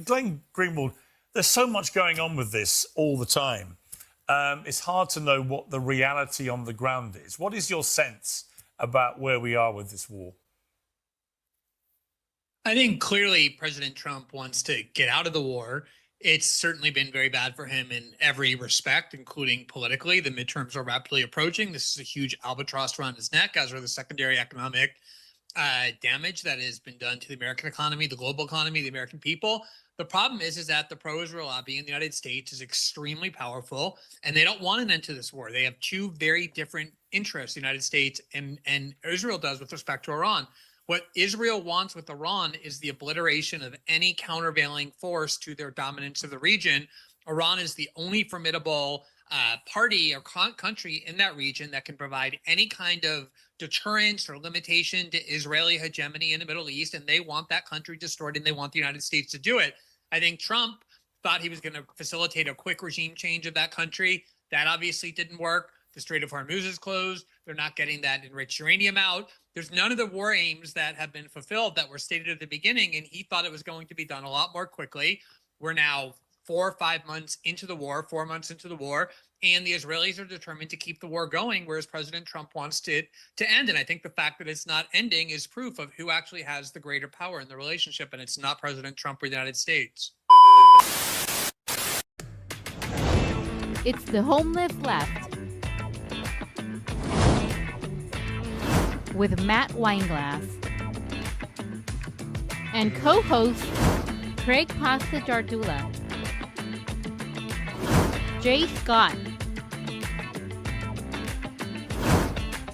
Glenn Greenwald, there's so much going on with this all the time. It's hard to know what the reality on the ground is. What is your sense about where we are with this war? I think clearly President Trump wants to get out of the war. It's certainly been very bad for him in every respect, including politically. The midterms are rapidly approaching. This is a huge albatross around his neck, as are the secondary economic damage that has been done to the American economy, the global economy, the American people. The problem is that the pro-Israel lobby in the United States is extremely powerful, and they don't want an end to this war. They have two very different interests, the United States and Israel does with respect to Iran. What Israel wants with Iran is the obliteration of any countervailing force to their dominance of the region. Iran is the only formidable party or country in that region that can provide any kind of deterrence or limitation to Israeli hegemony in the Middle East, and they want that country destroyed, and they want the United States to do it. I think Trump thought he was going to facilitate a quick regime change of that country. That obviously didn't work. The Strait of Hormuz is closed. They're not getting that enriched uranium out. There's none of the war aims that have been fulfilled that were stated at the beginning, and he thought it was going to be done a lot more quickly. We're now 4 or 5 months into the war, 4 months into the war, and the Israelis are determined to keep the war going, whereas President Trump wants it to end. And I think the fact that it's not ending is proof of who actually has the greater power in the relationship, and it's not President Trump or the United States. It's the Homeless Left with Matt Weinglass and co-host Craig Pasta JARDULA, Jay Scott.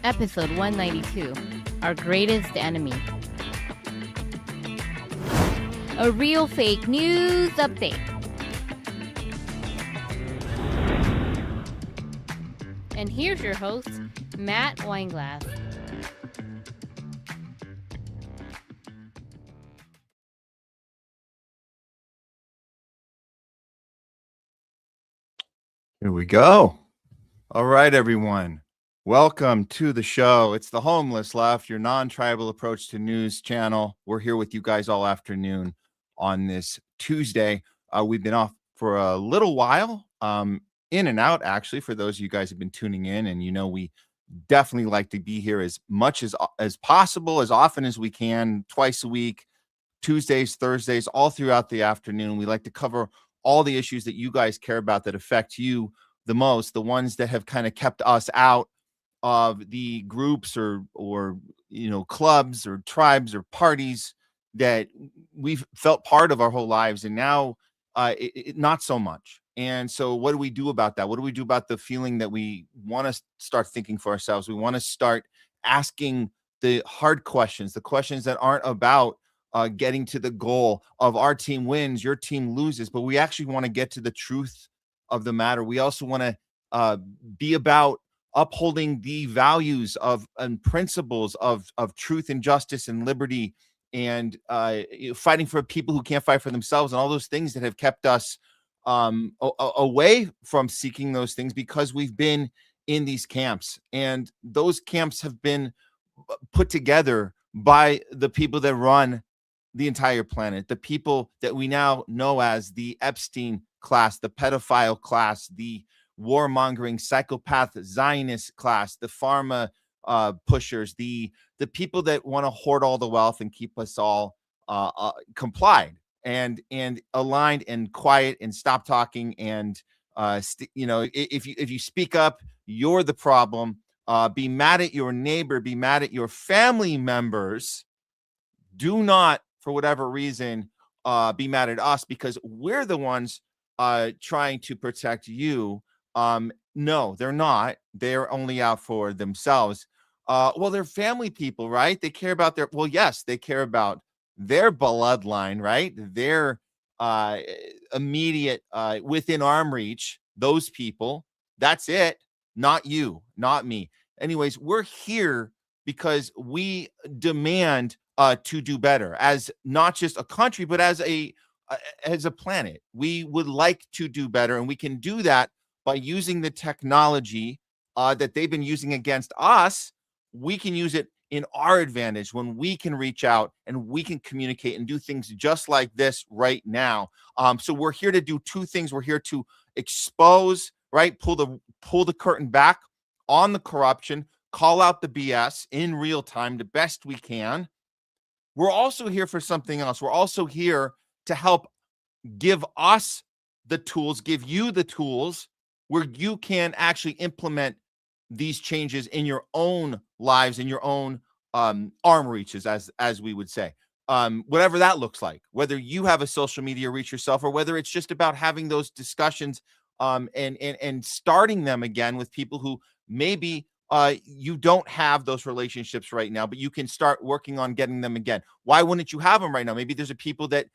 Episode 192, Our Greatest Enemy. A real fake news update. And here's your host, Matt Weinglass. Here we go. All right, everyone. Welcome to the show. It's the Homeless Left, your non-tribal approach to news channel. We're here with you guys all afternoon on this Tuesday. We've been off for a little while, in and out, actually, for those of you guys who have been tuning in. And, you know, we definitely like to be here as much as possible, as often as we can, twice a week, Tuesdays, Thursdays, all throughout the afternoon. We like to cover all the issues that you guys care about that affect you the most, the ones that have kind of kept us out of the groups or you know, clubs or tribes or parties that we've felt part of our whole lives, and now not so much. And so what do we do about that? What do we do about the feeling that we want to start thinking for ourselves? We want to start asking the hard questions, the questions that aren't about getting to the goal of our team wins, your team loses, but we actually want to get to the truth of the matter. We also want to be about upholding the values and principles of truth and justice and liberty, and fighting for people who can't fight for themselves, and all those things that have kept us away from seeking those things because we've been in these camps. And those camps have been put together by the people that run the entire planet, the people that we now know as the Epstein class, the pedophile class, the warmongering psychopath Zionist class, the pharma pushers, the people that want to hoard all the wealth and keep us all complied and aligned and quiet and stop talking. And you know, if you speak up, you're the problem. Be mad at your neighbor, be mad at your family members. Do not, for whatever reason, be mad at us because we're the ones trying to protect you. No, they're not. They're only out for themselves. Well, they're family people, right? They care about well, yes, they care about their bloodline, right? Their immediate, within arm reach, those people. That's it. Not you, not me. Anyways, we're here because we demand to do better as not just a country, but as a planet. We would like to do better, and we can do that by using the technology that they've been using against us. We can use it in our advantage when we can reach out and we can communicate and do things just like this right now. So we're here to do two things. We're here to expose, right? Pull the curtain back on the corruption, call out the BS in real time the best we can. We're also here for something else. We're also here to help give us the tools, give you the tools where you can actually implement these changes in your own lives, in your own arm reaches, as we would say. Whatever that looks like, whether you have a social media reach yourself or whether it's just about having those discussions and starting them again with people who maybe you don't have those relationships right now, but you can start working on getting them again. Why wouldn't you have them right now? Maybe there's a people that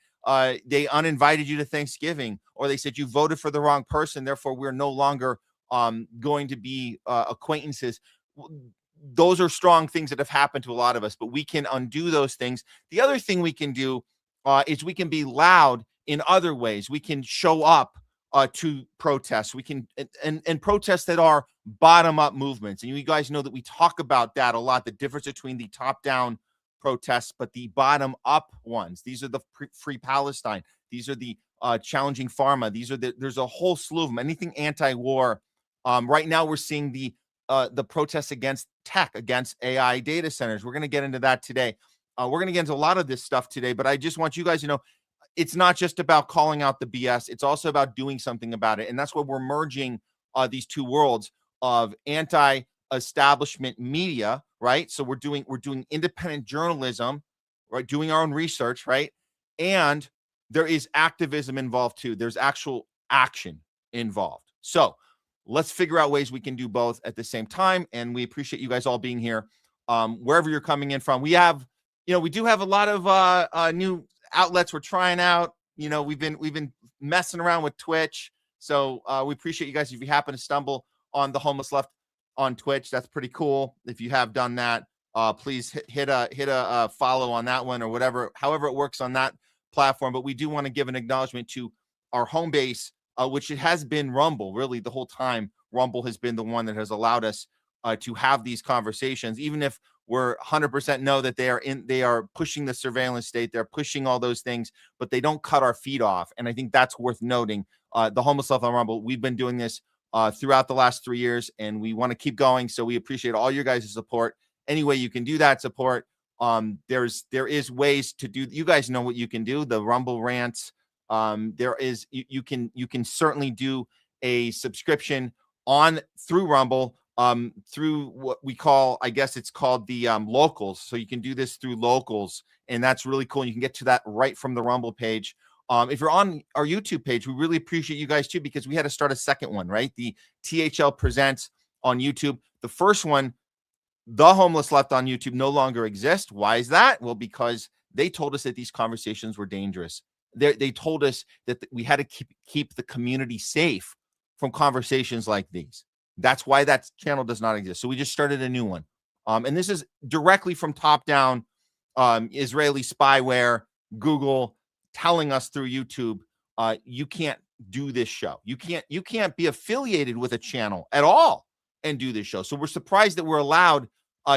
they uninvited you to Thanksgiving, or they said you voted for the wrong person, therefore we're no longer going to be acquaintances. Those are strong things that have happened to a lot of us, but we can undo those things. The other thing we can do is we can be loud in other ways. We can show up to protests. We can and protests that are bottom-up movements. And you guys know that we talk about that a lot, the difference between the top-down protests, but the bottom-up ones. These are the Free Palestine. These are the challenging pharma. There's a whole slew of them. Anything anti-war. Right now, we're seeing the protests against tech, against AI data centers. We're going to get into that today. We're going to get into a lot of this stuff today, but I just want you guys to know it's not just about calling out the BS. It's also about doing something about it. And that's why we're merging these two worlds of anti-establishment media, right? So we're doing independent journalism, right? Doing our own research, right? And there is activism involved too. There's actual action involved. So let's figure out ways we can do both at the same time. And we appreciate you guys all being here. Wherever you're coming in from, we do have a lot of new outlets we're trying out. We've been messing around with Twitch. So we appreciate you guys. If you happen to stumble on the Homeless Left on Twitch, that's pretty cool. If you have done that, please hit a follow on that one or however it works on that platform. But we do want to give an acknowledgement to our home base, which it has been Rumble. Really, the whole time, Rumble has been the one that has allowed us to have these conversations, even if we're 100% know that they are pushing the surveillance state, they're pushing all those things, but they don't cut our feet off. And I think that's worth noting. The Homeless Left on Rumble, we've been doing this throughout the last 3 years, and we want to keep going. So we appreciate all your guys' support. Any way you can do that support, there is ways to do. You guys know what you can do. The Rumble rants. You can certainly do a subscription through Rumble. Through what we call, I guess it's called the locals. So you can do this through locals, and that's really cool. And you can get to that right from the Rumble page. If you're on our YouTube page, we really appreciate you guys too, because we had to start a second one, right? The THL Presents on YouTube. The first one, The Homeless Left on YouTube, no longer exists. Why is that? Well, because they told us that these conversations were dangerous. They told us that we had to keep the community safe from conversations like these. That's why that channel does not exist. So we just started a new one. And this is directly from top down Israeli spyware, Google telling us through YouTube, you can't do this show. You can't be affiliated with a channel at all and do this show. So we're surprised that we're allowed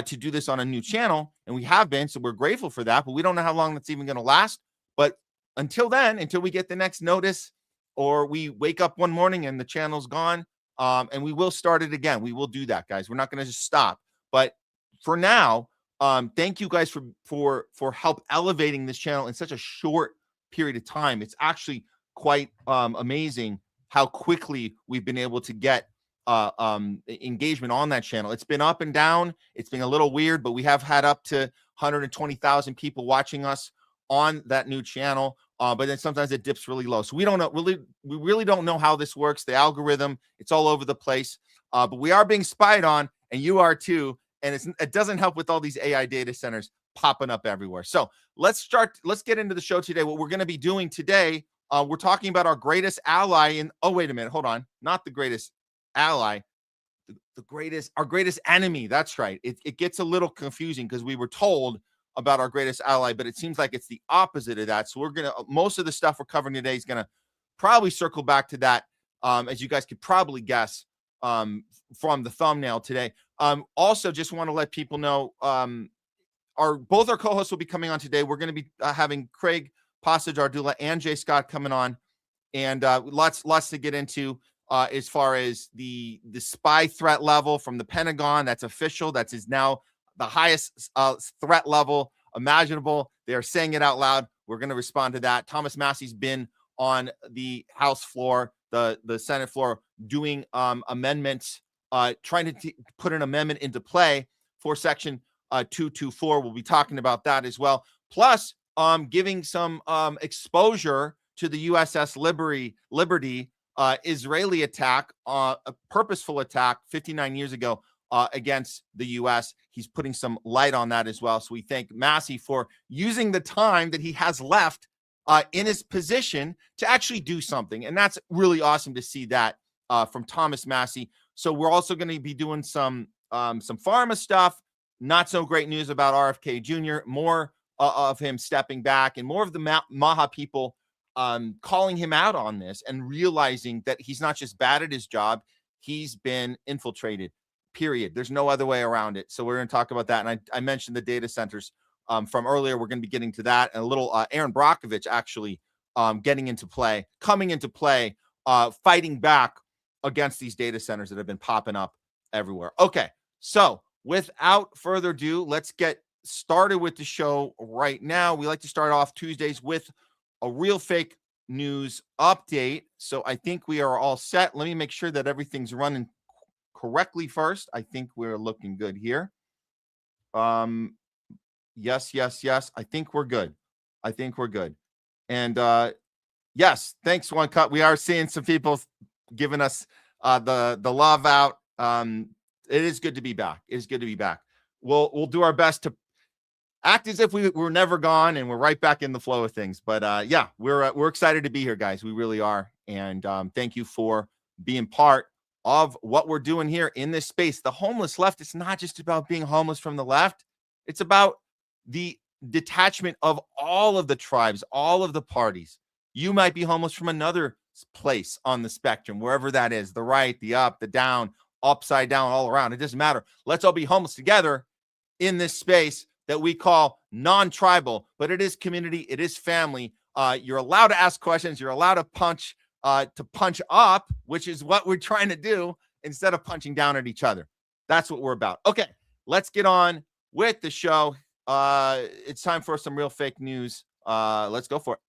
to do this on a new channel, and we have been. So we're grateful for that, but we don't know how long that's even going to last. But until then, until we get the next notice, or we wake up one morning and the channel's gone, and we will start it again. We will do that, guys. We're not going to just stop. But for now, thank you guys for help elevating this channel in such a short period of time. It's actually quite amazing how quickly we've been able to get engagement on that channel. It's been up and down. It's been a little weird, but we have had up to 120,000 people watching us on that new channel. But then sometimes it dips really low. So we don't know, we really don't know how this works. The algorithm, it's all over the place. But we are being spied on, and you are too. And it doesn't help with all these AI data centers popping up everywhere. So let's get into the show today. What we're going to be doing today, we're talking about our greatest ally oh, wait a minute. Hold on. Not the greatest ally, our greatest enemy. That's right. It gets a little confusing because we were told about our greatest ally, but it seems like it's the opposite of that. So most of the stuff we're covering today is going to probably circle back to that, as you guys could probably guess from the thumbnail today. Also, just want to let people know, both our co-hosts will be coming on today. We're going to be having Craig Pasta, JARDULA, and Jay Scott coming on, and lots to get into as far as the spy threat level from the Pentagon. That's official. That is now the highest threat level imaginable. They are saying it out loud. We're going to respond to that. Thomas Massie's been on the House floor, the Senate floor, doing amendments, trying to put an amendment into play for Section 224. We'll be talking about that as well. Plus, giving some exposure to the USS Liberty Israeli attack, a purposeful attack 59 years ago against the U.S. He's putting some light on that as well. So we thank Massie for using the time that he has left in his position to actually do something. And that's really awesome to see that from Thomas Massie. So we're also going to be doing some pharma stuff. Not so great news about RFK Jr. More of him stepping back, and more of the Maha people calling him out on this and realizing that he's not just bad at his job, he's been infiltrated, period. There's no other way around it. So we're going to talk about that. And I mentioned the data centers from earlier. We're going to be getting to that, and a little Erin Brockovich actually coming into play, fighting back against these data centers that have been popping up everywhere. Okay, so without further ado, let's get started with the show right now. We like to start off Tuesdays with a real fake news update. So I think we are all set. Let me make sure that everything's running correctly first. I think we're looking good here. Yes. I think we're good. And yes, thanks, One Cut. We are seeing some people giving us the love out. It is good to be back. We'll do our best to act as if we were never gone and we're right back in the flow of things. But yeah, we're excited to be here, guys. We really are. And thank you for being part of what we're doing here in this space. The homeless left, it's not just about being homeless from the left. It's about the detachment of all of the tribes, all of the parties. You might be homeless from another place on the spectrum, wherever that is, the right, the up, the down, upside down, all around. It doesn't matter. Let's all be homeless together in this space that we call non-tribal, but it is community, it is family. You're allowed to ask questions. You're allowed to punch up, which is what we're trying to do instead of punching down at each other. That's what we're about. Okay, let's get on with the show. It's time for some real fake news. Let's go for it.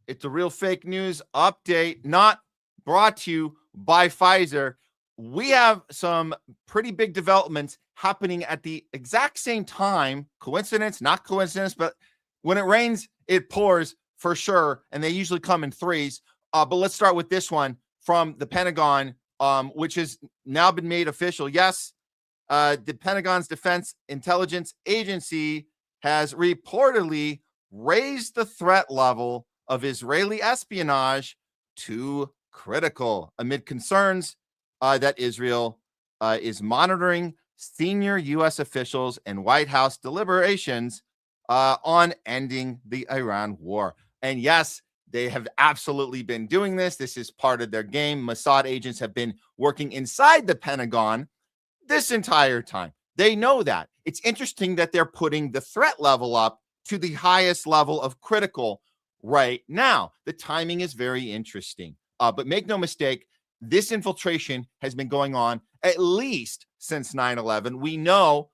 It's a real fake news update, not brought to you by Pfizer. We have some pretty big developments happening at the exact same time. Coincidence, not coincidence, but when it rains, it pours for sure. And they usually come in threes. But let's start with this one from the Pentagon, which has now been made official. Yes, the Pentagon's Defense Intelligence Agency has reportedly raised the threat level of Israeli espionage to critical amid concerns that Israel is monitoring senior U.S. officials and White House deliberations on ending the Iran war. And yes, they have absolutely been doing this. This is part of their game. Mossad agents have been working inside the Pentagon this entire time. They know that. It's interesting that they're putting the threat level up to the highest level of critical right now. The timing is very interesting. But make no mistake, this infiltration has been going on at least since 9/11. We know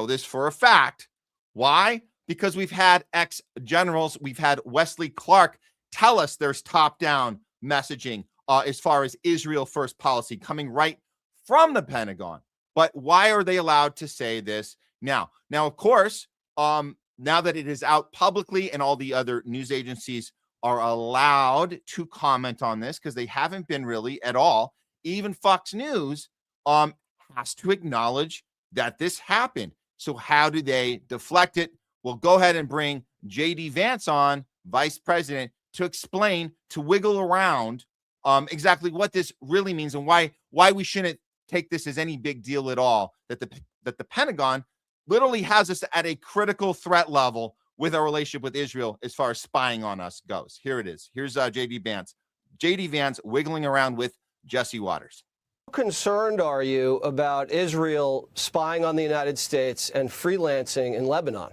this for a fact. Why? Because we've had ex-generals, we've had Wesley Clark tell us there's top-down messaging as far as Israel first policy coming right from the Pentagon. But why are they allowed to say this now? Now, of course, now that it is out publicly and all the other news agencies are allowed to comment on this, because they haven't been really at all. Even Fox News has to acknowledge that this happened. So how do they deflect it? We'll go ahead and bring J.D. Vance on, Vice President, to explain, to wiggle around exactly what this really means and why we shouldn't take this as any big deal at all, that the Pentagon literally has us at a critical threat level with our relationship with Israel as far as spying on us goes. Here it is. Here's J.D. Vance. J.D. Vance wiggling around with Jesse Waters. How concerned are you about Israel spying on the United States and freelancing in Lebanon?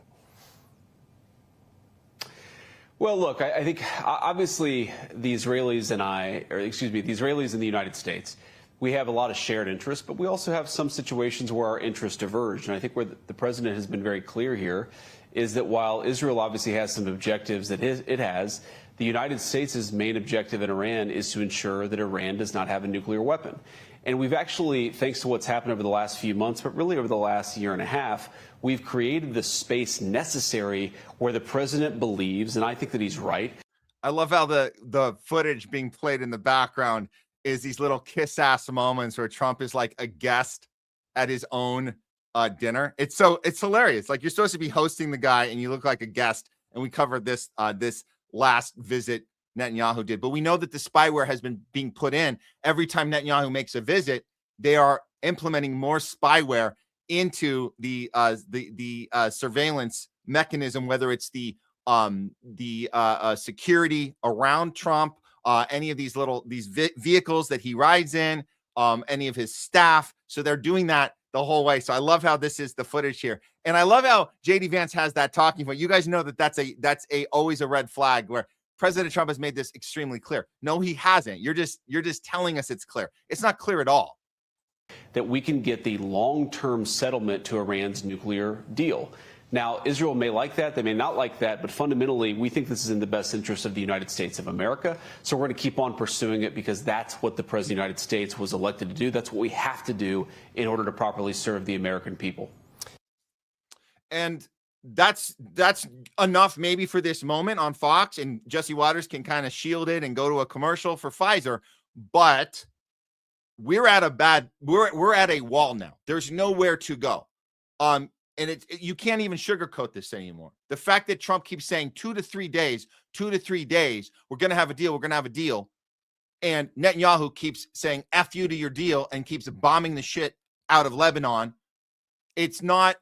Well, look, I think obviously the Israelis and the Israelis and the United States, we have a lot of shared interests, but we also have some situations where our interests diverge. And I think where the president has been very clear here is that while Israel obviously has some objectives that it has, the United States' main objective in Iran is to ensure that Iran does not have a nuclear weapon. And we've actually, thanks to what's happened over the last few months, but really over the last year and a half, we've created the space necessary where the president believes, and I think that he's right. I love how the footage being played in the background is these little kiss-ass moments where Trump is like a guest at his own dinner. It's hilarious. Like, you're supposed to be hosting the guy and you look like a guest. And we covered this this last visit Netanyahu did. But we know that the spyware has been being put in. Every time Netanyahu makes a visit, they are implementing more spyware into the surveillance mechanism, whether it's the security around Trump, any of these vehicles that he rides in, any of his staff. So they're doing that the whole way. So I love how this is the footage here. And I love how JD Vance has that talking point. You guys know that that's always a red flag where President Trump has made this extremely clear. No, he hasn't. You're just telling us it's clear. It's not clear at all. That we can get the long-term settlement to Iran's nuclear deal. Now, Israel may like that, they may not like that, but fundamentally, we think this is in the best interest of the United States of America. So we're going to keep on pursuing it because that's what the President of the United States was elected to do. That's what we have to do in order to properly serve the American people. And that's enough maybe for this moment on Fox, and Jesse Waters can kind of shield it and go to a commercial for Pfizer, but we're at a wall now. There's nowhere to go. And you can't even sugarcoat this anymore. The fact that Trump keeps saying 2 to 3 days, we're going to have a deal, and Netanyahu keeps saying F you to your deal and keeps bombing the shit out of Lebanon. It's not,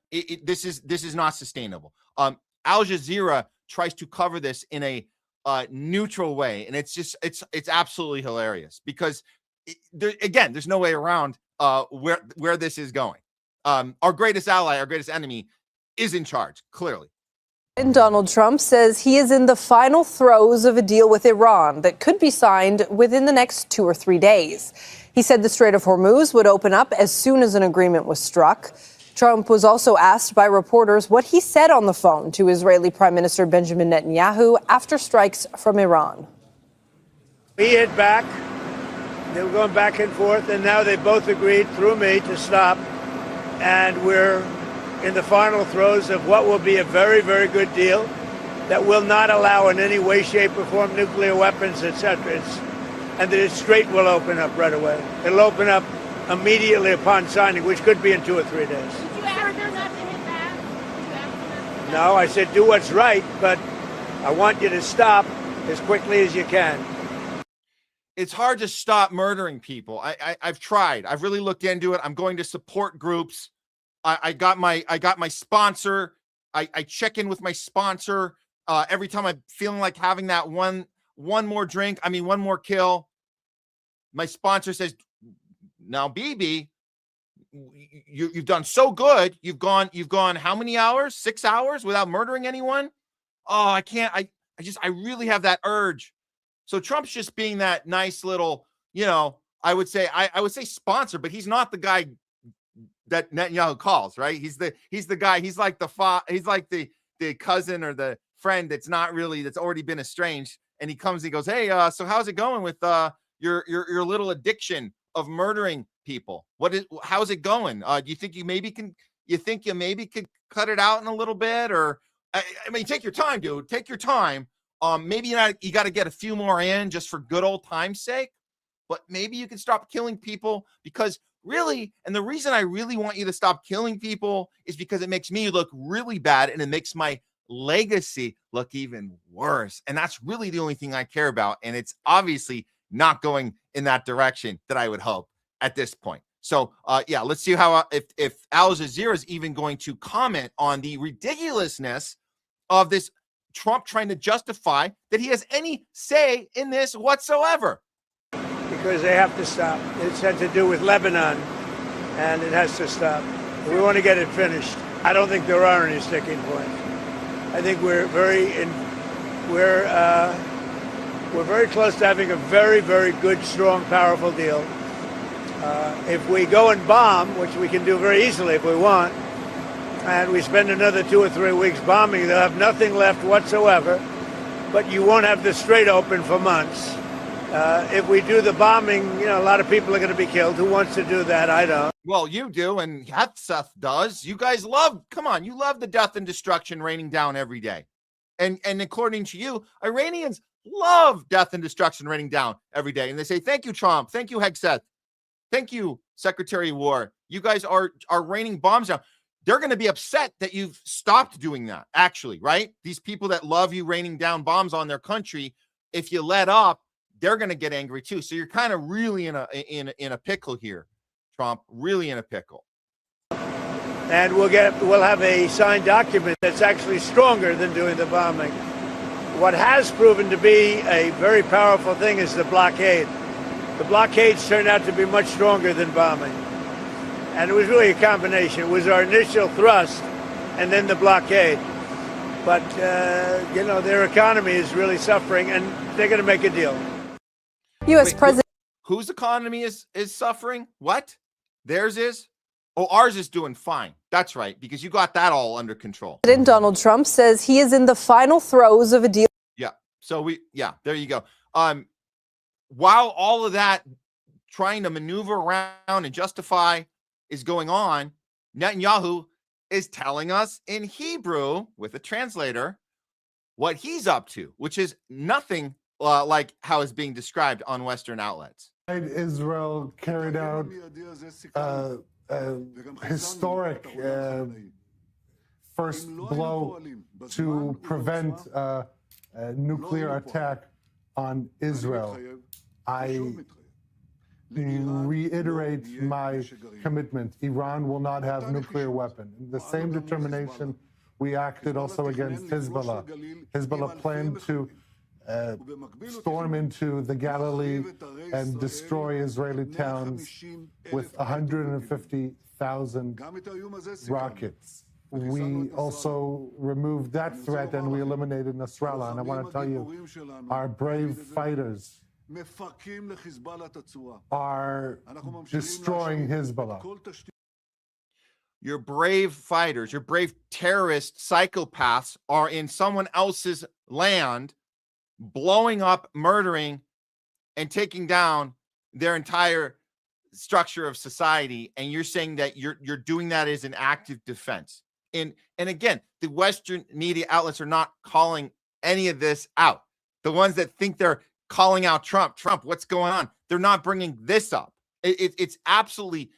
this is not sustainable. Al Jazeera tries to cover this in a neutral way, and it's absolutely hilarious because there's no way around where this is going. Our greatest ally, our greatest enemy is in charge, clearly. And Donald Trump says he is in the final throes of a deal with Iran that could be signed within the next 2 or 3 days. He said the Strait of Hormuz would open up as soon as an agreement was struck. Trump was also asked by reporters what he said on the phone to Israeli Prime Minister Benjamin Netanyahu after strikes from Iran. We hit back. They were going back and forth, and now they both agreed through me to stop. And we're in the final throes of what will be a very, very good deal that will not allow in any way, shape, or form nuclear weapons, etc. And the Strait will open up right away. It'll open up immediately upon signing, which could be in 2 or 3 days. Did you ask them not to hit back? No, I said do what's right, but I want you to stop as quickly as you can. It's hard to stop murdering people. I've tried. I've really looked into it. I'm going to support groups. I got my sponsor. I check in with my sponsor every time I'm feeling like having that one more drink. One more kill. My sponsor says, "Now, BB, you've done so good. You've gone how many hours? 6 hours without murdering anyone? Oh, I can't. I really have that urge." So Trump's just being that nice little, I would say sponsor, but he's not the guy that Netanyahu calls, right? He's the guy. He's like the cousin or the friend that's already been estranged, and he comes, he goes, "Hey, so how's it going with your little addiction of murdering people? How's it going? Do you think you maybe could cut it out in a little bit, or take your time, dude. Take your time." Maybe you got to get a few more in just for good old time's sake, but maybe you can stop killing people because really, and the reason I really want you to stop killing people is because it makes me look really bad and it makes my legacy look even worse. And that's really the only thing I care about. And it's obviously not going in that direction that I would hope at this point. So, let's see how if Al Jazeera is even going to comment on the ridiculousness of this Trump trying to justify that he has any say in this whatsoever. Because they have to stop. It's had to do with Lebanon, and it has to stop. We want to get it finished. I don't think there are any sticking points. I think we're very close to having a very, very good, strong, powerful deal. If we go and bomb, which we can do very easily if we want, and we spend another 2 or 3 weeks bombing, they'll have nothing left whatsoever, but you won't have the strait open for months. If we do the bombing, a lot of people are going to be killed. Who wants to do that? I don't. Well, you do, and Seth does. You guys you love the death and destruction raining down every day. And according to you, Iranians love death and destruction raining down every day. And they say, thank you, Trump. Thank you, Hegseth. Thank you, Secretary of War. You guys are raining bombs down. They're going to be upset that you've stopped doing that, actually, right? These people that love you raining down bombs on their country, if you let up, they're going to get angry too. So you're kind of really in a pickle here, Trump, really in a pickle. And we'll have a signed document that's actually stronger than doing the bombing. What has proven to be a very powerful thing is the blockade. The blockades turned out to be much stronger than bombing. And it was really a combination. It was our initial thrust and then the blockade. But, their economy is really suffering, and they're going to make a deal. U.S. President. Whose economy is suffering? What? Theirs is? Oh, ours is doing fine. That's right, because you got that all under control. President Donald Trump says he is in the final throes of a deal. Yeah. So there you go. While all of that trying to maneuver around and justify is going on, Netanyahu is telling us in Hebrew with a translator what he's up to, which is nothing like how it's being described on Western outlets. Israel carried out historic first blow to prevent a nuclear attack on Israel. I reiterate my commitment. Iran will not have nuclear weapon. The same determination we acted also against Hezbollah. Hezbollah planned to storm into the Galilee and destroy Israeli towns with 150,000 rockets. We also removed that threat and we eliminated Nasrallah. And I want to tell you, our brave fighters are destroying Hezbollah. Your brave fighters, your brave terrorist psychopaths are in someone else's land, blowing up, murdering, and taking down their entire structure of society. And you're saying that you're doing that as an active defense. And again, the Western media outlets are not calling any of this out. The ones that think they're calling out Trump, what's going on? They're not bringing this up. It's absolutely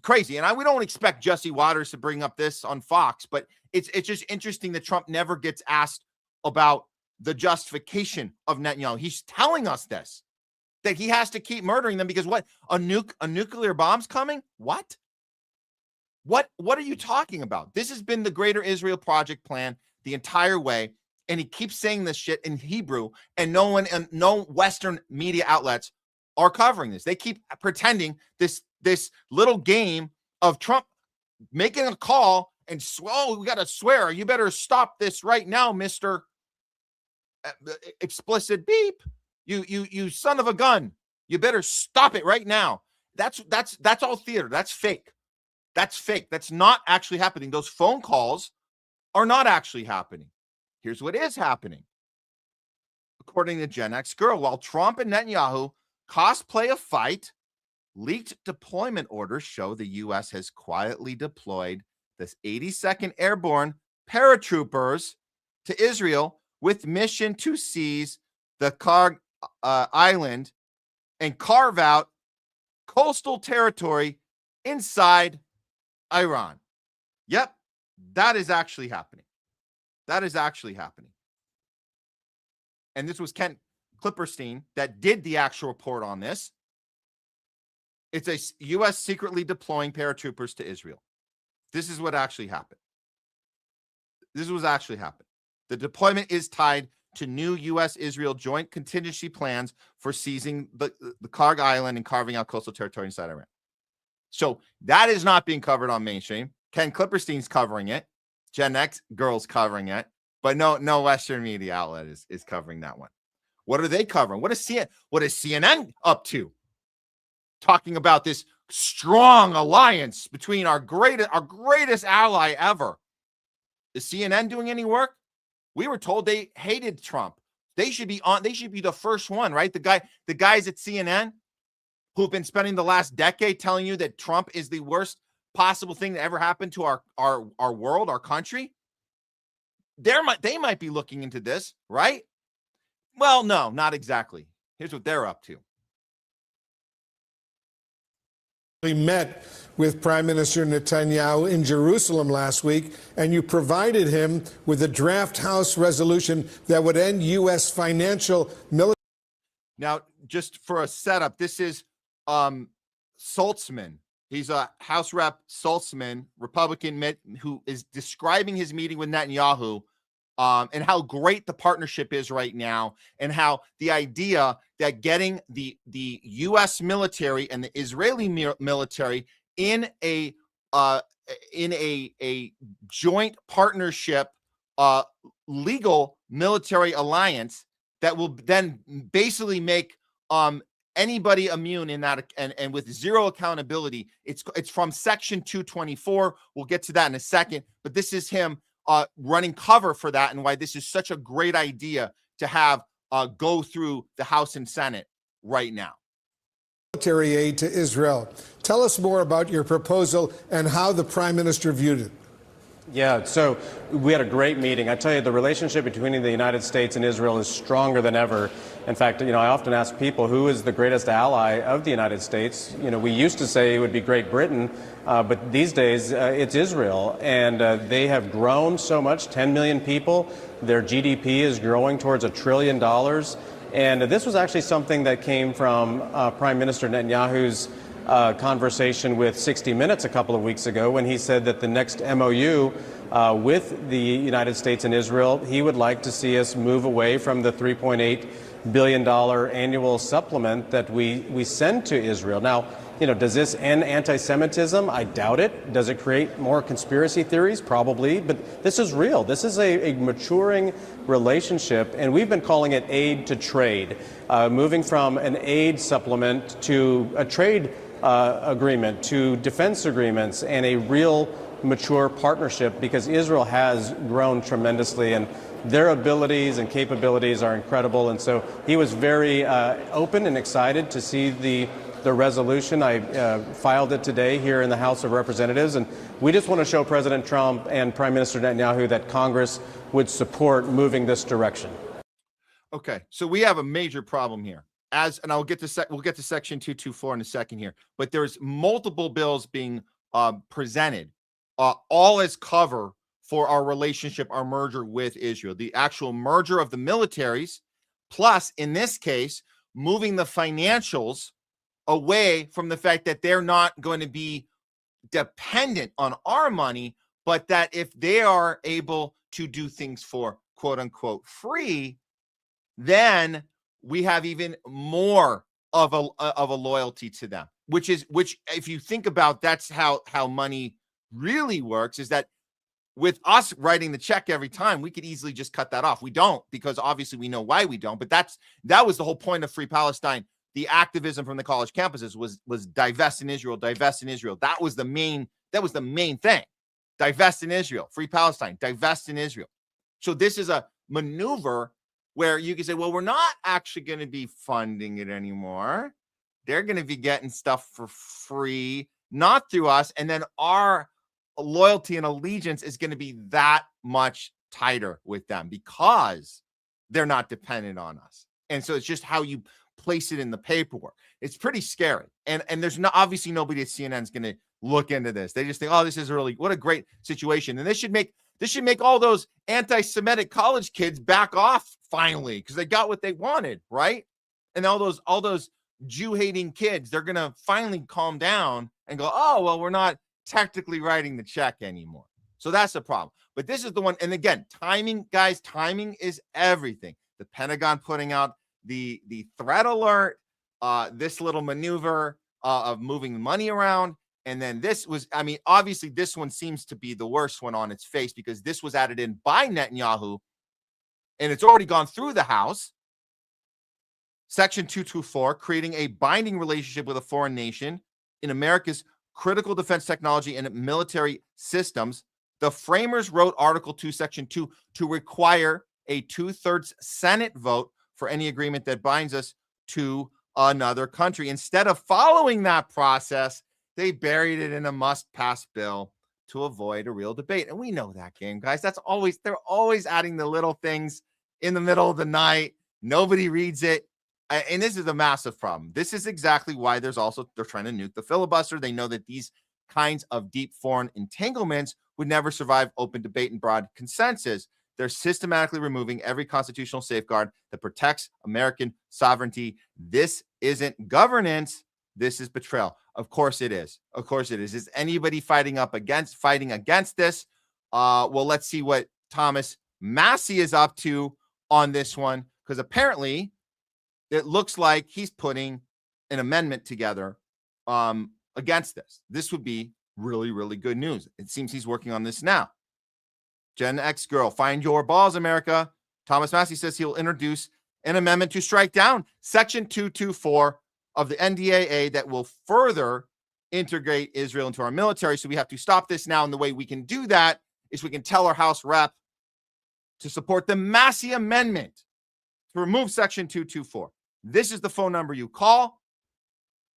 crazy. And we don't expect Jesse Waters to bring up this on Fox, but it's just interesting that Trump never gets asked about the justification of Netanyahu. He's telling us this, that he has to keep murdering them because what? A nuclear bomb's coming? What are you talking about? This has been the Greater Israel Project plan the entire way. And he keeps saying this shit in Hebrew, and no Western media outlets are covering this. They keep pretending this little game of Trump making a call and we got to swear. You better stop this right now, Mr. Explicit beep. You son of a gun. You better stop it right now. That's all theater. That's fake. That's fake. That's not actually happening. Those phone calls are not actually happening. Here's what is happening. According to Gen X Girl, while Trump and Netanyahu cosplay a fight, leaked deployment orders show the U.S. has quietly deployed this 82nd Airborne paratroopers to Israel with mission to seize the Karg island and carve out coastal territory inside Iran. Yep, that is actually happening. That is actually happening. And this was Kent Klipperstein that did the actual report on this. It's a U.S. secretly deploying paratroopers to Israel. This is what actually happened. This was actually happened. The deployment is tied to new U.S.-Israel joint contingency plans for seizing the Karg Island and carving out coastal territory inside Iran. So that is not being covered on mainstream. Ken Klipperstein's covering it. Gen X girls covering it. But no Western media outlet is covering that one. What are they covering? What is CNN up to? Talking about this strong alliance between our greatest ally ever. Is CNN doing any work? We were told they hated Trump. They should be the first one, right? The guys at CNN who've been spending the last decade telling you that Trump is the worst possible thing that ever happened to our world, our country. They might be looking into this, right? Well, no, not exactly. Here's what they're up to. We met with Prime Minister Netanyahu in Jerusalem last week, and you provided him with a draft House resolution that would end U.S. financial military. Now, just for a setup, this is Saltzman. He's a House Rep Saltzman, Republican, who is describing his meeting with Netanyahu and how great the partnership is right now, and how the idea that getting the U.S. military and the Israeli military in a joint partnership, legal military alliance that will then basically make anybody immune in that, and with zero accountability. It's from Section 224. We'll get to that in a second, but this is him running cover for that, and why this is such a great idea to have go through the House and Senate right now. Military aid to Israel. Tell us more about your proposal and how the Prime Minister viewed it. Yeah, so we had a great meeting. I tell you, the relationship between the United States and Israel is stronger than ever. In fact, I often ask people, who is the greatest ally of the United States? We used to say it would be Great Britain, but these days it's Israel. And they have grown so much, 10 million people. Their GDP is growing towards $1 trillion. And this was actually something that came from Prime Minister Netanyahu's conversation with 60 Minutes a couple of weeks ago, when he said that the next MOU with the United States and Israel, he would like to see us move away from the $3.8 billion annual supplement that we send to Israel. Now, does this end anti-Semitism? I doubt it. Does it create more conspiracy theories? Probably. But this is real. This is a maturing relationship, and we've been calling it aid to trade, moving from an aid supplement to a trade agreement, to defense agreements, and a real mature partnership, because Israel has grown tremendously, and their abilities and capabilities are incredible. And so he was very open and excited to see the resolution. I filed it today here in the House of Representatives, and we just want to show President Trump and Prime Minister Netanyahu that Congress would support moving this direction. Okay, so we have a major problem here. And we'll get to Section 224 in a second here, but there's multiple bills being presented, all as cover for our relationship, our merger with Israel, the actual merger of the militaries, plus in this case, moving the financials away from the fact that they're not going to be dependent on our money, but that if they are able to do things for quote unquote free, then we have even more of a loyalty to them, which if you think about, that's how money really works, is that with us writing the check every time, we could easily just cut that off. We don't, because obviously we know why we don't, but that was the whole point of Free Palestine. The activism from the college campuses was divest in Israel, divest in Israel. That was the main thing. Divest in Israel, Free Palestine, divest in Israel. So this is a maneuver where you can say, well, we're not actually going to be funding it anymore. They're going to be getting stuff for free, not through us. And then our loyalty and allegiance is going to be that much tighter with them because they're not dependent on us. And so it's just how you place it in the paperwork. It's pretty scary. And there's obviously nobody at CNN is going to look into this. They just think, oh, this is what a great situation. And this should make all those anti-Semitic college kids back off finally, because they got what they wanted, right? And all those Jew-hating kids, they're going to finally calm down and go, oh, well, we're not technically writing the check anymore. So that's the problem. But this is the one. And again, timing, guys, timing is everything. The Pentagon putting out the threat alert, this little maneuver of moving money around. And then this was, I mean, obviously this one seems to be the worst one on its face because this was added in by Netanyahu and it's already gone through the House. Section 224, creating a binding relationship with a foreign nation in America's critical defense technology and military systems. The framers wrote Article 2, Section 2 to require a 2/3 Senate vote for any agreement that binds us to another country. Instead of following that process, they buried it in a must-pass bill to avoid a real debate. And we know that game, guys. They're always adding the little things in the middle of the night. Nobody reads it. And this is a massive problem. This is exactly why they're trying to nuke the filibuster. They know that these kinds of deep foreign entanglements would never survive open debate and broad consensus. They're systematically removing every constitutional safeguard that protects American sovereignty. This isn't governance. This is betrayal. Of course it is. Of course it is. Is anybody fighting against this? Well, let's see what Thomas Massie is up to on this one, because apparently it looks like he's putting an amendment together against this. This would be really, really good news. It seems he's working on this now. Gen X girl, find your balls, America. Thomas Massie says he'll introduce an amendment to strike down Section 224 of the NDAA that will further integrate Israel into our military. So we have to stop this now. And the way we can do that is we can tell our House rep to support the Massie amendment to remove Section 224. This is the phone number you call.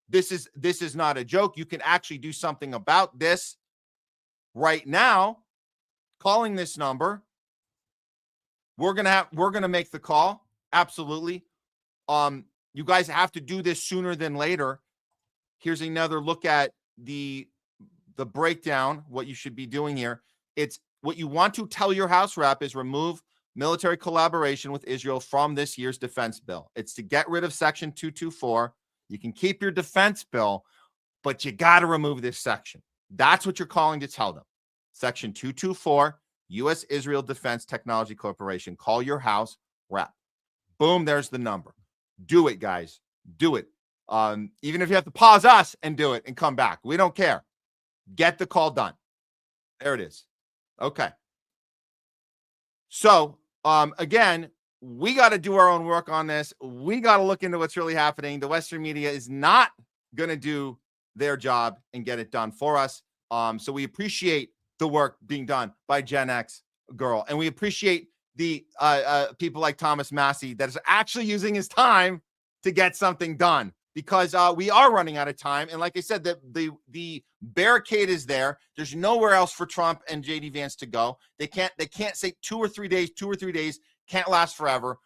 This is not a joke. You can actually do something about this right now. Calling this number. We're gonna make the call. Absolutely. You guys have to do this sooner than later. Here's another look at the breakdown, what you should be doing here. It's what you want to tell your House rep is remove military collaboration with Israel from this year's defense bill. It's to get rid of Section 224. You can keep your defense bill, but you got to remove this section. That's what you're calling to tell them. Section 224, U.S. Israel Defense Technology Corporation. Call your House rep. Boom, there's the number. Do it, guys. Do it. Even if you have to pause us and do it and come back. We don't care. Get the call done. There it is. Okay. So, again, we got to do our own work on this. We got to look into what's really happening. The Western media is not going to do their job and get it done for us. So we appreciate the work being done by Gen X girl. And we appreciate the people like Thomas Massie that is actually using his time to get something done, because we are running out of time. And like I said, the barricade is there. There's nowhere else for Trump and JD Vance to go. They can't say 2 or 3 days, 2 or 3 days can't last forever.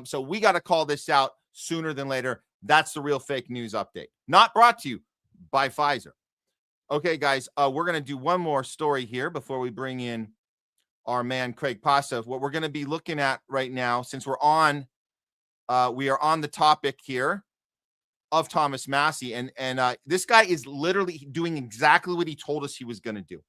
So we got to call this out sooner than later. That's the real fake news update. Not brought to you by Pfizer. Okay, guys, we're going to do one more story here before we bring in our man, Craig Pasta. What we're going to be looking at right now, since we are on the topic here of Thomas Massie, and this guy is literally doing exactly what he told us he was going to do.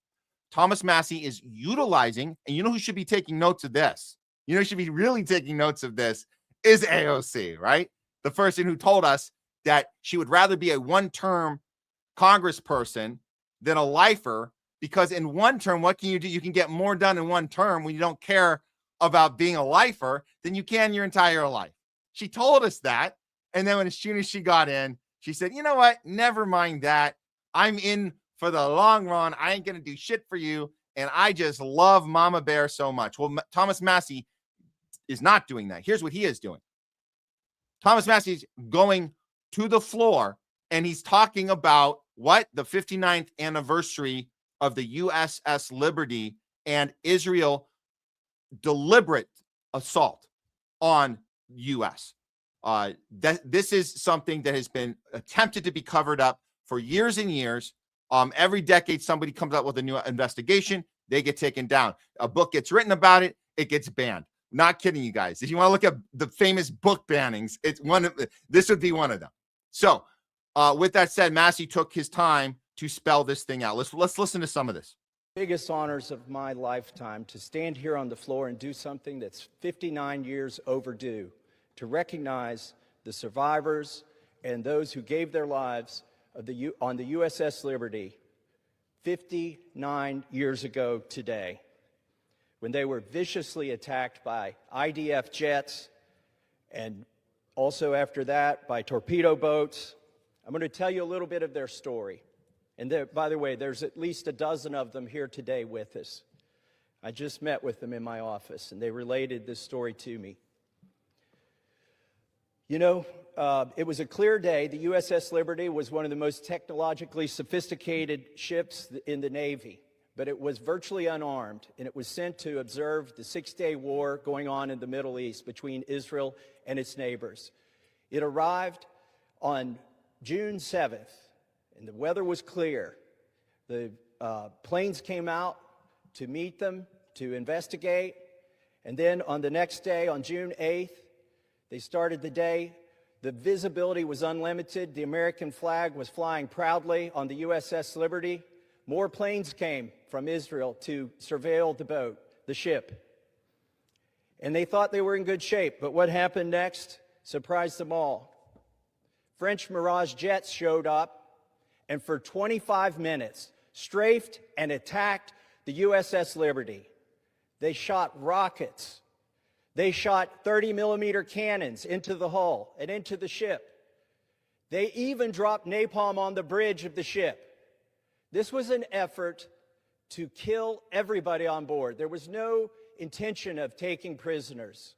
Thomas Massie is utilizing, and you know who should be taking notes of this? You know who should be really taking notes of this is AOC, right? The person who told us that she would rather be a one-term congressperson than a lifer, because in one term, what can you do? You can get more done in one term when you don't care about being a lifer than you can your entire life. She told us that. And then as soon as she got in, she said, you know what? Never mind that. I'm in for the long run. I ain't going to do shit for you. And I just love Mama Bear so much. Well, Thomas Massie is not doing that. Here's what he is doing. Thomas Massie is going to the floor and he's talking about what? The 59th anniversary of the USS Liberty and Israel deliberate assault on U.S. This is something that has been attempted to be covered up for years and years. Every decade, somebody comes up with a new investigation. They get taken down. A book gets written about it. It gets banned. Not kidding you guys. If you want to look at the famous book bannings, this would be one of them. So with that said, Massie took his time to spell this thing out. Let's listen to some of this. Biggest honors of my lifetime to stand here on the floor and do something that's 59 years overdue, to recognize the survivors and those who gave their lives on the USS Liberty 59 years ago today, when they were viciously attacked by IDF jets and also after that by torpedo boats. I'm going to tell you a little bit of their story. And there, by the way, there's at least a dozen of them here today with us. I just met with them in my office, and they related this story to me. You know, it was a clear day. The USS Liberty was one of the most technologically sophisticated ships in the Navy, but it was virtually unarmed, and it was sent to observe the six-day war going on in the Middle East between Israel and its neighbors. It arrived on June 7th, and the weather was clear. The planes came out to meet them, to investigate, and then on the next day, on June 8th, they started the day. The visibility was unlimited. The American flag was flying proudly on the USS Liberty. More planes came from Israel to surveil the boat, the ship. And they thought they were in good shape, but what happened next surprised them all. French Mirage jets showed up and for 25 minutes strafed and attacked the USS Liberty. They shot rockets. They shot 30-millimeter cannons into the hull and into the ship. They even dropped napalm on the bridge of the ship. This was an effort to kill everybody on board. There was no intention of taking prisoners.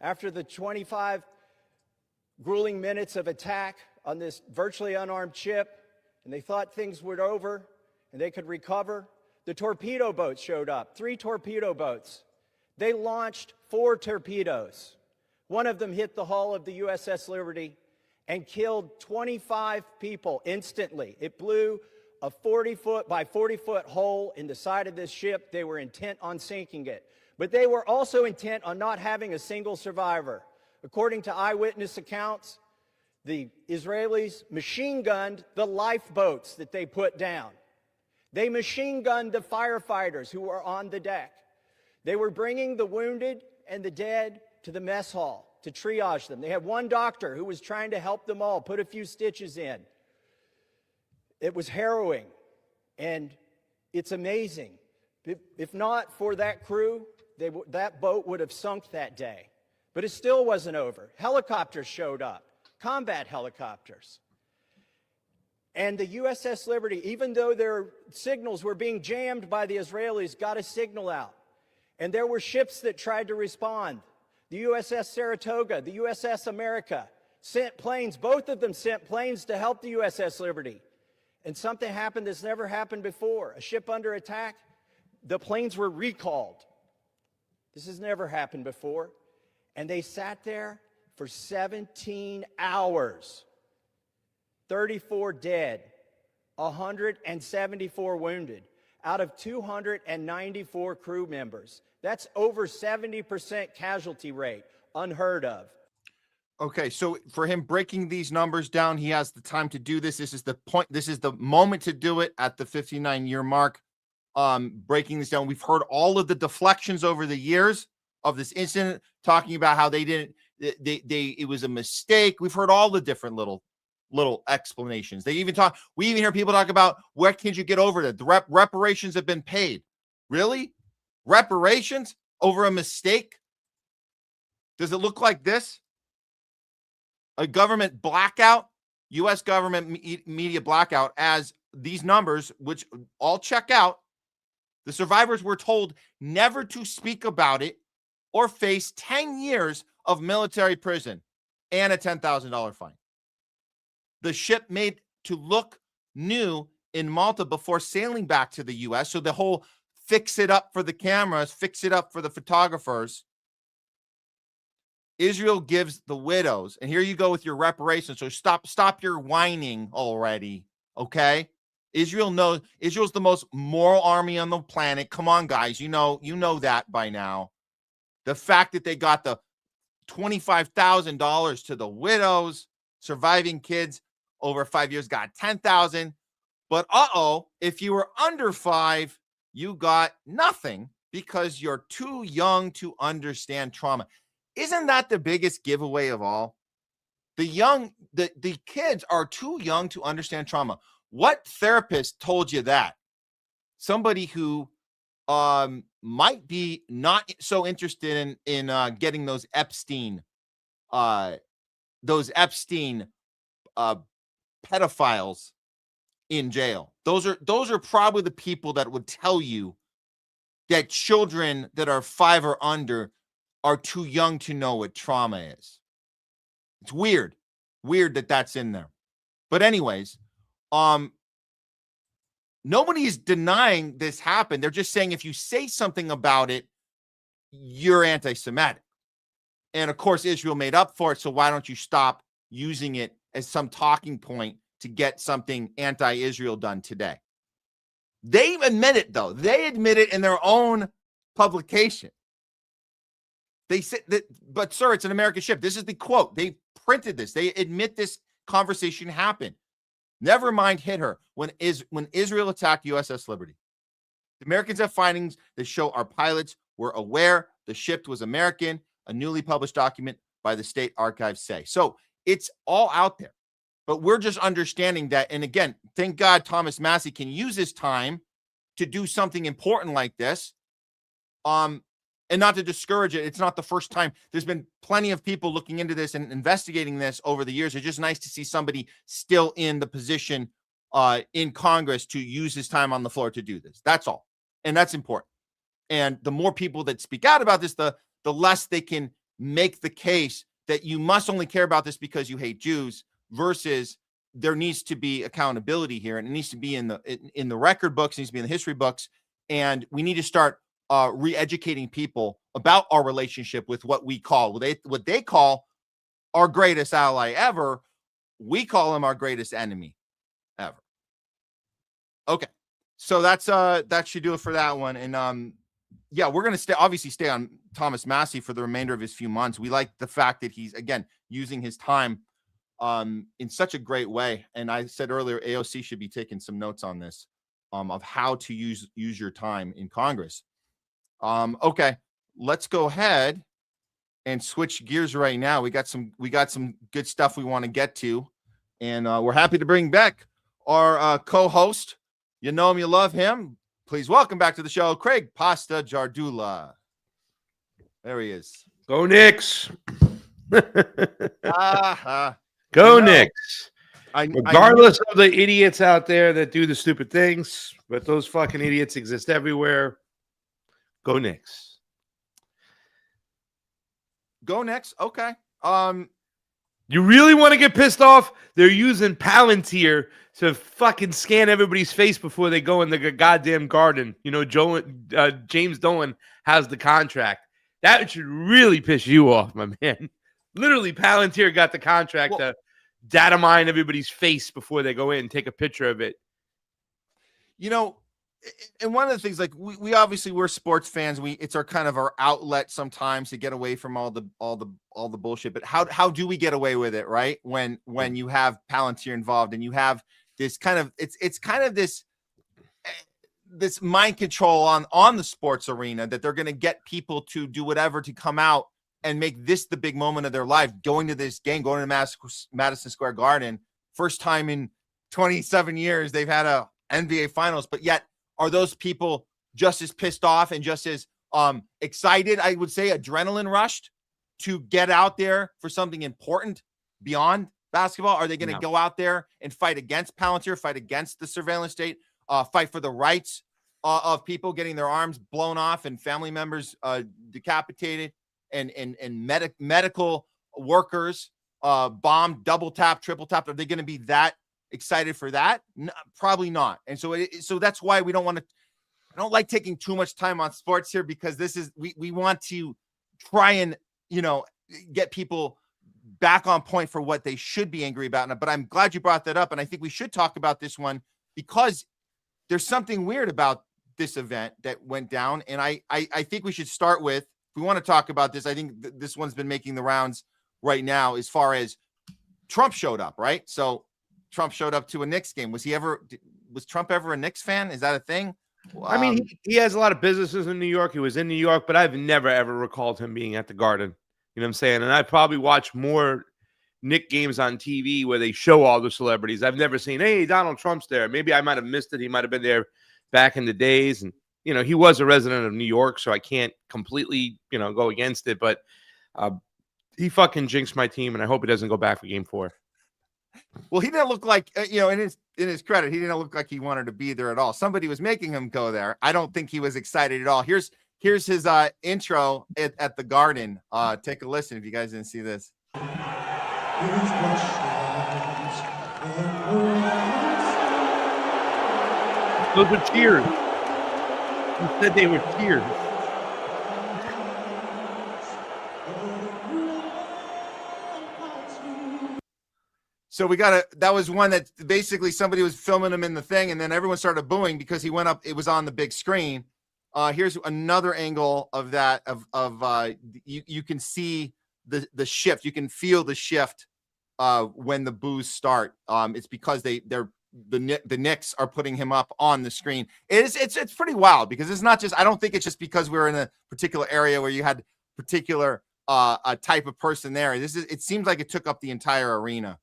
After the 25 grueling minutes of attack on this virtually unarmed ship, and they thought things were over and they could recover, the torpedo boats showed up, 3 torpedo boats. They launched 4 torpedoes. One of them hit the hull of the USS Liberty and killed 25 people instantly. It blew a 40-foot by 40-foot hole in the side of this ship. They were intent on sinking it. But they were also intent on not having a single survivor. According to eyewitness accounts, the Israelis machine-gunned the lifeboats that they put down. They machine-gunned the firefighters who were on the deck. They were bringing the wounded and the dead to the mess hall to triage them. They had one doctor who was trying to help them all, put a few stitches in. It was harrowing, and it's amazing. If not for that crew, that boat would have sunk that day. But it still wasn't over. Helicopters showed up, combat helicopters. And the USS Liberty, even though their signals were being jammed by the Israelis, got a signal out. And there were ships that tried to respond. The USS Saratoga, the USS America sent planes. Both of them sent planes to help the USS Liberty. And something happened that's never happened before. A ship under attack, the planes were recalled. This has never happened before. And they sat there for 17 hours. 34 dead, 174 wounded, out of 294 crew members. That's over 70% casualty rate, unheard of. Okay, so for him breaking these numbers down, he has the time to do this. This is the point. This is the moment to do it at the 59-year mark. Breaking this down. We've heard all of the deflections over the years of this incident, talking about how it was a mistake. We've heard all the different little explanations. We even hear people talk about, where can you get over that? The reparations have been paid. Really? Reparations over a mistake? Does it look like this? A government blackout, U.S. government media blackout, as these numbers, which all check out. The survivors were told never to speak about it or face 10 years of military prison and a $10,000 fine. The ship made to look new in Malta before sailing back to the U.S. So the whole fix it up for the cameras, fix it up for the photographers. Israel gives the widows, and here you go with your reparations. So stop your whining already, okay? Israel's the most moral army on the planet. Come on, guys, you know that by now. The fact that they got the $25,000 to the widows, surviving kids over 5 years got $10,000. But if you were under 5, you got nothing because you're too young to understand trauma. Isn't that the biggest giveaway of all? The kids are too young to understand trauma. What therapist told you that? Somebody who might be not so interested in getting those Epstein pedophiles in jail. Those are probably the people that would tell you that children that are 5 or under are too young to know what trauma is. It's weird that that's in there. But anyways, nobody is denying this happened. They're just saying if you say something about it, you're anti-Semitic. And of course, Israel made up for it. So why don't you stop using it as some talking point to get something anti-Israel done today? They admit it, though. They admit it in their own publication. They said that, but sir, it's an American ship. This is the quote. They printed this. They admit this conversation happened. Never mind hit her when Israel attacked USS Liberty. The Americans have findings that show our pilots were aware the ship was American, a newly published document by the state archives say. So it's all out there. But we're just understanding that. And again, thank God Thomas Massie can use his time to do something important like this. And not to discourage it. It's not the first time. There's been plenty of people looking into this and investigating this over the years. It's just nice to see somebody still in the position in Congress to use his time on the floor to do this. That's all. And that's important. And the more people that speak out about this, the less they can make the case that you must only care about this because you hate Jews, versus there needs to be accountability here. And it needs to be in the record books, it needs to be in the history books. And we need to start re-educating people about our relationship with what they call our greatest ally ever. We call him our greatest enemy ever. Okay, so that should do it for that one. And yeah, we're gonna stay on Thomas Massie for the remainder of his few months. We like the fact that he's again using his time in such a great way. And I said earlier, AOC should be taking some notes on this of how to use your time in Congress. Okay, let's go ahead and switch gears right now. We got some good stuff we want to get to, and we're happy to bring back our co-host. You know him, you love him. Please welcome back to the show, Craig Pasta JARDULA. There he is. Go Knicks. Go Knicks. Regardless of the idiots out there that do the stupid things, but those fucking idiots exist everywhere. Go Knicks. Go Knicks. Okay. You really want to get pissed off? They're using Palantir to fucking scan everybody's face before they go in the goddamn garden. You know, James Dolan has the contract. That should really piss you off, my man. Literally, Palantir got the contract to data mine everybody's face before they go in, take a picture of it. You know, and one of the things, like we obviously, we're sports fans. It's our kind of our outlet sometimes to get away from all the bullshit. But how do we get away with it, right? When you have Palantir involved and you have this kind of it's kind of this mind control on the sports arena, that they're going to get people to do whatever to come out and make this the big moment of their life, going to this game, going to Madison Square Garden. First time in 27 years they've had a NBA Finals, but yet are those people just as pissed off and just as excited, I would say, adrenaline rushed to get out there for something important beyond basketball? Are they going to go out there and fight against Palantir, fight against the surveillance state, fight for the rights of people getting their arms blown off and family members decapitated and medical workers bombed, double tap, triple tap? Are they going to be that excited for that? No, probably not. And so that's why I don't like taking too much time on sports here, because this is we want to try and get people back on point for what they should be angry about. But I'm glad you brought that up, and I think we should talk about this one because there's something weird about this event that went down. And I think we should start with, if we want to talk about this, I think this one's been making the rounds right now as far as Trump showed up, right? So Trump showed up to a Knicks game. Was he was Trump ever a Knicks fan? Is that a thing? I mean, he has a lot of businesses in New York. He was in New York, but I've never, ever recalled him being at the Garden. You know what I'm saying? And I probably watch more Knick games on TV where they show all the celebrities. I've never seen, hey, Donald Trump's there. Maybe I might have missed it. He might have been there back in the days. And, you know, he was a resident of New York, so I can't completely, you know, go against it. But he fucking jinxed my team, and I hope he doesn't go back for game 4. Well, he didn't look like, you know, in his credit, he didn't look like he wanted to be there at all. Somebody was making him go there. I don't think he was excited at all. Here's his intro at the Garden. Take a listen if you guys didn't see this. Those were cheers. He said they were cheers. So that was one that basically somebody was filming him in the thing, and then everyone started booing because he went up. It was on the big screen. Here's another angle of that. You can see the shift. You can feel the shift when the boos start. It's because the Knicks are putting him up on the screen. It's pretty wild because it's not just. I don't think it's just because we're in a particular area where you had particular a type of person there. It seems like it took up the entire arena.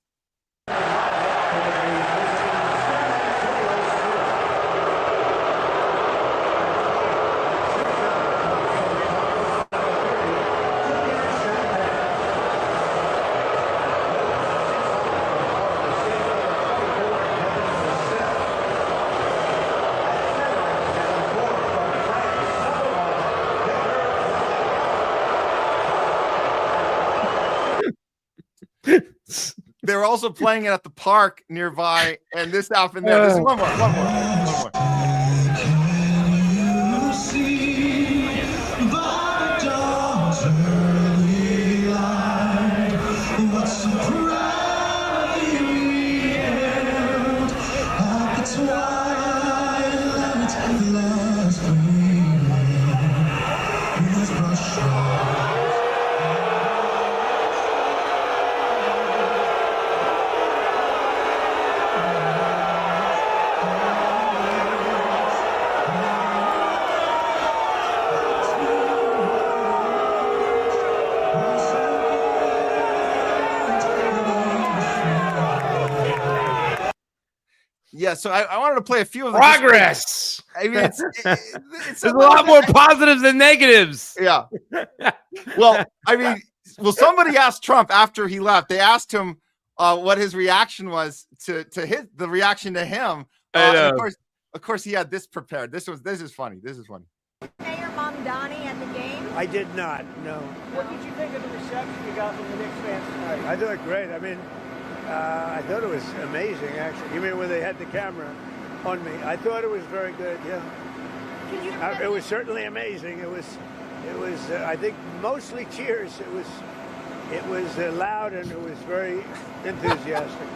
They were also playing it at the park nearby, and this happened there. This is one more. Yeah, so I wanted to play a few of the progress. I mean, there's a lot more positives than negatives. Yeah. Well, I mean, somebody asked Trump after he left. They asked him what his reaction was to the reaction to him. And of course, he had this prepared. This is funny. Mayor Mamdani at the game? I did not. No. What did you think of the reception you got from the Knicks fans tonight? I thought it great. I mean. I thought it was amazing, actually. You mean when they had the camera on me? I thought it was very good. Yeah. It was certainly amazing. It was. I think mostly cheers. It was loud and it was very enthusiastic.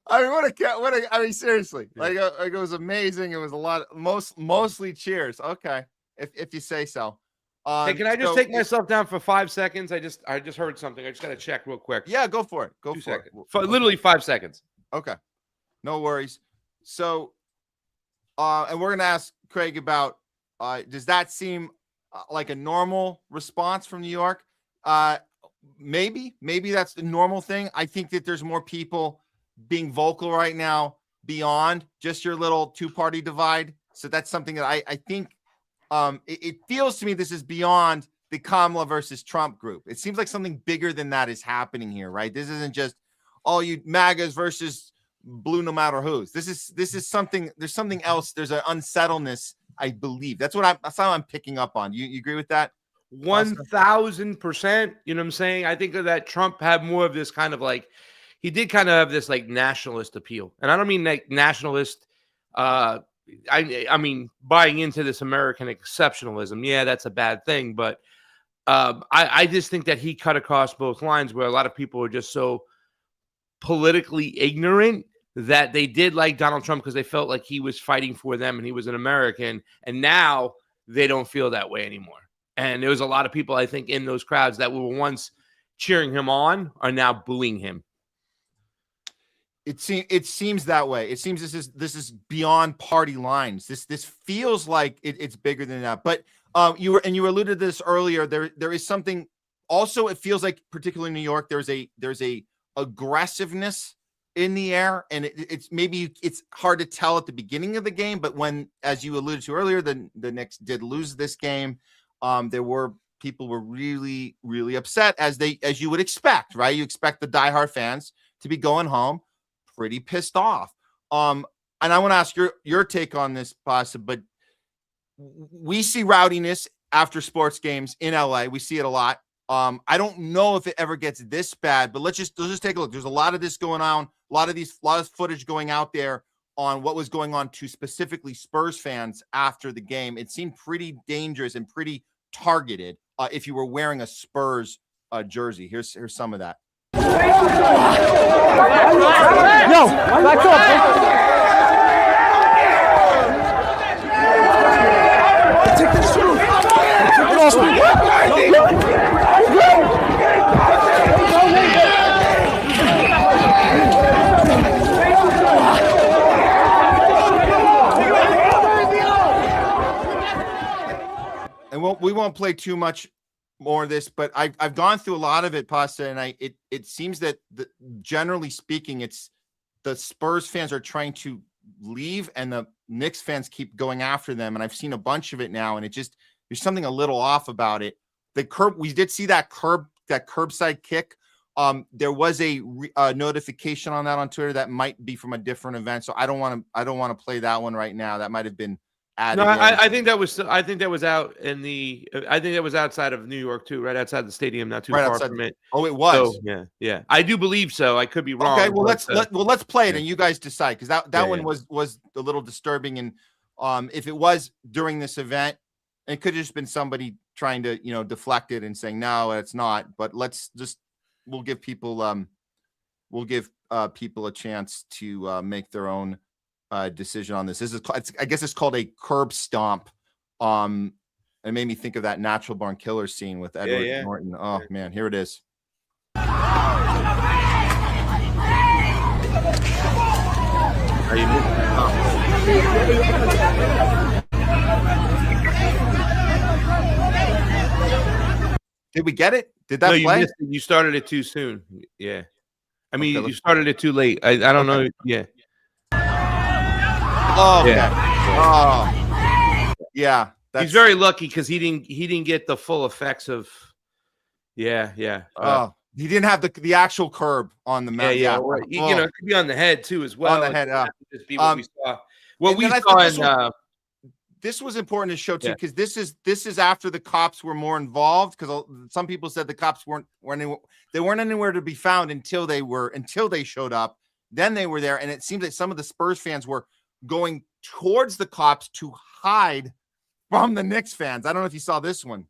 I mean, I mean, seriously, like it was amazing. It was a lot, mostly cheers. Okay, if you say so. Hey, can I just take myself down for 5 seconds? I just heard something. I just got to check real quick. Yeah, go for it. Go 2 for seconds. it. Literally 5 seconds. Okay, no worries. So, and we're gonna ask Craig about. Does that seem like a normal response from New York? Maybe that's the normal thing. I think that there's more people being vocal right now beyond just your little two-party divide. So that's something that I think. It feels to me this is beyond the Kamala versus Trump group. It seems like something bigger than that is happening here, right? This isn't just all you MAGAs versus blue no matter who's. This is something. There's something else. There's an unsettledness, I believe. That's how I'm picking up on. You agree with that? 1000%. You know what I'm saying? I think that Trump had more of this kind of like, he did kind of have this like nationalist appeal, and I don't mean like nationalist. I mean, buying into this American exceptionalism, yeah, that's a bad thing. But I just think that he cut across both lines where a lot of people are just so politically ignorant that they did like Donald Trump because they felt like he was fighting for them and he was an American. And now they don't feel that way anymore. And there was a lot of people, I think, in those crowds that were once cheering him on are now booing him. It seems that way. It seems this is beyond party lines. This feels like it's bigger than that. But you alluded to this earlier. There is something. Also, it feels like, particularly in New York, there's a aggressiveness in the air, and it's hard to tell at the beginning of the game. But when, as you alluded to earlier, the Knicks did lose this game, people were really, really upset, as you would expect, right? You expect the diehard fans to be going home pretty pissed off. And I want to ask your take on this, Pasa, but we see rowdiness after sports games in LA. We see it a lot. I don't know if it ever gets this bad, but let's just take a look. There's a lot of this going on, a lot of footage going out there on what was going on to specifically Spurs fans after the game. It seemed pretty dangerous and pretty targeted if you were wearing a Spurs jersey. Here's some of that. No, back up. Take this through. And we won't play too much more of this, but I've gone through a lot of it, Pasta, and it seems that generally speaking, it's the Spurs fans are trying to leave and the Knicks fans keep going after them, and I've seen a bunch of it now, and there's something a little off about it. We did see that curbside kick. There was a notification on that on Twitter that might be from a different event, so I don't want to play that one right now. That might have been added. No, I think that was out in the. I think that was outside of New York too, right outside the stadium, not too far from it. Oh, it was. So, yeah. I do believe so. I could be wrong. Okay, well let's play it and you guys decide, because that one was a little disturbing, and if it was during this event, it could have just been somebody trying to deflect it and saying no, it's not. But we'll give people a chance to make their own decision on this. This is, I guess it's called a curb stomp. It made me think of that Natural Born Killer scene with Edward Norton. Oh man, here it is. Did we get it? Did that play? You missed it. You started it too soon. Yeah. I mean, you started it too late. I don't know. Yeah. Oh, okay. Yeah. He's very lucky because he didn't get the full effects of. Yeah. He didn't have the actual curb on the mount. Yeah. Right. It could be on the head too as well. On the head. Just be what we saw. What we saw in. This was important to show too, because this is after the cops were more involved. Because some people said the cops weren't anywhere to be found until they showed up. Then they were there, and it seems that some of the Spurs fans were going towards the cops to hide from the Knicks fans. I don't know if you saw this one.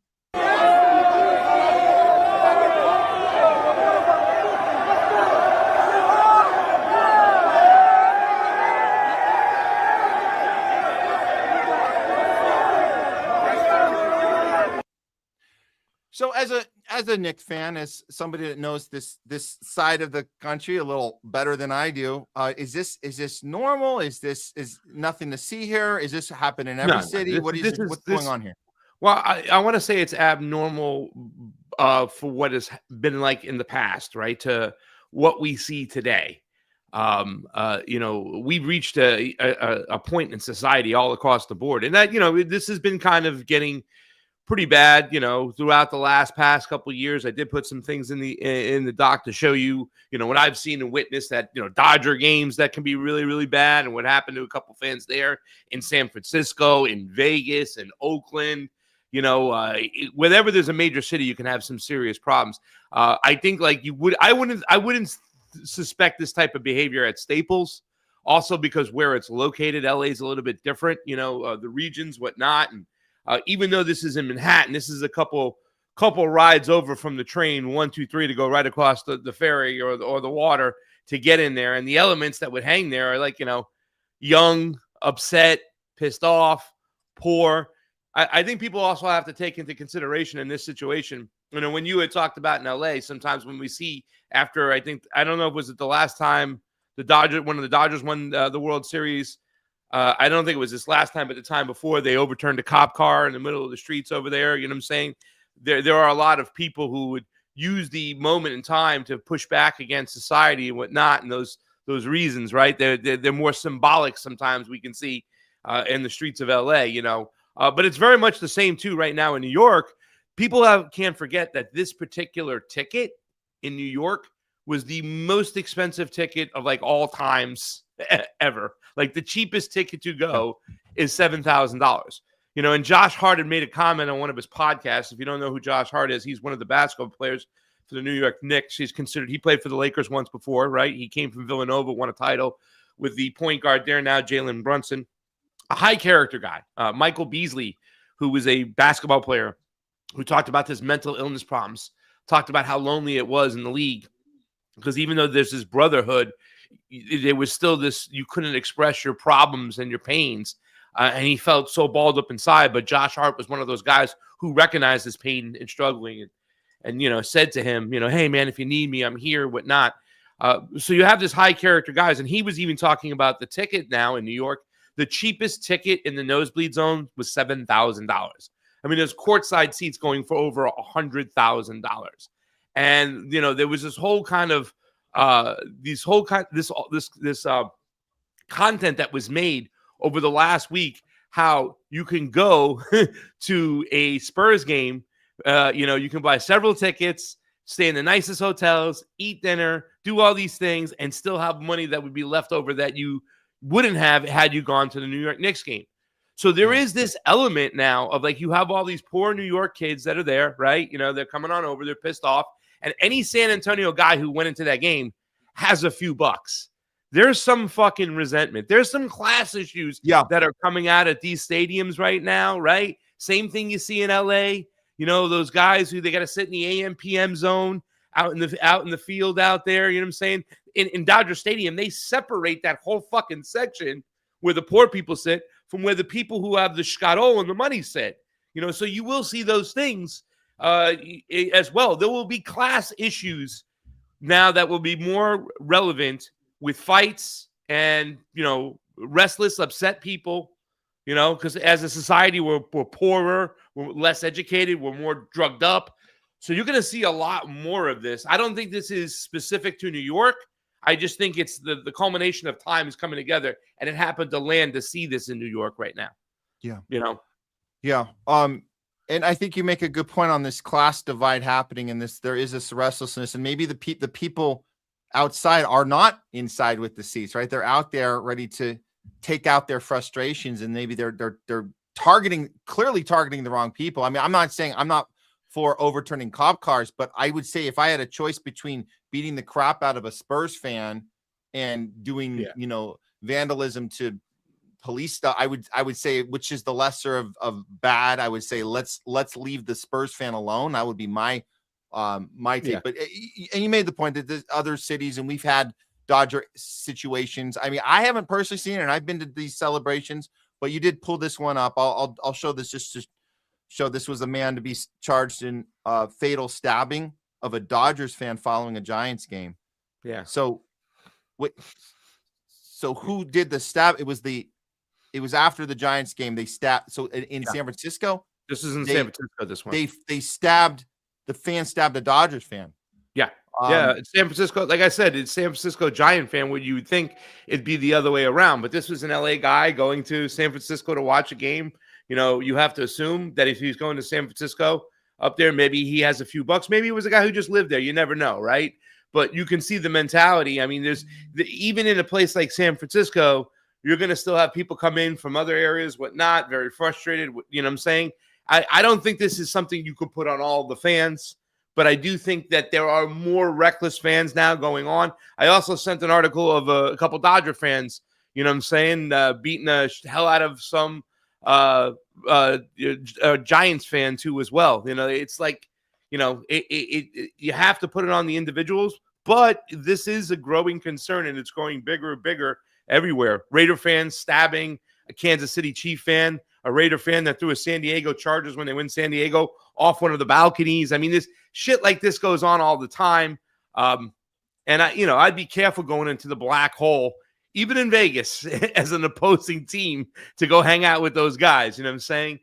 So as a Knicks fan, as somebody that knows this side of the country a little better than I do, is this normal? Is nothing to see here? Is this happen in every city? What's going on here? Well, I want to say it's abnormal for what has been like in the past, right? To what we see today. We've reached a point in society all across the board, and that this has been kind of getting pretty bad, throughout the past couple of years. I did put some things in the doc to show you, what I've seen and witnessed, that, Dodger games that can be really, really bad, and what happened to a couple fans there in San Francisco, in Vegas, in Oakland. Whenever there's a major city, you can have some serious problems. I think I wouldn't suspect this type of behavior at Staples, also because where it's located, LA is a little bit different, the regions, whatnot. And even though this is in Manhattan, this is a couple rides over from the train, 1, 2, 3, to go right across the ferry or the water to get in there. And the elements that would hang there are like, young, upset, pissed off, poor. I think people also have to take into consideration in this situation, when you had talked about in LA, sometimes when we see after, I don't know if was it the last time one of the Dodgers won the World Series. I don't think it was this last time, but the time before, they overturned a cop car in the middle of the streets over there. You know what I'm saying? There are a lot of people who would use the moment in time to push back against society and whatnot, and those reasons, right? They're more symbolic sometimes, we can see in the streets of LA, you know. But it's very much the same too right now in New York. People can't forget that this particular ticket in New York was the most expensive ticket of like all times ever. Like the cheapest ticket to go is $7,000. You know, and Josh Hart had made a comment on one of his podcasts. If you don't know who Josh Hart is, he's one of the basketball players for the New York Knicks. He played for the Lakers once before, right? He came from Villanova, won a title with the point guard there now, Jalen Brunson. A high character guy. Michael Beasley, who was a basketball player who talked about his mental illness problems, talked about how lonely it was in the league. Because even though there's this brotherhood, there was still this, you couldn't express your problems and your pains. And he felt so balled up inside. But Josh Hart was one of those guys who recognized his pain and struggling and you know, said to him, you know, hey, man, if you need me, I'm here, whatnot. So you have this high character guys. And he was even talking about the ticket now in New York. The cheapest ticket in the nosebleed zone was $7,000. I mean, there's courtside seats going for over $100,000. And, you know, there was this whole kind of this content that was made over the last week, how you can go to a Spurs game. You know, you can buy several tickets, stay in the nicest hotels, eat dinner, do all these things, and still have money that would be left over that you wouldn't have had you gone to the New York Knicks game. So there is this element now of like, you have all these poor New York kids that are there, right? You know, they're coming on over, they're pissed off. And any San Antonio guy who went into that game has a few bucks. There's some fucking resentment. There's some class issues that are coming out at these stadiums right now, right? Same thing you see in LA. You know, those guys who they got to sit in the AM PM zone out in the field out there. You know what I'm saying? In Dodger Stadium, they separate that whole fucking section where the poor people sit from where the people who have the schkaro and the money sit. You know, so you will see those things as well. There will be class issues now that will be more relevant with fights and, you know, restless, upset people, you know, because as a society, we're poorer, we're less educated, we're more drugged up. So you're going to see a lot more of this. I don't think this is specific to New York. I just think it's the culmination of time is coming together, and it happened to land to see this in New York right now. Yeah. You know? Yeah. And I think you make a good point on this class divide happening in this. There is this restlessness, and maybe the people outside are not inside with the seats, right? They're out there ready to take out their frustrations, and maybe they're clearly targeting the wrong people. I mean, I'm not for overturning cop cars, but I would say if I had a choice between beating the crap out of a Spurs fan and doing, you know, vandalism to police stuff, I would say, which is the lesser of bad. I would say let's leave the Spurs fan alone. That would be my take. Yeah. But and you made the point that there's other cities, and we've had Dodger situations. I mean, I haven't personally seen it, and I've been to these celebrations, but you did pull this one up. I'll show this just to show this was a man to be charged in fatal stabbing of a Dodgers fan following a Giants game. Yeah. So who did the stab? It was after the Giants game. They stabbed. So in San Francisco, this is in San Francisco. This one, they stabbed the fan, stabbed a Dodgers fan. Yeah. Yeah, San Francisco, like I said, it's San Francisco Giant fan where you would think it'd be the other way around. But this was an LA guy going to San Francisco to watch a game. You know, you have to assume that if he's going to San Francisco up there, maybe he has a few bucks. Maybe it was a guy who just lived there. You never know, right? But you can see the mentality. I mean, even in a place like San Francisco, you're going to still have people come in from other areas, whatnot, very frustrated. You know what I'm saying? I don't think this is something you could put on all the fans. But I do think that there are more reckless fans now going on. I also sent an article of a couple Dodger fans, you know what I'm saying, beating the hell out of some Giants fan too as well. You know, it's like, you know, you have to put it on the individuals, but this is a growing concern, and it's growing bigger and bigger everywhere. Raider fans stabbing a Kansas City Chief fan, a Raider fan that threw a San Diego Chargers when they win San Diego off one of the balconies. I mean, this shit like this goes on all the time. And I'd be careful going into the black hole, even in Vegas, as an opposing team to go hang out with those guys. You know what I'm saying?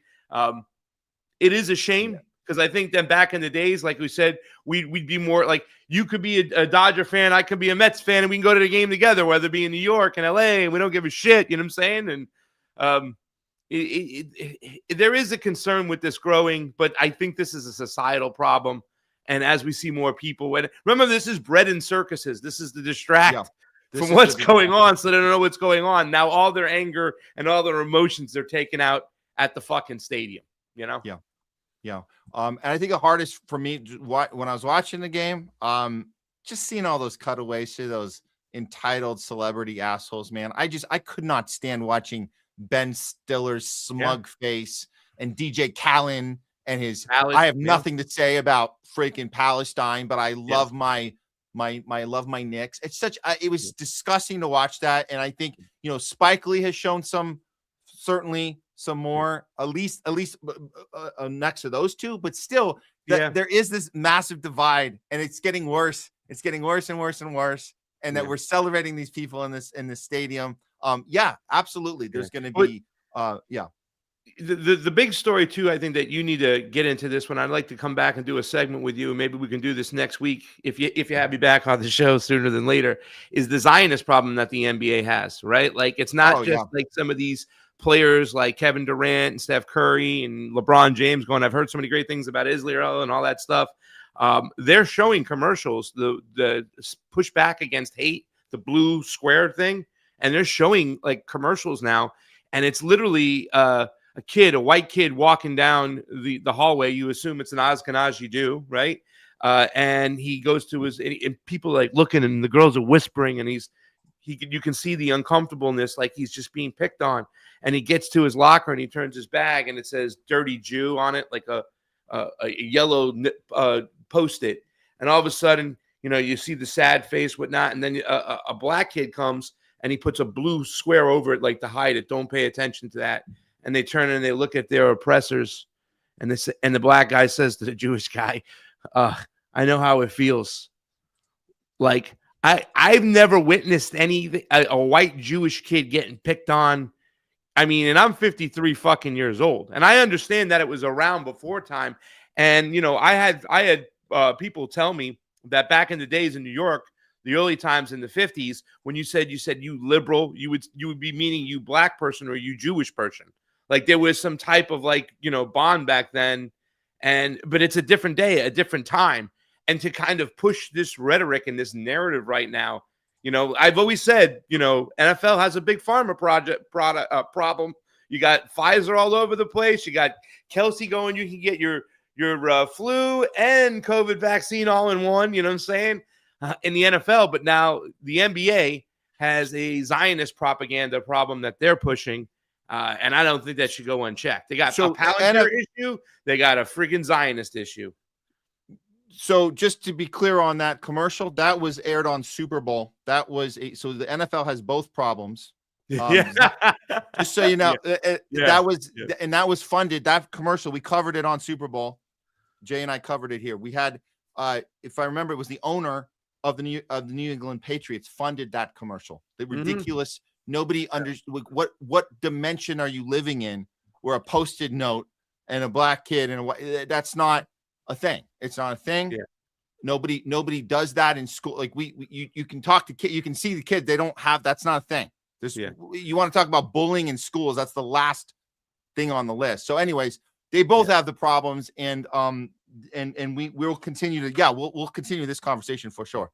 It is a shame because I think that back in the days, like we said, we'd be more like you could be a Dodger fan, I could be a Mets fan, and we can go to the game together, whether it be in New York and LA, and we don't give a shit. You know what I'm saying? And there is a concern with this growing, but I think this is a societal problem. And as we see more people, remember, this is bred in circuses. This is to distract from what's going on, so they don't know what's going on. Now all their anger and all their emotions they're taking out at the fucking stadium. Yeah. And I think the hardest for me when I was watching the game, just seeing all those cutaways to those entitled celebrity assholes, man. I could not stand watching Ben Stiller's smug face and DJ Khaled and his I have nothing to say about freaking Palestine, but I love my Knicks. It's it was disgusting to watch that. And I think, Spike Lee has shown certainly some more, at least next to those two, but still there is this massive divide and it's getting worse. It's getting worse and worse and worse. And that we're celebrating these people in this stadium. Absolutely. There's going to be, The big story too, I think that you need to get into this one. I'd like to come back and do a segment with you. Maybe we can do this next week if you have me back on the show sooner than later. Is the Zionist problem that the NBA has, right? Like it's not like some of these players like Kevin Durant and Steph Curry and LeBron James going, I've heard so many great things about Israel and all that stuff. They're showing commercials, the pushback against hate, the blue square thing, and they're showing like commercials now, and it's literally a white kid walking down the hallway. You assume it's an Ashkenazi Jew, right? And he goes to and people like looking, and the girls are whispering, and you can see the uncomfortableness, like he's just being picked on. And he gets to his locker and he turns his bag and it says "Dirty Jew" on it, like a yellow Post-it. And all of a sudden, you see the sad face, whatnot. And then a black kid comes and he puts a blue square over it, like to hide it. Don't pay attention to that. And they turn and they look at their oppressors, and the black guy says to the Jewish guy, "I know how it feels. Like I've never witnessed anything, a white Jewish kid getting picked on. I mean, and I'm 53 fucking years old, and I understand that it was around before time. And I had people tell me that back in the days in New York, the early times in the 50s, when you said you liberal, you would be meaning you black person or you Jewish person. Like there was some type of bond back then, but it's a different day, a different time. And to kind of push this rhetoric and this narrative right now, I've always said, NFL has a big pharma problem. You got Pfizer all over the place. You got Kelsey going, you can get your flu and COVID vaccine all in one, you know what I'm saying, in the NFL. But now the NBA has a Zionist propaganda problem that they're pushing. And I don't think that should go unchecked. They got a Palantir issue. They got a freaking Zionist issue. So just to be clear on that commercial, that was aired on Super Bowl. That was so the NFL has both problems. Just so you know, that was funded. That commercial, we covered it on Super Bowl. Jay and I covered it here. We had, if I remember, it was the owner of the New England Patriots funded that commercial. The ridiculous. Nobody understood what dimension are you living in where a Post-it note and a black kid and that's not a thing. It's not a thing. Yeah. Nobody does that in school. Like you can talk to kids, you can see the kid. They don't have. That's not a thing. You want to talk about bullying in schools? That's the last thing on the list. So, anyways, they both have the problems, and we'll continue to we'll continue this conversation for sure.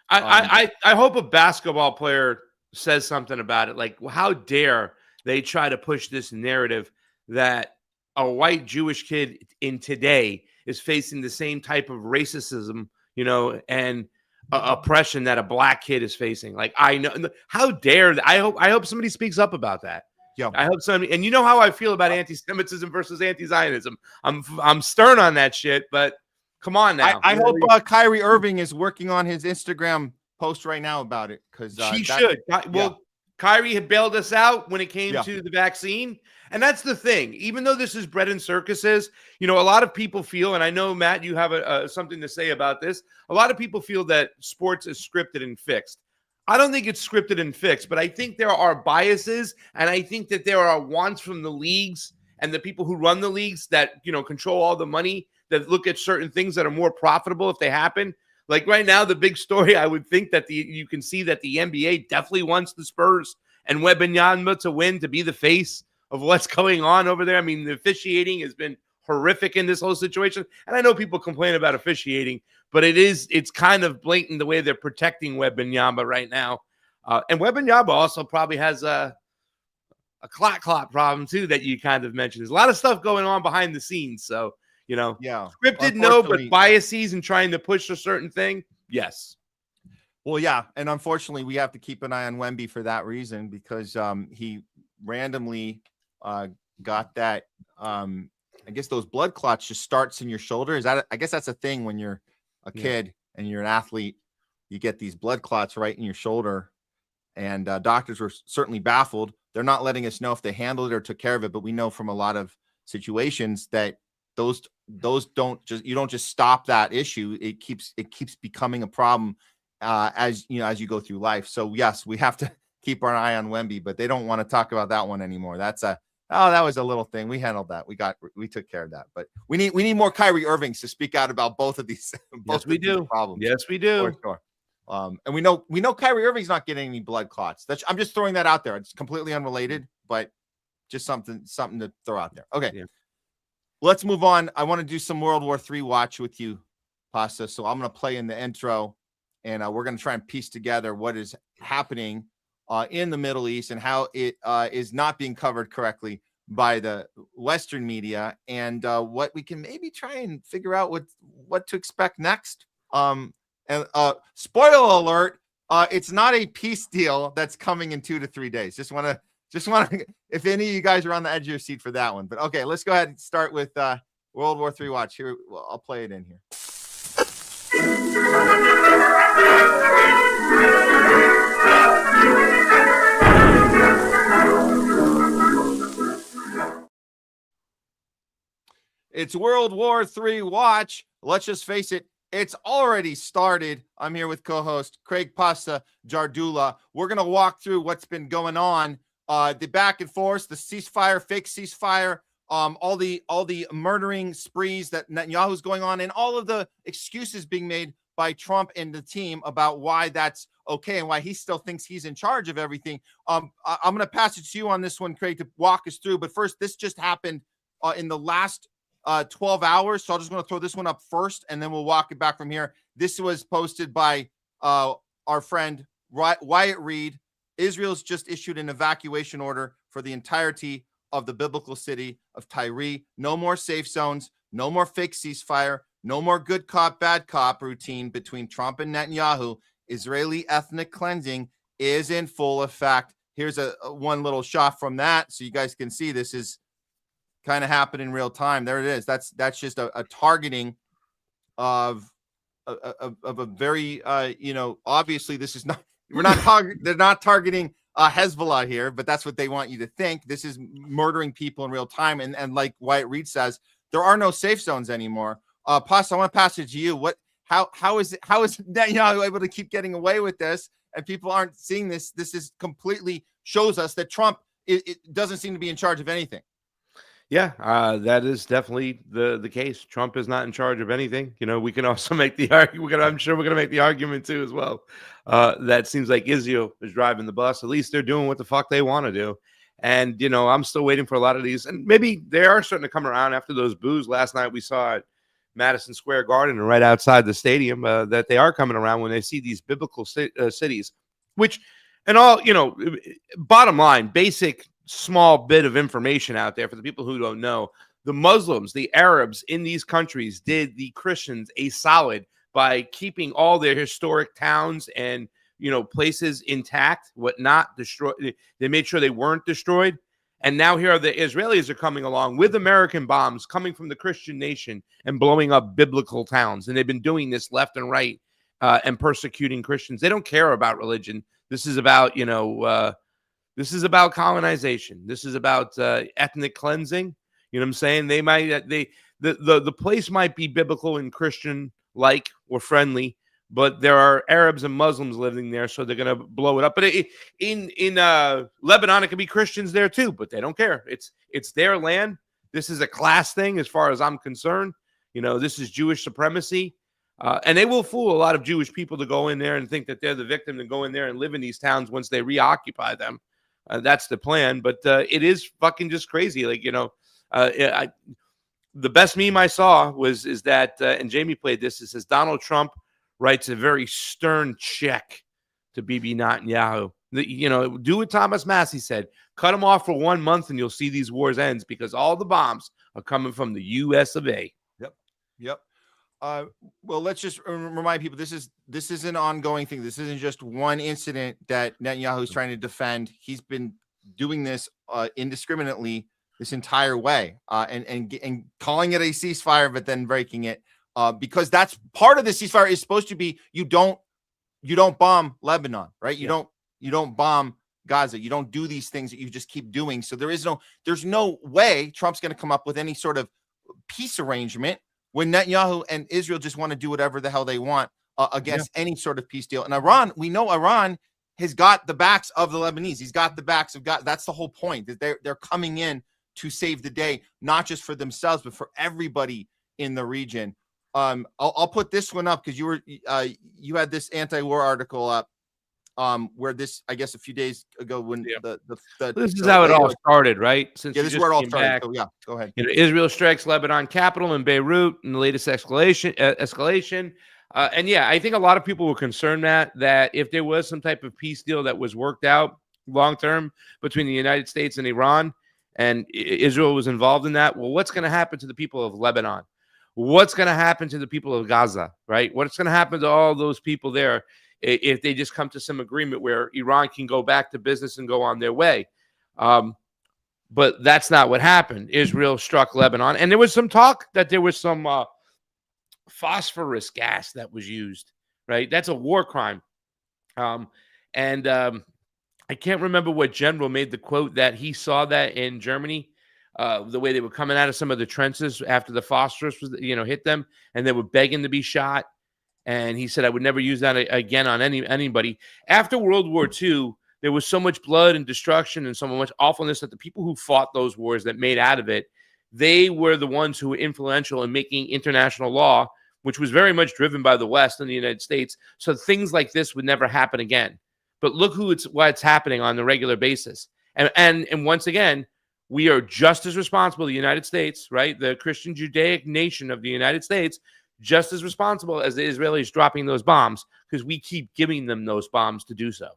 I hope a basketball player says something about it. Like, how dare they try to push this narrative that a white Jewish kid in today is facing the same type of racism, and oppression that a black kid is facing. Like, I know, how dare I hope somebody speaks up about that. Yeah, I hope somebody. And you know how I feel about anti-Semitism versus anti-Zionism. I'm stern on that shit, but come on now. I hope Kyrie Irving is working on his Instagram post right now about it, because he should. Kyrie had bailed us out when it came Yeah. to the vaccine. And that's the thing. Even though this is bread and circuses, a lot of people feel, and I know, Matt, you have something to say about this. A lot of people feel that sports is scripted and fixed. I don't think it's scripted and fixed, but I think there are biases, and I think that there are wants from the leagues and the people who run the leagues that, control all the money, that look at certain things that are more profitable if they happen. Like right now, the big story, I would think that you can see that the NBA definitely wants the Spurs and Wembanyama to win, to be the face of what's going on over there. I mean, the officiating has been horrific in this whole situation. And I know people complain about officiating, but it's kind of blatant the way they're protecting Wembanyama right now. And Wembanyama also probably has a clot problem too that you kind of mentioned. There's a lot of stuff going on behind the scenes. So, scripted, no, but biases and trying to push a certain thing, yes. Well, yeah, and unfortunately, we have to keep an eye on Wemby for that reason, because he randomly got that. I guess those blood clots just starts in your shoulder. I guess that's a thing when you're a kid and you're an athlete. You get these blood clots right in your shoulder, and doctors were certainly baffled. They're not letting us know if they handled it or took care of it, but we know from a lot of situations that those don't just stop that issue. It keeps becoming a problem as you go through life. So yes, we have to keep our eye on Wemby, but they don't want to talk about that one anymore. That was a little thing. We handled that. We took care of that. But we need more Kyrie Irvings to speak out about both of these. Yes, we do. Problems. Yes, we do. For sure. And we know Kyrie Irving's not getting any blood clots. I'm just throwing that out there. It's completely unrelated, but just something to throw out there. Okay. Yeah. Let's move on. I want to do some World War III watch with you, Pasta. So I'm going to play in the intro, and we're going to try and piece together what is happening in the Middle East and how it is not being covered correctly by the Western media, and what we can maybe try and figure out what to expect next. And spoiler alert, it's not a peace deal that's coming in 2 to 3 days. Just want to, if any of you guys are on the edge of your seat for that one. But okay, let's go ahead and start with World War III watch. Here, I'll play it in here. It's World War III watch. Let's just face it, it's already started. I'm here with co-host Craig Pasta, JARDULA. We're going to walk through what's been going on, the back and forth, the ceasefire, fake ceasefire, all the murdering sprees that Netanyahu's going on, and all of the excuses being made by Trump and the team about why that's okay and why he still thinks he's in charge of everything. I'm going to pass it to you on this one, Craig, to walk us through. But first, this just happened in the last 12 hours. So I'm just going to throw this one up first, and then we'll walk it back from here. This was posted by our friend Wyatt Reed. Israel's just issued an evacuation order for the entirety of the biblical city of Tyre. No more safe zones, no more fake ceasefire, no more good cop, bad cop routine between Trump and Netanyahu. Israeli ethnic cleansing is in full effect. Here's a one little shot from that, so you guys can see this is kind of happen in real time. There it is. That's just a targeting of a very obviously this is not, they're not targeting Hezbollah here, but that's what they want you to think. This is murdering people in real time, and like Wyatt Reed says, there are no safe zones anymore. Pasta, I want to pass it to you. How is Netanyahu able to keep getting away with this, and people aren't seeing this? This is completely shows us that Trump it doesn't seem to be in charge of anything. Yeah, that is definitely the case. Trump is not in charge of anything. We can also make the argument. I'm sure we're going to make the argument too as well. That seems like Israel is driving the bus. At least they're doing what the fuck they want to do. And I'm still waiting for a lot of these, and maybe they are starting to come around after those boos last night we saw at Madison Square Garden and right outside the stadium. That they are coming around when they see these biblical cities, which, and all bottom line, basic. Small bit of information out there for the people who don't know. The Muslims, the Arabs in these countries did the Christians a solid by keeping all their historic towns and places intact, not destroyed. They made sure they weren't destroyed. And now here the Israelis are coming along with American bombs coming from the Christian nation and blowing up biblical towns. And they've been doing this left and right, and persecuting Christians. They don't care about religion. This is about, This is about colonization. This is about ethnic cleansing. You know what I'm saying? They might the place might be biblical and Christian like or friendly, but there are Arabs and Muslims living there, so they're gonna blow it up. But in Lebanon, it can be Christians there too, but they don't care. It's their land. This is a class thing, as far as I'm concerned. You know, this is Jewish supremacy, and they will fool a lot of Jewish people to go in there and think that they're the victim, to go in there and live in these towns once they reoccupy them. That's the plan, but it is fucking just crazy. Like, you know, the best meme I saw is that, and Jamie played this. It says Donald Trump writes a very stern check to Bibi Netanyahu. You know, do what Thomas Massie said: cut them off for 1 month, and you'll see these wars ends, because all the bombs are coming from the U.S. of A. Yep. Well, let's just remind people this is an ongoing thing. This isn't just one incident that Netanyahu is trying to defend. He's been doing this indiscriminately this entire way, and calling it a ceasefire, but then breaking it, because that's part of the ceasefire is supposed to be you don't bomb Lebanon, right? You don't bomb Gaza. You don't do these things that you just keep doing. So there's no way Trump's going to come up with any sort of peace arrangement when Netanyahu and Israel just want to do whatever the hell they want against any sort of peace deal. And Iran, we know Iran has got the backs of the Lebanese. He's got the backs of God. That's the whole point, that they're coming in to save the day, not just for themselves, but for everybody in the region. I'll put this one up because you had this anti-war article up, where this, I guess, a few days ago when this is how it all started, right? This is where it all started. So, go ahead. You know, Israel strikes Lebanon capital in Beirut in the latest escalation. And yeah, I think a lot of people were concerned that if there was some type of peace deal that was worked out long term between the United States and Iran, and Israel was involved in that, well, what's going to happen to the people of Lebanon? What's going to happen to the people of Gaza, right? What's going to happen to all those people there if they just come to some agreement where Iran can go back to business and go on their way? But that's not what happened. Israel struck Lebanon, and there was some talk that there was some phosphorus gas that was used, right? That's a war crime. I can't remember what general made the quote that he saw that in Germany, the way they were coming out of some of the trenches after the phosphorus was, hit them, and they were begging to be shot. And he said, I would never use that again on anybody. After World War II, there was so much blood and destruction and so much awfulness that the people who fought those wars, that made out of it, they were the ones who were influential in making international law, which was very much driven by the West and the United States. So things like this would never happen again. But look what's happening on a regular basis. And once again, we are just as responsible, the United States, right? The Christian Judaic nation of the United States, just as responsible as the Israelis dropping those bombs, because we keep giving them those bombs to do so.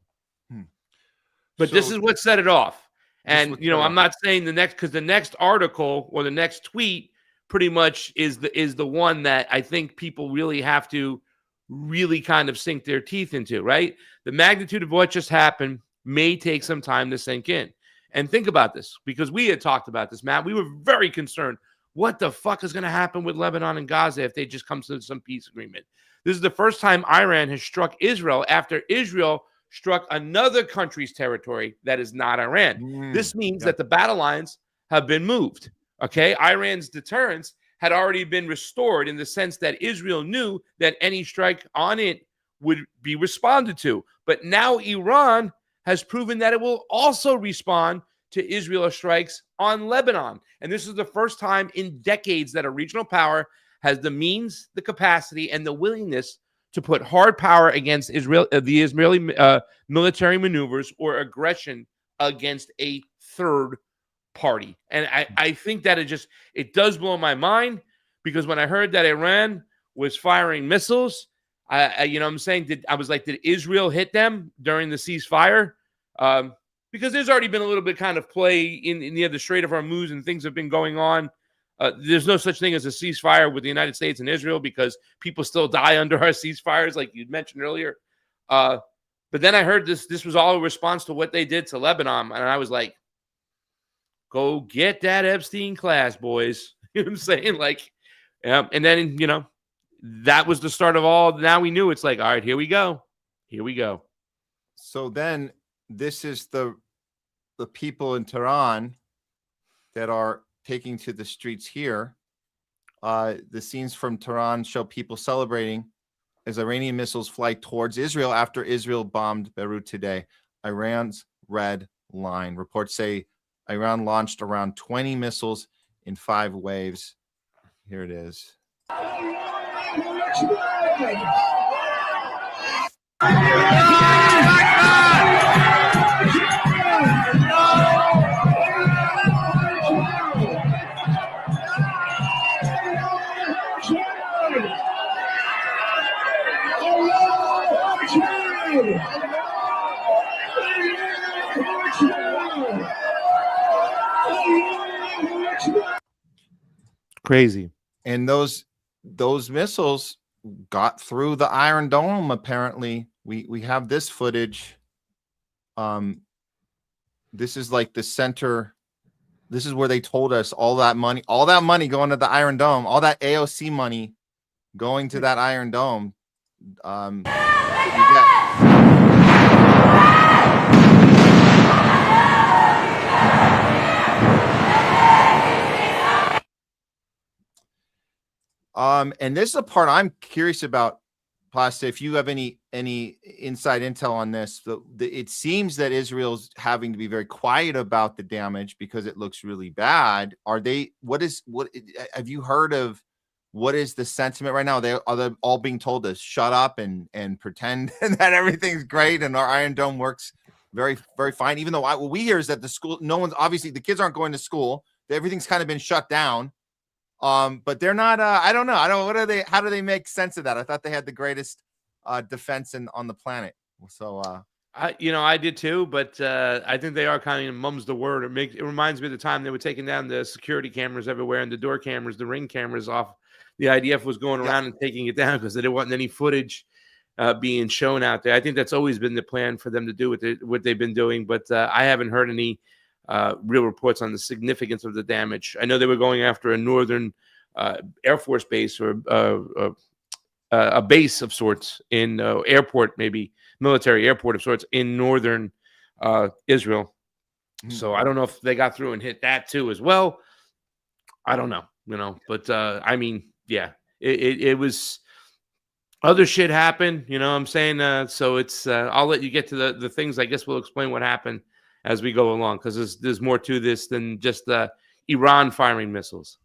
But this is what set it off. And, I'm not saying because the next article or the next tweet pretty much is the one that I think people really have to really kind of sink their teeth into, right? The magnitude of what just happened may take some time to sink in. And think about this, because we had talked about this, Matt. We were very concerned. What the fuck is going to happen with Lebanon and Gaza if they just come to some peace agreement? This is the first time Iran has struck Israel after Israel struck another country's territory that is not Iran. This means that the battle lines have been moved. Okay, Iran's deterrence had already been restored in the sense that Israel knew that any strike on it would be responded to. But now Iran has proven that it will also respond to Israel strikes on Lebanon. And this is the first time in decades that a regional power has the means, the capacity, and the willingness to put hard power against Israel, the Israeli military maneuvers or aggression against a third party. And I think that it does blow my mind, because when I heard that Iran was firing missiles, I was like, did Israel hit them during the ceasefire? Because there's already been a little bit kind of play in the Strait of Hormuz, and things have been going on. There's no such thing as a ceasefire with the United States and Israel, because people still die under our ceasefires, like you mentioned earlier. But then I heard this was all a response to what they did to Lebanon, and I was like, go get that Epstein class, boys. You know what I'm saying? Like, and then, that was the start of all. Now we knew it's like, all right, here we go. Here we go. So then this is the the people in Tehran that are taking to the streets here. The scenes from Tehran show people celebrating as Iranian missiles fly towards Israel after Israel bombed Beirut today. Iran's red line. Reports say Iran launched around 20 missiles in 5 waves. Here it is. Crazy. And those missiles got through the Iron Dome. Apparently, we have this footage. This is like the center. This is where they told us all that money going to the Iron Dome, all that AOC money going to that Iron Dome. And this is a part I'm curious about, Pasta. If you have any inside intel on this, it seems that Israel's having to be very quiet about the damage because it looks really bad. Have you heard of what is the sentiment right now? Are they all being told to shut up and pretend that everything's great and our Iron Dome works very, very fine? Even though what we hear is that the kids aren't going to school. Everything's kind of been shut down. But they're not. I don't know. How do they make sense of that? I thought they had the greatest defense on the planet. So I did too, but I think they are kind of mum's the word. It reminds me of the time they were taking down the security cameras everywhere and the door cameras, the ring cameras off. The IDF was going around and taking it down because they didn't want any footage being shown out there. I think that's always been the plan for them to do what they've been doing, but I haven't heard any real reports on the significance of the damage. I know they were going after a northern Air Force base or a base of sorts in airport, maybe military airport of sorts in northern Israel. So I don't know if they got through and hit that too as well. I don't know, but I mean, yeah, it was other shit happened, what I'm saying? So it's I'll let you get to the things. I guess we'll explain what happened as we go along, because there's more to this than just Iran firing missiles.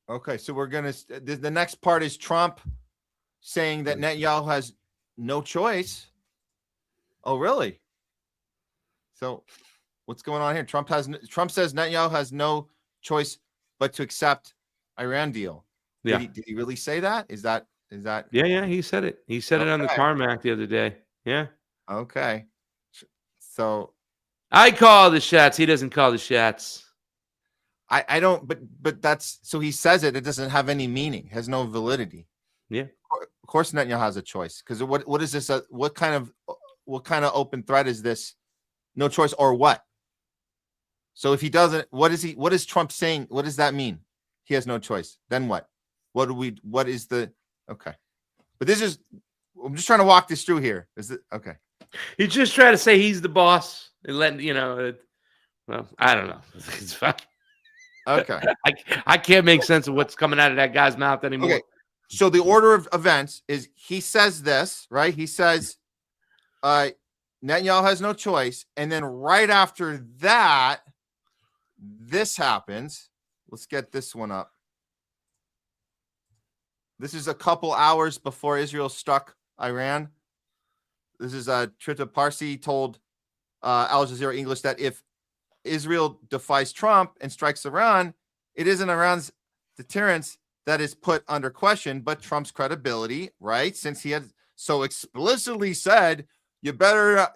Okay, so we're gonna. The next part is Trump saying that Netanyahu has no choice. Oh, really? So, what's going on here? Trump says Netanyahu has no choice but to accept Iran deal. Yeah. Did he really say that? Is that? Yeah. He said it. He said it on the tarmac the other day. Yeah. Okay. So. I call the shots. He doesn't call the shots. I don't, but that's, so he says it doesn't have any meaning, has no validity. Yeah. Of course Netanyahu has a choice, because what is this? What kind of open threat is this? No choice or what? So if he doesn't, what is Trump saying? What does that mean? He has no choice. Then what? What is the, okay. But I'm just trying to walk this through here. Is it okay? He's just trying to say he's the boss and let well, I don't know. It's fine. Okay. I can't make sense of what's coming out of that guy's mouth anymore. Okay. So the order of events is he says this, right? He says Netanyahu has no choice. And then right after that, this happens. Let's get this one up. This is a couple hours before Israel struck Iran. This is Trita Parsi told Al Jazeera English that if Israel defies Trump and strikes Iran, it isn't Iran's deterrence that is put under question, but Trump's credibility, right? Since he had so explicitly said, you better,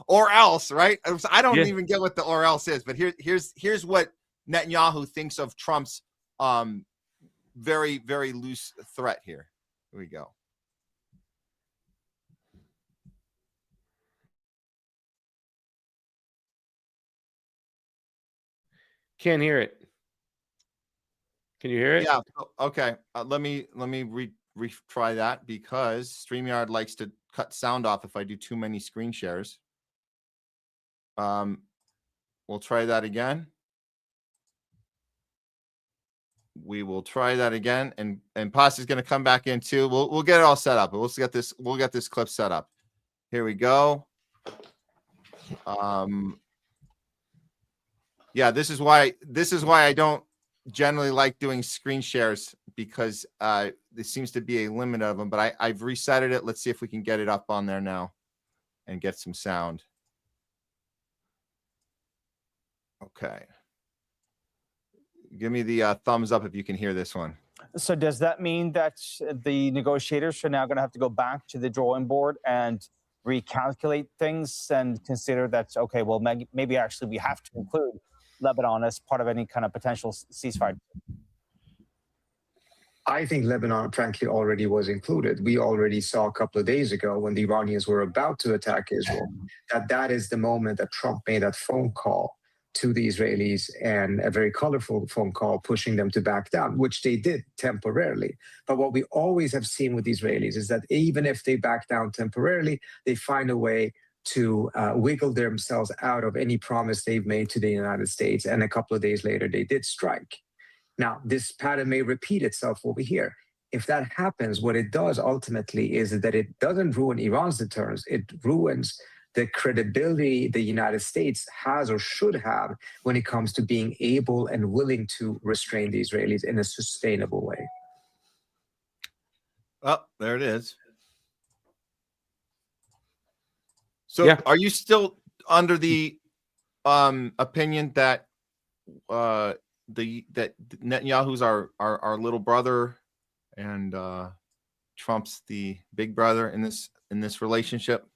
or else, right? I don't even get what the or else is, but here's what Netanyahu thinks of Trump's very, very loose threat here. Here we go. Can't hear it. Can you hear it? Yeah. Okay. Let me retry that, because StreamYard likes to cut sound off if I do too many screen shares. We'll try that again. We will try that again, and Pasta is going to come back in too. We'll get it all set up. We'll get this clip set up. Here we go. Yeah, this is why I don't generally like doing screen shares, because there seems to be a limit of them. But I've reset it. Let's see if we can get it up on there now and get some sound. Okay. Give me the thumbs up if you can hear this one. So does that mean that the negotiators are now going to have to go back to the drawing board and recalculate things and consider that, okay, well, maybe actually we have to include Lebanon as part of any kind of potential ceasefire? I think Lebanon, frankly, already was included. We already saw a couple of days ago when the Iranians were about to attack Israel, that is the moment that Trump made that phone call to the Israelis, and a very colorful phone call pushing them to back down, which they did temporarily. But what we always have seen with the Israelis is that even if they back down temporarily, they find a way to wiggle themselves out of any promise they've made to the United States. And a couple of days later, they did strike. Now, this pattern may repeat itself over here. If that happens, what it does ultimately is that it doesn't ruin Iran's deterrence. It ruins the credibility the United States has or should have when it comes to being able and willing to restrain the Israelis in a sustainable way. Oh, there it is. So yeah. Are you still under the opinion that that Netanyahu's our little brother and Trump's the big brother in this relationship?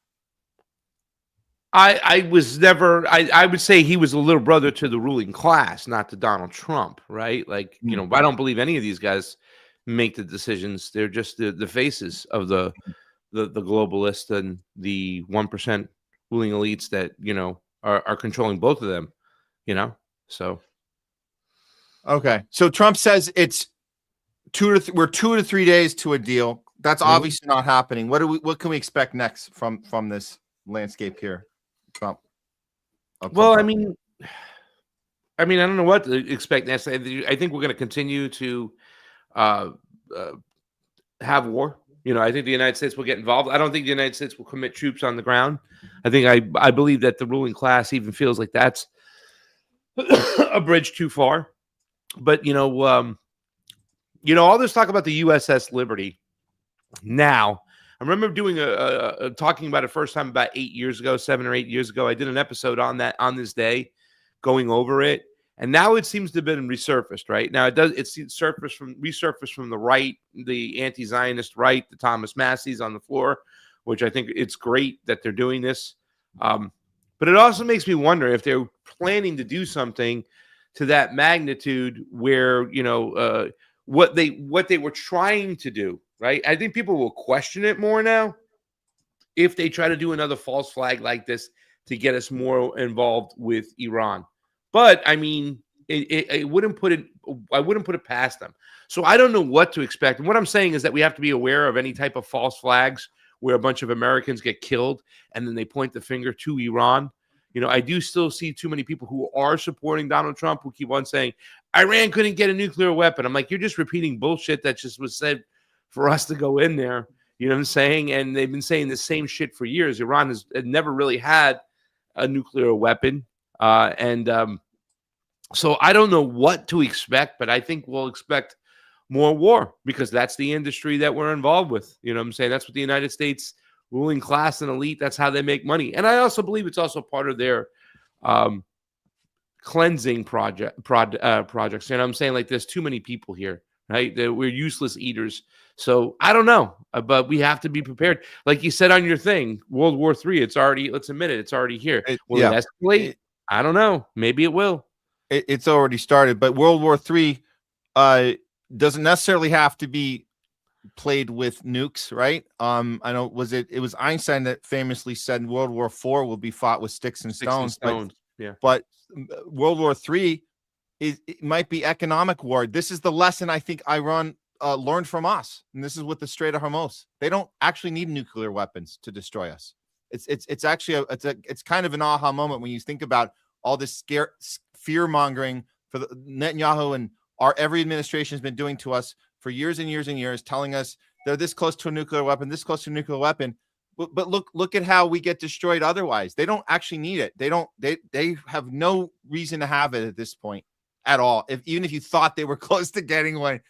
I was never, I would say he was a little brother to the ruling class, not to Donald Trump, right? Like, you know, I don't believe any of these guys make the decisions. They're just the faces of the globalists and the 1% ruling elites that, you know, are controlling both of them, you know? So. Okay. So Trump says it's we're 2 to 3 days to a deal. That's obviously not happening. What can we expect next from this landscape here? Trump. Well, I mean, I don't know what to expect next. I think we're going to continue to have war. You know, I think the United States will get involved. I don't think the United States will commit troops on the ground. I believe that the ruling class even feels like that's a bridge too far. But you know, all this talk about the USS Liberty now. I remember doing talking about it first time about 7 or 8 years ago. I did an episode on that on this day, going over it, and now it seems to have been resurfaced. Right now, it's resurfaced from the right, the anti-Zionist right, the Thomas Massie's on the floor, which I think it's great that they're doing this. But it also makes me wonder if they're planning to do something to that magnitude, where what they were trying to do. Right. I think people will question it more now if they try to do another false flag like this to get us more involved with Iran. But I mean, I wouldn't put it past them. So I don't know what to expect. And what I'm saying is that we have to be aware of any type of false flags where a bunch of Americans get killed and then they point the finger to Iran. You know, I do still see too many people who are supporting Donald Trump who keep on saying Iran couldn't get a nuclear weapon. I'm like, you're just repeating bullshit that just was said for us to go in there, you know what I'm saying? And they've been saying the same shit for years. Iran has never really had a nuclear weapon. So I don't know what to expect, but I think we'll expect more war because that's the industry that we're involved with. You know what I'm saying? That's what the United States ruling class and elite, that's how they make money. And I also believe it's also part of their cleansing projects. You know what I'm saying? Like there's too many people here. Right, we're useless eaters. So I don't know, but we have to be prepared. Like you said on your thing, World War III. It's already. Let's admit it. It's already here. Will it escalate? I don't know. Maybe it will. It's already started. But World War III doesn't necessarily have to be played with nukes, right? I know. It was Einstein that famously said World War IV will be fought with sticks and stones. But World War III. It might be economic war. This is the lesson I think Iran learned from us, and this is with the Strait of Hormuz. They don't actually need nuclear weapons to destroy us. It's actually it's kind of an aha moment when you think about all this fear mongering for the Netanyahu and every administration has been doing to us for years and years and years, telling us they're this close to a nuclear weapon, this close to a nuclear weapon. But look at how we get destroyed otherwise. They don't actually need it. They have no reason to have it at this point at all. Even if you thought they were close to getting one,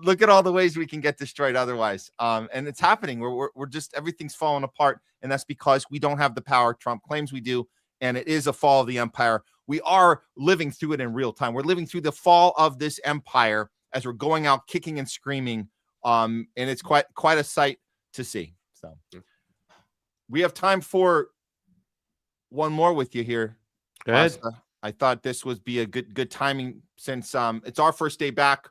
look at all the ways we can get destroyed otherwise. And it's happening. We're just, everything's falling apart. And that's because we don't have the power Trump claims we do. And it is a fall of the empire. We are living through it in real time. We're living through the fall of this empire as we're going out kicking and screaming. And it's quite a sight to see. So we have time for one more with you here. Go ahead. I thought this would be a good timing since it's our first day back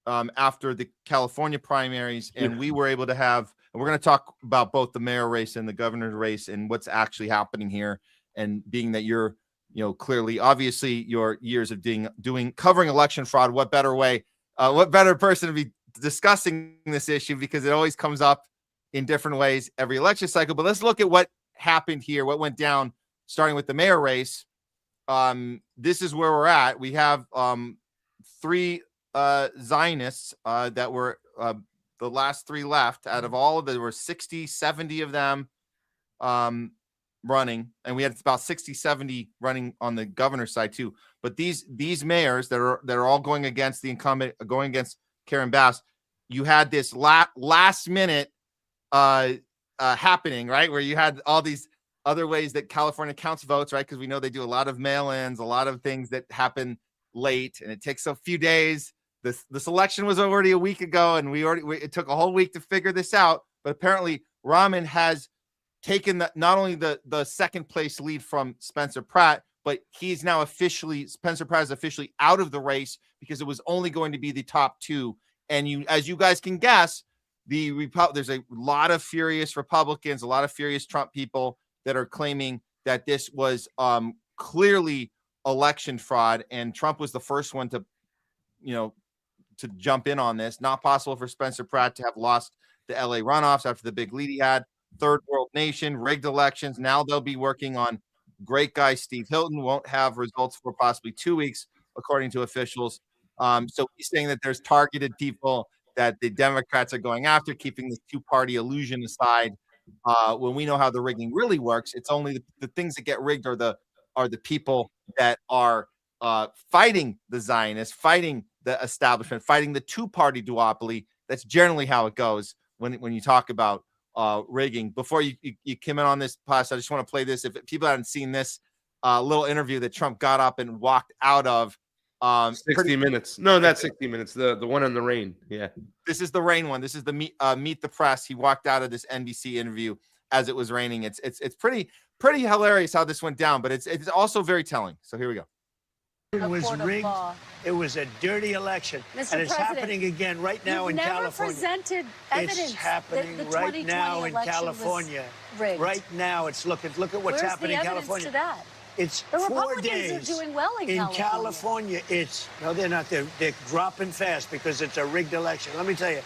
after the California primaries, and we were able to have, and we're going to talk about both the mayor race and the governor's race and what's actually happening here. And being that you're, clearly, obviously, your years of covering election fraud, what better way, what better person to be discussing this issue, because it always comes up in different ways every election cycle. But let's look at what happened here, what went down, starting with the mayor race. This is where we're at. We have 3 Zionists that were the last 3 left out of all of them. There were 60, 70 of them running, and we had about 60, 70 running on the governor's side too. But these mayors that are all going against the incumbent, going against Karen Bass, you had this last minute happening, right, where you had all these other ways that California counts votes, right? Because we know they do a lot of mail-ins, a lot of things that happen late, and it takes a few days. This election was already a week ago, and it took a whole week to figure this out. But apparently, Rahman has taken not only the second place lead from Spencer Pratt, but he's now Spencer Pratt is officially out of the race because it was only going to be the top 2. And as you guys can guess, there's a lot of furious Republicans, a lot of furious Trump people that are claiming that this was clearly election fraud, and Trump was the first one to jump in on this. Not possible for Spencer Pratt to have lost the LA runoffs after the big lead he had. Third world nation, rigged elections. Now they'll be working on great guy Steve Hilton. Won't have results for possibly 2 weeks, according to officials. So he's saying that there's targeted people that the Democrats are going after, keeping this 2-party illusion aside. When we know how the rigging really works, it's only the things that get rigged are the people that are fighting the Zionists, fighting the establishment, fighting the 2-party duopoly. That's generally how it goes when you talk about rigging. Before you came in on this podcast, I just want to play this. If people haven't seen this little interview that Trump got up and walked out of. 60 minutes. No, not 60 minutes. The one on the rain. Yeah. This is the rain one. This is the Meet the Press. He walked out of this NBC interview as it was raining. It's pretty hilarious how this went down, but it's also very telling. So here we go. It was rigged. It was a dirty election. Mr. And it's President, happening again right now in California. You've never presented evidence. It's happening that the right now in California. Rigged. Right now, look at what's Where's happening in the evidence California. to that? It's the 4 Republicans days. are doing well in California. No, they're not. They're dropping fast because it's a rigged election. Let me tell you,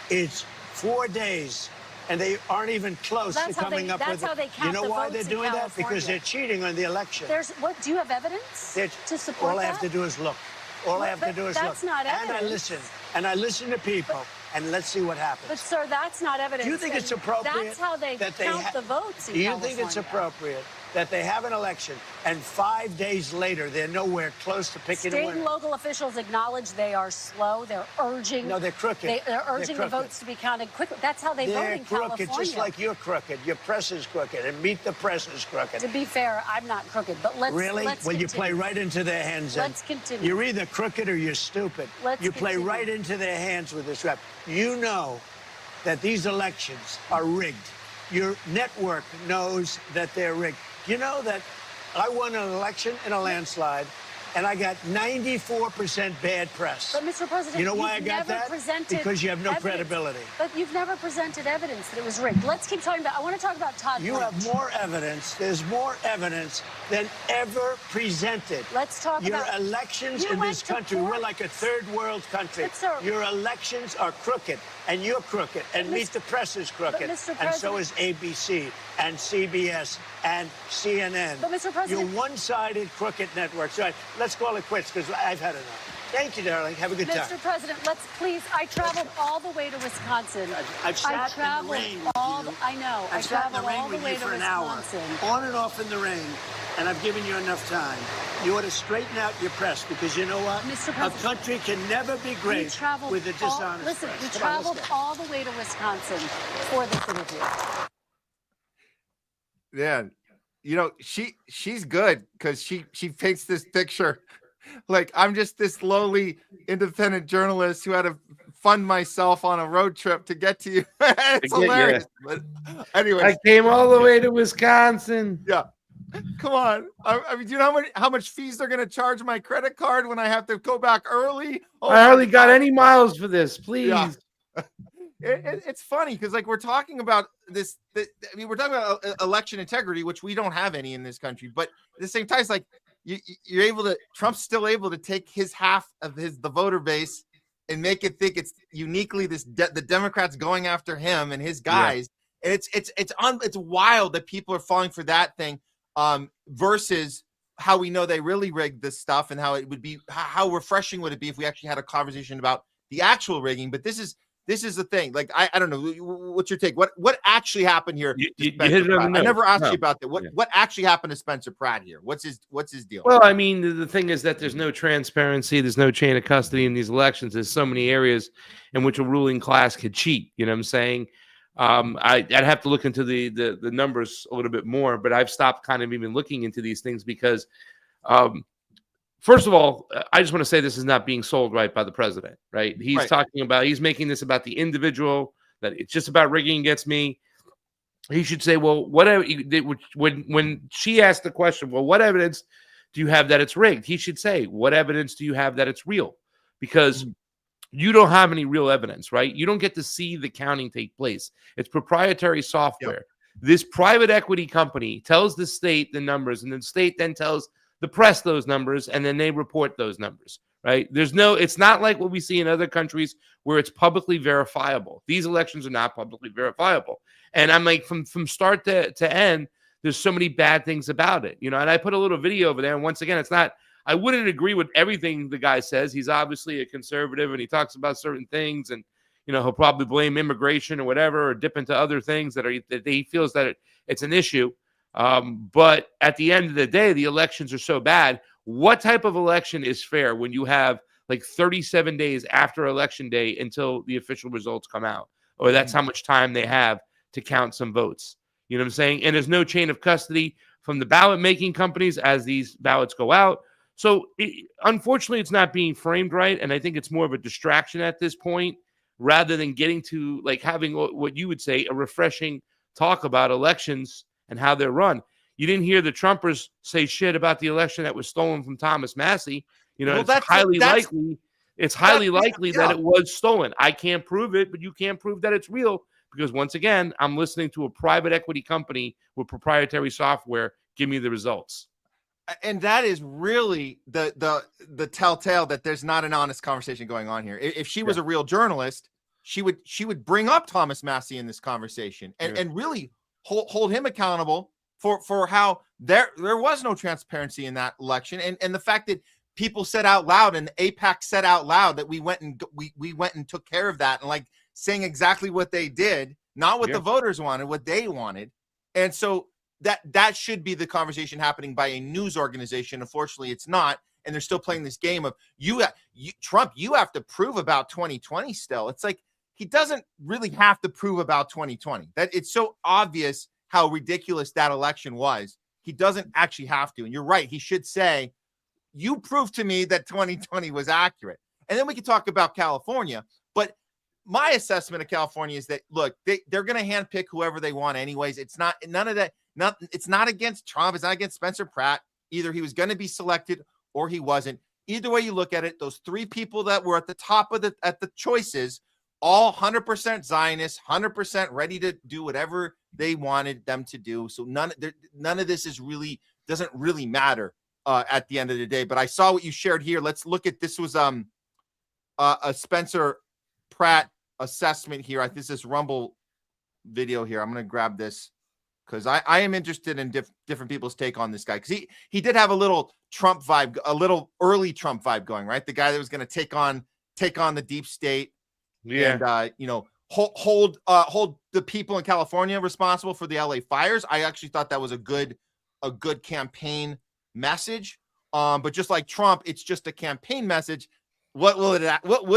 it's 4 days, and they aren't even close to coming up with. That's how they count the votes. You know why they're doing that? Because they're cheating on the election. Do you have evidence to support all that? I have to do is look. All I have to do is look. That's not evidence. And I listen to people, and let's see what happens. But sir, that's not evidence. Do you think it's appropriate? That's how they count the votes in California. Do you think it's appropriate that they have an election and 5 days later they're nowhere close to picking a winner? State and local officials acknowledge they are slow. They're urging. No, they're crooked. They're urging the votes to be counted quickly. That's how they vote in California. They're crooked, just like you're crooked. Your press is crooked, and Meet the Press is crooked. To be fair, I'm not crooked, but let's really. Let's well, continue. You play right into their hands. Let's continue. You're either crooked or you're stupid. You play right into their hands with this rap. You know that these elections are rigged. Your network knows that they're rigged. You know that I won an election in a landslide, and I got 94% bad press. But Mr. President, you know why I you've got never that? presented Because you have no evidence. credibility. But you've never presented evidence that it was rigged. Let's keep talking about. I want to talk about Todd. You have more evidence. There's more evidence than ever presented. Let's talk Your about elections you in went this to country. court. We're like a third world country. But, sir, your elections are crooked, and you're crooked, and Meet the Press is crooked, Mr. and so President- is ABC and CBS and CNN. But, Mr. President- You're one-sided crooked networks. All right, let's call it quits because I've had enough. Thank you, darling. Have a good time. Mr. President, let's please. I traveled all the way to Wisconsin. I've sat I in the traveled rain with all. you. I know. I I've sat in the traveled rain all the with way you to for an hour, Wisconsin. on and off in the rain, and I've given you enough time. You ought to straighten out your press because you know what? Mr. A President, country can never be We great traveled with a dishonest Listen, press. we Come on, let's traveled go. all the way to Wisconsin for this interview. Yeah, you know, she's good because she paints this picture like I'm just this lowly independent journalist who had to fund myself on a road trip to get to you. It's hilarious. But anyway, I came all the way to Wisconsin. Yeah. Come on. I mean, do you know how much fees they're going to charge my credit card when I have to go back early? Oh, I hardly my got God. any miles for this. Please. Yeah. It's funny because like we're talking about this. I mean, we're talking about election integrity, which we don't have any in this country. But at the same time, it's like you're able to. Trump's still able to take his half of the voter base and make it think it's uniquely the Democrats going after him and his guys. Yeah. And it's wild that people are falling for that thing versus how we know they really rigged this stuff and how it would be. How refreshing would it be if we actually had a conversation about the actual rigging? But this is the thing. Like I don't know. What's your take? What actually happened here? You hit it on the nose. I never asked you about that. What actually happened to Spencer Pratt here? What's his deal? Well, I mean, the thing is that there's no transparency. There's no chain of custody in these elections. There's so many areas in which a ruling class could cheat. You know what I'm saying? I'd have to look into the numbers a little bit more, but I've stopped kind of even looking into these things because first of all, I just want to say this is not being sold right by the president, right? He's making this about the individual, that it's just about rigging against me. He should say, well, whatever. When she asked the question, well, what evidence do you have that it's rigged? He should say, what evidence do you have that it's real? Because you don't have any real evidence, right? You don't get to see the counting take place. It's proprietary software. Yep. This private equity company tells the state the numbers, and the state then tells the press those numbers, and then they report those numbers, right? It's not like what we see in other countries where it's publicly verifiable. These elections are not publicly verifiable. And I'm like, from start to end, there's so many bad things about it, and I put a little video over there. And once again, I wouldn't agree with everything the guy says. He's obviously a conservative and he talks about certain things, and, he'll probably blame immigration or whatever, or dip into other things that he feels that it's an issue. But at the end of the day, the elections are so bad. What type of election is fair when you have like 37 days after election day until the official results come out? Or that's how much time they have to count some votes. You know what I'm saying? And there's no chain of custody from the ballot making companies as these ballots go out. So unfortunately, it's not being framed right. And I think it's more of a distraction at this point, rather than getting to like having what you would say a refreshing talk about elections and how they're run. You didn't hear the Trumpers say shit about the election that was stolen from Thomas Massie. It's highly likely that it was stolen. I can't prove it, but you can't prove that it's real because once again, I'm listening to a private equity company with proprietary software give me the results. And that is really the telltale that there's not an honest conversation going on here. If she was a real journalist, she would bring up Thomas Massie in this conversation and really hold him accountable for how there was no transparency in that election, and the fact that people said out loud and AIPAC said out loud that we went and took care of that, and like saying exactly what they did, not what the voters wanted, what they wanted. And so that should be the conversation happening by a news organization. Unfortunately, it's not. And they're still playing this game of Trump, you have to prove about 2020 still. It's like he doesn't really have to prove about 2020. That it's so obvious how ridiculous that election was. He doesn't actually have to. And you're right. He should say, you proved to me that 2020 was accurate. And then we can talk about California. But my assessment of California is that, look, they're going to handpick whoever they want anyways. It's not none of that. It's not against Trump. It's not against Spencer Pratt. Either he was going to be selected or he wasn't. Either way you look at it, those three people that were at the top of the choices, all 100% Zionists, 100% ready to do whatever they wanted them to do. So none of this doesn't really matter at the end of the day. But I saw what you shared here. Let's look at this. Was a Spencer Pratt assessment here. I think this Rumble video here. I'm going to grab this because I am interested in different people's take on this guy, because he did have a little Trump vibe, a little early Trump vibe going, right? The guy that was going to take on the deep state, and hold the people in California responsible for the LA fires. I actually thought that was a good campaign message. But just like Trump, it's just a campaign message. What would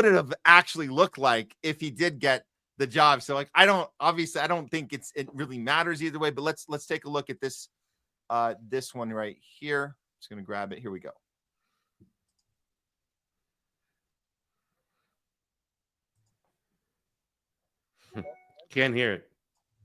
it have actually looked like if he did get the job? So like, I don't think it really matters either way, but let's take a look at this this one right here. Just going to grab it. Here we go. Can't hear it.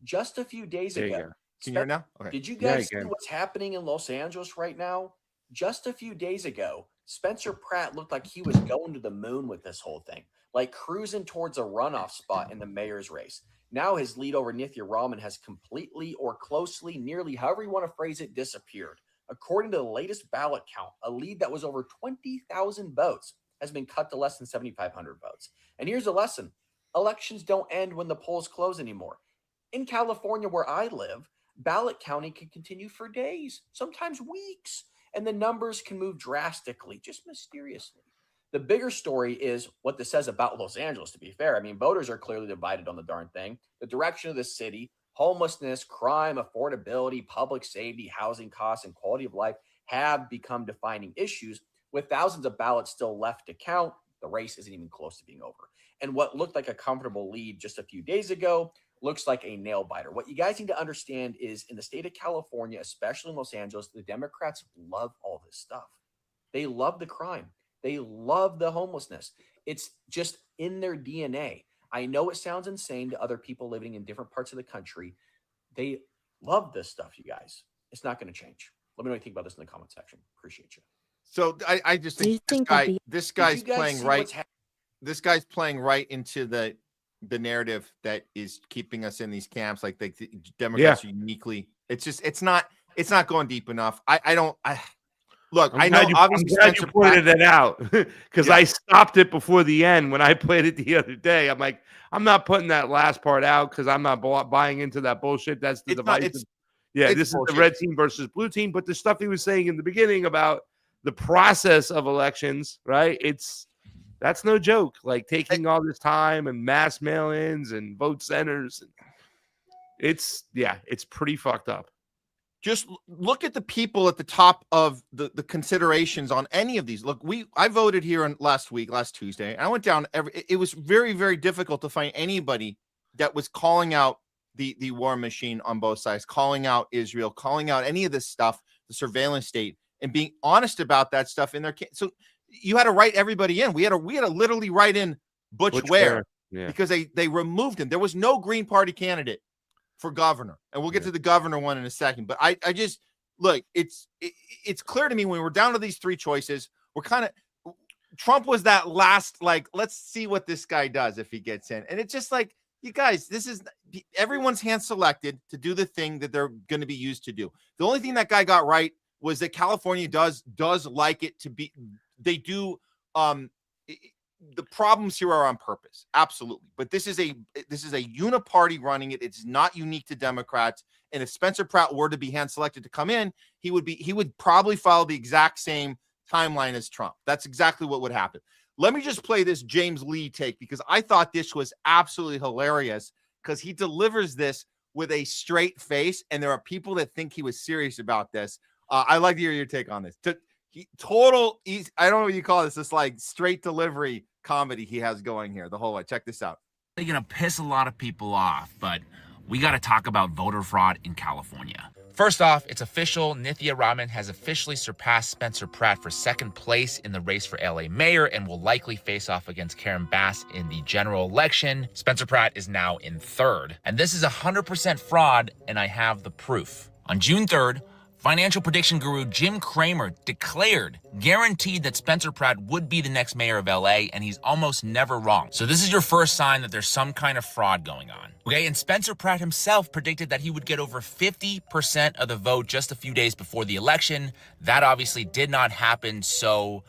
Just a few days There you ago. go. Can you hear it now? Okay. Did you Yeah, guys you see can. what's happening in Los Angeles right now? Just a few days ago, Spencer Pratt looked like he was going to the moon with this whole thing, like cruising towards a runoff spot in the mayor's race. Now his lead over Nithya Raman has completely or closely, nearly, however you want to phrase it, disappeared. According to the latest ballot count, a lead that was over 20,000 votes has been cut to less than 7,500 votes. And here's a lesson. Elections don't end when the polls close anymore. In California, where I live, ballot counting can continue for days, sometimes weeks, and the numbers can move drastically, just mysteriously. The bigger story is what this says about Los Angeles, to be fair. I mean, voters are clearly divided on the darn thing. The direction of the city, homelessness, crime, affordability, public safety, housing costs, and quality of life have become defining issues. With thousands of ballots still left to count, the race isn't even close to being over. And what looked like a comfortable lead just a few days ago looks like a nail biter. What you guys need to understand is in the state of California, especially in Los Angeles, the Democrats love all this stuff. They love the crime. They love the homelessness. It's just in their DNA. I know it sounds insane to other people living in different parts of the country. They love this stuff, you guys. It's not going to change. Let me know what you think about this in the comment section. Appreciate you. So I just think this guy's playing right. This guy's playing right into the narrative that is keeping us in these camps. Like the Democrats are uniquely. It's not going deep enough. I know obviously I'm glad you pointed it out, because I stopped it before the end when I played it the other day. I'm like, I'm not putting that last part out because I'm not buying into that bullshit. That's the divisive. This is the red team versus blue team. But the stuff he was saying in the beginning about the process of elections, right? That's no joke. Like taking all this time and mass mail-ins and vote centers. It's pretty fucked up. Just look at the people at the top of the considerations on any of these. Look, I voted here last Tuesday, and I went down it was very, very difficult to find anybody that was calling out the war machine on both sides, calling out Israel, calling out any of this stuff, the surveillance state, and being honest about that stuff in their case. So you had to write everybody in. We had to literally write in Butch Ware because they removed him. There was no Green Party candidate for governor, and we'll get to the governor one in a second. But I just look, it's clear to me when we're down to these three choices, we're kind of Trump was that last, like, let's see what this guy does if he gets in. And it's just like, you guys, this is everyone's hand selected to do the thing that they're going to be used to do. The only thing that guy got right was that California does like it to be. They do. The problems here are on purpose, absolutely. But this is a uniparty running it. It's not unique to Democrats. And if Spencer Pratt were to be hand selected to come in, he would probably follow the exact same timeline as Trump. That's exactly what would happen. Let me just play this James Lee take, because I thought this was absolutely hilarious, because he delivers this with a straight face, and there are people that think he was serious about this. I'd like to hear your take on this. I don't know what you call this like straight delivery comedy he has going here the whole way. Check this out. They're going to piss a lot of people off, but we got to talk about voter fraud in California. First off, it's official. Nithya Raman has officially surpassed Spencer Pratt for second place in the race for LA mayor and will likely face off against Karen Bass in the general election. Spencer Pratt is now in third. And this is 100% fraud, and I have the proof. On June 3rd, Financial prediction guru Jim Cramer guaranteed that Spencer Pratt would be the next mayor of LA, and he's almost never wrong. So this is your first sign that there's some kind of fraud going on. Okay, and Spencer Pratt himself predicted that he would get over 50% of the vote just a few days before the election. That obviously did not happen, so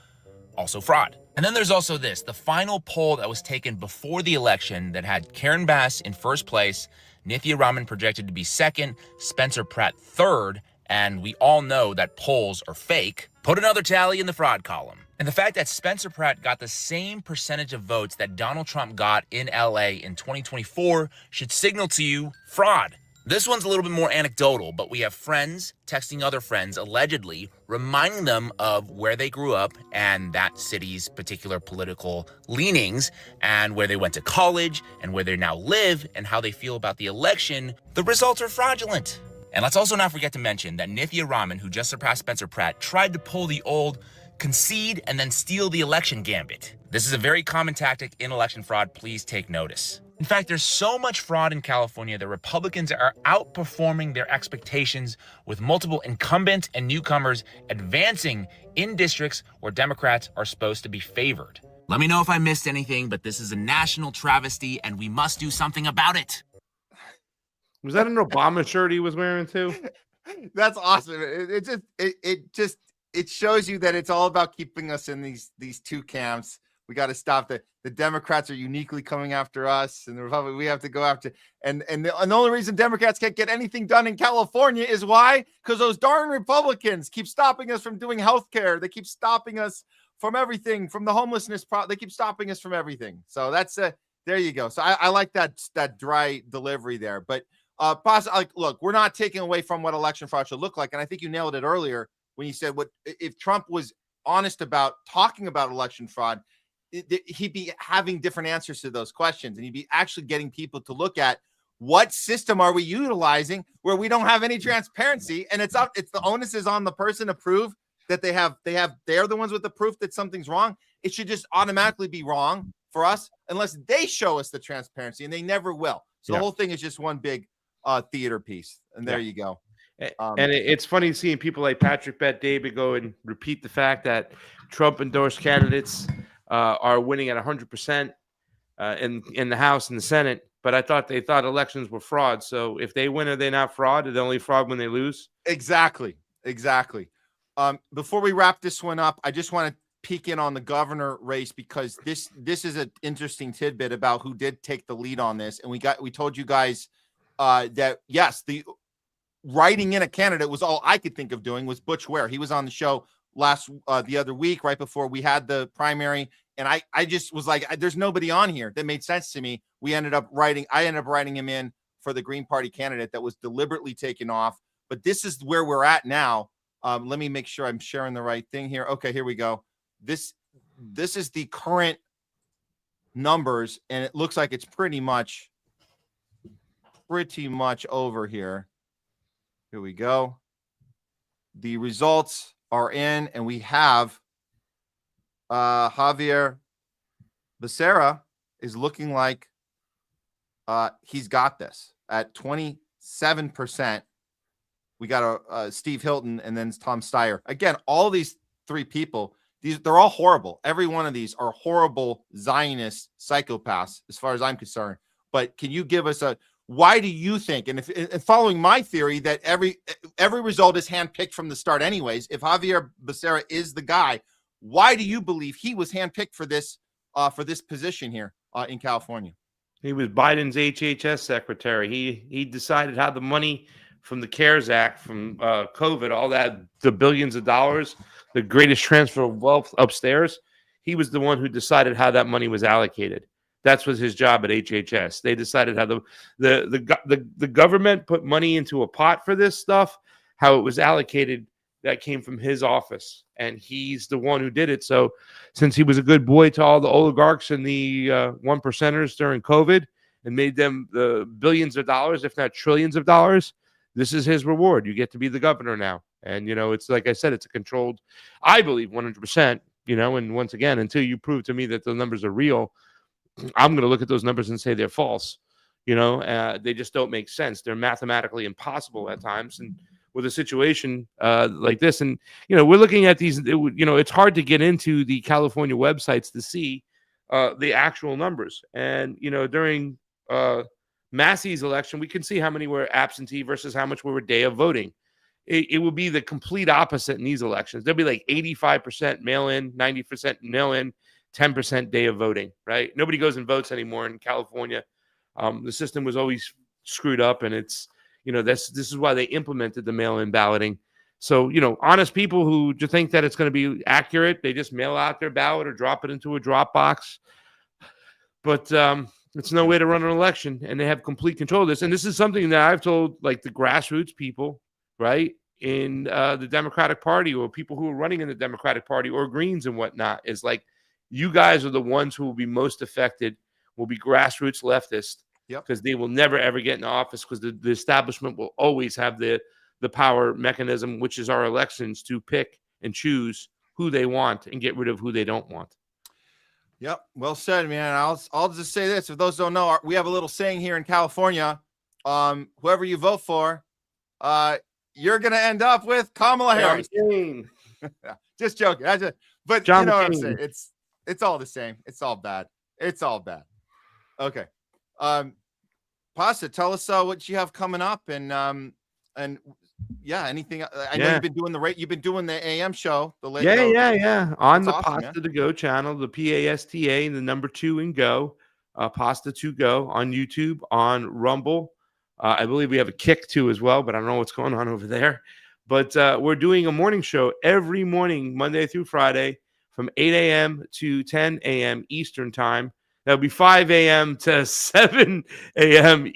also fraud. And then there's also this, the final poll that was taken before the election that had Karen Bass in first place, Nithya Raman projected to be second, Spencer Pratt third, and we all know that polls are fake. Put another tally in the fraud column. And the fact that Spencer Pratt got the same percentage of votes that Donald Trump got in LA in 2024 should signal to you fraud. This one's a little bit more anecdotal, but we have friends texting other friends, allegedly reminding them of where they grew up and that city's particular political leanings and where they went to college and where they now live and how they feel about the election. The results are fraudulent. And let's also not forget to mention that Nithya Raman, who just surpassed Spencer Pratt, tried to pull the old concede and then steal the election gambit. This is a very common tactic in election fraud. Please take notice. In fact, there's so much fraud in California that Republicans are outperforming their expectations, with multiple incumbents and newcomers advancing in districts where Democrats are supposed to be favored. Let me know if I missed anything, but this is a national travesty and we must do something about it. Was that an Obama shirt he was wearing too? That's awesome. It shows you that it's all about keeping us in these two camps. We got to stop the Democrats are uniquely coming after us, and the Republicans we have to go after. And the only reason Democrats can't get anything done in California is why? Because those darn Republicans keep stopping us from doing healthcare. They keep stopping us from everything, from the homelessness problem. They keep stopping us from everything. So that's there you go. So I like that dry delivery there. But look, we're not taking away from what election fraud should look like, and I think you nailed it earlier when you said, what if Trump was honest about talking about election fraud? He'd be having different answers to those questions, and he'd be actually getting people to look at what system are we utilizing where we don't have any transparency, and it's the onus is on the person to prove that they're the ones with the proof that something's wrong. It should just automatically be wrong for us unless they show us the transparency, and they never will. So the whole thing is just one big theater piece, and there you go. And it's funny seeing people like Patrick Bet-David go and repeat the fact that Trump endorsed candidates are winning at 100% in the House and the Senate. But I thought they thought elections were fraud. So if they win, are they not fraud? Are they only fraud when they lose? Exactly. Before we wrap this one up, I just want to peek in on the governor race, because this is an interesting tidbit about who did take the lead on this. And we told you guys that yes, the writing in a candidate was all I could think of doing was Butch Ware. He was on the show the other week, right before we had the primary. And I just was like, there's nobody on here that made sense to me. I ended up writing him in for the Green Party candidate that was deliberately taken off. But this is where we're at now. Let me make sure I'm sharing the right thing here. Okay, here we go. This is the current numbers, and it looks like it's pretty much over here. Here we go. The results are in, and we have Javier Becerra is looking like he's got this at 27%. We got Steve Hilton and then Tom Steyer. Again, all these three people, they're all horrible. Every one of these are horrible Zionist psychopaths, as far as I'm concerned. But can you give us why do you think, and following my theory that every result is handpicked from the start anyways, if Javier Becerra is the guy, why do you believe he was handpicked for this position here in California? He was Biden's HHS secretary. He decided how the money from the CARES Act, from COVID, all that, the billions of dollars, the greatest transfer of wealth upstairs. He was the one who decided how that money was allocated. That was his job at HHS. They decided how the government put money into a pot for this stuff, how it was allocated. That came from his office, and he's the one who did it. So since he was a good boy to all the oligarchs and the one percenters during COVID and made them the billions of dollars, if not trillions of dollars, this is his reward. You get to be the governor now. And, it's like I said, it's a controlled, I believe 100%, and once again, until you prove to me that the numbers are real, I'm going to look at those numbers and say they're false. They just don't make sense. They're mathematically impossible at times. And with a situation like this. And, we're looking at these, it's hard to get into the California websites to see the actual numbers. And, during Massie's election, we can see how many were absentee versus how much were day of voting. It will be the complete opposite in these elections. There'll be like 85% mail-in, 90% mail-in, 10% day of voting, right? Nobody goes and votes anymore in California. The system was always screwed up, and it's, this is why they implemented the mail-in balloting. So, honest people who just think that it's going to be accurate, they just mail out their ballot or drop it into a drop box. But it's no way to run an election, and they have complete control of this. And this is something that I've told, like, the grassroots people, right, in the Democratic Party, or people who are running in the Democratic Party, or Greens and whatnot, is like, you guys are the ones who will be most affected, will be grassroots leftists, because they will never, ever get in office, because the establishment will always have the power mechanism, which is our elections, to pick and choose who they want and get rid of who they don't want. Yep. Well said, man. I'll just say this. If those don't know, we have a little saying here in California. Whoever you vote for, you're going to end up with Kamala Harris. Just joking. But John you know McCain. what I'm saying. It's all the same. It's all bad. It's all bad. Okay. Pasta, tell us what you have coming up, and yeah, anything. I know you've been doing the AM show. Yeah. On the awesome, Pasta to Go channel, the PASTA, the number 2 and Go, Pasta to Go on YouTube, on Rumble. I believe we have a Kick too as well, but I don't know what's going on over there. But we're doing a morning show every morning, Monday through Friday, from 8 a.m. to 10 a.m. Eastern time. That'll be 5 a.m. to 7 a.m.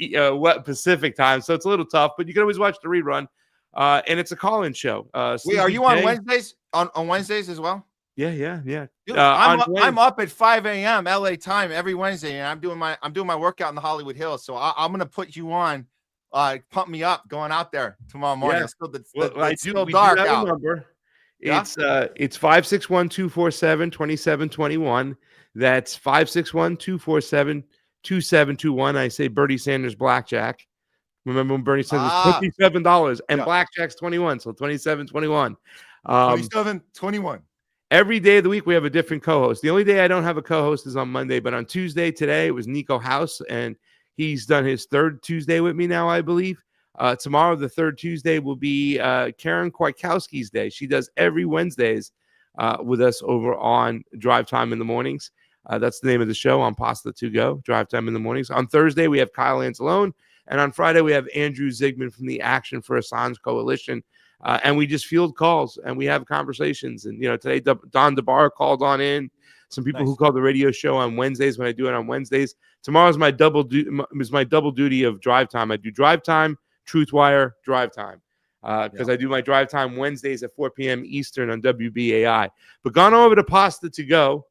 Pacific time. So it's a little tough, but you can always watch the rerun. And it's a call-in show. Wait, are you on Wednesdays? On Wednesdays as well? Yeah. Dude, I'm up at 5 a.m. LA time every Wednesday, and I'm doing my workout in the Hollywood Hills. So I'm gonna put you on, pump me up going out there tomorrow morning. Yeah. It's still dark out. It's 561-247-2721. That's 561-247-2721. I say Bernie Sanders blackjack. Remember when Bernie Sanders $27 and blackjack's 21, so 27-21. 27-21. Every day of the week we have a different co-host. The only day I don't have a co-host is on Monday, but on Tuesday today it was Nico House, and he's done his third Tuesday with me now, I believe. Tomorrow, the third Tuesday, will be Karen Kwiatkowski's day. She does every Wednesdays with us over on Drive Time in the Mornings. That's the name of the show on Pasta to Go, Drive Time in the Mornings. On Thursday, we have Kyle Anzalone. And on Friday, we have Andrew Zigman from the Action for Assange Coalition. And we just field calls and we have conversations. And, today, Don DeBar called on in. Some people who call the radio show on Wednesdays when I do it on Wednesdays. Tomorrow's my double duty of Drive Time. I do Drive Time, Truthwire, Drive Time. Because I do my Drive Time Wednesdays at 4 p.m. Eastern on WBAI. But gone over to Pasta to Go,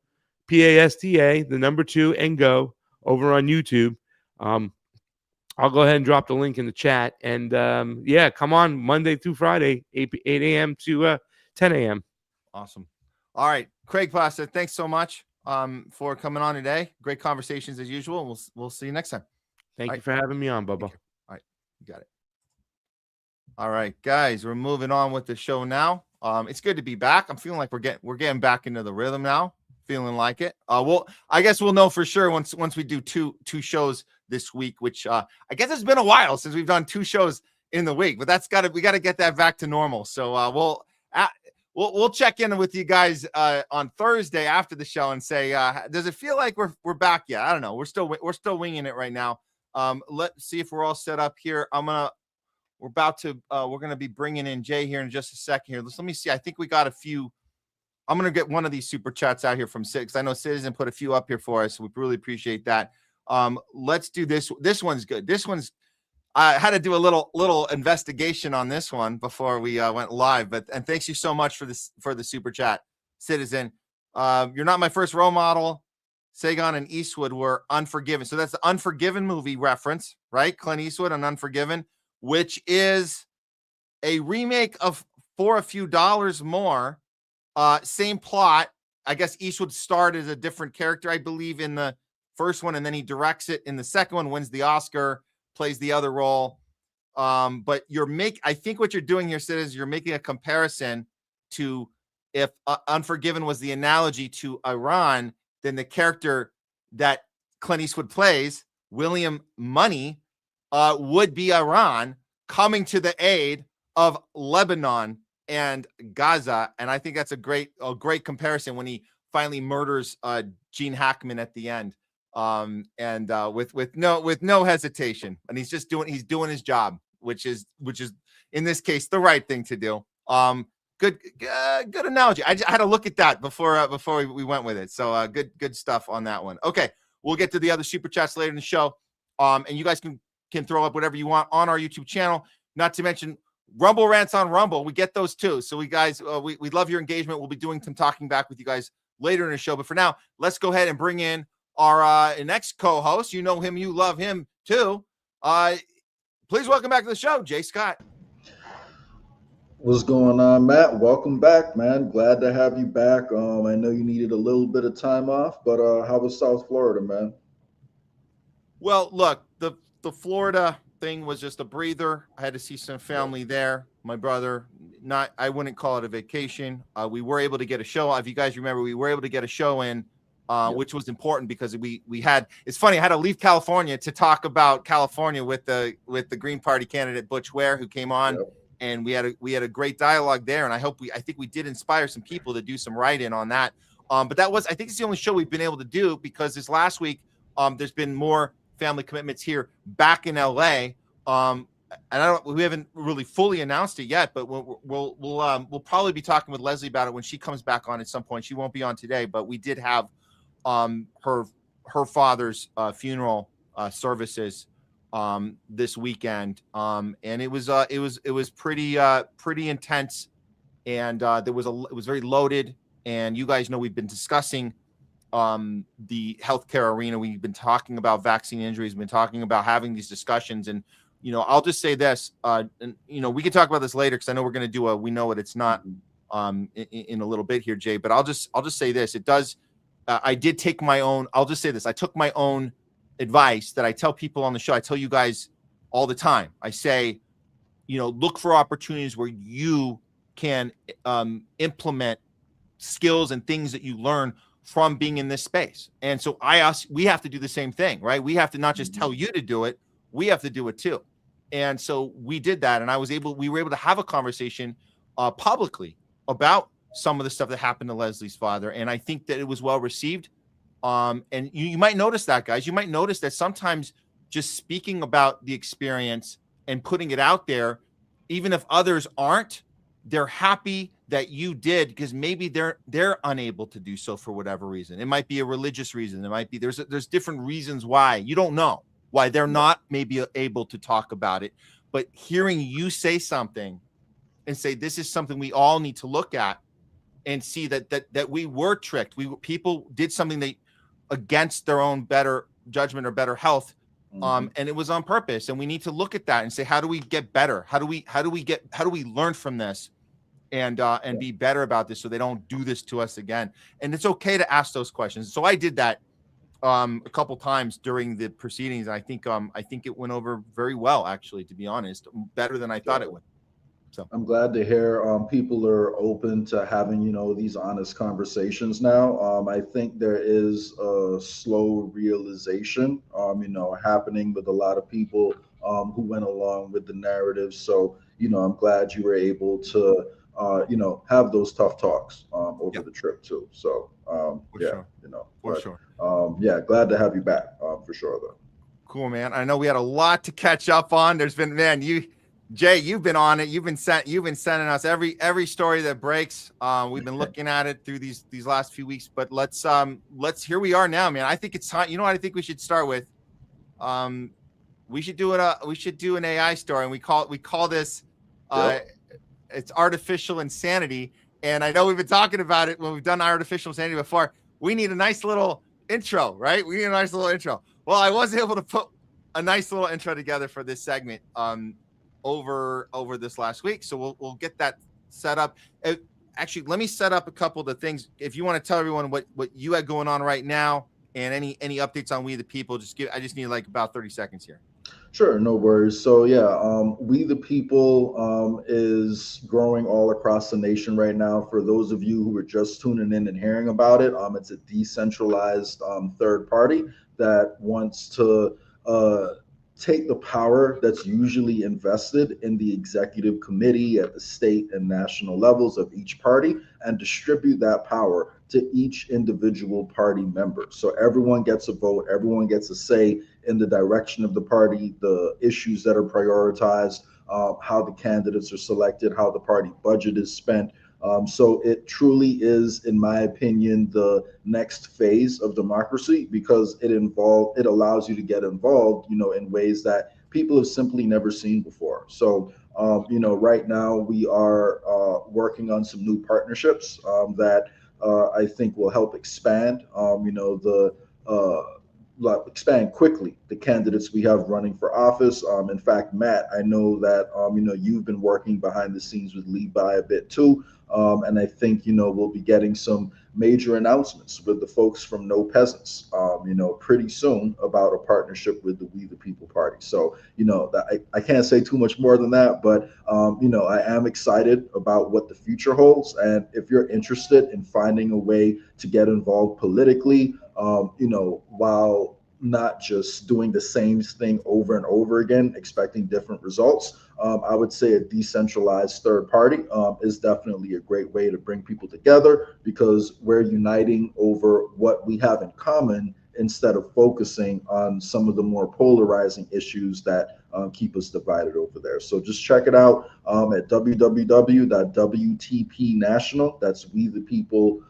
PASTA, the number 2 and Go, over on YouTube. I'll go ahead and drop the link in the chat. And come on Monday through Friday, 8 a.m. to 10 a.m. Awesome. All right, Craig Pasta, thanks so much for coming on today. Great conversations as usual. We'll see you next time. Thank you for having me on, Bubba. All right, you got it. All right, guys, we're moving on with the show now. It's good to be back. I'm feeling like we're getting back into the rhythm now. Feeling like it. I guess we'll know for sure once we do two shows this week, which I guess it's been a while since we've done 2 shows in the week, but we got to get that back to normal. So we'll check in with you guys on Thursday after the show and say, does it feel like we're back yet? I don't know. We're still winging it right now. Let's see if we're all set up here. We're going to be bringing in Jay here in just a second here. Let me see. I think we got a few. I'm going to get one of these super chats out here from Sid, because I know Citizen put a few up here for us. So we really appreciate that. Let's do this. This one's good. I had to do a little investigation on this one before we went live, and thanks you so much for the super chat, Citizen. You're not my first role model. Sagan and Eastwood were Unforgiven. So that's the Unforgiven movie reference, right? Clint Eastwood on Unforgiven, which is a remake of For a Few Dollars More. Same plot. I guess Eastwood starred as a different character, I believe, in the first one, and then he directs it in the second one, wins the Oscar, plays the other role. But I think what you're doing here, Sid, is you're making a comparison to if Unforgiven was the analogy to Iran, then the character that Clint Eastwood plays, William Money, would be Iran coming to the aid of Lebanon and Gaza. And I think that's a great comparison when he finally murders Gene Hackman at the end. With no hesitation. And he's doing his job, which is in this case the right thing to do. Good analogy. I had to look at that before we went with it. So good stuff on that one. Okay, we'll get to the other super chats later in the show. And you guys can throw up whatever you want on our YouTube channel. Not to mention Rumble rants on Rumble. We get those too. So we love your engagement. We'll be doing some talking back with you guys later in the show. But for now, let's go ahead and bring in our next co-host. You know him, you love him too. Please welcome back to the show, Jay Scott. What's going on, Matt? Welcome back, man. Glad to have you back. I know you needed a little bit of time off, but how was South Florida, man? Well, look, the Florida thing was just a breather. I had to see some family there. My brother, I wouldn't call it a vacation. We were able to get a show. If you guys remember, we were able to get a show in, which was important because we had. It's funny. I had to leave California to talk about California with the Green Party candidate Butch Ware, who came on. Yep. And we had a great dialogue there, and I think we did inspire some people to do some write-in on that. But I think it's the only show we've been able to do because this last week there's been more family commitments here back in LA. And we haven't really fully announced it yet, but we'll probably be talking with Leslie about it when she comes back on at some point. She won't be on today, but we did have her father's funeral services this weekend, and it was pretty intense, and it was very loaded. And you guys know we've been discussing the healthcare arena. We've been talking about vaccine injuries. We've been talking about having these discussions, and I'll just say this, and we can talk about this later because I know we're going to do we know what it's not in a little bit here, Jay. But I'll just say this: it does. I did take my own. I'll just say this: I took my own advice that I tell people on the show. I tell you guys all the time. I say, look for opportunities where you can implement skills and things that you learn from being in this space. And so we have to do the same thing, right? We have to not just tell you to do it, we have to do it too. And so we did that, and we were able to have a conversation publicly about some of the stuff that happened to Leslie's father, and I think that it was well received. And you might notice that, guys. You might notice that sometimes just speaking about the experience and putting it out there, even if others aren't, they're happy that you did because maybe they're unable to do so for whatever reason. It might be a religious reason. It might be there's different reasons why. You don't know why they're not maybe able to talk about it. But hearing you say something and say this is something we all need to look at and see that we were tricked. People did something against their own better judgment or better health, and it was on purpose. And we need to look at that and say, how do we get better? How do we learn from this, and be better about this so they don't do this to us again? And it's okay to ask those questions. So I did that a couple times during the proceedings. I think it went over very well, actually, to be honest, better than I thought it would. So I'm glad to hear people are open to having, these honest conversations now. I think there is a slow realization, happening with a lot of people who went along with the narrative. So, I'm glad you were able to, have those tough talks over the trip too. So, glad to have you back for sure, though. Cool, man. I know we had a lot to catch up on. There's been, Jay, you've been on it. You've been sending us every story that breaks. We've been looking at it through these last few weeks. But let's here we are now, man. I think it's time. You know what I think we should start with? We should do an AI story, and we call this it's artificial insanity. And I know we've been talking about it when we've done artificial insanity before. We need a nice little intro, right? We need a nice little intro. Well, I was able to put a nice little intro together for this segment. Over this last week. So we'll get that set up. Actually, let me set up a couple of the things. If you want to tell everyone what you had going on right now and any updates on We the People, I just need like about 30 seconds here. Sure, no worries. So yeah, We the People is growing all across the nation right now. For those of you who are just tuning in and hearing about it, it's a decentralized third party that wants to take the power that's usually invested in the executive committee at the state and national levels of each party and distribute that power to each individual party member. So everyone gets a vote, everyone gets a say in the direction of the party, the issues that are prioritized, how the candidates are selected, how the party budget is spent. So it truly is, in my opinion, the next phase of democracy because it allows you to get involved, in ways that people have simply never seen before. So, right now we are working on some new partnerships that I think will help expand, expand quickly the candidates we have running for office. In fact, Matt, I know that you've been working behind the scenes with Levi a bit too, and I think we'll be getting some major announcements with the folks from No Peasants, pretty soon about a partnership with the We the People Party. So I can't say too much more than that, but I am excited about what the future holds. And if you're interested in finding a way to get involved politically, while not just doing the same thing over and over again, expecting different results, I would say a decentralized third party is definitely a great way to bring people together because we're uniting over what we have in common instead of focusing on some of the more polarizing issues that keep us divided over there. So just check it out at www.wtpnational. That's We the People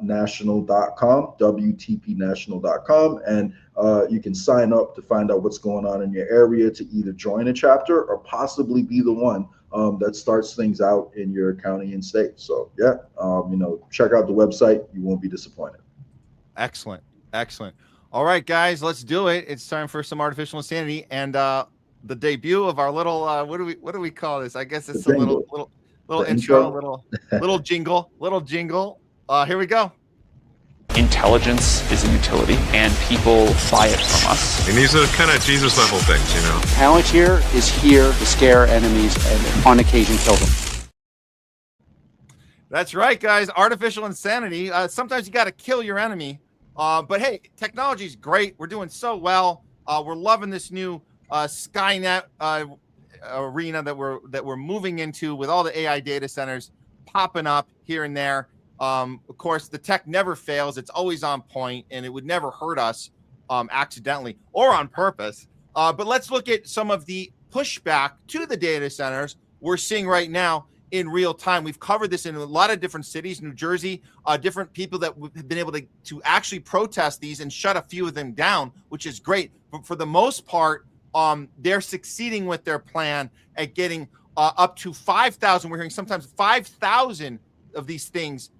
national.com, wtpnational.com, and you can sign up to find out what's going on in your area to either join a chapter or possibly be the one that starts things out in your county and state. So yeah, check out the website. You won't be disappointed. Excellent. All right, guys, let's do it. It's time for some artificial insanity and the debut of our little what do we call this? I guess it's a little intro, little jingle. Here we go. Intelligence is a utility, and people buy it from us. And these are kind of Jesus level things, Palantir is here to scare enemies and on occasion kill them. That's right, guys. Artificial insanity. Sometimes you got to kill your enemy. But hey, technology is great. We're doing so well. We're loving this new Skynet arena that we're moving into with all the AI data centers popping up here and there. Of course, the tech never fails. It's always on point, and it would never hurt us accidentally or on purpose. But let's look at some of the pushback to the data centers we're seeing right now in real time. We've covered this in a lot of different cities, New Jersey, different people that have been able to actually protest these and shut a few of them down, which is great. But for the most part, they're succeeding with their plan at getting up to 5,000. We're hearing sometimes 5,000 of these things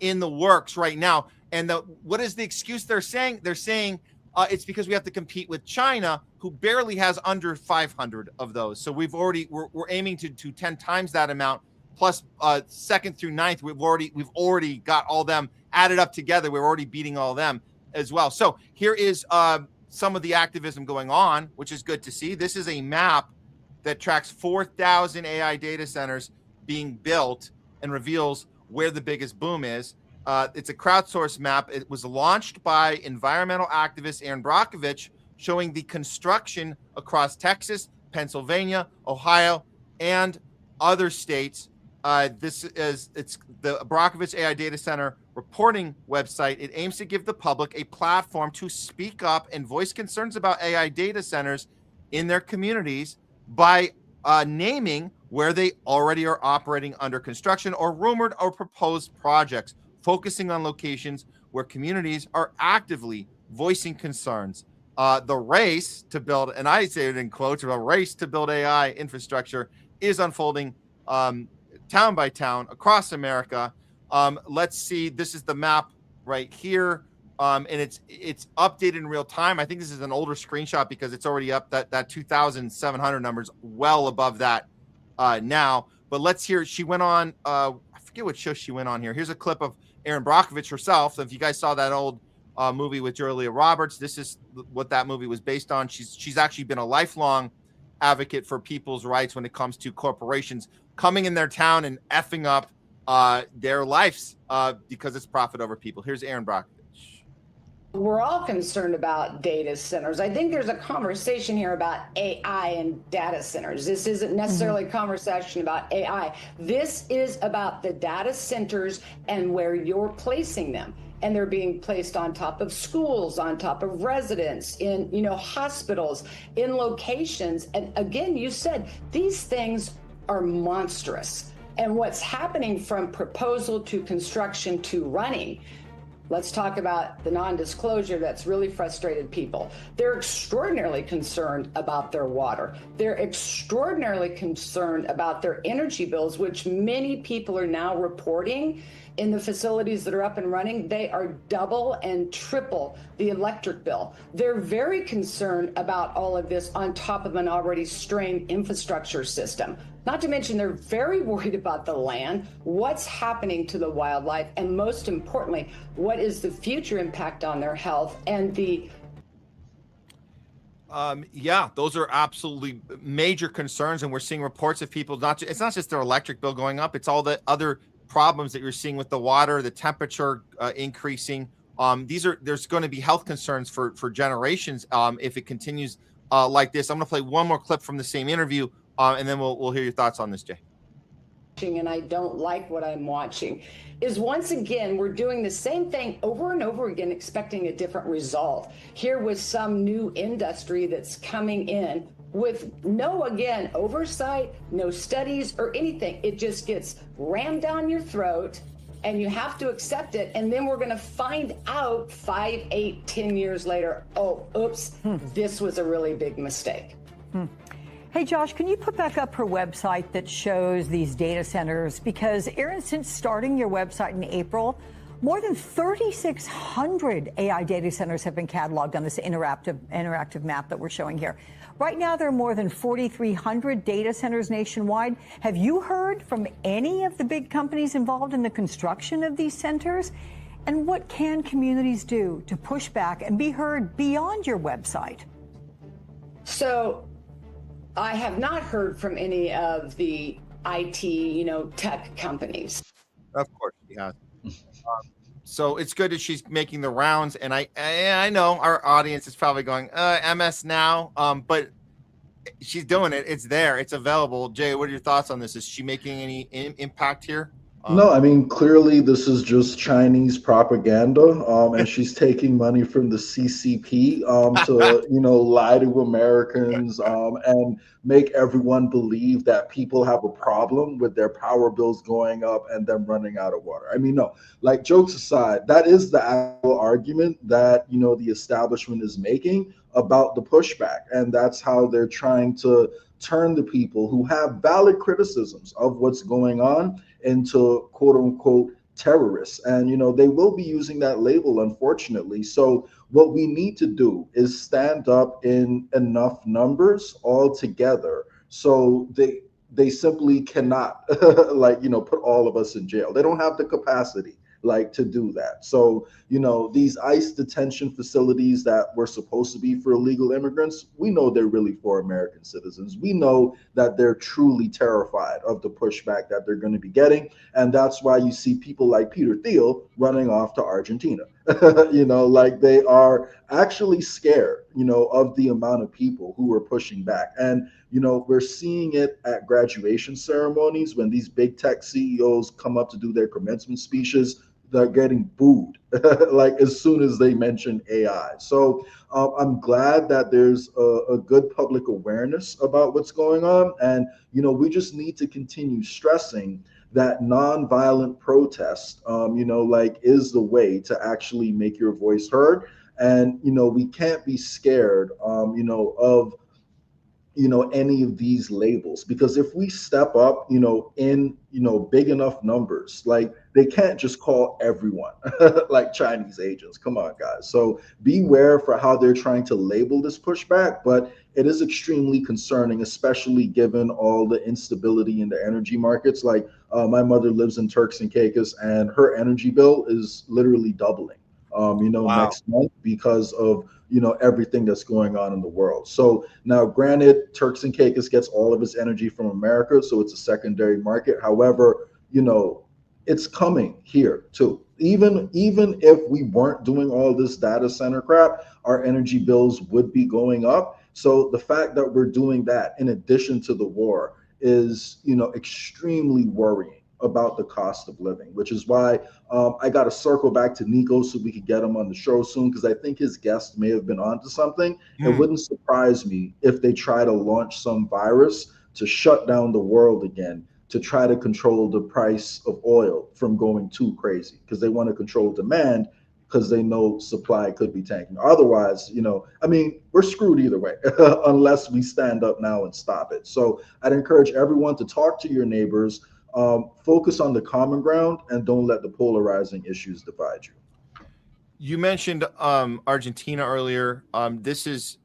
in the works right now. And what is the excuse they're saying? They're saying it's because we have to compete with China, who barely has under 500 of those. So we're aiming to 10 times that amount. Plus, second through ninth, we've already got all them added up together. We're already beating all of them as well. So here is some of the activism going on, which is good to see. This is a map that tracks 4,000 AI data centers being built and reveals where the biggest boom is. It's a crowdsourced map. It was launched by environmental activist Erin Brockovich, showing the construction across Texas, Pennsylvania, Ohio, and other states. It's the Brockovich AI Data Center reporting website. It aims to give the public a platform to speak up and voice concerns about AI data centers in their communities by naming where they already are operating under construction or rumored or proposed projects, focusing on locations where communities are actively voicing concerns. The race to build, and I say it in quotes, a race to build AI infrastructure is unfolding town by town across America. Let's see. This is the map right here, and it's updated in real time. I think this is an older screenshot because it's already up. That 2,700 numbers well above that now. But let's hear. She went on. I forget what show she went on here. Here's a clip of Erin Brockovich herself. So if you guys saw that old movie with Julia Roberts, this is what that movie was based on. She's actually been a lifelong advocate for people's rights when it comes to corporations coming in their town and effing up their lives because it's profit over people. Here's Erin Brockovich. We're all concerned about data centers. I think there's a conversation here about AI and data centers. This isn't necessarily a conversation about AI. This is about the data centers and where you're placing them. And they're being placed on top of schools, on top of residents, in, you know, hospitals, in locations. And again, you said these things are monstrous. And what's happening from proposal to construction to running, let's talk about the non-disclosure that's really frustrated people. They're extraordinarily concerned about their water. They're extraordinarily concerned about their energy bills, which many people are now reporting in the facilities that are up and running. They are double and triple the electric bill. They're very concerned about all of this on top of an already strained infrastructure system. Not to mention, they're very worried about the land, what's happening to the wildlife, and most importantly, what is the future impact on their health and the yeah, those are absolutely major concerns, and we're seeing reports of people it's not just their electric bill going up, it's all the other problems that you're seeing with the water, the temperature increasing. There's going to be health concerns for generations if it continues like this. I'm going to play one more clip from the same interview, and then we'll hear your thoughts on this, Jay. And I don't like what I'm watching is once again we're doing the same thing over and over again, expecting a different result. Here with some new industry that's coming in with no, again, oversight, no studies or anything. It just gets rammed down your throat and you have to accept it. And then we're going to find out 5, 8, 10 years later, oh, oops, this was a really big mistake. Hey, Josh, can you put back up her website that shows these data centers? Because, Erin, since starting your website in April, more than 3,600 AI data centers have been cataloged on this interactive map that we're showing here. Right now, there are more than 4,300 data centers nationwide. Have you heard from any of the big companies involved in the construction of these centers? And what can communities do to push back and be heard beyond your website? So I have not heard from any of the IT, tech companies. Of course she has. So it's good that she's making the rounds, and I know our audience is probably going MS now, but she's doing it. It's there. It's available. Jay, what are your thoughts on this? Is she making any impact here? No, I mean, clearly this is just Chinese propaganda, and she's taking money from the CCP to, lie to Americans and make everyone believe that people have a problem with their power bills going up and them running out of water. I mean, no, like jokes aside, that is the actual argument that, the establishment is making about the pushback. And that's how they're trying to turn the people who have valid criticisms of what's going on into quote unquote terrorists. And, they will be using that label, unfortunately. So what we need to do is stand up in enough numbers all together so they simply cannot put all of us in jail. They don't have the capacity to do that. So, these ICE detention facilities that were supposed to be for illegal immigrants, we know they're really for American citizens. We know that they're truly terrified of the pushback that they're going to be getting. And that's why you see people like Peter Thiel running off to Argentina. They are actually scared, of the amount of people who are pushing back. And, we're seeing it at graduation ceremonies when these big tech CEOs come up to do their commencement speeches. They're getting booed as soon as they mention AI. So I'm glad that there's a good public awareness about what's going on. And, we just need to continue stressing that nonviolent protest, is the way to actually make your voice heard. And, we can't be scared, of any of these labels, because if we step up, in, big enough numbers, they can't just call everyone like Chinese agents. Come on, guys. So beware for how they're trying to label this pushback, but it is extremely concerning, especially given all the instability in the energy markets. My mother lives in Turks and Caicos, and her energy bill is literally doubling next month because of, everything that's going on in the world. So now, granted, Turks and Caicos gets all of its energy from America, so it's a secondary market. However, it's coming here too. Even if we weren't doing all this data center crap, our energy bills would be going up. So the fact that we're doing that in addition to the war is, extremely worrying about the cost of living, which is why I got to circle back to Nico so we could get him on the show soon, because I think his guest may have been onto something. It wouldn't surprise me if they try to launch some virus to shut down the world again, to try to control the price of oil from going too crazy, because they want to control demand, because they know supply could be tanking. Otherwise, we're screwed either way, unless we stand up now and stop it. So I'd encourage everyone to talk to your neighbors, focus on the common ground, and don't let the polarizing issues divide you. You mentioned Argentina earlier. This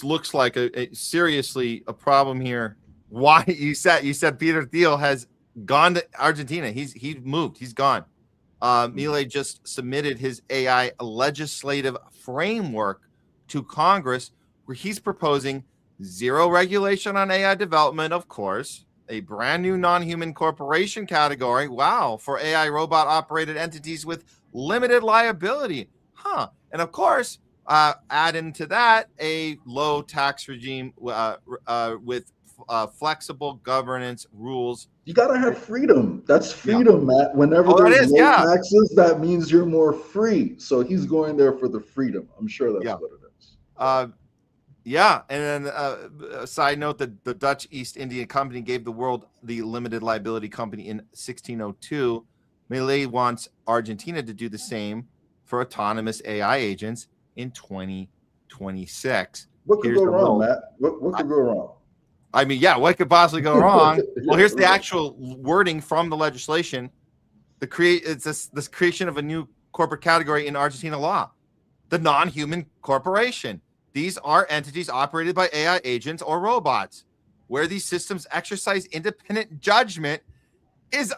looks like seriously a problem here. Why you said Peter Thiel has gone to Argentina? He's moved. He's gone. Milei just submitted his AI legislative framework to Congress, where he's proposing zero regulation on AI development, of course, a brand new non-human corporation category, for AI robot operated entities with limited liability. And of course, add into that a low tax regime with flexible governance rules. You gotta have freedom. That's freedom, Matt. Whenever there's low taxes, that means you're more free. So he's going there for the freedom. I'm sure that's what it is. And then a side note, that the Dutch East India Company gave the world the limited liability company in 1602. Milei wants Argentina to do the same for autonomous AI agents in 2026. What could go wrong, Matt? What could go wrong? What could possibly go wrong? Well, here's the actual wording from the legislation. It's this creation of a new corporate category in Argentina law, the non-human corporation. These are entities operated by AI agents or robots, where these systems exercise independent judgment is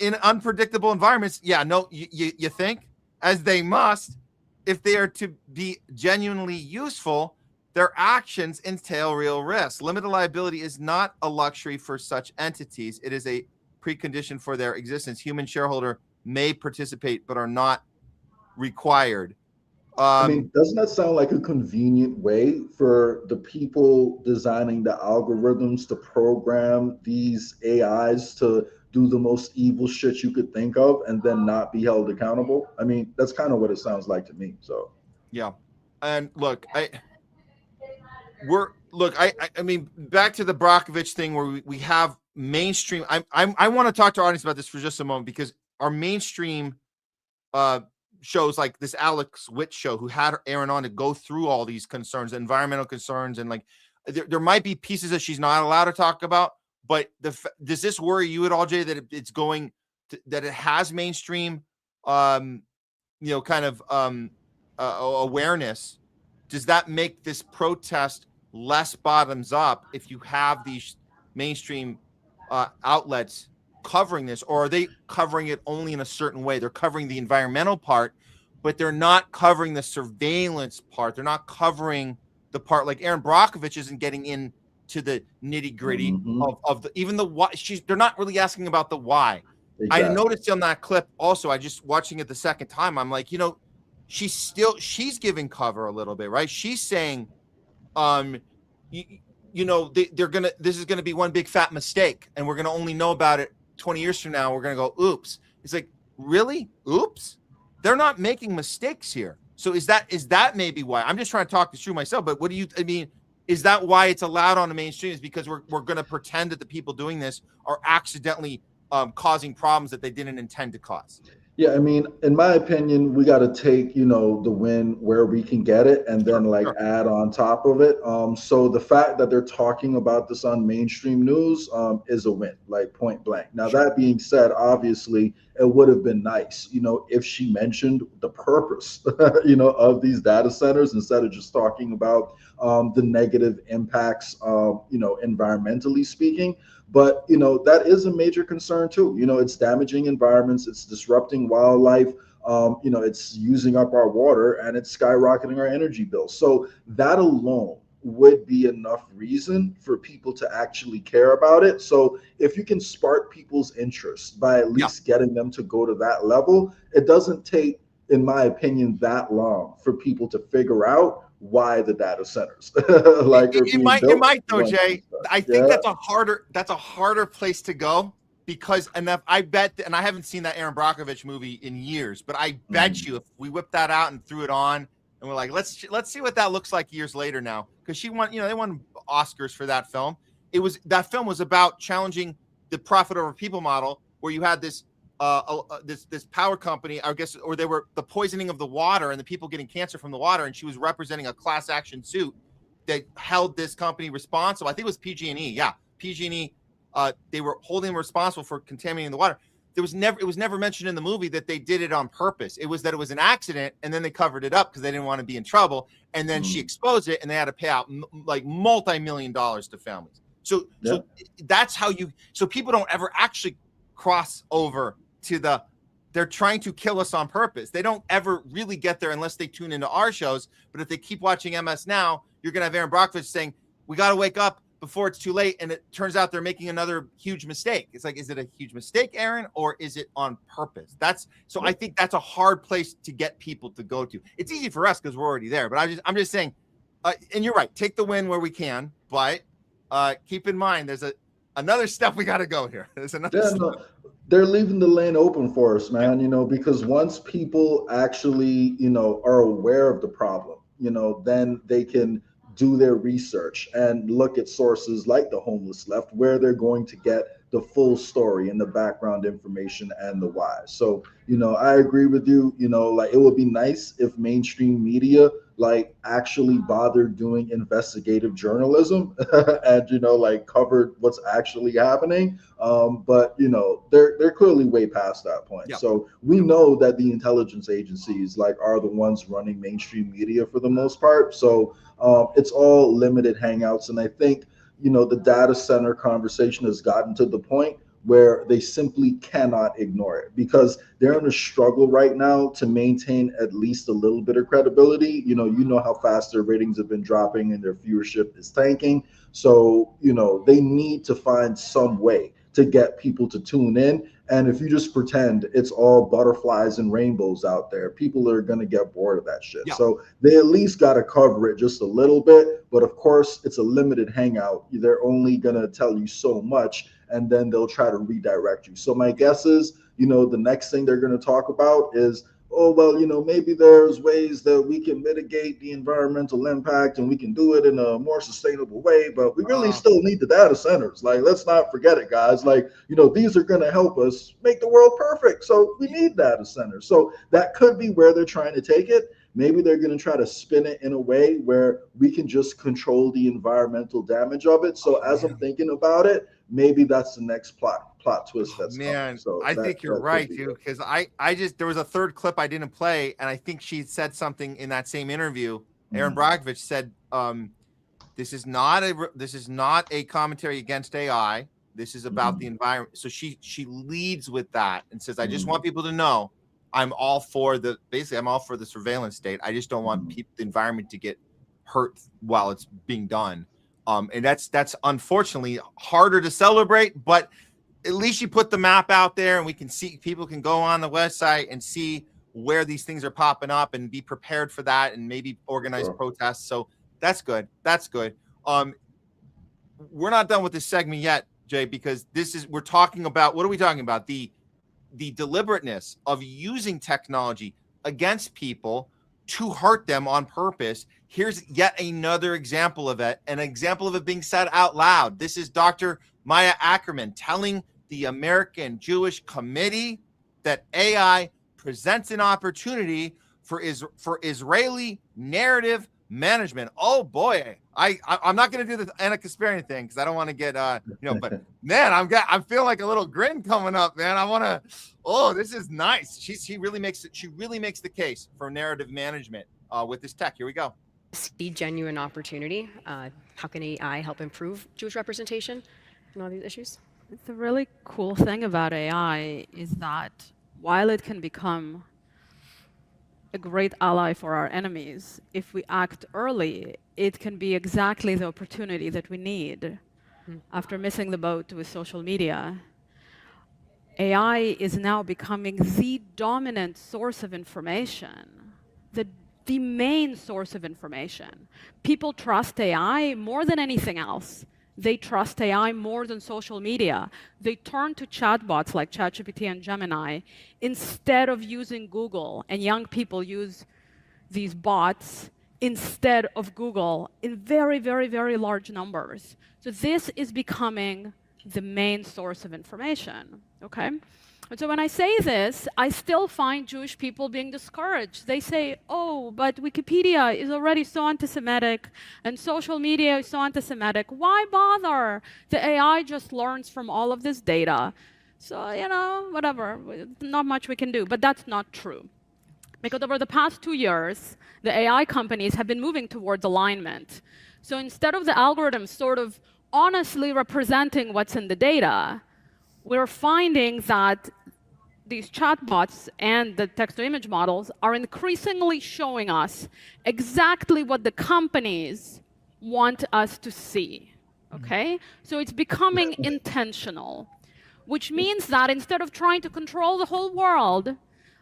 in unpredictable environments. You think, as they must, if they are to be genuinely useful, their actions entail real risk. Limited liability is not a luxury for such entities. It is a precondition for their existence. Human shareholder may participate, but are not required. Doesn't that sound like a convenient way for the people designing the algorithms to program these AIs to do the most evil shit you could think of and then not be held accountable? That's kind of what it sounds like to me. So, and look, back to the Brockovich thing, where we have mainstream. I want to talk to our audience about this for just a moment, because our mainstream shows like this Alex Witt show, who had Erin on to go through all these concerns, environmental concerns, and there might be pieces that she's not allowed to talk about. But does this worry you at all, Jay, that it's going to, that it has mainstream, awareness? Does that make this protest less bottoms up if you have these mainstream outlets covering this, or are they covering it only in a certain way? They're covering the environmental part, but they're not covering the surveillance part. They're not covering the part, like Erin Brockovich isn't getting into the nitty gritty of the, even the why. They're not really asking about the why. Exactly. I noticed on that clip also, I just watching it the second time, I'm like, she's giving cover a little bit, right? She's saying, this is gonna be one big fat mistake, and we're gonna only know about it 20 years from now. We're gonna go, oops. It's like, really? Oops? They're not making mistakes here. So is that maybe why? I'm just trying to talk this through myself, but is that why it's allowed on the mainstream? Is because we're gonna pretend that the people doing this are accidentally causing problems that they didn't intend to cause? Yeah, in my opinion, we got to take, the win where we can get it, and then add on top of it. So the fact that they're talking about this on mainstream news is a win, point blank. Now, that being said, obviously, it would have been nice, if she mentioned the purpose, of these data centers, instead of just talking about the negative impacts, environmentally speaking. But, that is a major concern too. It's damaging environments, it's disrupting wildlife, it's using up our water, and it's skyrocketing our energy bills. So that alone would be enough reason for people to actually care about it. So if you can spark people's interest by at least getting them to go to that level, it doesn't take, in my opinion, that long for people to figure out why the data centers it might though, Jay. I think that's a harder place to go, because enough, I bet, and I haven't seen that Erin Brockovich movie in years, but I bet you if we whipped that out and threw it on and we're like, let's see what that looks like years later now, because she won, they won Oscars for that film. That film was about challenging the profit over people model, where you had this this power company, I guess, or they were the poisoning of the water and the people getting cancer from the water, and she was representing a class action suit that held this company responsible. I think it was PG&E. Yeah, PG&E. They were holding them responsible for contaminating the water. It was never mentioned in the movie that they did it on purpose. It was that it was an accident, and then they covered it up because they didn't want to be in trouble. And then she exposed it, and they had to pay out like multi-million dollars to families. So that's how so people don't ever actually cross over to they're trying to kill us on purpose. They don't ever really get there unless they tune into our shows. But if they keep watching MS Now, you're going to have Erin Brockovich saying, we got to wake up before it's too late. And it turns out they're making another huge mistake. It's like, is it a huge mistake, Erin, or is it on purpose? I think that's a hard place to get people to go to. It's easy for us because we're already there. But I'm just saying, and you're right, take the win where we can. But keep in mind, there's another step we got to go here. There's another step. They're leaving the lane open for us, man, because once people actually, are aware of the problem, then they can do their research and look at sources like the Homeless Left, where they're going to get the full story and the background information and the why. So, I agree with you, it would be nice if mainstream media actually bothered doing investigative journalism and, covered what's actually happening. But, they're clearly way past that point. Yep. So we know that the intelligence agencies are the ones running mainstream media for the most part. So it's all limited hangouts. And I think, the data center conversation has gotten to the point where they simply cannot ignore it, because they're in a struggle right now to maintain at least a little bit of credibility. You know how fast their ratings have been dropping and their viewership is tanking. So, they need to find some way to get people to tune in. And if you just pretend it's all butterflies and rainbows out there, people are going to get bored of that shit. Yeah. So they at least got to cover it just a little bit. But of course, it's a limited hangout. They're only going to tell you so much, and then they'll try to redirect you. So my guess is, the next thing they're going to talk about is, oh, well, maybe there's ways that we can mitigate the environmental impact and we can do it in a more sustainable way, but we really still need the data centers. Let's not forget it, guys. These are going to help us make the world perfect. So we need data centers. So that could be where they're trying to take it. Maybe they're going to try to spin it in a way where we can just control the environmental damage of it. So as I'm thinking about it, maybe that's the next plot twist that's coming. So I think you're right, dude, because there was a third clip I didn't play, and I think she said something in that same interview. Erin Brockovich said, this is not a commentary against AI. This is about the environment. So she leads with that and says, I just want people to know I'm all for the surveillance state. I just don't want the environment to get hurt while it's being done. And that's unfortunately harder to celebrate, but at least you put the map out there and we can see, people can go on the website and see where these things are popping up and be prepared for that and maybe organize protests. So that's good. That's good. We're not done with this segment yet, Jay, because we're talking about, what are we talking about? The deliberateness of using technology against people to hurt them on purpose. Here's yet another example of it, an example of it being said out loud. This is Dr. Maya Ackerman telling the American Jewish Committee that AI presents an opportunity for Israeli narrative management. Oh boy, I'm not going to do the Anna Kasparian thing because I don't want to get but man, I'm feeling like a little grin coming up, man. I want to. Oh, this is nice. She really makes the case for narrative management with this tech. Here we go. see genuine opportunity. How can AI help improve Jewish representation in all these issues? The really cool thing about AI is that while it can become a great ally for our enemies, if we act early, it can be exactly the opportunity that we need. After missing the boat with social media, AI is now becoming the dominant source of information, the main source of information. People trust AI more than anything else. They trust AI more than social media. They turn to chatbots like ChatGPT and Gemini instead of using Google, and young people use these bots instead of Google in very, very, very large numbers. So this is becoming the main source of information, okay? And so when I say this, I still find Jewish people being discouraged. They say, oh, but Wikipedia is already so anti-Semitic, and social media is so anti-Semitic. Why bother? The AI just learns from all of this data. So, you know, whatever, not much we can do. But that's not true. Because over the past 2 years, the AI companies have been moving towards alignment. So instead of the algorithms sort of honestly representing what's in the data, we're finding that these chatbots and the text-to-image models are increasingly showing us exactly what the companies want us to see, okay? So it's becoming intentional, which means that instead of trying to control the whole world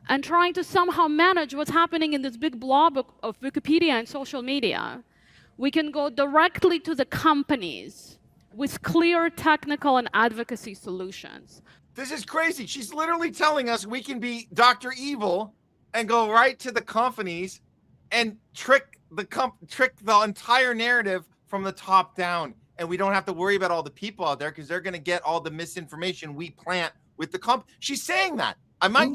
and trying to somehow manage what's happening in this big blob of Wikipedia and social media, we can go directly to the companies with clear technical and advocacy solutions. This is crazy. She's literally telling us we can be Dr. Evil and go right to the companies and trick the entire narrative from the top down. And we don't have to worry about all the people out there because they're going to get all the misinformation we plant with the comp. She's saying that. Am I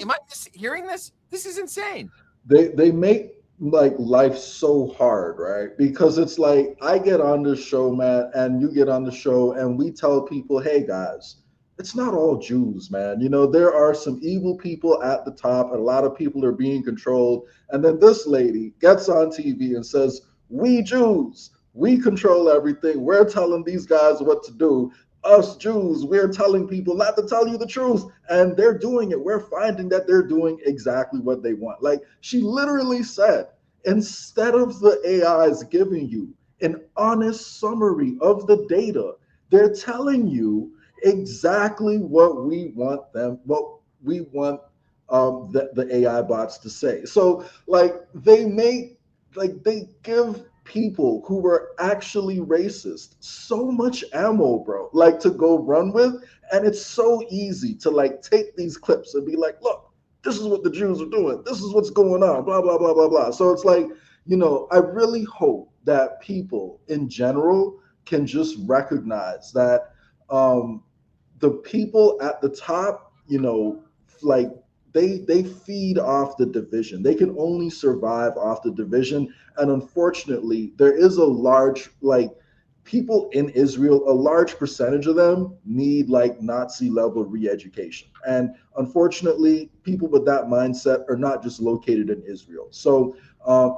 hearing this? This is insane. They make like life so hard, right? Because it's like I get on this show, Matt, and you get on the show, and we tell people, hey guys, it's not all Jews, man. You know, there are some evil people at the top, and a lot of people are being controlled. And then this lady gets on TV and says, we Jews, we control everything. We're telling these guys what to do. Us Jews, we're telling people not to tell you the truth, and they're doing it. We're finding that they're doing exactly what they want. Like she literally said, instead of the AIs giving you an honest summary of the data, they're telling you exactly what we want the AI bots to say. So like they give people who were actually racist so much ammo, bro, like to go run with. And it's so easy to like take these clips and be like, look, this is what the Jews are doing. This is what's going on, blah, blah, blah, blah, blah. So it's like, you know, I really hope that people in general can just recognize that the people at the top, you know, like they feed off the division. They can only survive off the division. And unfortunately, there is a large, like, people in Israel, a large percentage of them need like Nazi level re-education. And unfortunately, people with that mindset are not just located in Israel. So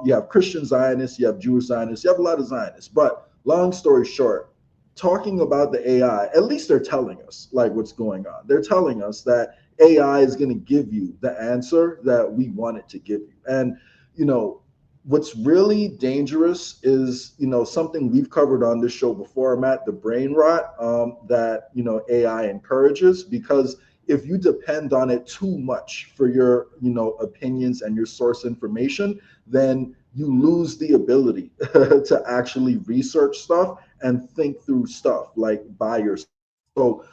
you have Christian Zionists, you have Jewish Zionists, you have a lot of Zionists. But long story short, talking about the AI, at least they're telling us like what's going on. They're telling us that AI is going to give you the answer that we want it to give you. And, you know, what's really dangerous is, you know, something we've covered on this show before, Matt, the brain rot that, you know, AI encourages, because if you depend on it too much for your, you know, opinions and your source information, then you lose the ability to actually research stuff and think through stuff like by yourself. So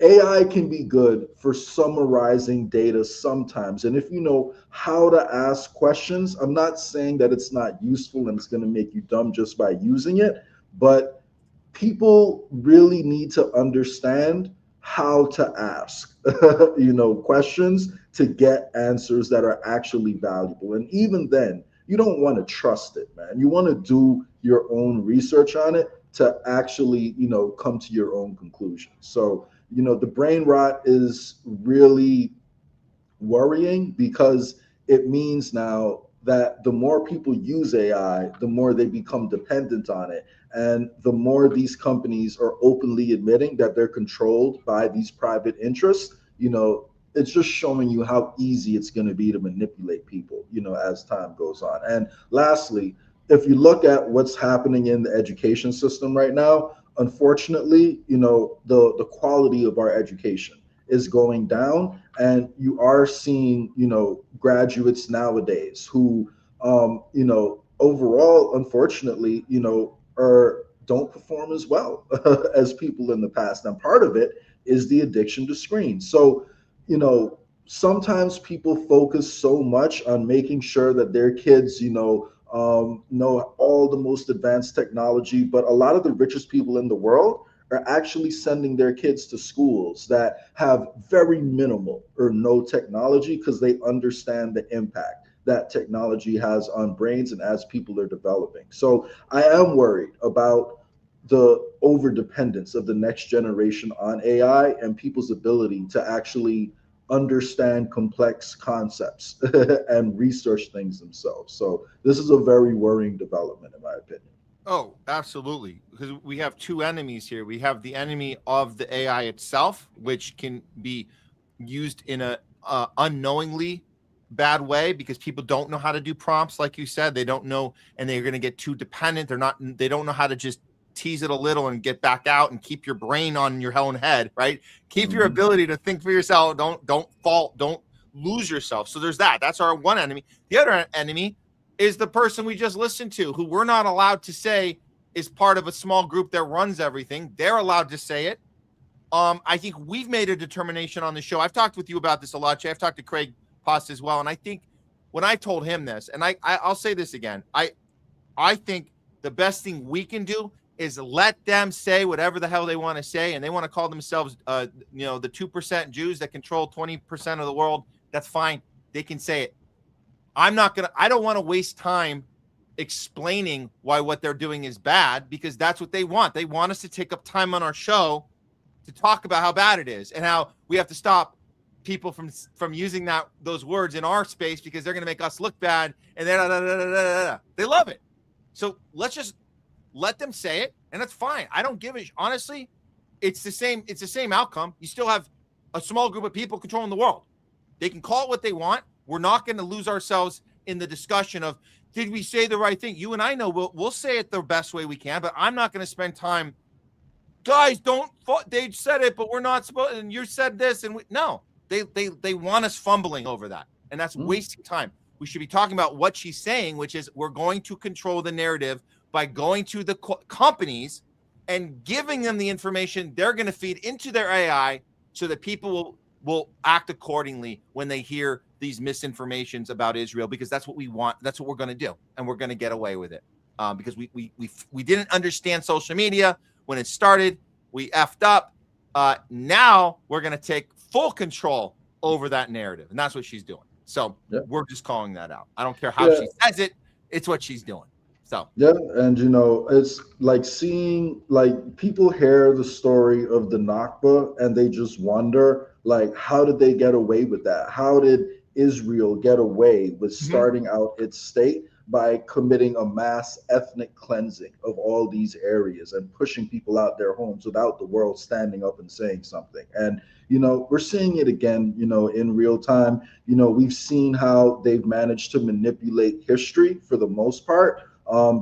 AI can be good for summarizing data sometimes. And if you know how to ask questions, I'm not saying that it's not useful and it's going to make you dumb just by using it, but people really need to understand how to ask, you know, questions to get answers that are actually valuable. And even then, you don't want to trust it, man. You want to do your own research on it to actually, you know, come to your own conclusions. So, you know, the brain rot is really worrying because it means now that the more people use AI, the more they become dependent on it. And the more these companies are openly admitting that they're controlled by these private interests, it's just showing you how easy it's going to be to manipulate people, as time goes on. And lastly, if you look at what's happening in the education system right now, unfortunately, the quality of our education is going down, and you are seeing, graduates nowadays who, overall, unfortunately, don't perform as well as people in the past. And part of it is the addiction to screens. So, sometimes people focus so much on making sure that their kids, know all the most advanced technology, but a lot of the richest people in the world are actually sending their kids to schools that have very minimal or no technology because they understand the impact that technology has on brains and as people are developing. So I am worried about the overdependence of the next generation on AI and people's ability to actually understand complex concepts and research things themselves. So this is a very worrying development, in my opinion. Oh, absolutely. Because we have two enemies here. We have the enemy of the AI itself, which can be used in a unknowingly bad way because people don't know how to do prompts, like you said. They don't know, and they're going to get too dependent. They don't know how to just tease it a little and get back out and keep your brain on your own head, right? Keep your ability to think for yourself. Don't lose yourself. So there's that. That's our one enemy. The other enemy is the person we just listened to, who we're not allowed to say is part of a small group that runs everything. They're allowed to say it. I think we've made a determination on the show. I've talked with you about this a lot, Jay. I've talked to Craig Post as well. And I think when I told him this, and I'll say this again, I think the best thing we can do is let them say whatever the hell they want to say, and they want to call themselves, the 2% Jews that control 20% of the world. That's fine. They can say it. I don't want to waste time explaining why what they're doing is bad, because that's what they want. They want us to take up time on our show to talk about how bad it is and how we have to stop people from using those words in our space because they're going to make us look bad, and they love it. So let's just let them say it, and that's fine. I don't give a honestly. It's the same outcome. You still have a small group of people controlling the world. They can call it what they want. We're not going to lose ourselves in the discussion of, did we say the right thing? You and I know we'll say it the best way we can, but I'm not going to spend time. Guys, they said it, but we're not supposed, and you said this, and no, they want us fumbling over that, and that's wasting time. We should be talking about what she's saying, which is we're going to control the narrative by going to the companies and giving them the information they're going to feed into their AI so that people will act accordingly when they hear these misinformations about Israel, because that's what we want. That's what we're going to do. And we're going to get away with it because we didn't understand social media when it started. We effed up. Now we're going to take full control over that narrative. And that's what she's doing. So we're just calling that out. I don't care how she says it. It's what she's doing. So and it's like seeing people hear the story of the Nakba and they just wonder, how did they get away with that? How did Israel get away with starting out its state by committing a mass ethnic cleansing of all these areas and pushing people out their homes without the world standing up and saying something? And we're seeing it again, in real time. We've seen how they've managed to manipulate history for the most part.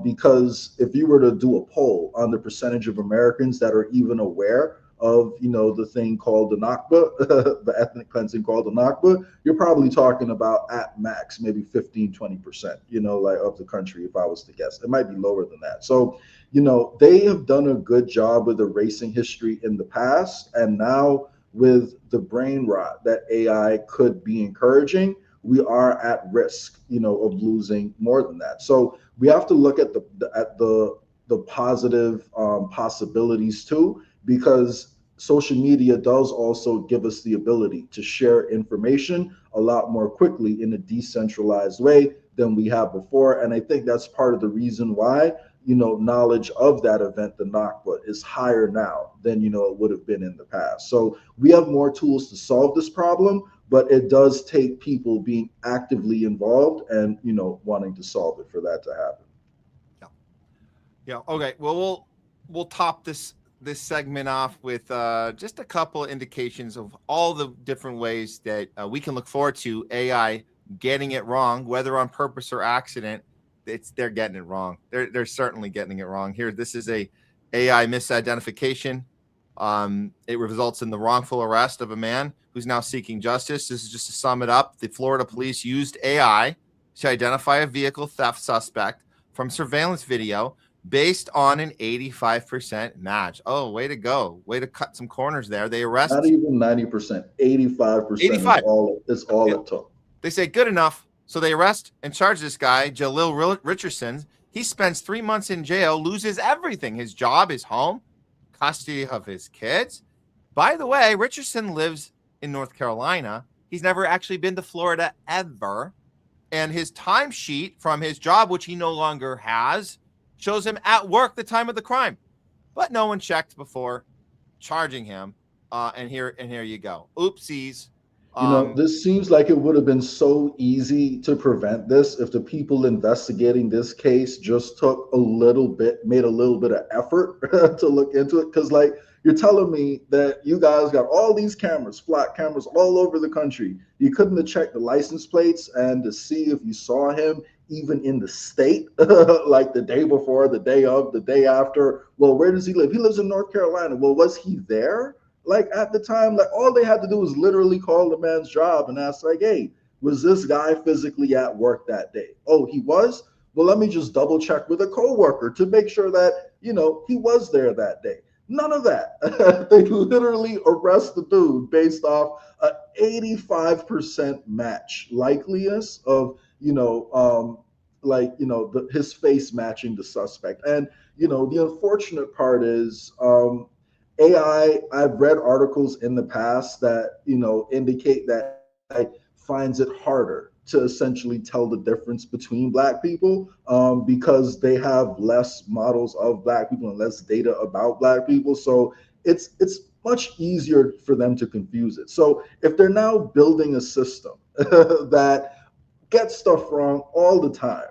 Because if you were to do a poll on the percentage of Americans that are even aware of, the thing called the Nakba, the ethnic cleansing called the Nakba, you're probably talking about at max, maybe 15-20%, of the country, if I was to guess. It might be lower than that. So, they have done a good job with erasing history in the past. And now with the brain rot that AI could be encouraging, we are at risk, of losing more than that. So we have to look at the positive possibilities too, because social media does also give us the ability to share information a lot more quickly in a decentralized way than we have before. And I think that's part of the reason why, knowledge of that event, the Nakba, is higher now than, it would have been in the past. So we have more tools to solve this problem, but it does take people being actively involved and, wanting to solve it for that to happen. Yeah. Okay. Well, we'll top this segment off with just a couple of indications of all the different ways that we can look forward to AI getting it wrong, whether on purpose or accident. They're getting it wrong. They're certainly getting it wrong. Here, this is a AI misidentification. It results in the wrongful arrest of a man who's now seeking justice. This is just to sum it up. The Florida police used AI to identify a vehicle theft suspect from surveillance video based on an 85% match. Oh, way to go. Way to cut some corners there. They arrested. Not even 90%, 85%. 85. Is all it took. They say good enough. So they arrest and charge this guy, Jalil Richardson. He spends 3 months in jail, loses everything, his job, his home, custody of his kids. By the way, Richardson lives in North Carolina. He's never actually been to Florida ever. And his timesheet from his job, which he no longer has, shows him at work the time of the crime. But no one checked before charging him. And here you go. Oopsies. This seems like it would have been so easy to prevent this if the people investigating this case just took made a little bit of effort to look into it. Because, like, you're telling me that you guys got all these cameras, flat cameras all over the country. You couldn't have checked the license plates and to see if you saw him even in the state, like the day before, the day of, the day after. Well, where does he live? He lives in North Carolina. Well, was he there? Like at the time, like all they had to do was literally call the man's job and ask, like, hey, was this guy physically at work that day? Oh, he was? Well, let me just double check with a coworker to make sure that, he was there that day. None of that. They literally arrest the dude based off an 85% match likeliness of, his face matching the suspect. And, the unfortunate part is, AI, I've read articles in the past that, indicate that AI finds it harder to essentially tell the difference between Black people because they have less models of Black people and less data about Black people. So it's much easier for them to confuse it. So if they're now building a system that gets stuff wrong all the time,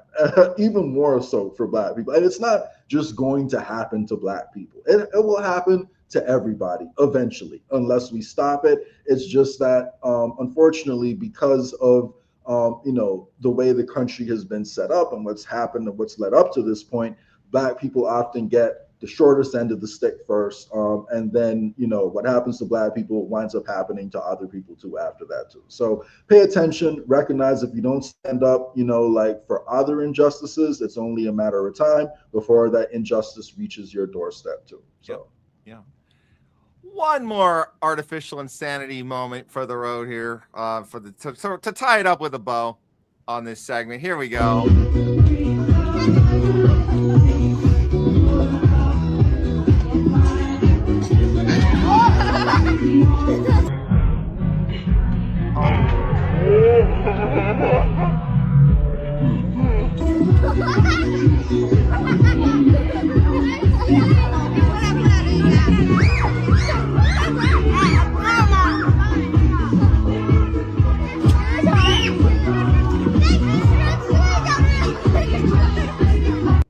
even more so for Black people, and it's not just going to happen to Black people. It will happen to everybody eventually, unless we stop it. It's just that, unfortunately, because of the way the country has been set up and what's happened and what's led up to this point, Black people often get the shortest end of the stick first, and then what happens to Black people winds up happening to other people too after that too. So pay attention, recognize if you don't stand up, like for other injustices, it's only a matter of time before that injustice reaches your doorstep too. So yeah. One more artificial insanity moment for the road here, to tie it up with a bow on this segment. Here we go.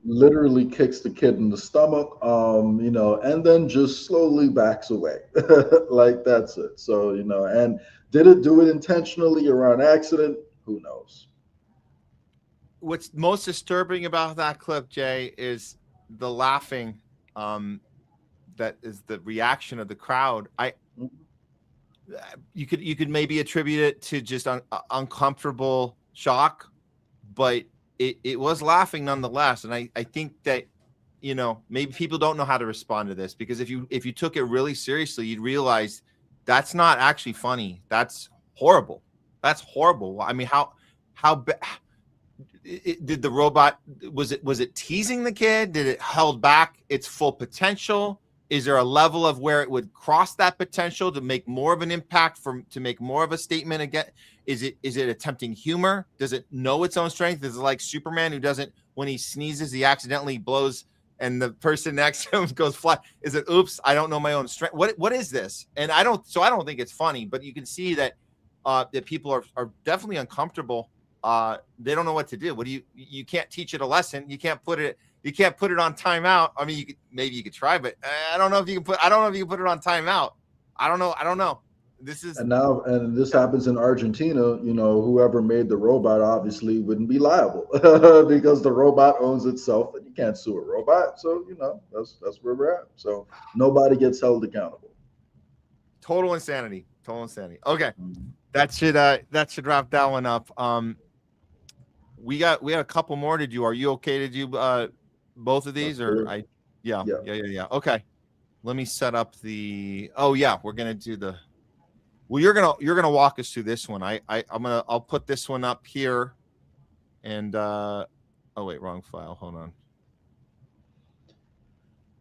Literally kicks the kid in the stomach, and then just slowly backs away. Like that's it. So, and did it do it intentionally or on accident? Who knows? What's most disturbing about that clip, Jay, is the laughing. That is the reaction of the crowd. You could maybe attribute it to just uncomfortable shock, but it was laughing nonetheless. And I think that, maybe people don't know how to respond to this, because if you took it really seriously, you'd realize that's not actually funny. That's horrible. That's horrible. I mean, how did the robot, was it teasing the kid? Did it held back its full potential? Is there a level of where it would cross that potential to make more of an impact, to make more of a statement again? Is it attempting humor? Does it know its own strength? Is it like Superman, who doesn't, when he sneezes, he accidentally blows and the person next to him goes flat? Is it, oops, I don't know my own strength? What is this? And I don't think it's funny, but you can see that that people are definitely uncomfortable. They don't know what to do. What do you can't teach it a lesson. You can't put it on timeout. I mean, maybe you could try, but I don't know if you can put it on timeout. I don't know. This happens in Argentina. You know, whoever made the robot obviously wouldn't be liable because the robot owns itself, and you can't sue a robot. So you know, that's where we're at. So nobody gets held accountable. Total insanity. Okay, that should wrap that one up. We had a couple more to do. Are you okay to do both of these, or Yeah. Okay, let me set up the. Oh yeah, we're gonna do the. Well, you're gonna walk us through this one. I'll put this one up here, and oh wait, wrong file. Hold on.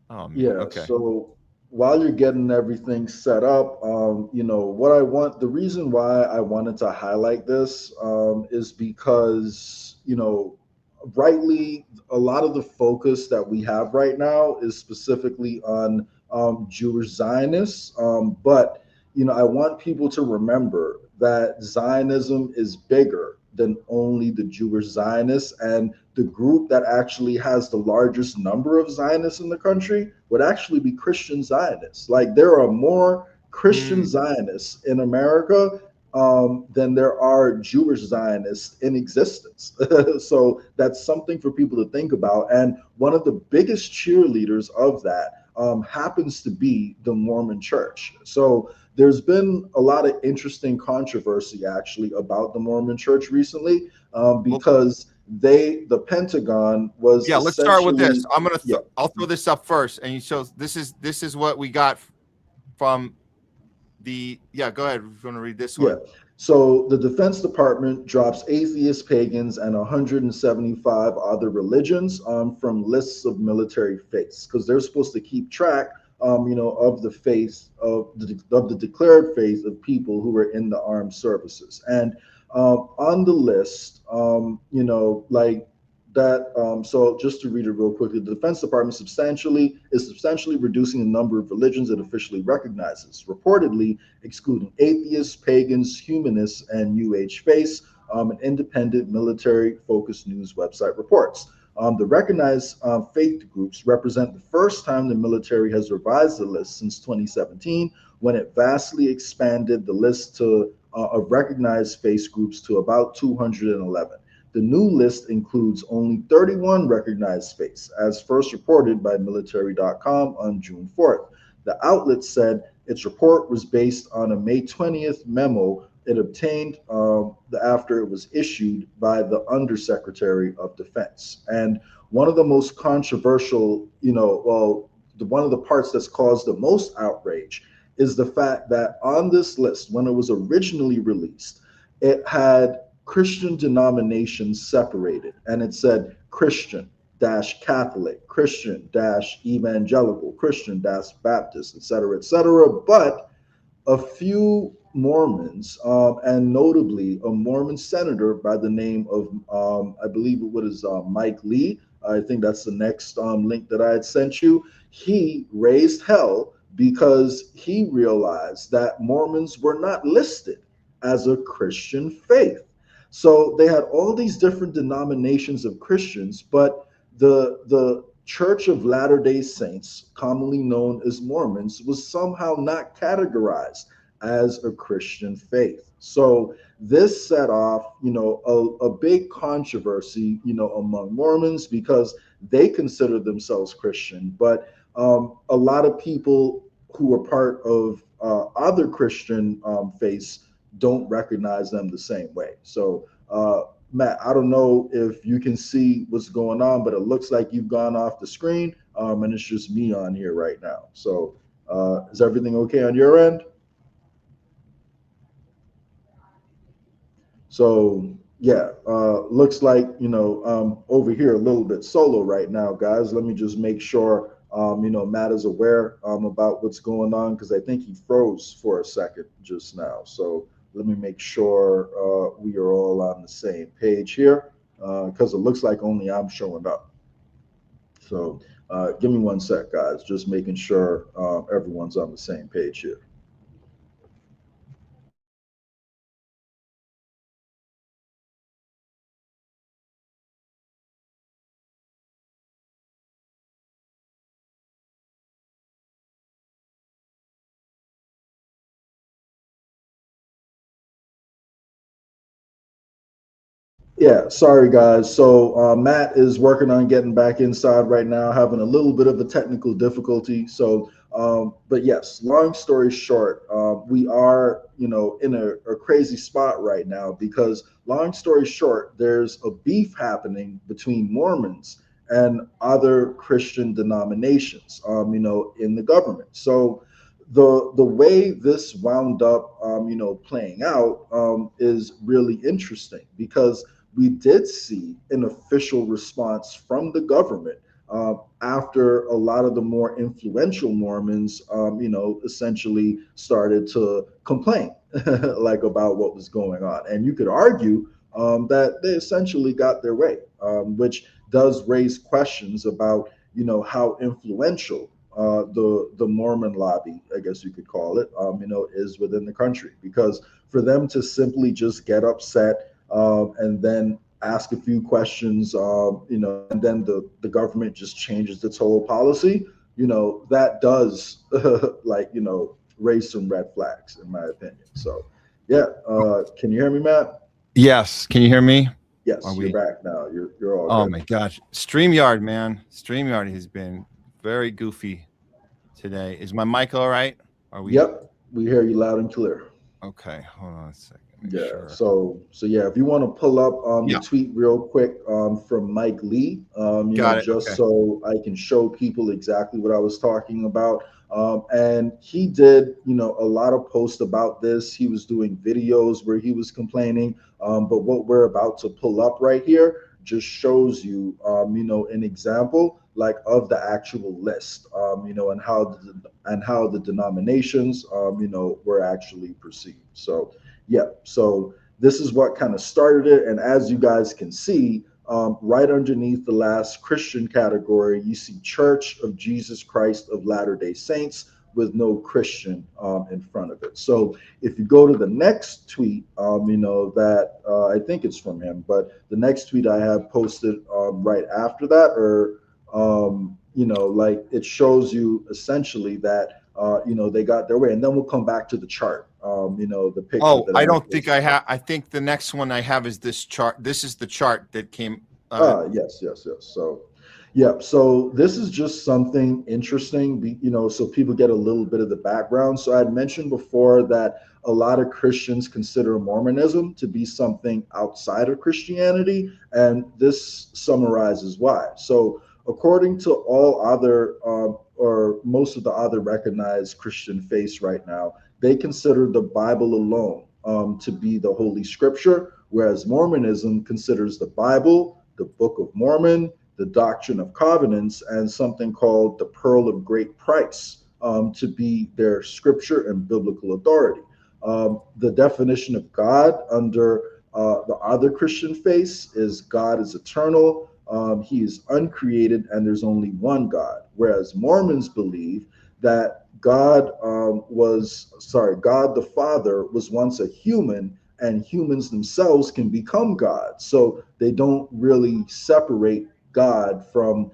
Oh man. Yeah. Okay. So while you're getting everything set up, you know the reason why I wanted to highlight this is because rightly a lot of the focus that we have right now is specifically on Jewish Zionists, but I want people to remember that Zionism is bigger than only the Jewish Zionists, and the group that actually has the largest number of Zionists in the country would actually be Christian Zionists. Like, there are more Christian Zionists in America than there are Jewish Zionists in existence. So that's something for people to think about. And one of the biggest cheerleaders of that happens to be the Mormon Church. So there's been a lot of interesting controversy actually about the Mormon Church recently because the Pentagon was let's start with this. I'll throw this up first, and this is what we got from the go ahead if you want to read this one. So the Defense Department drops atheist, pagans, and 175 other religions from lists of military faiths because they're supposed to keep track of the faith of the declared faith of people who are in the armed services. And on the list, so just to read it real quickly, the Defense Department is substantially reducing the number of religions it officially recognizes, reportedly excluding atheists, pagans, humanists, and New Age faiths. An independent military-focused news website reports. The recognized faith groups represent the first time the military has revised the list since 2017, when it vastly expanded the list of recognized faith groups to about 211. The new list includes only 31 recognized faiths, as first reported by military.com on June 4th. The outlet said its report was based on a May 20th memo it obtained after it was issued by the Undersecretary of Defense. And one of the most controversial, one of the parts that's caused the most outrage is the fact that on this list, when it was originally released, it had Christian denominations separated, and it said Christian-Catholic, Christian-Evangelical, Christian-Baptist, et cetera, but a few Mormons, and notably a Mormon senator by the name of, I believe it was Mike Lee, I think that's the next link that I had sent you, he raised hell because he realized that Mormons were not listed as a Christian faith. So they had all these different denominations of Christians, but the Church of Latter-day Saints, commonly known as Mormons, was somehow not categorized as a Christian faith. So this set off, a big controversy, among Mormons because they consider themselves Christian, but a lot of people who are part of other Christian faiths don't recognize them the same way. So Matt, I don't know if you can see what's going on, but it looks like you've gone off the screen and it's just me on here right now. So is everything okay on your end? So yeah, looks like, over here a little bit solo right now, guys. Let me just make sure, Matt is aware about what's going on because I think he froze for a second just now. So let me make sure we are all on the same page here because it looks like only I'm showing up. So give me 1 sec, guys, just making sure everyone's on the same page here. Yeah, sorry guys. So Matt is working on getting back inside right now, having a little bit of a technical difficulty. So, but yes, long story short, we are, in a crazy spot right now because, long story short, there's a beef happening between Mormons and other Christian denominations, in the government. So the way this wound up, playing out is really interesting because we did see an official response from the government after a lot of the more influential Mormons, essentially started to complain like about what was going on. And you could argue that they essentially got their way, which does raise questions about, how influential the Mormon lobby, I guess you could call it, is within the country. Because for them to simply just get upset and then ask a few questions, and then the government just changes its whole policy, that does raise some red flags, in my opinion. So, yeah, can you hear me, Matt? Yes. Can you hear me? Yes, you're back now. You're all Oh good. my gosh. StreamYard, man. StreamYard has been very goofy today. Is my mic all right? Are we? Yep, we hear you loud and clear. Okay, hold on a second. Yeah. So yeah, if you want to pull up Yeah. the tweet real quick from Mike Lee, Got it. just Okay. so I can show people exactly what I was talking about. And he did, a lot of posts about this. He was doing videos where he was complaining. But what we're about to pull up right here just shows you, an example like of the actual list, and how the denominations, were actually perceived. So. Yeah, so this is what kind of started it. And as you guys can see, right underneath the last Christian category, you see Church of Jesus Christ of Latter-day Saints with no Christian in front of it. So if you go to the next tweet, that I think it's from him, but the next tweet I have posted right after that, or, it shows you essentially that, they got their way. And then we'll come back to the chart. The picture. Oh, that I don't think I have. I think the next one I have is this chart. This is the chart that came. Yes. So, yeah. So this is just something interesting, so people get a little bit of the background. So I had mentioned before that a lot of Christians consider Mormonism to be something outside of Christianity, and this summarizes why. So according to all other, or most of the other recognized Christian faiths right now, they consider the Bible alone to be the Holy Scripture, whereas Mormonism considers the Bible, the Book of Mormon, the Doctrine of Covenants, and something called the Pearl of Great Price to be their scripture and biblical authority. The definition of God under the other Christian faiths is God is eternal, he is uncreated, and there's only one God, whereas Mormons believe that God the Father was once a human, and humans themselves can become God. So they don't really separate God from,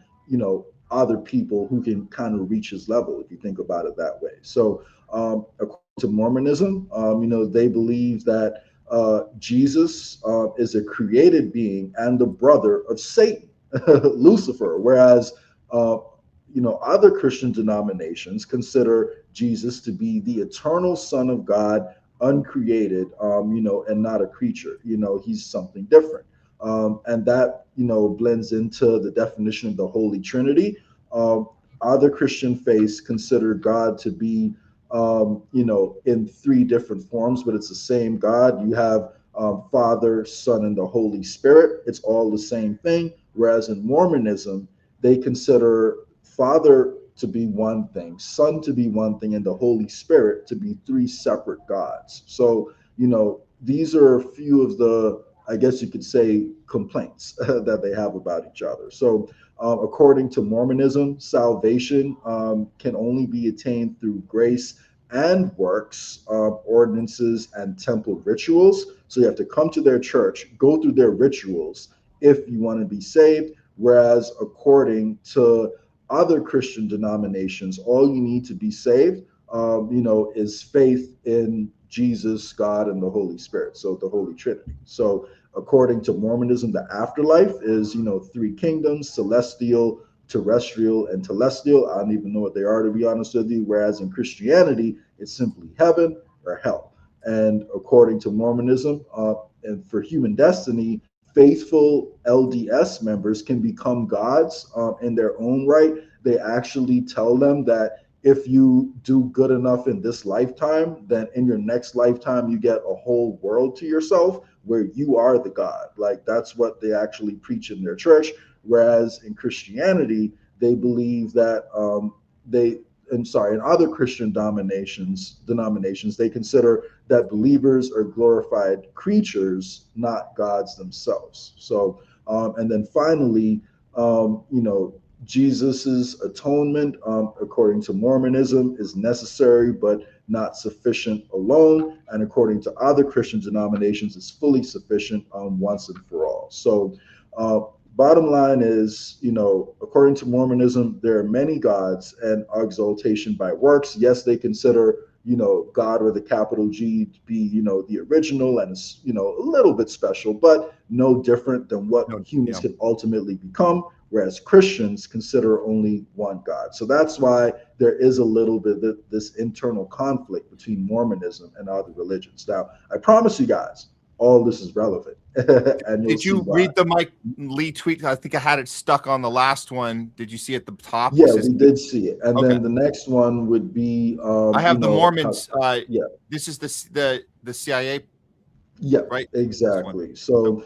other people who can kind of reach his level, if you think about it that way. So according to Mormonism, they believe that Jesus is a created being and the brother of Satan, Lucifer, whereas other Christian denominations consider Jesus to be the eternal Son of God, uncreated, and not a creature. He's something different. And that, blends into the definition of the Holy Trinity. Other Christian faiths consider God to be, in three different forms, but it's the same God. You have Father, Son, and the Holy Spirit. It's all the same thing. Whereas in Mormonism, they consider Father to be one thing, Son to be one thing, and the Holy Spirit to be three separate gods. So, these are a few of the, I guess you could say, complaints that they have about each other. So, according to Mormonism, salvation can only be attained through grace and works, ordinances, and temple rituals. So you have to come to their church, go through their rituals if you want to be saved. Whereas according to other Christian denominations, all you need to be saved is faith in Jesus, God, and the Holy Spirit. So the Holy Trinity. So according to Mormonism, the afterlife is, three kingdoms: celestial, terrestrial, and telestial. I don't even know what they are, to be honest with you. Whereas in Christianity, it's simply heaven or hell. And according to Mormonism, and for human destiny, faithful LDS members can become gods in their own right. They actually tell them that if you do good enough in this lifetime, then in your next lifetime, you get a whole world to yourself where you are the God. Like, that's what they actually preach in their church. Whereas in Christianity, they believe that in other Christian denominations, they consider that believers are glorified creatures, not gods themselves. So, and then finally, Jesus's atonement, according to Mormonism, is necessary but not sufficient alone, and according to other Christian denominations, is fully sufficient once and for all. So, bottom line is, according to Mormonism, there are many gods and exaltation by works. Yes, they consider, God with a capital G to be, the original, and it's, a little bit special, but no different than what humans can ultimately become. Whereas Christians consider only one God. So that's why there is a little bit of this internal conflict between Mormonism and other religions. Now, I promise you guys, all this is relevant. And did you read the Mike Lee tweet? I think I had it stuck on the last one. Did you see at the top? Yeah, we did see it. And then the next one would be I have the Mormons. This is the CIA. Yeah, right. Exactly. So,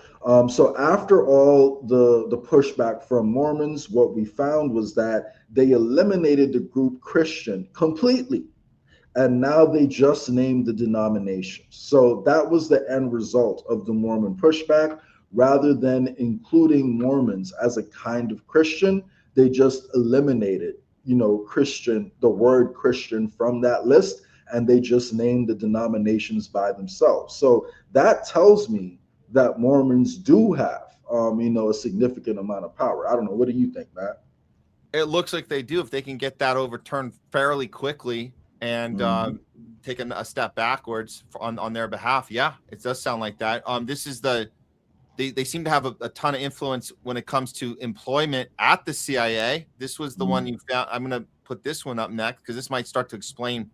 so after all the pushback from Mormons, what we found was that they eliminated the group Christian completely, and now they just named the denomination. So that was the end result of the Mormon pushback. Rather than including Mormons as a kind of Christian, they just eliminated, Christian, the word Christian, from that list, and they just named the denominations by themselves. So that tells me that Mormons do have, a significant amount of power. I don't know. What do you think, Matt? It looks like they do. If they can get that overturned fairly quickly and take a step backwards on their behalf. Yeah, it does sound like that. This is they seem to have a ton of influence when it comes to employment at the CIA. This was the one you found. I'm going to put this one up next because this might start to explain.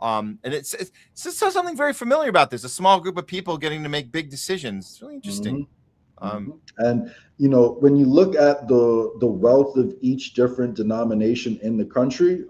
And it's something very familiar about this. A small group of people getting to make big decisions. It's really interesting. And when you look at the wealth of each different denomination in the country,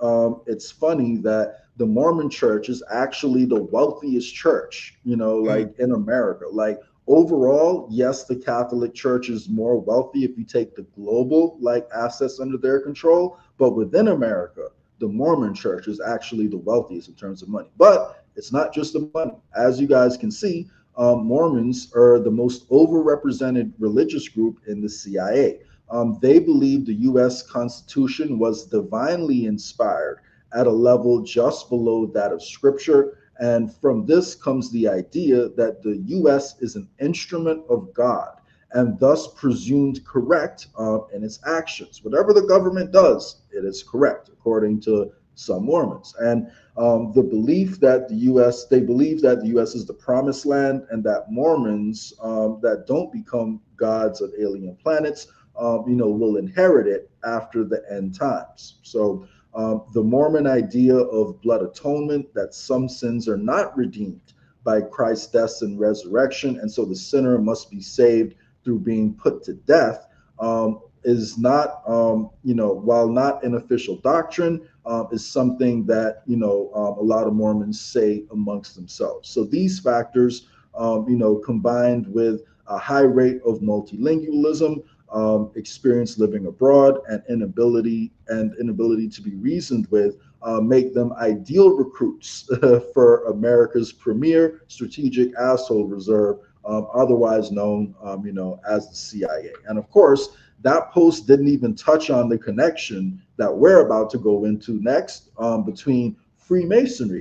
it's funny that the Mormon church is actually the wealthiest church, like in America. Like overall, yes, the Catholic Church is more wealthy if you take the global assets under their control, but within America, the Mormon church is actually the wealthiest in terms of money. But it's not just the money. As you guys can see, Mormons are the most overrepresented religious group in the CIA. They believe the U.S. Constitution was divinely inspired at a level just below that of Scripture. And from this comes the idea that the U.S. is an instrument of God and thus presumed correct in its actions. Whatever the government does, it is correct, according to some Mormons. And the belief that they believe that the U.S. is the promised land, and that Mormons that don't become gods of alien planets, will inherit it after the end times. So the Mormon idea of blood atonement, that some sins are not redeemed by Christ's death and resurrection, and so the sinner must be saved through being put to death, is not, while not an official doctrine, is something that, a lot of Mormons say amongst themselves. So these factors, combined with a high rate of multilingualism, experience living abroad, and inability to be reasoned with, make them ideal recruits for America's premier strategic asshole reserve, otherwise known, as the CIA. And of course, that post didn't even touch on the connection that we're about to go into next, between Freemasonry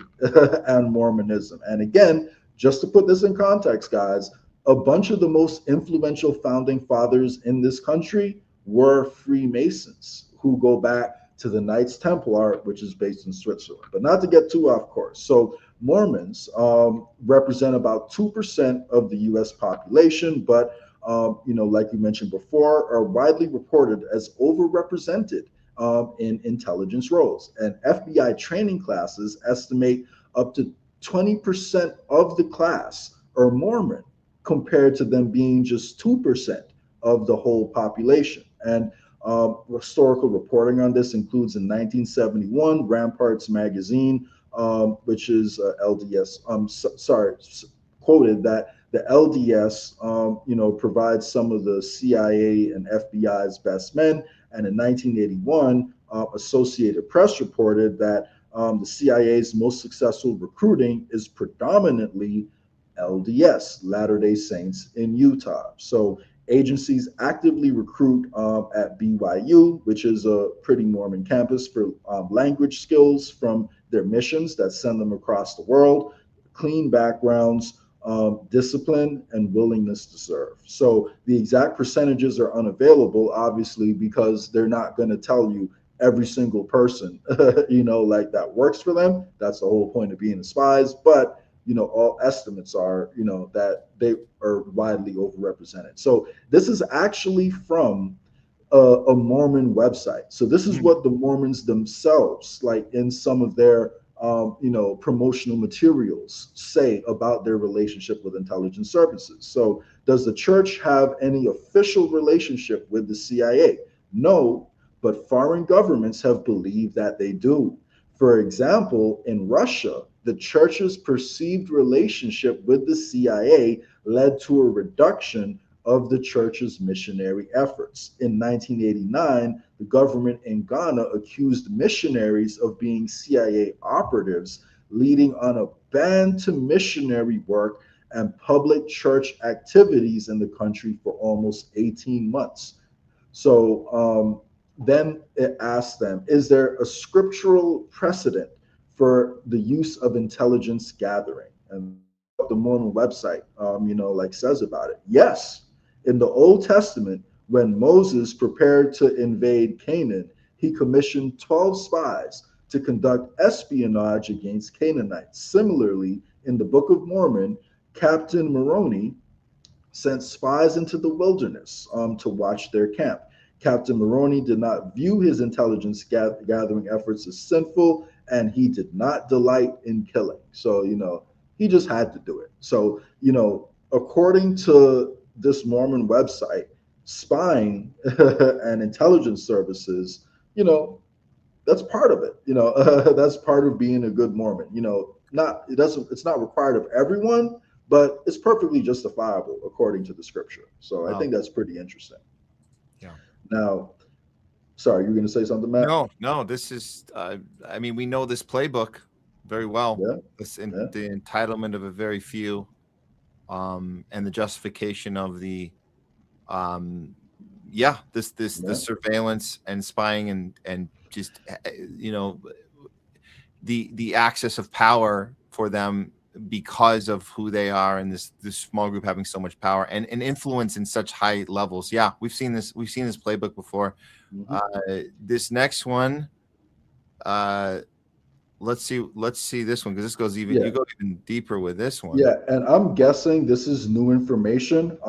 and Mormonism. And again, just to put this in context, guys, a bunch of the most influential founding fathers in this country were Freemasons, who go back to the Knights Templar, which is based in Switzerland. But not to get too off course. So Mormons represent about 2% of the U.S. population, but like you mentioned before, are widely reported as overrepresented in intelligence roles. And FBI training classes estimate up to 20% of the class are Mormon, compared to them being just 2% of the whole population. And historical reporting on this includes in 1971, Ramparts magazine, which is LDS, quoted that the LDS, provides some of the CIA and FBI's best men. And in 1981, Associated Press reported that the CIA's most successful recruiting is predominantly LDS, Latter-day Saints in Utah. So agencies actively recruit at BYU, which is a pretty Mormon campus, for language skills from their missions that send them across the world, clean backgrounds, discipline, and willingness to serve. So the exact percentages are unavailable, obviously, because they're not going to tell you every single person, like that works for them. That's the whole point of being the spies. But all estimates are, that they are widely overrepresented. So this is actually from a Mormon website. So this is what the Mormons themselves, like in some of their, promotional materials, say about their relationship with intelligence services. So does the church have any official relationship with the CIA? No, but foreign governments have believed that they do. For example, in Russia, the church's perceived relationship with the CIA led to a reduction of the church's missionary efforts. In 1989, the government in Ghana accused missionaries of being CIA operatives, leading on a ban to missionary work and public church activities in the country for almost 18 months. So then it asked them, is there a scriptural precedent for the use of intelligence gathering? And the Mormon website, says about it. Yes, in the Old Testament, when Moses prepared to invade Canaan, he commissioned 12 spies to conduct espionage against Canaanites. Similarly, in the Book of Mormon, Captain Moroni sent spies into the wilderness to watch their camp. Captain Moroni did not view his intelligence gathering efforts as sinful, and he did not delight in killing. So, he just had to do it. So, according to this Mormon website, spying and intelligence services, that's part of it. That's part of being a good Mormon. It's not required of everyone, but it's perfectly justifiable according to the scripture. So I think that's pretty interesting. Yeah. Now, sorry, you were going to say something, Matt? No, this is, we know this playbook very well. Yeah. The entitlement of a very few, and the justification of the, the surveillance and spying and just, the access of power for them because of who they are, and this small group having so much power and influence in such high levels. Yeah, we've seen this playbook before. This next one, let's see this one, because this goes you go even deeper with this one. Yeah, and I'm guessing this is new information, to a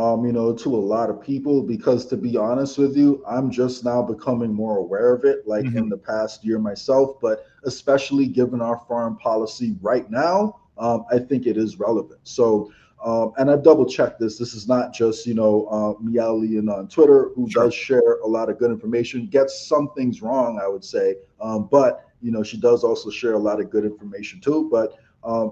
lot of people, because to be honest with you, I'm just now becoming more aware of it, like in the past year myself, but especially given our foreign policy right now, I think it is relevant. So, and I double checked this. This is not just, Meowlian on Twitter, who does share a lot of good information, gets some things wrong, I would say, but she does also share a lot of good information too. But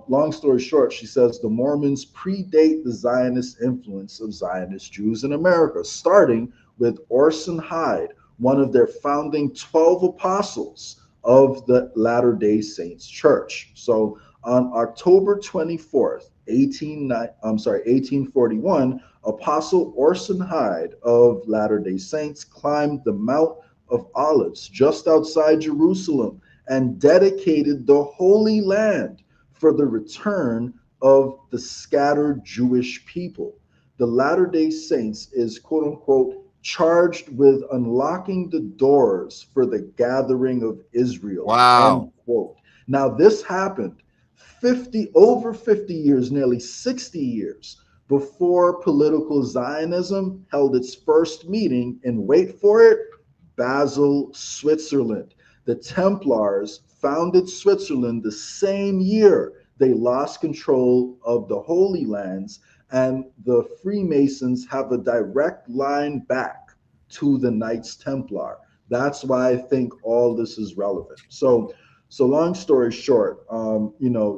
long story short, she says the Mormons predate the Zionist influence of Zionist Jews in America, starting with Orson Hyde, one of their founding 12 apostles of the Latter-day Saints Church. So on October 24th, 1841, Apostle Orson Hyde of Latter-day Saints climbed the Mount of Olives just outside Jerusalem and dedicated the Holy Land for the return of the scattered Jewish people. The Latter-day Saints is, quote unquote, charged with unlocking the doors for the gathering of Israel. Wow. End quote. Now, this happened over 50 years, nearly 60 years before political Zionism held its first meeting in, wait for it, Basel, Switzerland. The Templars founded Switzerland the same year they lost control of the Holy Lands, and the Freemasons have a direct line back to the Knights Templar. That's why I think all this is relevant. So long story short,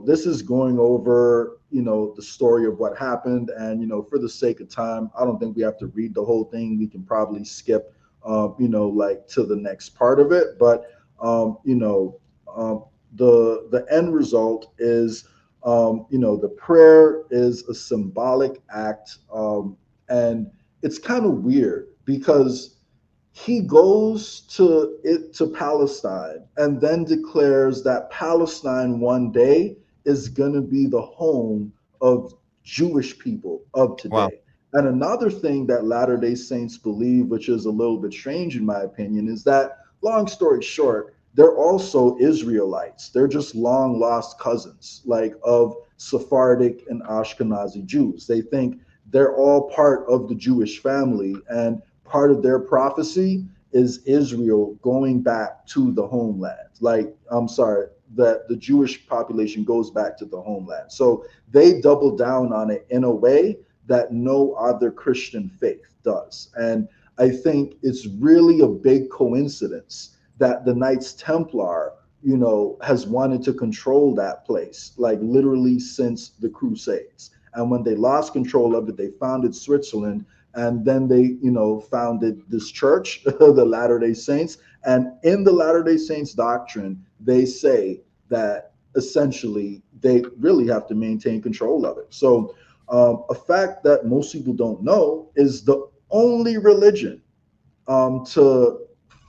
this is going over, the story of what happened. And, for the sake of time, I don't think we have to read the whole thing. We can probably skip, like to the next part of it. But, the end result is, the prayer is a symbolic act. And it's kind of weird because he goes to Palestine and then declares that Palestine one day is going to be the home of Jewish people of today. Wow. And another thing that Latter-day Saints believe, which is a little bit strange in my opinion, is that, long story short, they're also Israelites. They're just long lost cousins, like of Sephardic and Ashkenazi Jews. They think they're all part of the Jewish family, and part of their prophecy is Israel going back to the homeland. That the Jewish population goes back to the homeland. So they double down on it in a way that no other Christian faith does. And I think it's really a big coincidence that the Knights Templar, has wanted to control that place, like literally since the Crusades. And when they lost control of it, they founded Switzerland, and then they, founded this church, the Latter-day Saints. And in the Latter-day Saints doctrine, they say that essentially they really have to maintain control of it. So a fact that most people don't know is the only religion to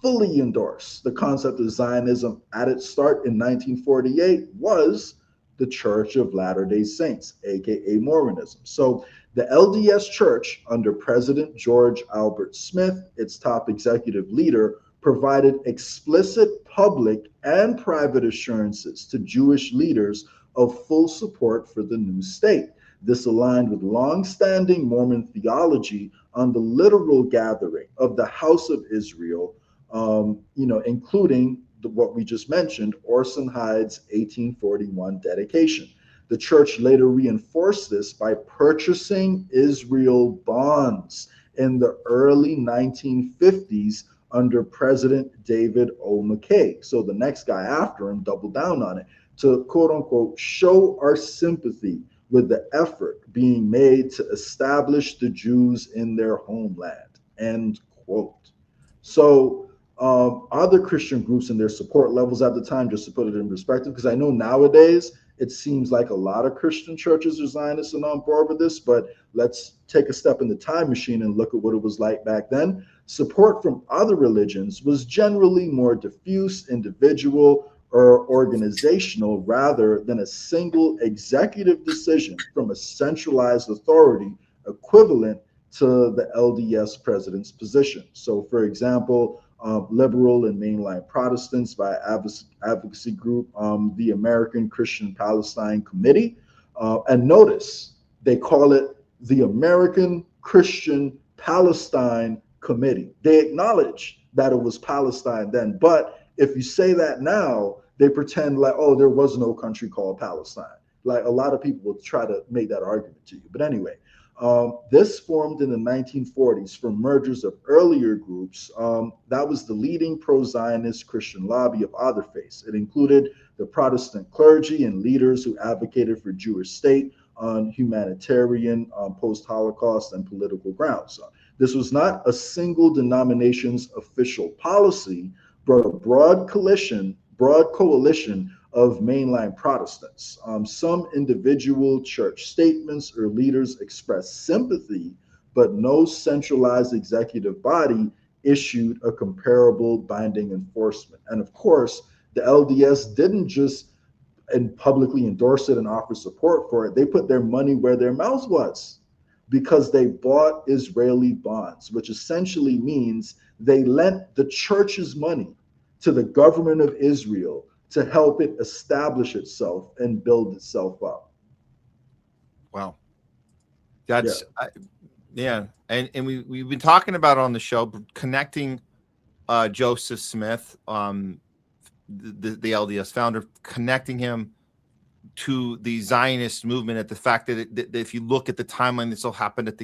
fully endorse the concept of Zionism at its start in 1948 was the Church of Latter-day Saints, aka Mormonism. So the LDS Church, under President George Albert Smith, its top executive leader, provided explicit public and private assurances to Jewish leaders of full support for the new state. This aligned with long-standing Mormon theology on the literal gathering of the house of Israel, including what we just mentioned, Orson Hyde's 1841 dedication. The church later reinforced this by purchasing Israel bonds in the early 1950s under President David O. McKay. So the next guy after him doubled down on it to, quote unquote, show our sympathy with the effort being made to establish the Jews in their homeland, end quote. So other Christian groups and their support levels at the time, just to put it in perspective, because I know nowadays it seems like a lot of Christian churches are Zionists and on board with this, but let's take a step in the time machine and look at what it was like back then. Support from other religions was generally more diffuse, individual, or organizational, rather than a single executive decision from a centralized authority equivalent to the LDS president's position. So, for example, liberal and mainline Protestants by advocacy group, the American Christian Palestine Committee. And notice, they call it the American Christian Palestine Committee. They acknowledge that it was Palestine then, but if you say that now, they pretend like, oh, there was no country called Palestine. Like a lot of people will try to make that argument to you. But anyway, this formed in the 1940s from mergers of earlier groups. That was the leading pro-Zionist Christian lobby of other faiths. It included the Protestant clergy and leaders who advocated for Jewish state on humanitarian, post-Holocaust, and political grounds. This was not a single denomination's official policy, but a broad coalition of mainline Protestants. Some individual church statements or leaders expressed sympathy, but no centralized executive body issued a comparable binding enforcement. And of course, the LDS didn't just publicly endorse it and offer support for it. They put their money where their mouth was, because they bought Israeli bonds, which essentially means they lent the church's money to the government of Israel to help it establish itself and build itself up. Wow. That's yeah. And we've been talking about on the show, connecting Joseph Smith, the LDS founder, connecting him to the Zionist movement, at the fact that if you look at the timeline, this all happened at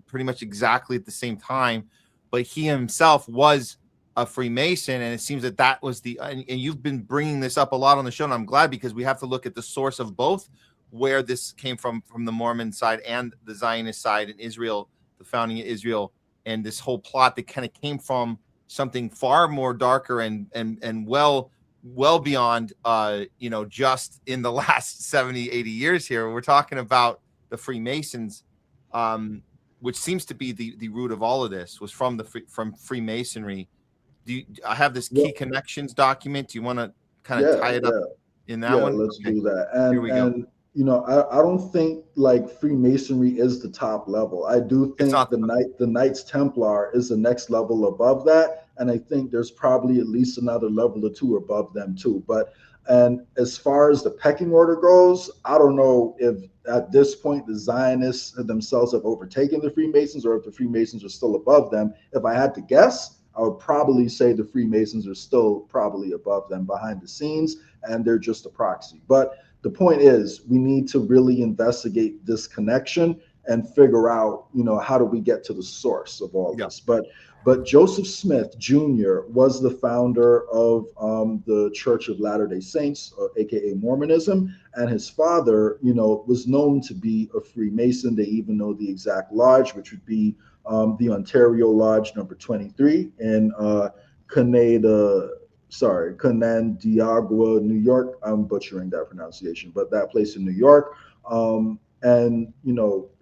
pretty much exactly at the same time, but he himself was a Freemason, and it seems that was and you've been bringing this up a lot on the show, and I'm glad, because we have to look at the source of both, where this came from the Mormon side and the Zionist side in Israel, the founding of Israel, and this whole plot that kind of came from something far more darker and well beyond just in the last 70, 80 years here. We're talking about the Freemasons, which seems to be the root of all of this, was from Freemasonry. I have this key connections document. Do you want to kind of tie it up in that one? Let's do that. And here we go. I don't think like Freemasonry is the top level. I do think the Knights Templar is the next level above that. And I think there's probably at least another level or two above them too. And as far as the pecking order goes, I don't know if at this point the Zionists themselves have overtaken the Freemasons, or if the Freemasons are still above them. If I had to guess, I would probably say the Freemasons are still probably above them behind the scenes, and they're just a proxy. But the point is, we need to really investigate this connection and figure out, how do we get to the source of all this. But Joseph Smith Jr. was the founder of the Church of Latter-day Saints, aka Mormonism, and his father, was known to be a Freemason. They even know the exact lodge, which would be the Ontario Lodge number 23 in Canandaigua, New York. I'm butchering that pronunciation, but that place in New York. And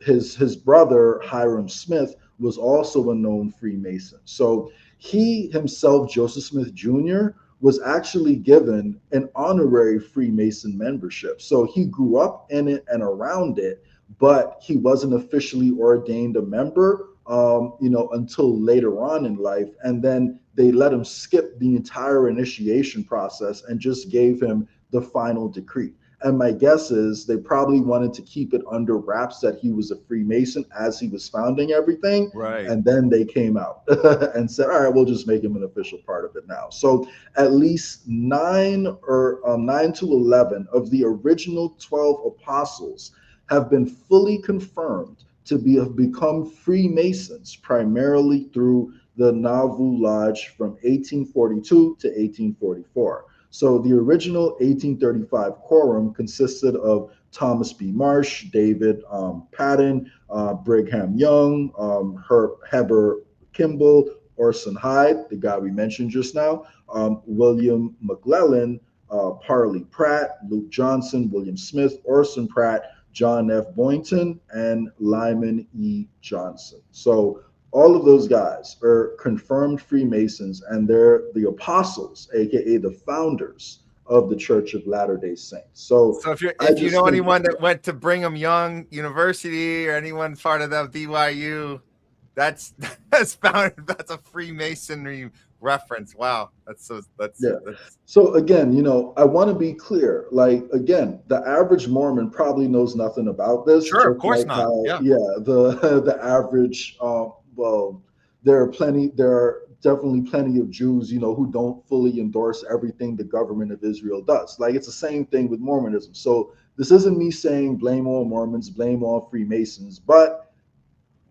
his brother Hiram Smith was also a known Freemason. So he himself, Joseph Smith Jr., was actually given an honorary Freemason membership. So he grew up in it and around it, but he wasn't officially ordained a member until later on in life. And then they let him skip the entire initiation process and just gave him the final decree. And my guess is they probably wanted to keep it under wraps that he was a Freemason as he was founding everything. Right. And then they came out and said, all right, we'll just make him an official part of it now. So at least 9 to 11 of the original 12 apostles have been fully confirmed to have become Freemasons, primarily through the Nauvoo Lodge from 1842 to 1844. So the original 1835 quorum consisted of Thomas B. Marsh, David Patton, Brigham Young, Heber Kimball, Orson Hyde, the guy we mentioned just now, William McClellan, Parley Pratt, Luke Johnson, William Smith, Orson Pratt, John F. Boynton, and Lyman E. Johnson. So all of those guys are confirmed Freemasons, and they're the apostles, aka the founders of the Church of Latter-day Saints. So if you know anyone that went to Brigham Young University or anyone part of that BYU, that's founded. That's a Freemasonry reference. Wow, So again, I want to be clear. Like again, the average Mormon probably knows nothing about this. Sure, of course not. The average. Well, there are definitely plenty of Jews, who don't fully endorse everything the government of Israel does. Like it's the same thing with Mormonism. So this isn't me saying blame all Mormons, blame all Freemasons, but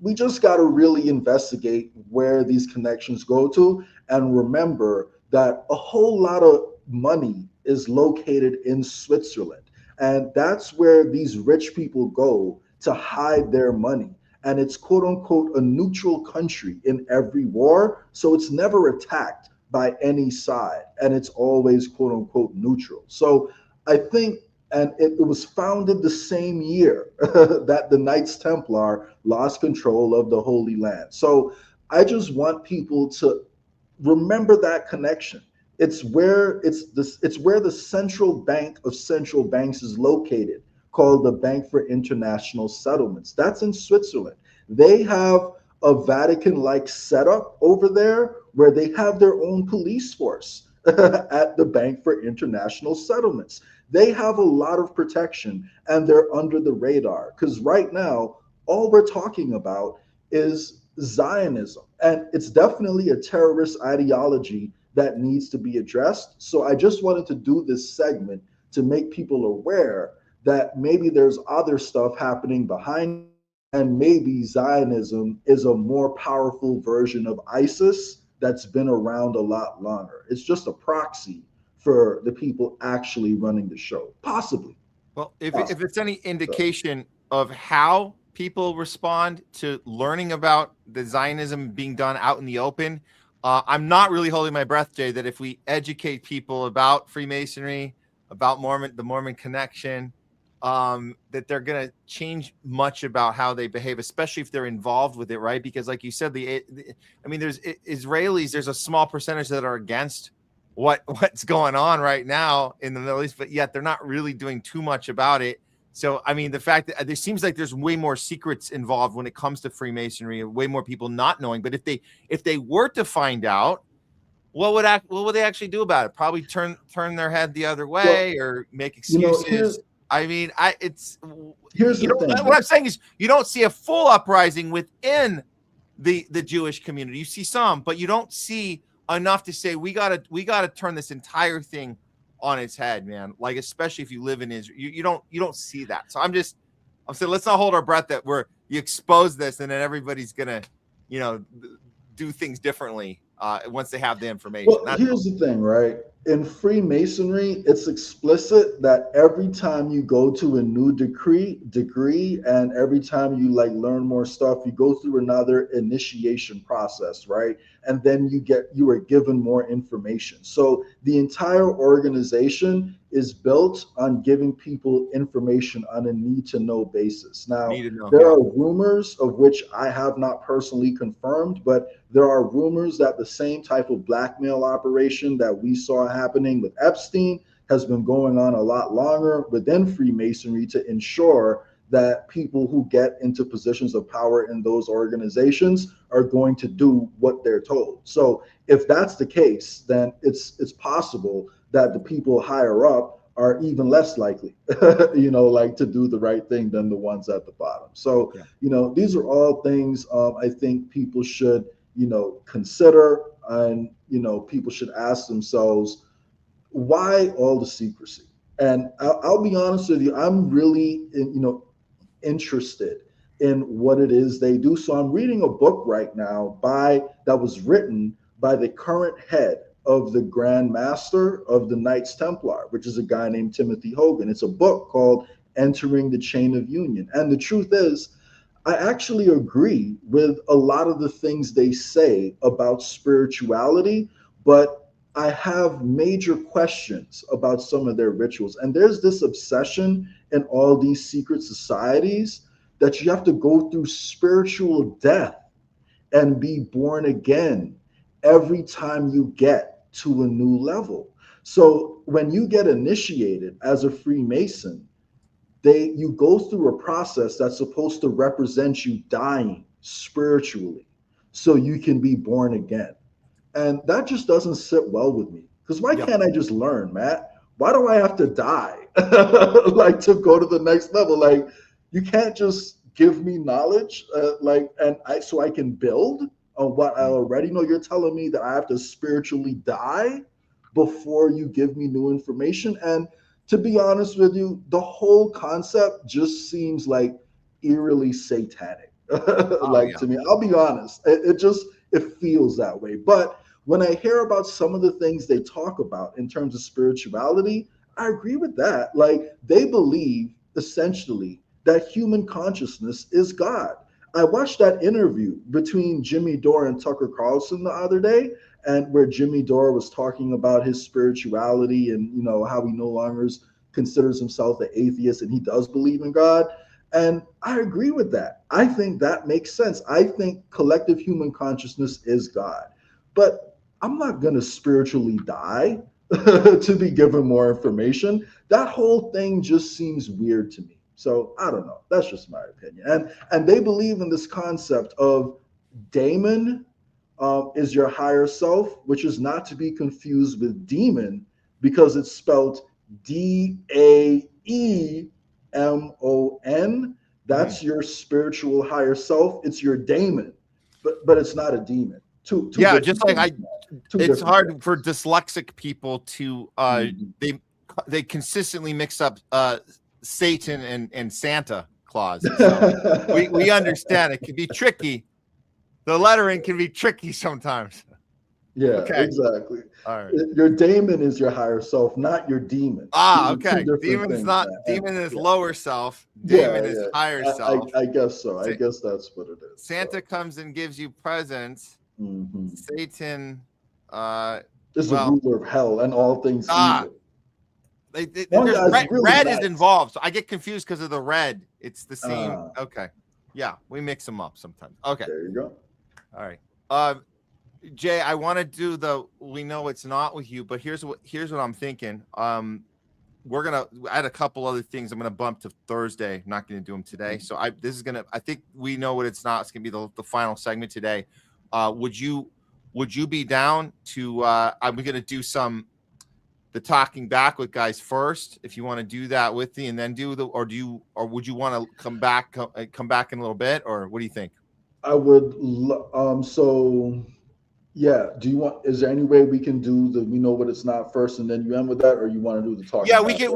we just got to really investigate where these connections go to, and remember that a whole lot of money is located in Switzerland, and that's where these rich people go to hide their money. And it's quote unquote a neutral country in every war. So it's never attacked by any side, and it's always quote unquote neutral. So I think, and it was founded the same year that the Knights Templar lost control of the Holy Land. So I just want people to remember that connection. It's where the central bank of central banks is located, called the Bank for International Settlements. That's in Switzerland. They have a Vatican-like setup over there where they have their own police force at the Bank for International Settlements. They have a lot of protection and they're under the radar because right now, all we're talking about is Zionism. And it's definitely a terrorist ideology that needs to be addressed. So I just wanted to do this segment to make people aware that maybe there's other stuff happening behind, and maybe Zionism is a more powerful version of ISIS that's been around a lot longer. It's just a proxy for the people actually running the show, possibly. Well, if it's any indication of how people respond to learning about the Zionism being done out in the open, I'm not really holding my breath, Jay, that if we educate people about Freemasonry, about the Mormon connection, that they're going to change much about how they behave, especially if they're involved with it, right? Because like you said, there's Israelis, there's a small percentage that are against what's going on right now in the Middle East, but yet they're not really doing too much about it. So, I mean, the fact that there seems like there's way more secrets involved when it comes to Freemasonry, way more people not knowing. But if they were to find out, what would they actually do about it? Probably turn their head the other way or make excuses. Here's the thing. What I'm saying is you don't see a full uprising within the Jewish community. You see some, but you don't see enough to say we gotta turn this entire thing on its head, man. Like, especially if you live in Israel, you don't see that. So I'm saying let's not hold our breath that you expose this and then everybody's gonna, do things differently once they have the information. Well, here's the thing, right? In Freemasonry, it's explicit that every time you go to a new degree and every time you learn more stuff, you go through another initiation process, right? And then you are given more information. So the entire organization is built on giving people information on a need-to-know basis. Now, there are rumors of which I have not personally confirmed, but there are rumors that the same type of blackmail operation that we saw happening with Epstein has been going on a lot longer within Freemasonry to ensure that people who get into positions of power in those organizations are going to do what they're told. So if that's the case, then it's possible that the people higher up are even less likely, to do the right thing than the ones at the bottom. So, these are all things I think people should, consider, and, people should ask themselves, why all the secrecy? And I'll be honest with you, I'm really, interested in what it is they do. So I'm reading a book right now that was written by the current head of the Grand Master of the Knights Templar, which is a guy named Timothy Hogan. It's a book called Entering the Chain of Union. And the truth is, I actually agree with a lot of the things they say about spirituality, but I have major questions about some of their rituals. And there's this obsession in all these secret societies that you have to go through spiritual death and be born again every time you get to a new level. So when you get initiated as a Freemason, you go through a process that's supposed to represent you dying spiritually so you can be born again. And that just doesn't sit well with me. Because why can't I just learn, Matt? Why do I have to die to go to the next level? You can't just give me knowledge so I can build on what I already know. You're telling me that I have to spiritually die before you give me new information. And to be honest with you, the whole concept just seems like eerily satanic. To me, I'll be honest, it feels that way. But when I hear about some of the things they talk about in terms of spirituality, I agree with that. They believe essentially that human consciousness is God. I watched that interview between Jimmy Dore and Tucker Carlson the other day, and where Jimmy Dore was talking about his spirituality and how he no longer considers himself an atheist and he does believe in God. And I agree with that. I think that makes sense. I think collective human consciousness is God. But I'm not going to spiritually die to be given more information. That whole thing just seems weird to me. So I don't know. That's just my opinion. And they believe in this concept of daemon is your higher self, which is not to be confused with demon because it's spelled D-A-E-M-O-N. That's your spiritual higher self. It's your daemon, but it's not a demon. Yeah, just like it's hard for dyslexic people to they consistently mix up Satan and Santa Claus. So we understand it can be tricky. The lettering can be tricky sometimes. Yeah, okay. Exactly. All right. Your daemon is your higher self, not your demon. Okay. Demon's not demon is lower self. Demon is higher self. I guess so. I guess that's what it is. Santa comes and gives you presents. Satan is the ruler of hell and all things evil. Red is involved, so I get confused because of the red. It's the same. Okay, yeah, we mix them up sometimes. Okay, there you go. All right, Jay, I want to do the we know it's not with you, but here's what I'm thinking. We're gonna add a couple other things. I'm gonna bump to Thursday. I'm not gonna do them today. So I think we know what it's not. It's gonna be the final segment today. Would you be down to? I'm gonna do the talking back with guys first. If you want to do that with me, and then or would you want to come back in a little bit, or what do you think? I would. So, yeah. Is there any way we can do we know what it's not first, and then you end with that, or you want to do the talking? Yeah, we can.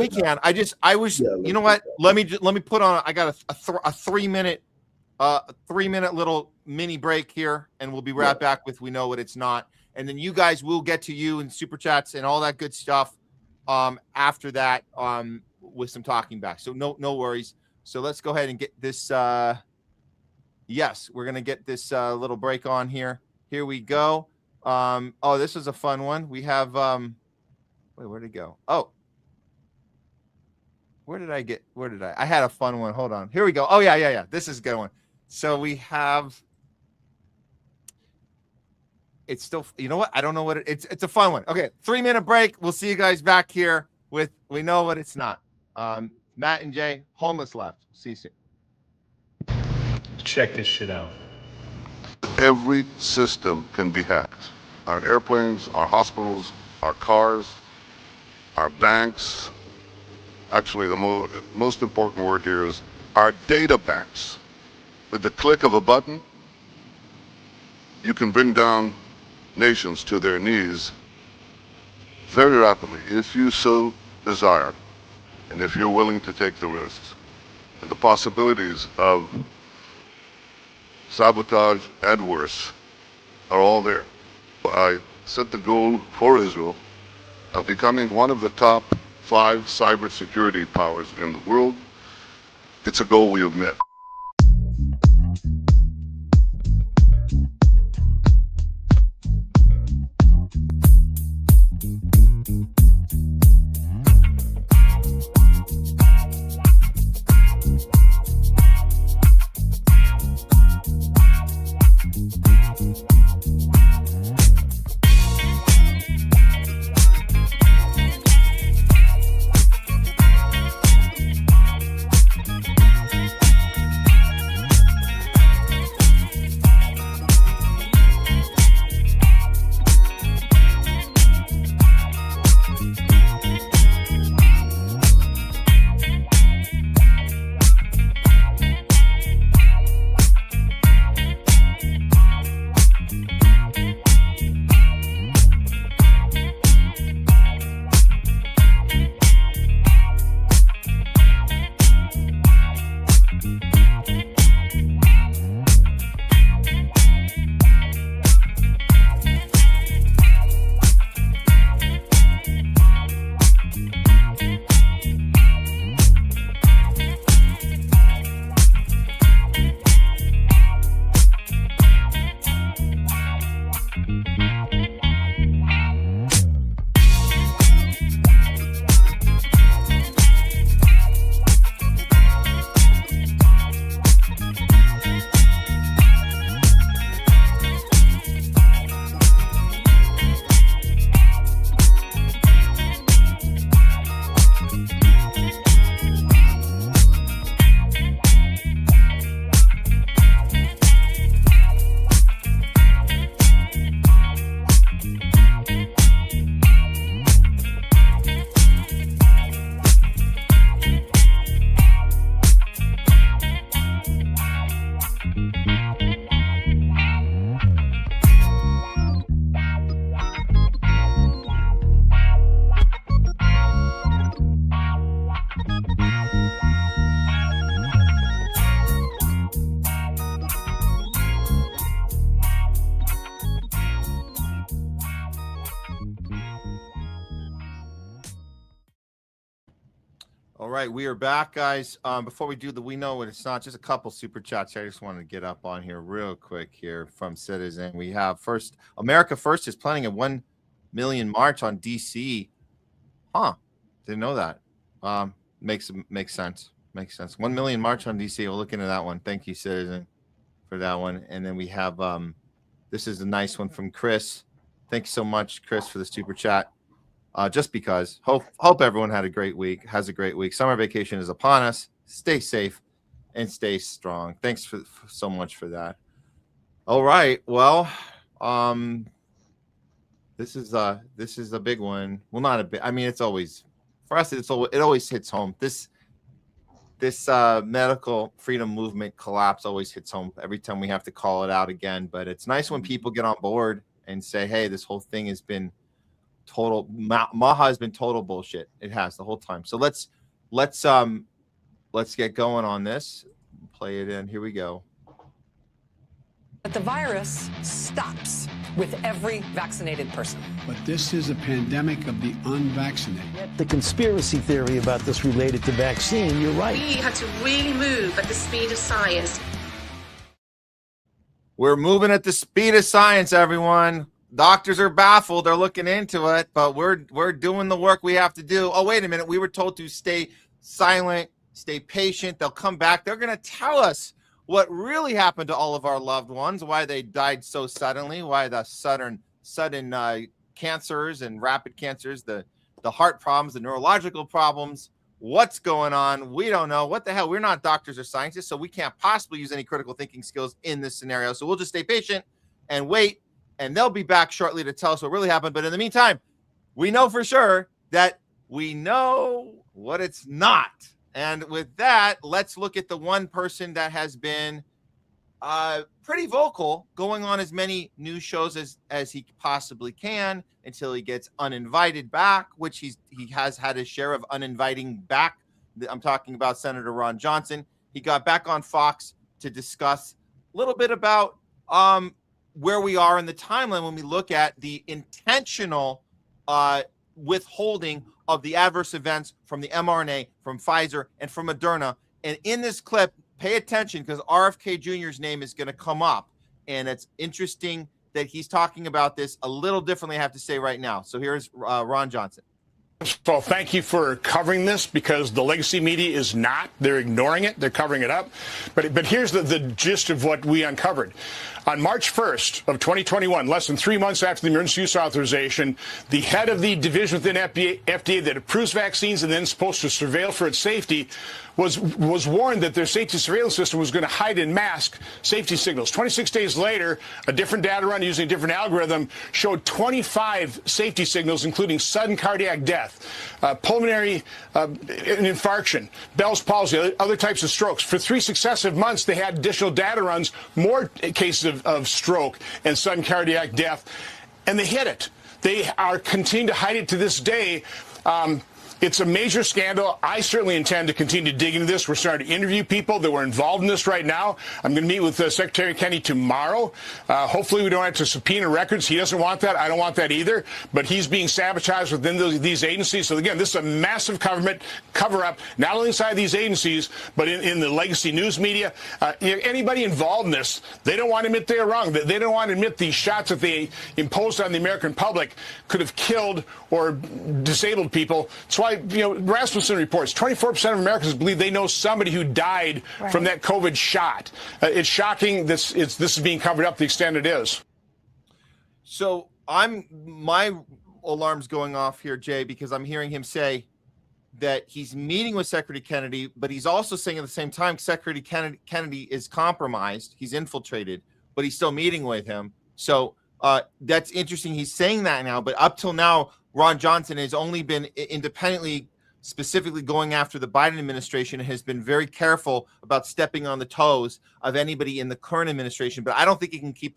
You know what? Let me put on. I got a 3-minute. 3-minute little mini break here, and we'll be right back with we know what it's not, and then you guys will get to you and super chats and all that good stuff after that with some talking back. So no worries. So let's go ahead and get this. Yes, we're gonna get this little break on here. Here we go. This is a fun one. We have wait, where'd it go? Oh. Where did I? I had a fun one. Hold on. Here we go. Oh yeah. This is a good one. So we have. It's still. You know what? I don't know what it's a fun one. Okay, 3-minute break. We'll see you guys back here with we know what it's not. Matt and Jay, homeless left. See you soon. Check this shit out. Every system can be hacked. Our airplanes, our hospitals, our cars, our banks. Actually, the most important word here is our data banks. With the click of a button, you can bring down nations to their knees very rapidly, if you so desire, and if you're willing to take the risks. And the possibilities of sabotage and worse are all there. I set the goal for Israel of becoming one of the top 5 cybersecurity powers in the world. It's a goal we have met. All right, we are back, guys. Before we do we know what it's not, just a couple super chats. I just wanted to get up on here real quick here from Citizen. We have first, America First is planning a 1 million march on DC. Huh? Didn't know that. Makes sense. Makes sense. 1 million march on DC. We'll look into that one. Thank you, Citizen, for that one. And then we have this is a nice one from Chris. Thank you so much, Chris, for the super chat. Just because. Hope everyone has a great week. Summer vacation is upon us. Stay safe and stay strong. Thanks so much for that. All right. Well, this is a big one. Well, not a big. I mean, it's always for us. It always hits home. This medical freedom movement collapse always hits home every time we have to call it out again. But it's nice when people get on board and say, "Hey, this whole thing has been total. Maha has been total bullshit. It has the whole time." So let's get going on this. Play it in. Here we go. But the virus stops with every vaccinated person. But this is a pandemic of the unvaccinated. The conspiracy theory about this related to vaccine, you're right. We have to really move at the speed of science. We're moving at the speed of science, everyone. Doctors are baffled. They're looking into it, but we're doing the work we have to do. Oh, wait a minute. We were told to stay silent, stay patient. They'll come back. They're going to tell us what really happened to all of our loved ones, why they died so suddenly, why the sudden cancers and rapid cancers, the heart problems, the neurological problems. What's going on? We don't know. What the hell? We're not doctors or scientists, so we can't possibly use any critical thinking skills in this scenario. So we'll just stay patient and wait. And they'll be back shortly to tell us what really happened. But in the meantime, we know for sure that we know what it's not. And with that, let's look at the one person that has been pretty vocal, going on as many news shows as he possibly can until he gets uninvited back, which he has had his share of uninviting back. I'm talking about Senator Ron Johnson. He got back on Fox to discuss a little bit about where we are in the timeline when we look at the intentional withholding of the adverse events from the mRNA, from Pfizer, and from Moderna. And in this clip, pay attention because RFK Jr.'s name is going to come up. And it's interesting that he's talking about this a little differently, I have to say right now. So here's Ron Johnson. Well, thank you for covering this because the legacy media is not. They're ignoring it. They're covering it up. But here's the gist of what we uncovered. On March 1st of 2021, less than 3 months after the emergency use authorization, the head of the division within FDA that approves vaccines and then is supposed to surveil for its safety was warned that their safety surveillance system was going to hide and mask safety signals. 26 days later, a different data run using a different algorithm showed 25 safety signals, including sudden cardiac death, pulmonary infarction, Bell's palsy, other types of strokes. For 3 successive months, they had additional data runs, more cases of stroke and sudden cardiac death, and they hid it. They are continuing to hide it to this day. It's a major scandal. I certainly intend to continue to dig into this. We're starting to interview people that were involved in this right now. I'm going to meet with Secretary Kennedy tomorrow. Hopefully we don't have to subpoena records. He doesn't want that. I don't want that either. But he's being sabotaged within these agencies. So, again, this is a massive government cover-up, not only inside these agencies, but in the legacy news media. Anybody involved in this, they don't want to admit they're wrong. They don't want to admit these shots that they imposed on the American public could have killed or disabled people. That's why, Rasmussen reports 24% of Americans believe they know somebody who died from that COVID shot. It's shocking this is being covered up to the extent it is. So my alarm's going off here, Jay, because I'm hearing him say that he's meeting with Secretary Kennedy, but he's also saying at the same time Secretary Kennedy is compromised. He's infiltrated, but he's still meeting with him. So that's interesting. He's saying that now, but up till now, Ron Johnson has only been independently, specifically going after the Biden administration and has been very careful about stepping on the toes of anybody in the current administration. But I don't think he can keep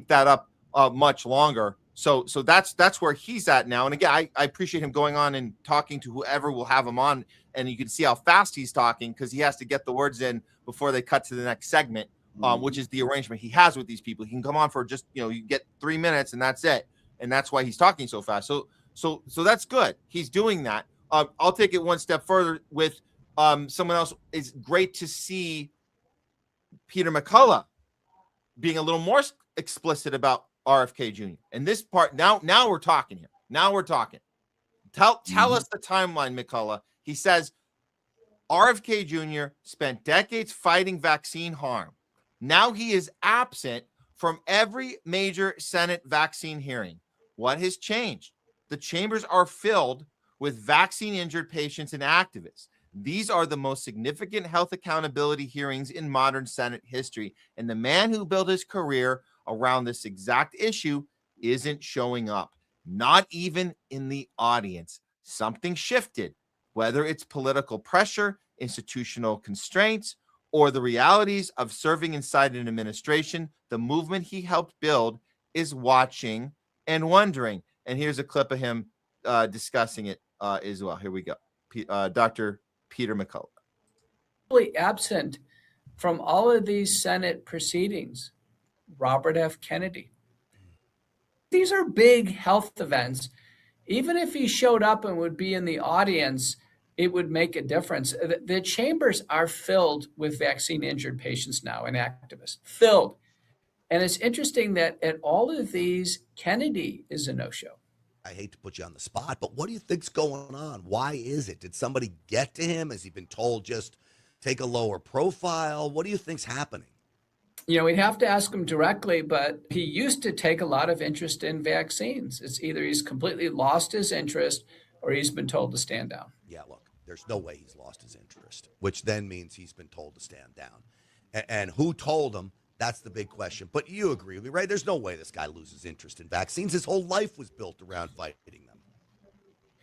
that up much longer. So that's where he's at now. And again, I appreciate him going on and talking to whoever will have him on. And you can see how fast he's talking because he has to get the words in before they cut to the next segment, which is the arrangement he has with these people. He can come on for just, you get 3 minutes and that's it. And that's why he's talking so fast. So that's good. He's doing that. I'll take it one step further with someone else. It's great to see Peter McCullough being a little more explicit about RFK Jr. And this part, now we're talking here. Now we're talking. Tell us the timeline, McCullough. He says RFK Jr. spent decades fighting vaccine harm. Now he is absent from every major Senate vaccine hearing. What has changed? The chambers are filled with vaccine-injured patients and activists. These are the most significant health accountability hearings in modern Senate history. And the man who built his career around this exact issue isn't showing up, not even in the audience. Something shifted, whether it's political pressure, institutional constraints, or the realities of serving inside an administration. The movement he helped build is watching and wondering. And here's a clip of him discussing it as well. Here we go. Dr. Peter McCullough. Absent from all of these Senate proceedings, Robert F. Kennedy. These are big health events. Even if he showed up and would be in the audience, it would make a difference. The chambers are filled with vaccine-injured patients now and activists, filled. And it's interesting that at all of these, Kennedy is a no-show. I hate to put you on the spot, but what do you think's going on? Why is it? Did somebody get to him? Has he been told just take a lower profile? What do you think's happening? You know, we'd have to ask him directly, but he used to take a lot of interest in vaccines. It's either he's completely lost his interest or he's been told to stand down. Yeah, look, there's no way he's lost his interest, which then means he's been told to stand down. And who told him? That's the big question. But you agree with me, right? There's no way this guy loses interest in vaccines. His whole life was built around fighting them.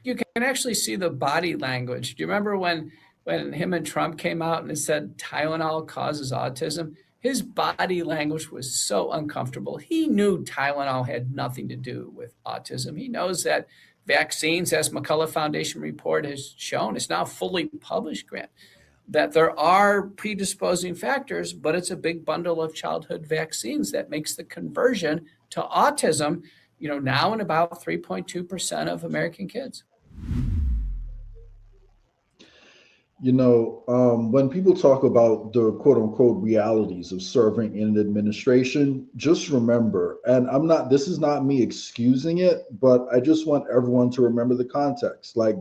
You can actually see the body language. Do you remember when him and Trump came out and it said Tylenol causes autism? His body language was so uncomfortable. He knew Tylenol had nothing to do with autism. He knows that vaccines, as McCullough Foundation report has shown, it's now fully published, Grant, that there are predisposing factors, but it's a big bundle of childhood vaccines that makes the conversion to autism, you know, now in about 3.2% of American kids. You know, when people talk about the quote unquote realities of serving in an administration, just remember, and this is not me excusing it, but I just want everyone to remember the context. Like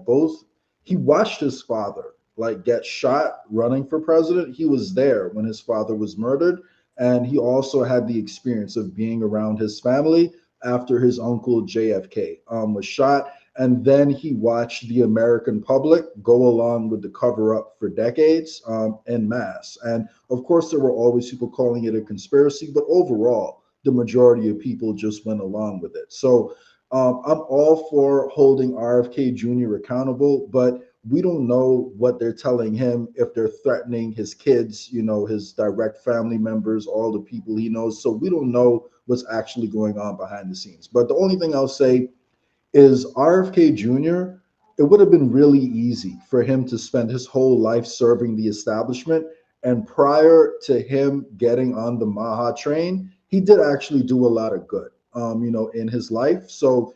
he watched his father get shot running for president. He was there when his father was murdered. And he also had the experience of being around his family after his uncle JFK was shot. And then he watched the American public go along with the cover up for decades en masse. And of course, there were always people calling it a conspiracy, but overall, the majority of people just went along with it. So I'm all for holding RFK Jr. accountable, but we don't know what they're telling him, if they're threatening his kids, you know, his direct family members, all the people he knows. So we don't know what's actually going on behind the scenes. But the only thing I'll say is RFK Jr., it would have been really easy for him to spend his whole life serving the establishment. And prior to him getting on the Maha train, he did actually do a lot of good, you know, in his life. So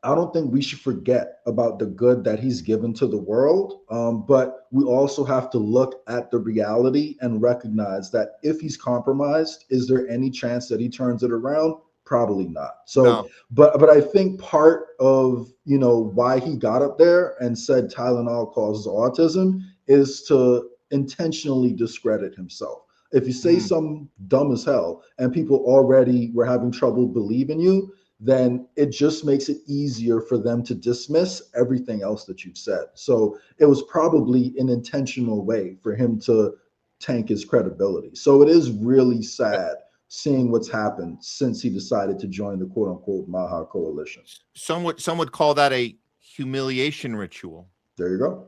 I don't think we should forget about the good that he's given to the world. But we also have to look at the reality and recognize that if he's compromised, is there any chance that he turns it around? Probably not. So, no. But I think part of, you know, why he got up there and said Tylenol causes autism is to intentionally discredit himself. If you say something dumb as hell and people already were having trouble believing you, then it just makes it easier for them to dismiss everything else that you've said. So it was probably an intentional way for him to tank his credibility. So it is really sad seeing what's happened since he decided to join the quote unquote Maha coalition. Some would call that a humiliation ritual. There you go.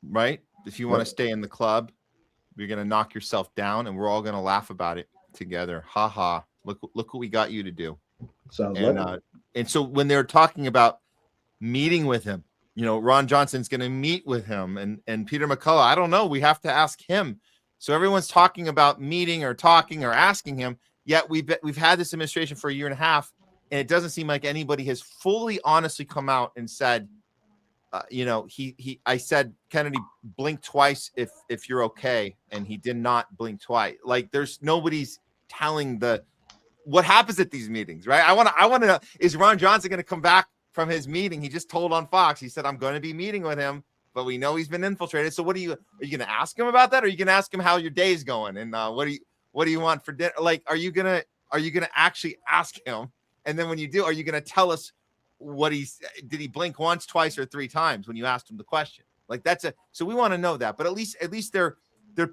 Right? If you want to stay in the club, you're going to knock yourself down and we're all going to laugh about it together. Ha ha. Look what we got you to do. Sounds and so when they're talking about meeting with him, you know, Ron Johnson's going to meet with him and Peter McCullough, I don't know. We have to ask him. So everyone's talking about meeting or talking or asking him. Yet we've had this administration for a year and a half, and it doesn't seem like anybody has fully honestly come out and said, I said, Kennedy, blink twice if you're okay, and he did not blink twice. Like, there's nobody's telling what happens at these meetings, right? I want to know, is Ron Johnson going to come back from his meeting? He just told on Fox, he said, I'm going to be meeting with him, but we know he's been infiltrated. So are you going to ask him about that? Or are you going to ask him how your day's going? And what do you want for dinner? Like, are you going to actually ask him? And then when you do, are you going to tell us did he blink once, twice, or 3 times when you asked him the question? Like, so we want to know that, but at least they're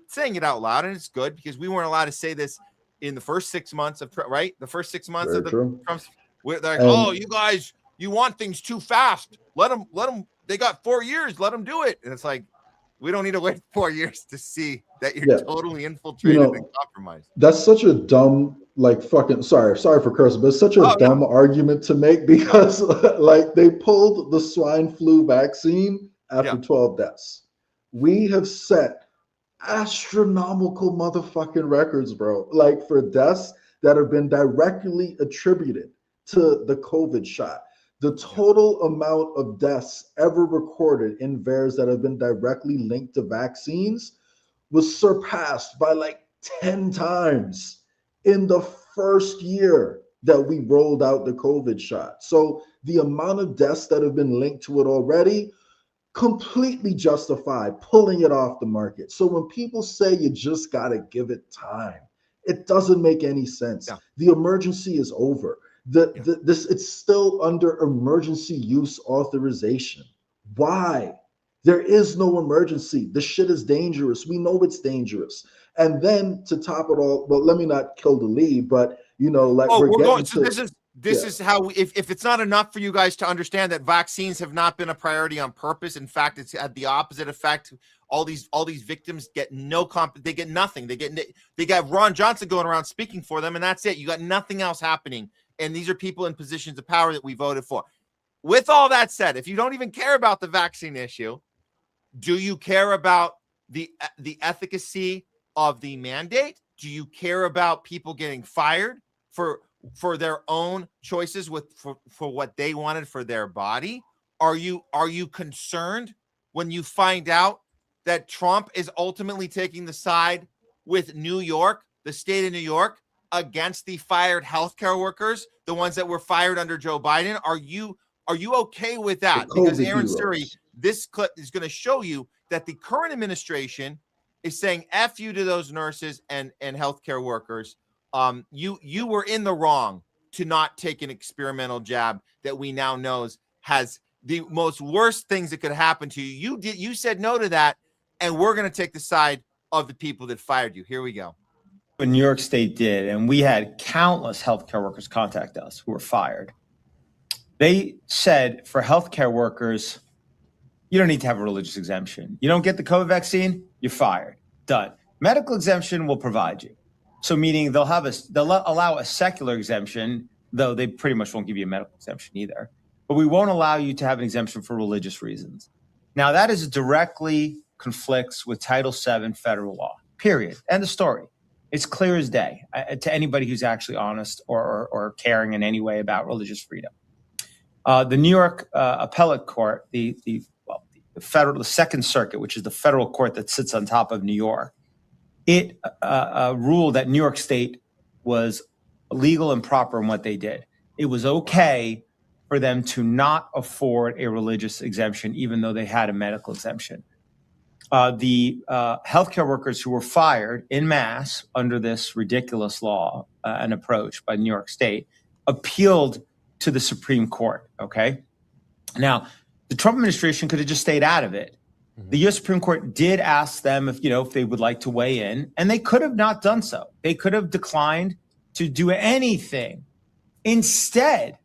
saying it out loud, and it's good, because we weren't allowed to say this in the first 6 months of the first 6 months of the Trump's. They're like, oh, you guys, you want things too fast. Let them. They got 4 years. Let them do it. And it's like, we don't need to wait 4 years to see that you're totally infiltrated and compromised. That's such a dumb, sorry for cursing, but it's such a dumb argument to make, because like, they pulled the swine flu vaccine after 12 deaths. We have set astronomical motherfucking records, bro, like, for deaths that have been directly attributed to the COVID shot. The total amount of deaths ever recorded in VAERS that have been directly linked to vaccines was surpassed by like 10 times in the first year that we rolled out the COVID shot. So the amount of deaths that have been linked to it already completely justify pulling it off the market. So when people say you just got to give it time, it doesn't make any sense. Yeah. The emergency is over. It's still under emergency use authorization. Why? There is no emergency. The shit is dangerous. We know it's dangerous. And then to top it all, well, let me not kill the lead, but this is how if it's not enough for you guys to understand that vaccines have not been a priority on purpose. In fact, it's had the opposite effect. All these victims get they get nothing. They got Ron Johnson going around speaking for them, and that's it. You got nothing else happening. And these are people in positions of power that we voted for. With all that said, if you don't even care about the vaccine issue, do you care about the efficacy of the mandate? Do you care about people getting fired for their own choices for what they wanted for their body? Are you concerned when you find out that Trump is ultimately taking the side with New York, the state of New York, against the fired healthcare workers, the ones that were fired under Joe Biden? Are you okay with that? Because Aaron Suri, this clip is going to show you that the current administration is saying F you to those nurses and healthcare workers. You were in the wrong to not take an experimental jab that we now know has the most worst things that could happen to you. You said no to that, and we're going to take the side of the people that fired you. Here we go. What New York State did, and we had countless healthcare workers contact us who were fired. They said for healthcare workers, you don't need to have a religious exemption. You don't get the COVID vaccine, you're fired. Done. Medical exemption will provide you. So meaning they'll allow a secular exemption, though they pretty much won't give you a medical exemption either. But we won't allow you to have an exemption for religious reasons. Now that is directly conflicts with Title VII federal law, period. End of story. It's clear as day to anybody who's actually honest or caring in any way about religious freedom. The New York Appellate Court, the Second Circuit, which is the federal court that sits on top of New York, it ruled that New York State was legal and proper in what they did. It was okay for them to not afford a religious exemption, even though they had a medical exemption. The healthcare workers who were fired en masse under this ridiculous law and approach by New York State appealed to the Supreme Court. Okay. Now, the Trump administration could have just stayed out of it. The U.S. Supreme Court did ask them if they would like to weigh in, and they could have not done so. They could have declined to do anything. Instead,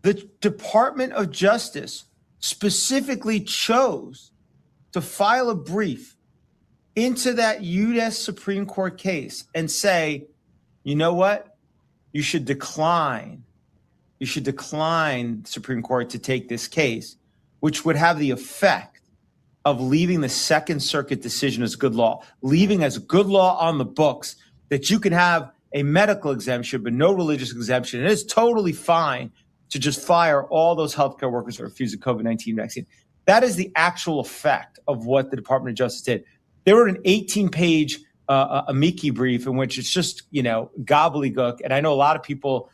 the Department of Justice specifically chose to file a brief into that U.S. Supreme Court case and say, you know what? You should decline. You should decline the Supreme Court to take this case, which would have the effect of leaving the Second Circuit decision as good law, leaving as good law on the books that you can have a medical exemption but no religious exemption. It is totally fine to just fire all those healthcare workers who refuse the COVID-19 vaccine. That is the actual effect of what the Department of Justice did. They wrote an 18-page amici brief in which it's just, gobbledygook. And I know a lot of people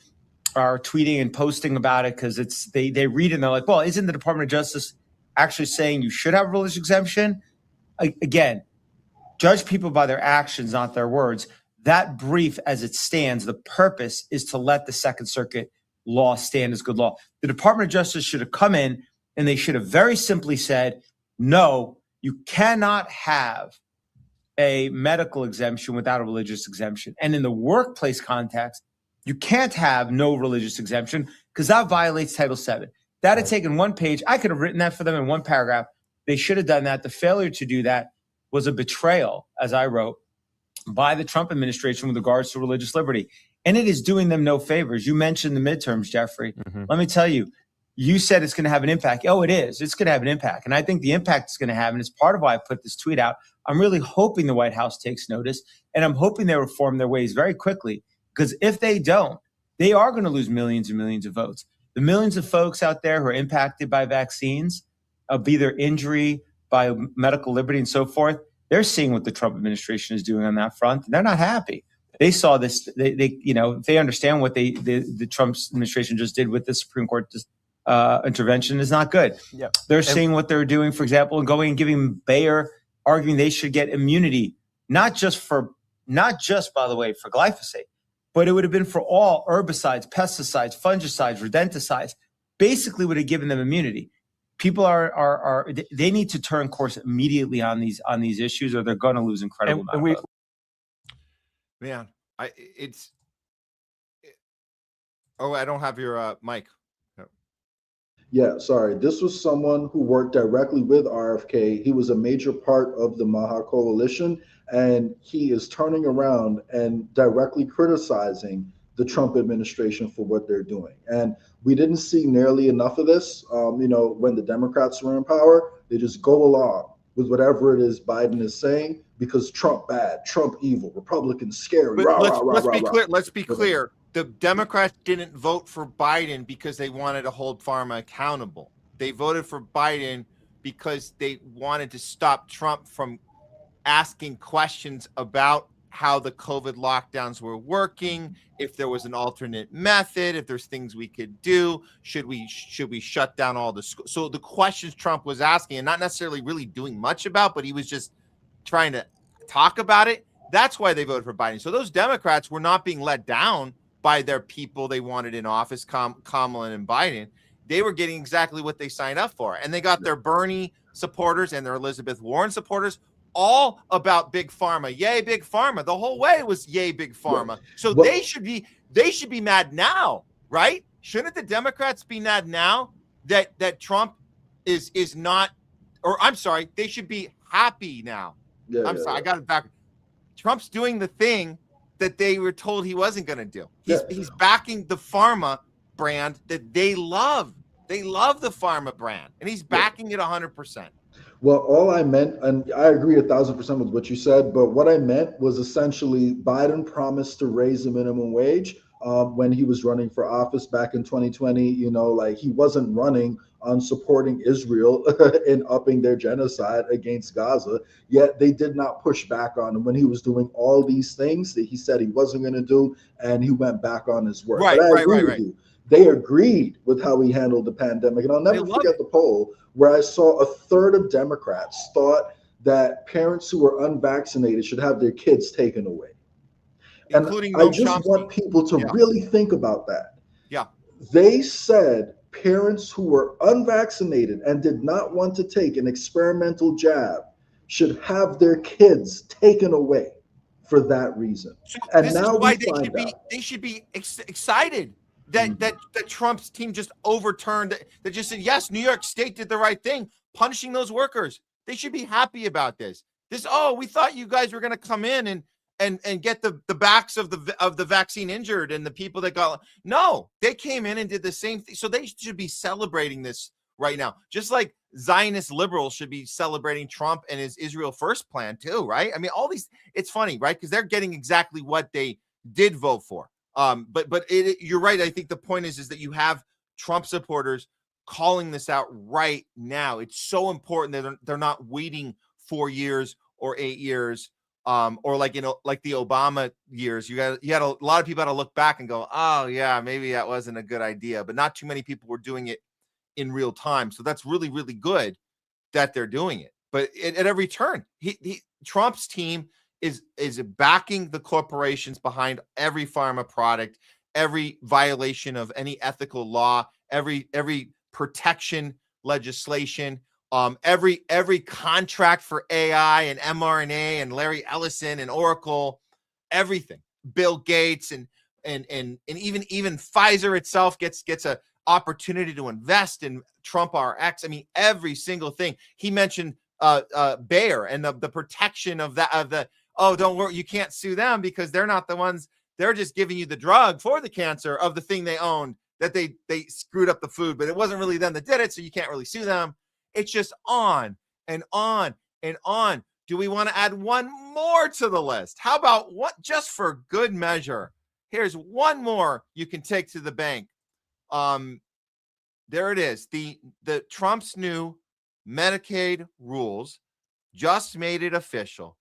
are tweeting and posting about it because they read it and they're like, well, isn't the Department of Justice actually saying you should have a religious exemption? Again, judge people by their actions, not their words. That brief, as it stands, the purpose is to let the Second Circuit law stand as good law. The Department of Justice should have come in and they should have very simply said, no, you cannot have a medical exemption without a religious exemption. And in the workplace context, you can't have no religious exemption because that violates Title VII. That had taken one page. I could have written that for them in one paragraph. They should have done that. The failure to do that was a betrayal, as I wrote, by the Trump administration with regards to religious liberty. And it is doing them no favors. You mentioned the midterms, Jeffrey. Let me tell you, you said it's going to have an impact. Oh, it is. It's going to have an impact. And I think the impact it's going to have, and it's part of why I put this tweet out, I'm really hoping the White House takes notice, and I'm hoping they reform their ways very quickly, because if they don't, they are going to lose millions and millions of votes. The millions of folks out there who are impacted by vaccines, be their injury, by medical liberty and so forth, they're seeing what the Trump administration is doing on that front, and they're not happy. They saw this. They understand what the Trump administration just did with the Supreme Court intervention is not good. Yep. They're seeing what they're doing, for example, and going and giving Bayer, arguing they should get immunity, not just by the way, for glyphosate, but it would have been for all herbicides, pesticides, fungicides, rodenticides, basically would have given them immunity. People they need to turn course immediately on these issues, or they're going to lose incredible amount of votes. Man, I don't have your mic. Yeah, sorry. This was someone who worked directly with RFK. He was a major part of the Maha Coalition, and he is turning around and directly criticizing the Trump administration for what they're doing. And we didn't see nearly enough of this. When the Democrats were in power, they just go along with whatever it is Biden is saying because Trump bad, Trump evil, Republicans scary. But let's be clear. The Democrats didn't vote for Biden because they wanted to hold pharma accountable. They voted for Biden because they wanted to stop Trump from asking questions about how the COVID lockdowns were working, if there was an alternate method, if there's things we could do, should we shut down all the schools? So the questions Trump was asking and not necessarily really doing much about, but he was just trying to talk about it. That's why they voted for Biden. So those Democrats were not being let down by their people they wanted in office, Kamala and Biden. They were getting exactly what they signed up for. And they got their Bernie supporters and their Elizabeth Warren supporters all about big pharma. Yay, big pharma. The whole way was yay, big pharma. So they should be mad now, right? Shouldn't the Democrats be mad now that Trump is not, or I'm sorry, they should be happy now. I got it back. Trump's doing the thing that they were told he wasn't going to do. He's backing the pharma brand that they love. They love the pharma brand, and he's backing it 100%. Well, all I meant, and I agree 1,000% with what you said, but what I meant was essentially Biden promised to raise the minimum wage when he was running for office back in 2020. He wasn't running on supporting Israel and upping their genocide against Gaza, yet they did not push back on him when he was doing all these things that he said he wasn't going to do, and he went back on his word. Right. They agreed with how he handled the pandemic. And I'll never forget the poll where I saw a third of Democrats thought that parents who were unvaccinated should have their kids taken away. And I just want people to really think about that. Yeah. They said parents who were unvaccinated and did not want to take an experimental jab should have their kids taken away for that reason. And this now is why they should be excited that Trump's team just overturned, that just said, yes, New York State did the right thing, punishing those workers. They should be happy about this. We thought you guys were going to come in and get the backs of the vaccine injured and the people that got. No, they came in and did the same thing. So they should be celebrating this right now, just like Zionist liberals should be celebrating Trump and his Israel First plan too, right? I mean, all these. It's funny, right? Because they're getting exactly what they did vote for. But you're right. I think the point is that you have Trump supporters calling this out right now. It's so important that they're not waiting 4 years or 8 years, or like, you know, like the Obama years. You had a lot of people had to look back and go, oh yeah, maybe that wasn't a good idea, but not too many people were doing it in real time. So that's really, really good that they're doing it. But at every turn, Trump's team is backing the corporations behind every pharma product, every violation of any ethical law, every protection legislation, every contract for AI and mRNA and Larry Ellison and Oracle, everything. Bill Gates and even Pfizer itself gets a opportunity to invest in Trump RX. I mean, every single thing. He mentioned Bayer and the protection of the oh, don't worry, you can't sue them because they're not the ones. They're just giving you the drug for the cancer of the thing they owned, that they screwed up the food, but it wasn't really them that did it, so you can't really sue them. It's just on and on and on. Do we want to add one more to the list? How about what, just for good measure? Here's one more you can take to the bank. There it is. The Trump's new Medicaid rules just made it official.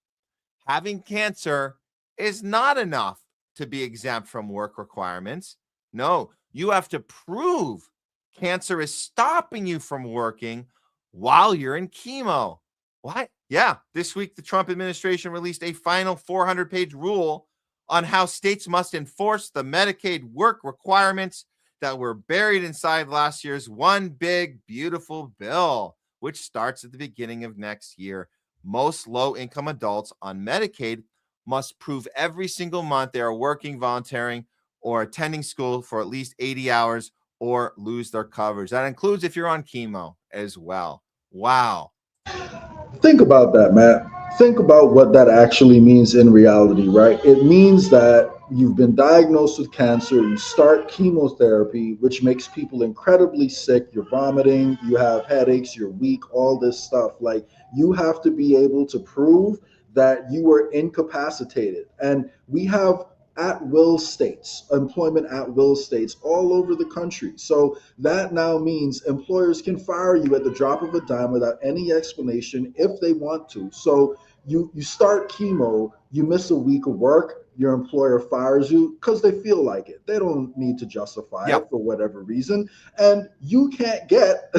Having cancer is not enough to be exempt from work requirements. No, you have to prove cancer is stopping you from working while you're in chemo. What? Yeah, this week the Trump administration released a final 400-page rule on how states must enforce the Medicaid work requirements that were buried inside last year's one big, beautiful bill, which starts at the beginning of next year. Most low-income adults on Medicaid must prove every single month they are working, volunteering, or attending school for at least 80 hours or lose their coverage. That includes if you're on chemo as well. Wow. Think about that, Matt. Think about what that actually means in reality, right? It means that you've been diagnosed with cancer, you start chemotherapy, which makes people incredibly sick. You're vomiting, you have headaches, you're weak, all this stuff. Like, you have to be able to prove that you were incapacitated. And we have at-will states, employment at-will states all over the country. So that now means employers can fire you at the drop of a dime without any explanation if they want to. So you start chemo, you miss a week of work, your employer fires you because they feel like it. They don't need to justify it for whatever reason. And you can't get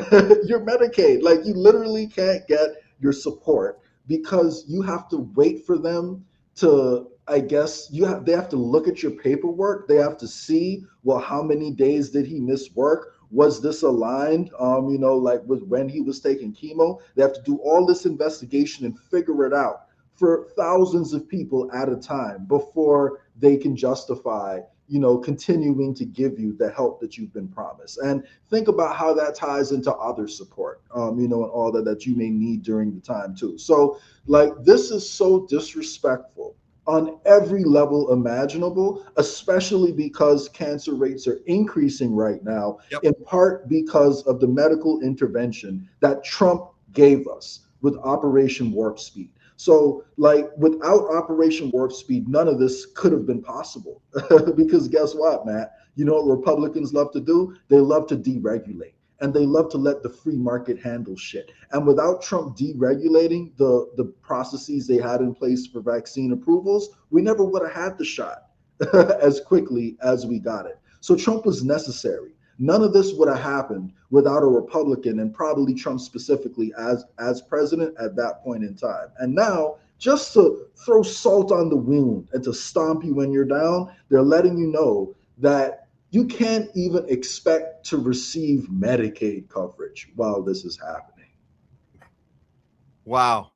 your Medicaid. Like, you literally can't get your support because you have to wait for them to, I guess, they have to look at your paperwork. They have to see, well, how many days did he miss work? Was this aligned, like with when he was taking chemo? They have to do all this investigation and figure it out for thousands of people at a time before they can justify, continuing to give you the help that you've been promised. And think about how that ties into other support, and all that you may need during the time too. So, like, this is so disrespectful on every level imaginable, especially because cancer rates are increasing right now, in part because of the medical intervention that Trump gave us with Operation Warp Speed. So, like, without Operation Warp Speed, none of this could have been possible. Because guess what, Matt? You know what Republicans love to do? They love to deregulate. And they love to let the free market handle shit. And without Trump deregulating the processes they had in place for vaccine approvals, we never would have had the shot as quickly as we got it. So Trump was necessary. None of this would have happened without a Republican, and probably Trump specifically as president at that point in time. And now, just to throw salt on the wound and to stomp you when you're down, they're letting you know that you can't even expect to receive Medicaid coverage while this is happening. Wow.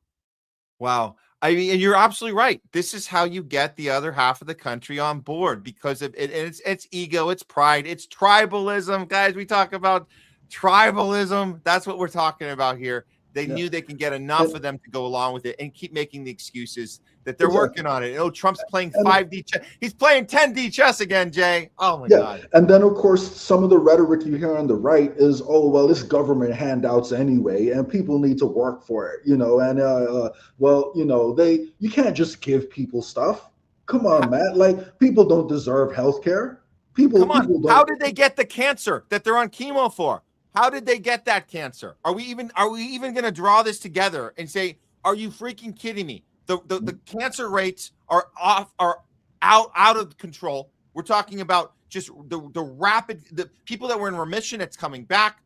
I mean, and you're absolutely right. This is how you get the other half of the country on board, because of it. It's ego, it's pride, it's tribalism. Guys, we talk about tribalism. That's what we're talking about here. They knew they can get enough of them to go along with it and keep making the excuses that they're working on it. Oh, Trump's playing 5D chess. He's playing 10D chess again, Jay. Oh my God. And then, of course, some of the rhetoric you hear on the right is, oh, well, it's government handouts anyway, and people need to work for it, and you can't just give people stuff. Come on, Matt. Like, people don't deserve health care. People don't. How did they get the cancer that they're on chemo for? How did they get that cancer? Are we even going to draw this together and say, are you freaking kidding me? The cancer rates are out of control. We're talking about just the people that were in remission, it's coming back.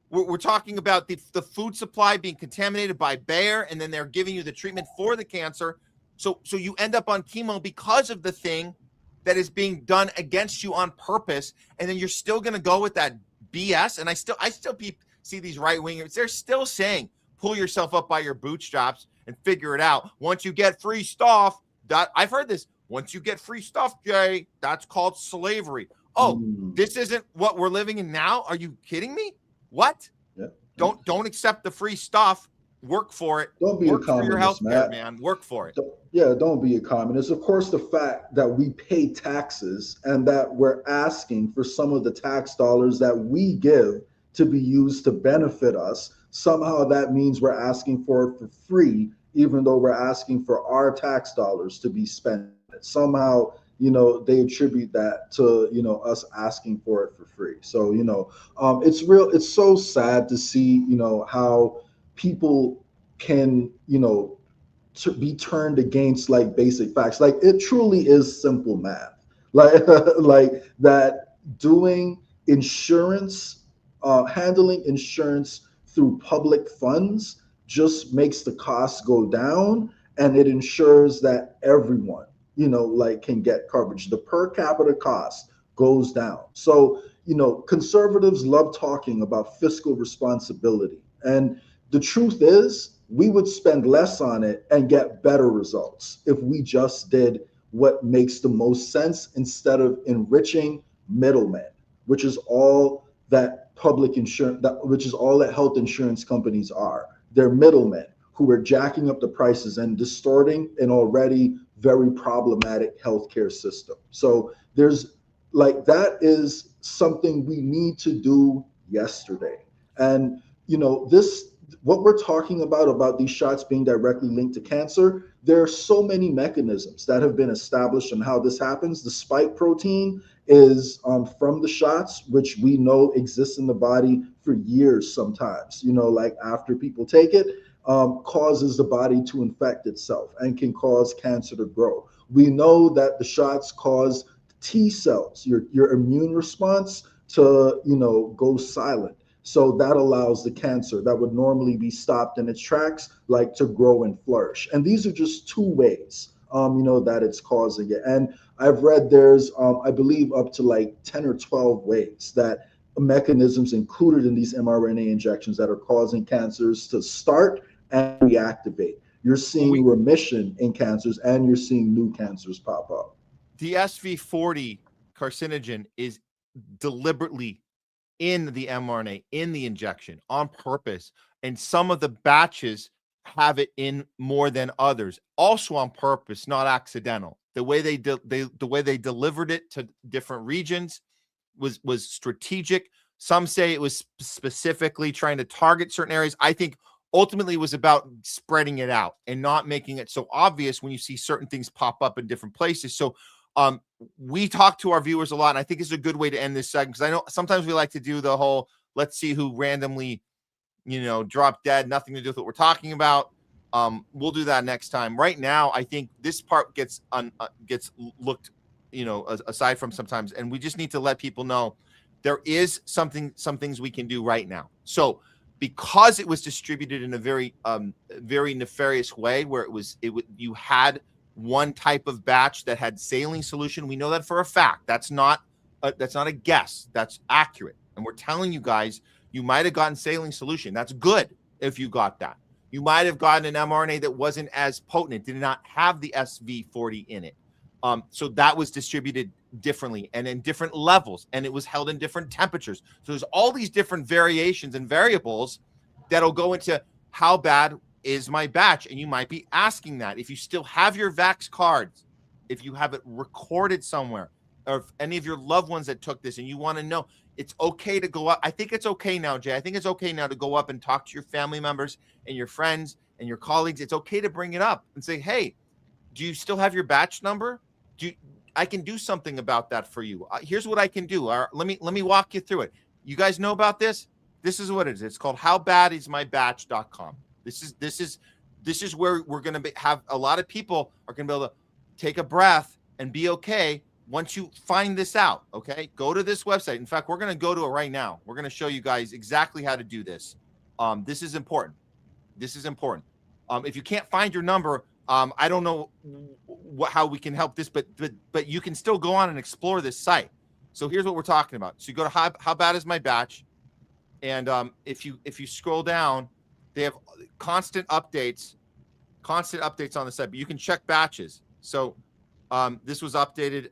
We're talking about the food supply being contaminated by Bayer, and then they're giving you the treatment for the cancer. So you end up on chemo because of the thing that is being done against you on purpose, and then you're still going to go with that BS. And I still see these right wingers. They're still saying, pull yourself up by your bootstraps and figure it out. Once you get free stuff, I've heard this. Once you get free stuff, Jay, that's called slavery. Oh, this isn't what we're living in now? Are you kidding me? What? Yeah. Don't accept the free stuff. Work for it. Don't be Work a communist, for your health care, Matt. man. Work for it. Don't be a communist. Of course, the fact that we pay taxes and that we're asking for some of the tax dollars that we give to be used to benefit us, somehow that means we're asking for it for free, even though we're asking for our tax dollars to be spent. Somehow, they attribute that to, us asking for it for free. So, it's so sad to see, how people can, to be turned against like basic facts. Like it truly is simple math. Like that doing insurance, handling insurance through public funds just makes the costs go down, and it ensures that everyone, can get coverage. The per capita cost goes down. So, conservatives love talking about fiscal responsibility. And the truth is, we would spend less on it and get better results if we just did what makes the most sense instead of enriching middlemen, which is all that public insurance, which is all that health insurance companies are. They're middlemen who are jacking up the prices and distorting an already very problematic healthcare system. So that is something we need to do yesterday. And, what we're talking about these shots being directly linked to cancer, there are so many mechanisms that have been established on how this happens. The spike protein is from the shots, which we know exists in the body for years sometimes, after people take it, causes the body to infect itself and can cause cancer to grow. We know that the shots cause T cells, your immune response to, go silent. So that allows the cancer that would normally be stopped in its tracks, to grow and flourish. And these are just two ways, that it's causing it. And I've read there's, I believe, up to 10 or 12 ways that mechanisms included in these mRNA injections that are causing cancers to start and reactivate. You're seeing remission in cancers, and you're seeing new cancers pop up. The SV40 carcinogen is deliberately in the mRNA, in the injection on purpose. And some of the batches have it in more than others, also on purpose, not accidental. The way they delivered it to different regions was strategic. Some say it was specifically trying to target certain areas. I think ultimately it was about spreading it out and not making it so obvious when you see certain things pop up in different places. So we talk to our viewers a lot, and I think it's a good way to end this segment, because I know sometimes we like to do the whole let's see who randomly, dropped dead, nothing to do with what we're talking about. We'll do that next time. Right now, I think this part gets looked, aside from sometimes, and we just need to let people know there is some things we can do right now. So because it was distributed in a very nefarious way, where you had one type of batch that had saline solution. We know that for a fact. That's not a guess. That's accurate. And we're telling you guys, you might have gotten saline solution. That's good if you got that. You might have gotten an mRNA that wasn't as potent. It did not have the SV40 in it. So that was distributed differently and in different levels, and it was held in different temperatures. So there's all these different variations and variables that'll go into how bad is my batch. And you might be asking that. If you still have your Vax cards, if you have it recorded somewhere, or if any of your loved ones that took this and you want to know, it's okay to go up. I think it's okay now, Jay. I think it's okay now to go up and talk to your family members and your friends and your colleagues. It's okay to bring it up and say, hey, do you still have your batch number? I can do something about that for you. Here's what I can do. Let me walk you through it. You guys know about this? This is what it is. It's called howbadismybatch.com. This is where we're going to have a lot of people are going to be able to take a breath and be okay once you find this out. Okay, go to this website. In fact, we're going to go to it right now. We're going to show you guys exactly how to do this. This is important. This is important. If you can't find your number, I don't know how we can help this, but you can still go on and explore this site. So here's what we're talking about. So you go to how bad is my batch, and if you scroll down, they have constant updates on the site. But you can check batches. So this was updated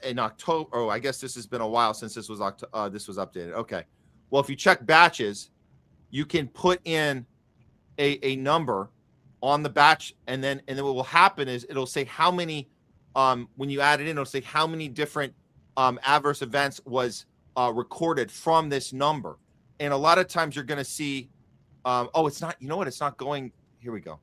in October. Oh, I guess this has been a while since this was updated. Okay. Well, if you check batches, you can put in a number on the batch, and then what will happen is it'll say how many when you add it in, it'll say how many different adverse events was recorded from this number. And a lot of times you're going to see it's not, you know what, it's not going, here we go.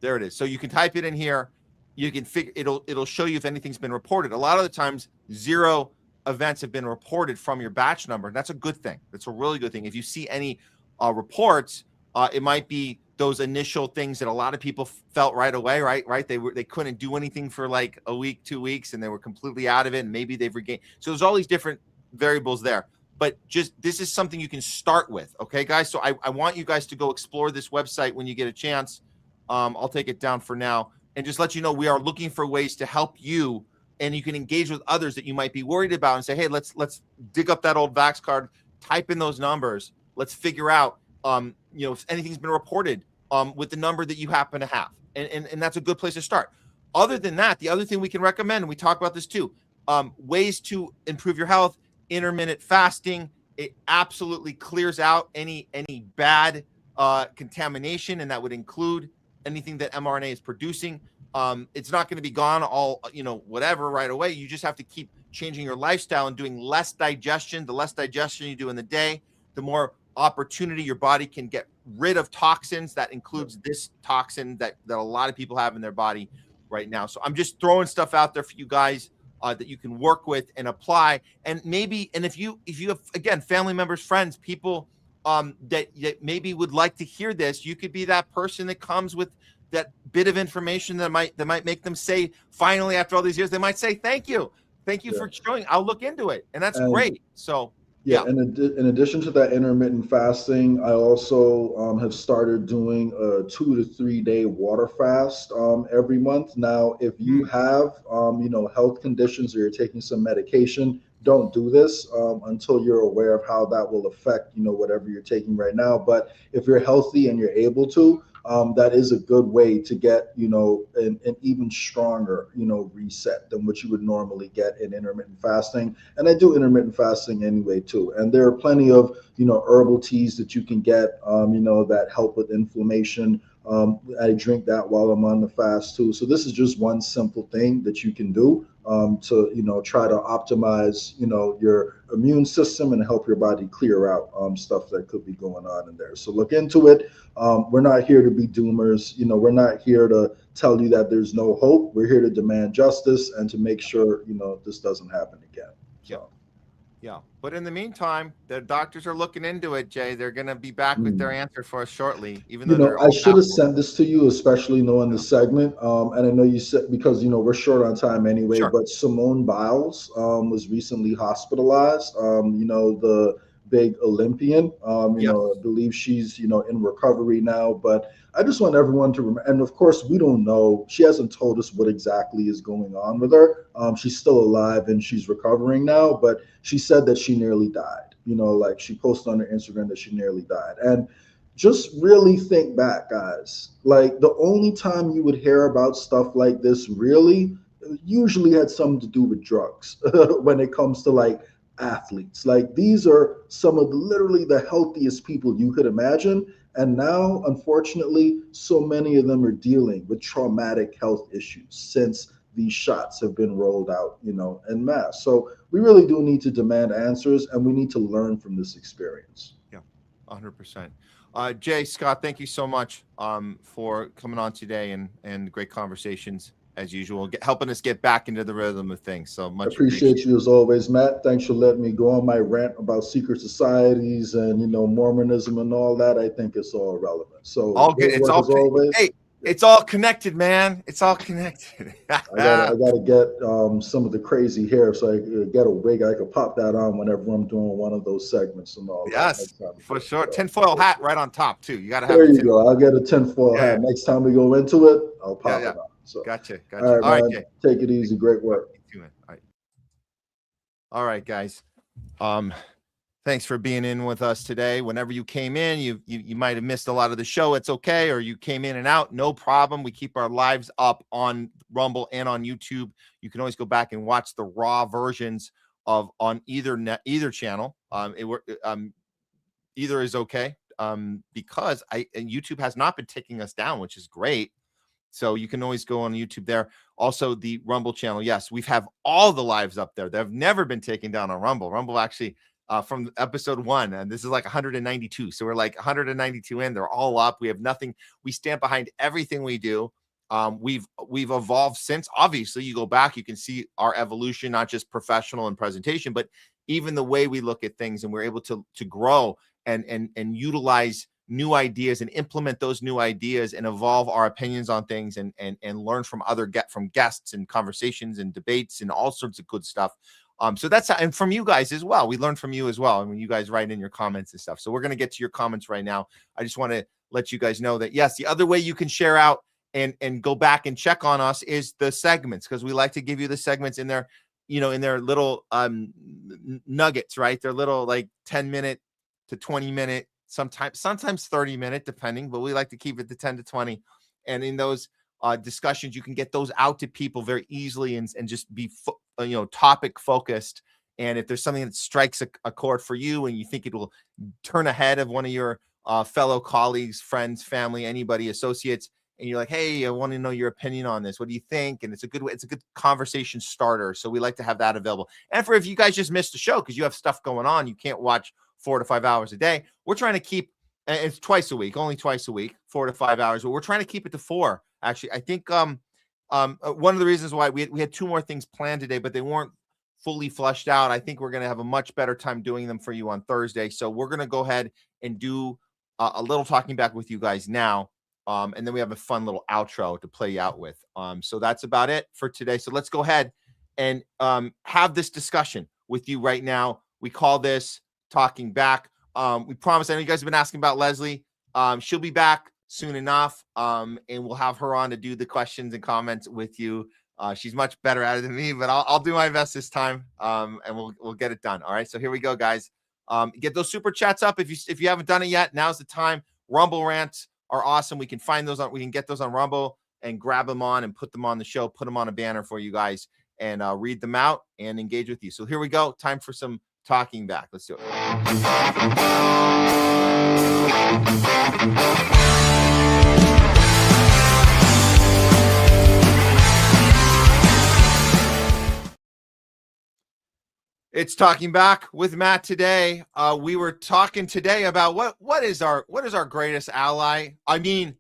There it is. So you can type it in here. You can figure it'll show you if anything's been reported. A lot of the times 0 events have been reported from your batch number. And that's a good thing. That's a really good thing. If you see any reports, it might be those initial things that a lot of people felt right away, right? They couldn't do anything for like a week, 2 weeks, and they were completely out of it. And maybe they've regained. So there's all these different variables there. But just this is something you can start with, okay, guys? So I want you guys to go explore this website when you get a chance. I'll take it down for now and just let you know we are looking for ways to help you, and you can engage with others that you might be worried about and say, hey, let's dig up that old Vax card, type in those numbers, let's figure out if anything's been reported with the number that you happen to have, and that's a good place to start. Other than that, the other thing we can recommend, and we talk about this too, ways to improve your health. Intermittent fasting, it absolutely clears out any bad contamination, and that would include anything that mRNA is producing. It's not going to be gone all, whatever right away. You just have to keep changing your lifestyle and doing less digestion. The less digestion you do in the day, the more opportunity your body can get rid of toxins. That includes this toxin that a lot of people have in their body right now. So I'm just throwing stuff out there for you guys that you can work with and apply. And if you have, again, family members, friends, people that maybe would like to hear this, you could be that person that comes with that bit of information that might make them say, finally, after all these years, they might say, thank you for showing, I'll look into it. And that's great. So yeah. In addition to that intermittent fasting, I also have started doing a 2 to 3 day water fast every month. Now, if you have health conditions or you're taking some medication, don't do this until you're aware of how that will affect whatever you're taking right now. But if you're healthy and you're able to, that is a good way to get an even stronger reset than what you would normally get in intermittent fasting. And I do intermittent fasting anyway too, and there are plenty of herbal teas that you can get that help with inflammation. I drink that while I'm on the fast too. So this is just one simple thing that you can do to try to optimize your immune system and help your body clear out stuff that could be going on in there. So look into it. We're not here to be doomers. We're not here to tell you that there's no hope. We're here to demand justice and to make sure this doesn't happen again. So. Yeah. But in the meantime, the doctors are looking into it, Jay. They're going to be back with their answer for us shortly, even though I should have sent this to you, especially knowing the segment. And I know you said, because, we're short on time anyway, but Simone Biles was recently hospitalized, the big Olympian, I believe she's, in recovery now, but I just want everyone to remember, and of course we don't know, she hasn't told us what exactly is going on with her. She's still alive and she's recovering now, but she said that she nearly died, like she posted on her Instagram that she nearly died. And just really think back, guys, like the only time you would hear about stuff like this really usually had something to do with drugs when it comes to like athletes. Like these are some of literally the healthiest people you could imagine. And now, unfortunately, so many of them are dealing with traumatic health issues since these shots have been rolled out, en masse. So we really do need to demand answers, and we need to learn from this experience. Yeah, 100%. Jay, Scott, thank you so much for coming on today and great conversations. as usual, helping us get back into the rhythm of things. So much I appreciate you as always, Matt. Thanks for letting me go on my rant about secret societies and, Mormonism and all that. I think it's all relevant. So all good. It's all always. Hey, it's all connected, man. It's all connected. I gotta get some of the crazy hair, so I get a wig. I could pop that on whenever I'm doing one of those segments and all. Yes, for sure. Tinfoil hat right on top too. You gotta have. There you go. I'll get a tinfoil hat next time we go into it. I'll pop it on. So gotcha. All right, man. Take it easy. Great work. All right, guys. Thanks for being in with us today. Whenever you came in, you might have missed a lot of the show. It's okay. Or you came in and out. No problem. We keep our lives up on Rumble and on YouTube. You can always go back and watch the raw versions on either channel. Either is okay. Because YouTube has not been taking us down, which is great. So you can always go on YouTube there. Also, the Rumble channel. Yes, we have all the lives up there. They've never been taken down on Rumble. Rumble actually, from episode 1, and this is like 192. So we're like 192 in. They're all up. We have nothing. We stand behind everything we do. We've evolved since. Obviously, you go back, you can see our evolution, not just professional and presentation, but even the way we look at things, and we're able to grow and utilize new ideas and implement those new ideas and evolve our opinions on things and learn from from guests and conversations and debates and all sorts of good stuff. So that's and from you guys as well. We learn from you as well. And when you guys write in your comments and stuff. So we're going to get to your comments right now. I just want to let you guys know that, yes, the other way you can share out and go back and check on us is the segments, because we like to give you the segments in their, in their little nuggets, right? They're little like 10-minute to 20-minute, sometimes 30-minute, depending, but we like to keep it to 10 to 20. And in those discussions, you can get those out to people very easily and just be, topic focused. And if there's something that strikes a chord for you and you think it will turn ahead of one of your fellow colleagues, friends, family, anybody, associates, and you're like, hey, I want to know your opinion on this. What do you think? And it's a good conversation starter. So we like to have that available. And for if you guys just missed the show because you have stuff going on, you can't watch 4 to 5 hours a day. We're trying to keep, it's only twice a week, 4 to 5 hours, but we're trying to keep it to 4. Actually, I think one of the reasons why we had 2 more things planned today, but they weren't fully fleshed out. I think we're going to have a much better time doing them for you on Thursday. So we're going to go ahead and do a little talking back with you guys now. And then we have a fun little outro to play you out with. So that's about it for today. So let's go ahead and have this discussion with you right now. We call this Talking Back. We promise. I know you guys have been asking about Leslie. She'll be back soon enough, and we'll have her on to do the questions and comments with you. She's much better at it than me, but I'll do my best this time, and we'll get it done. All right. So here we go, guys. Get those super chats up if you haven't done it yet. Now's the time. Rumble rants are awesome. We can find those on. We can get those on Rumble and grab them on and put them on the show. Put them on a banner for you guys and read them out and engage with you. So here we go. Time for some Talking Back. Let's do it. It's Talking Back with Matt today. We were talking today about what is our greatest ally? I mean,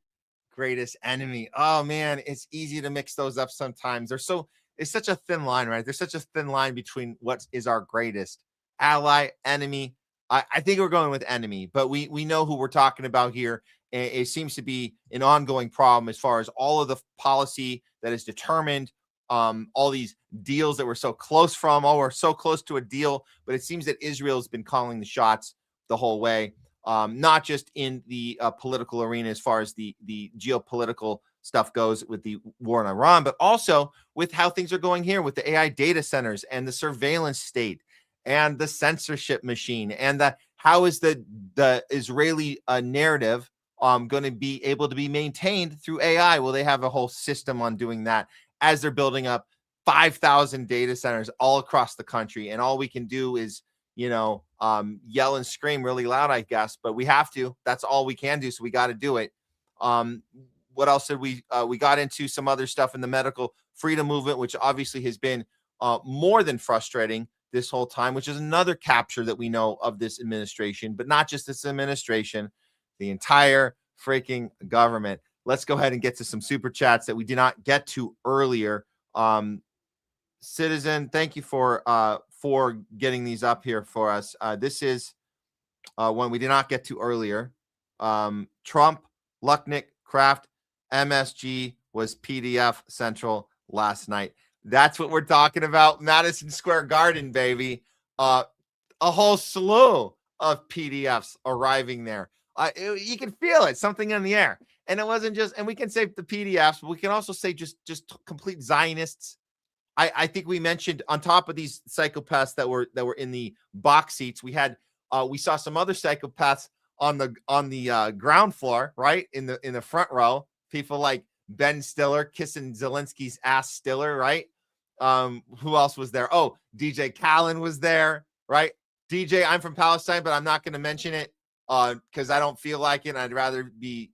greatest enemy. Oh man, it's easy to mix those up sometimes. It's such a thin line, right? There's such a thin line between what is our greatest ally, enemy. I think we're going with enemy, but we know who we're talking about here. It seems to be an ongoing problem as far as all of the policy that is determined, all these deals that we're so close from. Oh, we're so close to a deal, but it seems that Israel's been calling the shots the whole way, not just in the political arena as far as the geopolitical stuff goes with the war in Iran, but also with how things are going here with the AI data centers and the surveillance state and the censorship machine, and how is the Israeli narrative going to be able to be maintained through AI? Well, they have a whole system on doing that as they're building up 5,000 data centers all across the country. And all we can do is, yell and scream really loud, I guess, but we have to. That's all we can do. So we got to do it. What else did we got into some other stuff in the medical freedom movement, which obviously has been more than frustrating this whole time, which is another capture that we know of this administration, but not just this administration, the entire freaking government. let's go ahead and get to some super chats that we did not get to earlier. Citizen, thank you for getting these up here for us. This is one we did not get to earlier. Trump, Lucknick, Kraft, MSG was PDF Central last night. That's what we're talking about. Madison Square Garden, baby. A whole slew of PDFs arriving there. You can feel it, something in the air. And it wasn't just, and we can say the PDFs, but we can also say just complete Zionists. I think we mentioned on top of these psychopaths that were in the box seats, we saw some other psychopaths on the ground floor, right? In the front row, people like Ben Stiller kissing Zelensky's ass Stiller, right? Who else was there? Oh, DJ Khaled was there, right? DJ, I'm from Palestine, but I'm not going to mention it because I don't feel like it. I'd rather be,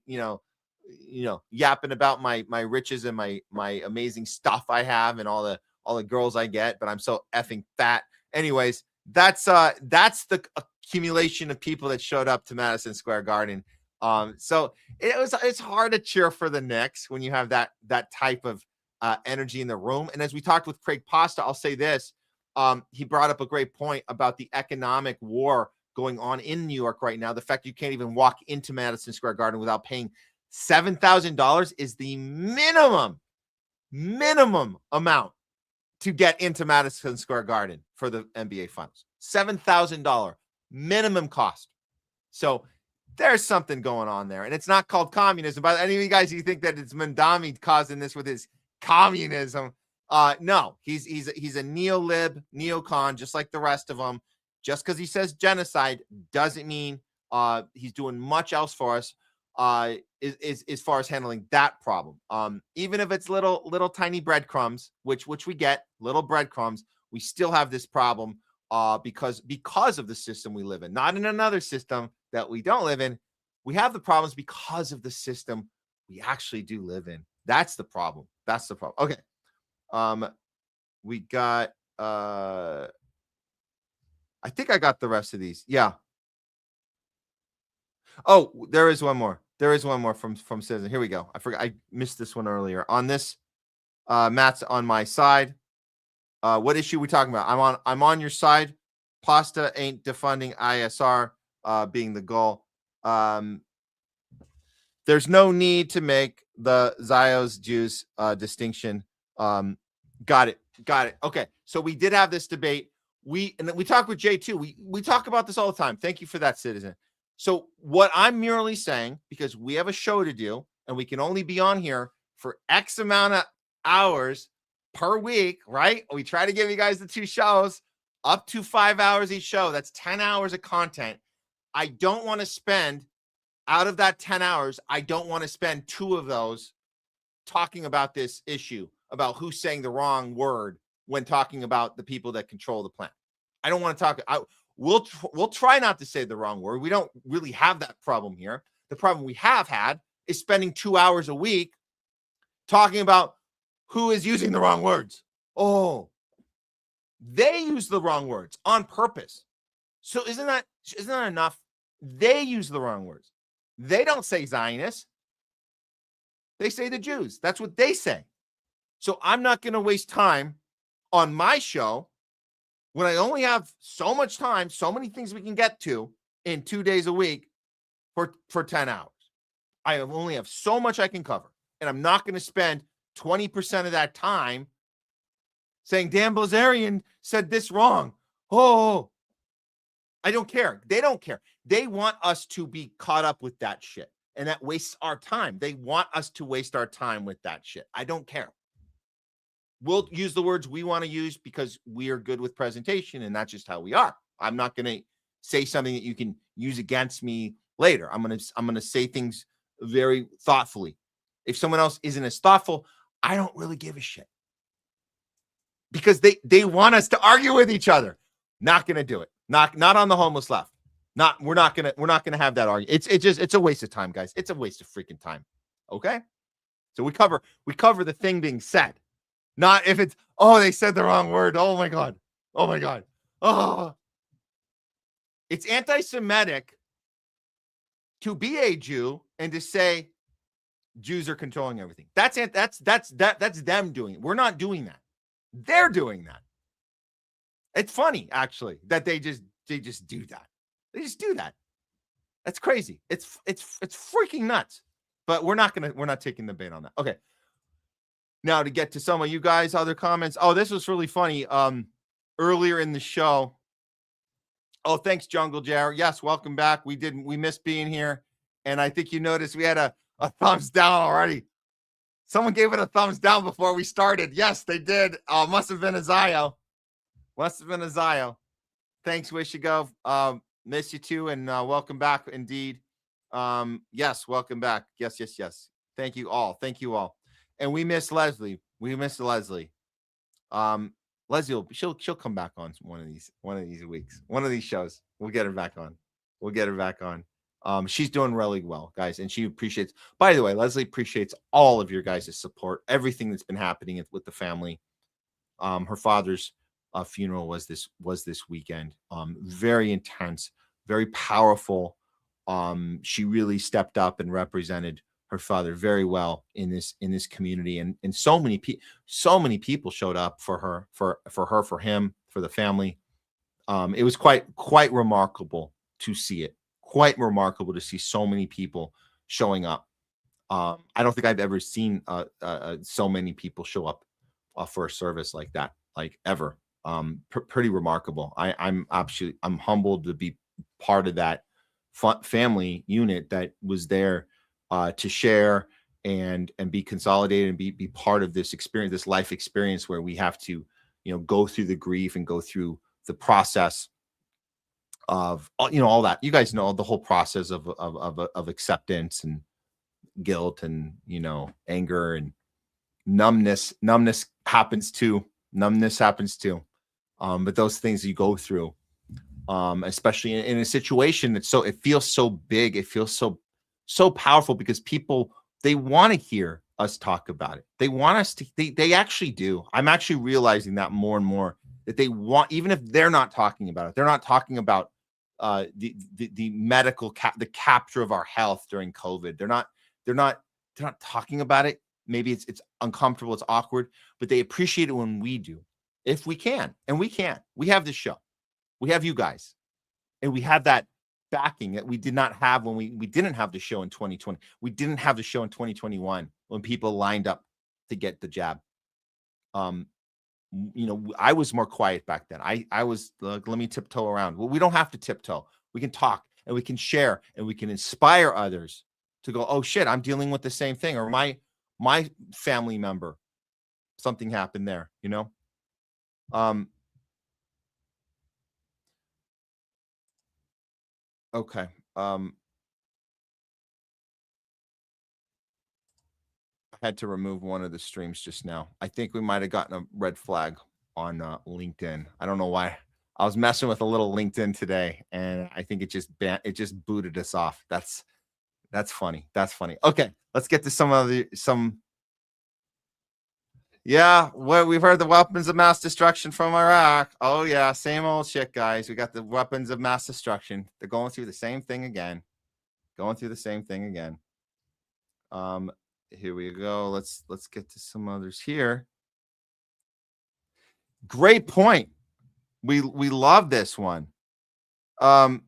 yapping about my riches and my amazing stuff I have and all the girls I get, but I'm so effing fat. Anyways, that's the accumulation of people that showed up to Madison Square Garden. So it's hard to cheer for the Knicks when you have that type of energy in the room. And as we talked with Craig Pasta, I'll say this. He brought up a great point about the economic war going on in New York right now. The fact you can't even walk into Madison Square Garden without paying $7,000 is the minimum amount to get into Madison Square Garden for the NBA Finals. $7,000 minimum cost. So there's something going on there, and it's not called communism. By any of you guys, you think that it's Mandami causing this with his communism? No, he's a neo-lib, neocon, just like the rest of them. Just because he says genocide doesn't mean he's doing much else for us. As far as handling that problem, even if it's little tiny breadcrumbs, which we get, little breadcrumbs, we still have this problem because of the system we live in, not in another system that we don't live in. We have the problems because of the system we actually do live in. That's the problem. Okay. We got I think I got the rest of these. Yeah. Oh, there is one more. From Citizen. Here we go. I forgot. I missed this one earlier. On this, Matt's on my side. What issue are we talking about? I'm on your side. Pasta ain't defunding ISR being the goal. There's no need to make the Zios Jews distinction. Got it. Okay. So we did have this debate. We talked with Jay too. We talk about this all the time. Thank you for that, Citizen. So what I'm merely saying, because we have a show to do and we can only be on here for X amount of hours per week, right? We try to give you guys the 2 shows up to 5 hours each show. That's 10 hours of content. I don't want to spend out of that 10 hours. I don't want to spend 2 of those talking about this issue about who's saying the wrong word when talking about the people that control the planet. I don't want to talk. We'll try not to say the wrong word. We don't really have that problem here. The problem we have had is spending 2 hours a week talking about who is using the wrong words. Oh, they use the wrong words on purpose. So isn't that enough? They use the wrong words. They don't say Zionists. They say the Jews. That's what they say. So I'm not going to waste time on my show when I only have so much time, so many things we can get to in 2 days a week for 10 hours. I only have so much I can cover. And I'm not going to spend 20% of that time saying Dan Bilzerian said this wrong. Oh, I don't care. They don't care. They want us to be caught up with that shit. And that wastes our time. They want us to waste our time with that shit. I don't care. We'll use the words we want to use because we are good with presentation, and that's just how we are. I'm not going to say something that you can use against me later. I'm going to say things very thoughtfully. If someone else isn't as thoughtful, I don't really give a shit. Because they want us to argue with each other. Not going to do it. Not on the homeless left. We're not going to have that argument. It's a waste of time, guys. It's a waste of freaking time. Okay? So we cover the thing being said. Not if it's, oh, they said the wrong word. Oh my God. Oh. It's anti-Semitic to be a Jew and to say Jews are controlling everything. That's it. That's them doing it. We're not doing that. They're doing that. It's funny, actually, that they just do that. They just do that. That's crazy. It's freaking nuts. But we're not taking the bait on that. Okay. Now to get to some of you guys' other comments. Oh, this was really funny. Earlier in the show. Oh, thanks, Jungle Jar. Yes, welcome back. We missed being here. And I think you noticed we had a thumbs down already. Someone gave it a thumbs down before we started. Yes, they did. Must have been a Zio. Thanks, Wish You Go. Miss you too, and welcome back indeed. Yes, welcome back. Yes. Thank you all. And we miss Leslie. Leslie, she'll come back on one of these weeks, one of these shows. We'll get her back on. She's doing really well, guys, and she appreciates. By the way, Leslie appreciates all of your guys' support, everything that's been happening with the family. Her father's funeral was this weekend. Very intense, very powerful. She really stepped up and represented her father very well in this community, and so many people showed up for her, for him, for the family. It was quite remarkable to see it. Quite remarkable to see so many people showing up. I don't think I've ever seen so many people show up for a service like that, like ever. Pretty remarkable. I'm humbled to be part of that family unit that was there to share and be consolidated and be part of this experience, this life experience where we have to, go through the grief and go through the process of, all that. You guys know the whole process of acceptance and guilt and, anger and numbness happens too. But those things you go through, especially in a situation that's it feels so big, it feels so powerful, because people, they want to hear us talk about it. They want us to, they actually do. I'm actually realizing that more and more, that they want, even if they're not talking about it, they're not talking about the medical the capture of our health during COVID. They're not talking about it. Maybe it's uncomfortable, it's awkward, but they appreciate it when we do. If we can, and we can. We have this show. We have you guys. And we have that backing that we did not have when we didn't have the show in 2020. We didn't have the show in 2021 when people lined up to get the jab. I was more quiet back then. I was let me tiptoe around. Well, we don't have to tiptoe. We can talk and we can share and we can inspire others to go, oh shit, I'm dealing with the same thing, or my family member, something happened there, Okay. I had to remove one of the streams just now. I think we might have gotten a red flag on LinkedIn. I don't know why. I was messing with a little LinkedIn today, and I think it just booted us off. That's funny. Okay, let's get to some. Yeah, we've heard the weapons of mass destruction from Iraq. Oh yeah, same old shit, guys. We got the weapons of mass destruction. They're going through the same thing again. Here we go. Let's get to some others here. Great point. We love this one. The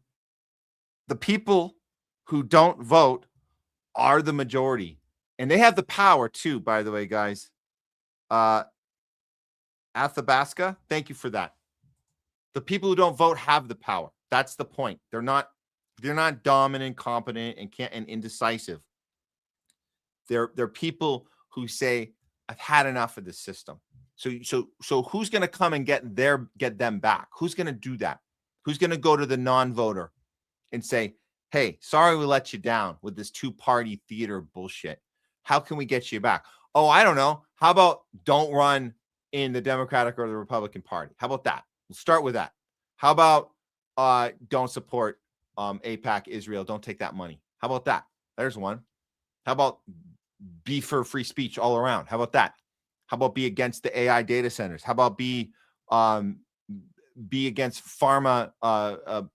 people who don't vote are the majority, and they have the power too, by the way, guys. Athabasca, thank you for that. The people who don't vote have the power. That's the point. They're not dominant, competent, and indecisive. They're people who say, I've had enough of this system. So who's going to come and get them back? Who's going to do that? Who's going to go to the non-voter and say, hey, sorry we let you down with this two-party theater bullshit. How can we get you back? Oh, I don't know. How about don't run in the Democratic or the Republican Party? How about that? We'll start with that. How about don't support AIPAC, Israel? Don't take that money. How about that? There's one. How about be for free speech all around? How about that? How about be against the AI data centers? How about be against pharma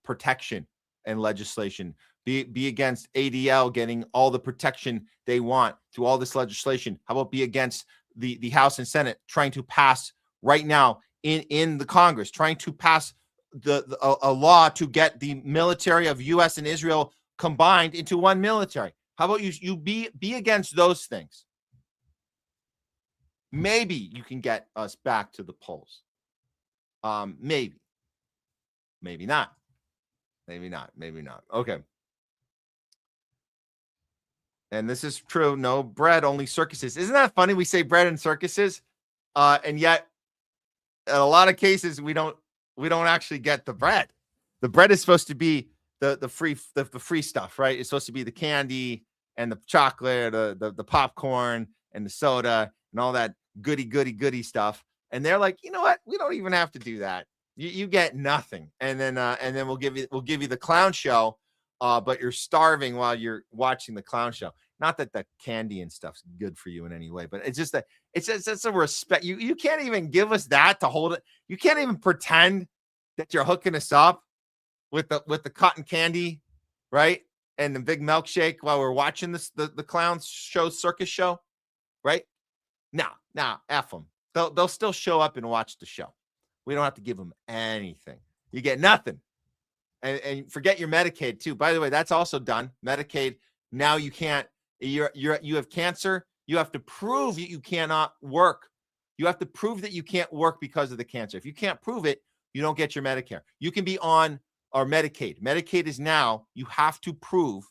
protection and legislation Be against ADL getting all the protection they want through all this legislation. How about be against the House and Senate trying to pass right now in the Congress, trying to pass a law to get the military of U.S. and Israel combined into one military? How about you be against those things? Maybe you can get us back to the polls. Maybe not. Maybe not. Okay. And this is true. No bread, only circuses. Isn't that funny? We say bread and circuses, and yet in a lot of cases we don't actually get the bread. The bread is supposed to be the free stuff, right? It's supposed to be the candy and the chocolate, the popcorn and the soda and all that goody stuff. And they're like, you know what? We don't even have to do that. You get nothing. And then we'll give you the clown show. But you're starving while you're watching the clown show. Not that the candy and stuff's good for you in any way, but it's just that it's a respect. You can't even give us that to hold it. You can't even pretend that you're hooking us up with the cotton candy, right? And the big milkshake while we're watching the clown show, circus show, right? No, F them. They'll still show up and watch the show. We don't have to give them anything. You get nothing. And forget your Medicaid too. By the way, that's also done. Medicaid, now you can't, you have cancer. You have to prove that you cannot work. You have to prove that you can't work because of the cancer. If you can't prove it, you don't get your Medicare. You can be on our Medicaid. Medicaid is now, you have to prove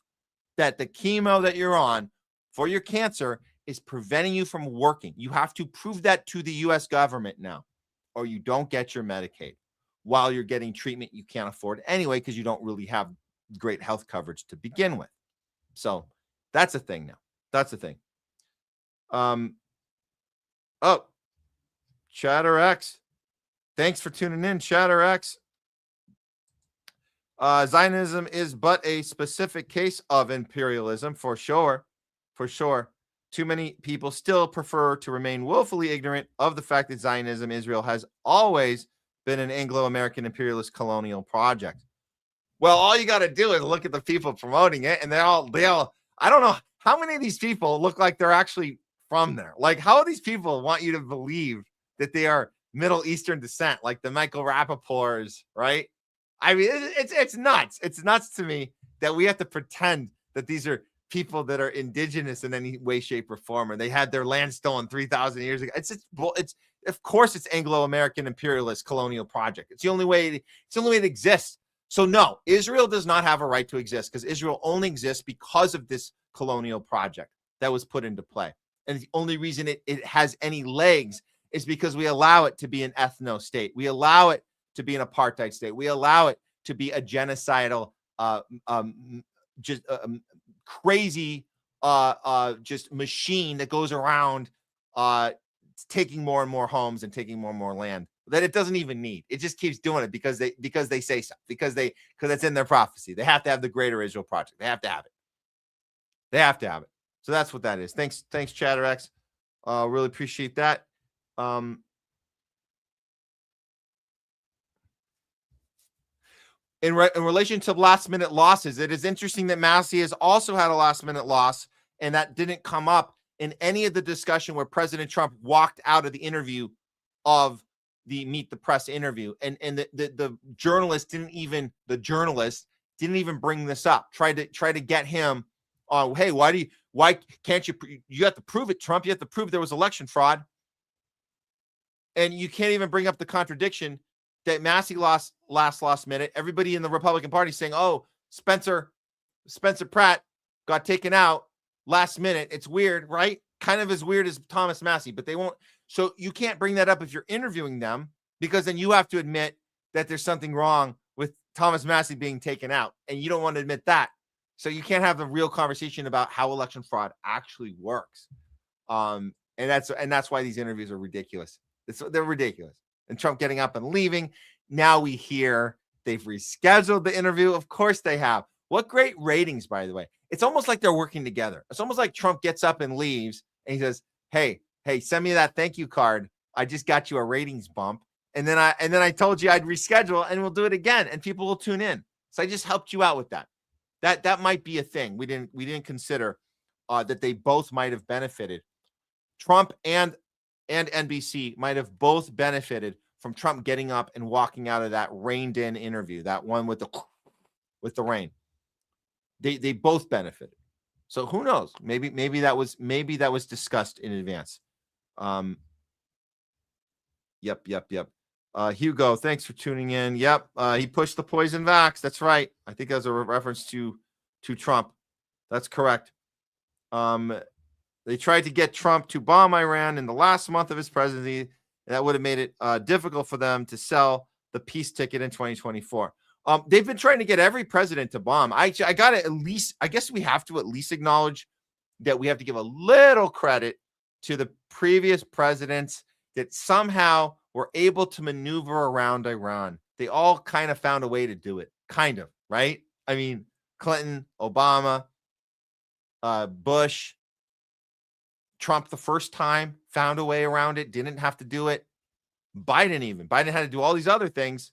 that the chemo that you're on for your cancer is preventing you from working. You have to prove that to the U.S. government now, or you don't get your Medicaid. While you're getting treatment you can't afford anyway, because you don't really have great health coverage to begin with. So that's a thing now. That's the thing. Oh, ChatterX. Thanks for tuning in, ChatterX. Zionism is but a specific case of imperialism, for sure. For sure. Too many people still prefer to remain willfully ignorant of the fact that Zionism, Israel, has always been an Anglo-American imperialist colonial project. Well, all you got to do is look at the people promoting it, and they all, I don't know how many of these people look like they're actually from there. Like, how these people want you to believe that they are Middle Eastern descent, like the Michael Rappaports, right? I mean, it's nuts. It's nuts to me that we have to pretend that these are people that are indigenous in any way, shape, or form, or they had their land stolen 3,000 years ago. It's of course it's Anglo-American imperialist colonial project. It's the only way it exists. So no, Israel does not have a right to exist, because Israel only exists because of this colonial project that was put into play. And the only reason it has any legs is because we allow it to be an ethno state. We allow it to be an apartheid state. We allow it to be a genocidal, crazy, just machine that goes around taking more and more homes and taking more and more land that it doesn't even need. It just keeps doing it because they say so, because it's in their prophecy. They have to have the Greater Israel Project. They have to have it. They have to have it. So that's what that is. Thanks, ChatterX. Really appreciate that. In relation to last-minute losses, it is interesting that Massie has also had a last-minute loss, and that didn't come up in any of the discussion where President Trump walked out of the interview of the Meet the Press interview, and the journalist didn't even bring this up. Try to get him on. Hey, why can't you have to prove it, Trump? You have to prove there was election fraud, and you can't even bring up the contradiction that Massie lost last minute. Everybody in the Republican Party saying, "Oh, Spencer Pratt got taken out last minute." It's weird, right? Kind of as weird as Thomas Massie, but they won't. So you can't bring that up if you're interviewing them, because then you have to admit that there's something wrong with Thomas Massie being taken out, and you don't want to admit that. So you can't have a real conversation about how election fraud actually works. And that's why these interviews are ridiculous. They're ridiculous. And Trump getting up and leaving. Now we hear they've rescheduled the interview. Of course they have. What great ratings, by the way. It's almost like they're working together. It's almost like Trump gets up and leaves, and he says, hey, send me that thank you card. I just got you a ratings bump. And then I told you I'd reschedule, and we'll do it again, and people will tune in. So I just helped you out with that. That might be a thing. We didn't consider that they both might have benefited. Trump and NBC might have both benefited from Trump getting up and walking out of that reined-in interview, that one with the rain. They both benefited. So who knows? Maybe that was discussed in advance. Yep. Hugo, thanks for tuning in. Yep, he pushed the poison vax. That's right. I think that's a reference to Trump. That's correct. They tried to get Trump to bomb Iran in the last month of his presidency. That would have made it difficult for them to sell the peace ticket in 2024. They've been trying to get every president to bomb. I got to at least, I guess we have to at least acknowledge that we have to give a little credit to the previous presidents that somehow were able to maneuver around Iran. They all kind of found a way to do it, kind of, right? I mean, Clinton, Obama, Bush, Trump the first time found a way around it, didn't have to do it. Biden had to do all these other things,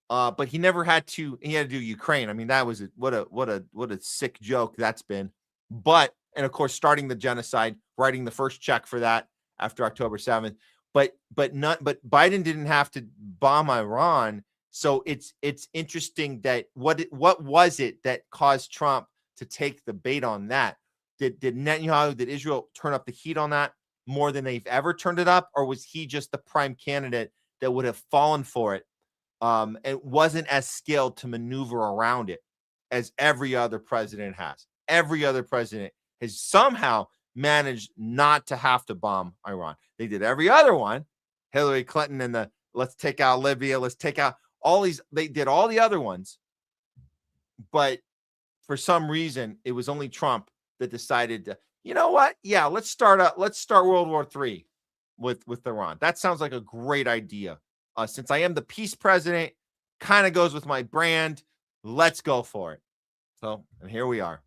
but he never had to. He had to do Ukraine. I mean, that was what a sick joke that's been. But, and of course, starting the genocide, writing the first check for that after October 7th. But Biden didn't have to bomb Iran. So it's interesting that what was it that caused Trump to take the bait on that? Did Netanyahu, did Israel turn up the heat on that more than they've ever turned it up? Or was he just the prime candidate that would have fallen for it and wasn't as skilled to maneuver around it as every other president has? Every other president has somehow managed not to have to bomb Iran. They did every other one. Hillary Clinton and the let's take out Libya, let's take out all these. They did all the other ones. But for some reason, it was only Trump that decided to, you know what? Yeah, let's start World War III with Iran. That sounds like a great idea. Since I am the peace president, kind of goes with my brand. Let's go for it. So, and here we are.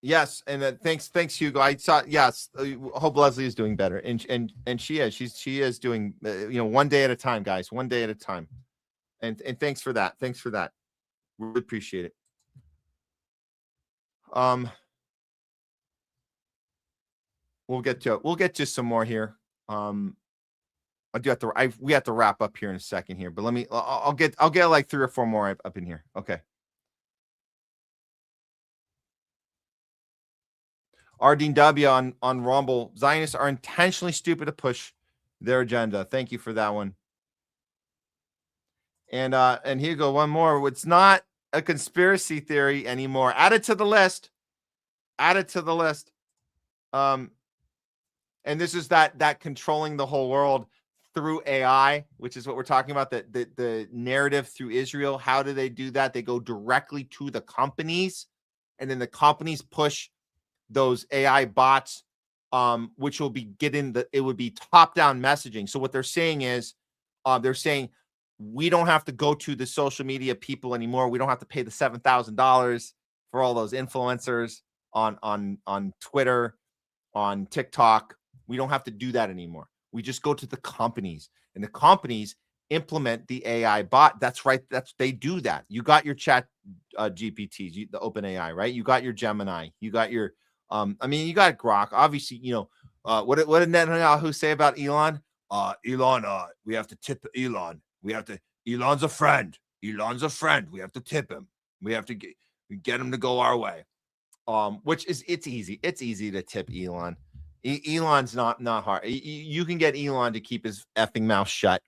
Yes, and thanks Hugo. I saw. Yes, hope Leslie is doing better, and she is. She is doing. One day at a time, guys. One day at a time. And thanks for that. Really appreciate it. We'll get to some more here. We have to wrap up here in a second here, but I'll get like 3 or 4 more up in here. Okay. Ardeen W on Rumble. Zionists are intentionally stupid to push their agenda. Thank you for that one. And here you go, one more. It's not a conspiracy theory anymore. Add it to the list. And this is that controlling the whole world through AI, which is what we're talking about, the narrative through Israel. How do they do that? They go directly to the companies, and then the companies push those AI bots, which will be it would be top-down messaging. So what they're saying is, they're saying we don't have to go to the social media people anymore. We don't have to pay the $7,000 for all those influencers on Twitter, on TikTok. We don't have to do that anymore. We just go to the companies, and the companies implement the AI bot. That's right. They do that. You got your chat GPTs, the OpenAI, right? You got your Gemini. You got your you got Grok. Obviously, what did Netanyahu say about Elon? Elon, we have to tip Elon. Elon's a friend. We have to tip him. We have to get him to go our way. It's easy. It's easy to tip Elon. Elon's not hard. You can get Elon to keep his effing mouth shut.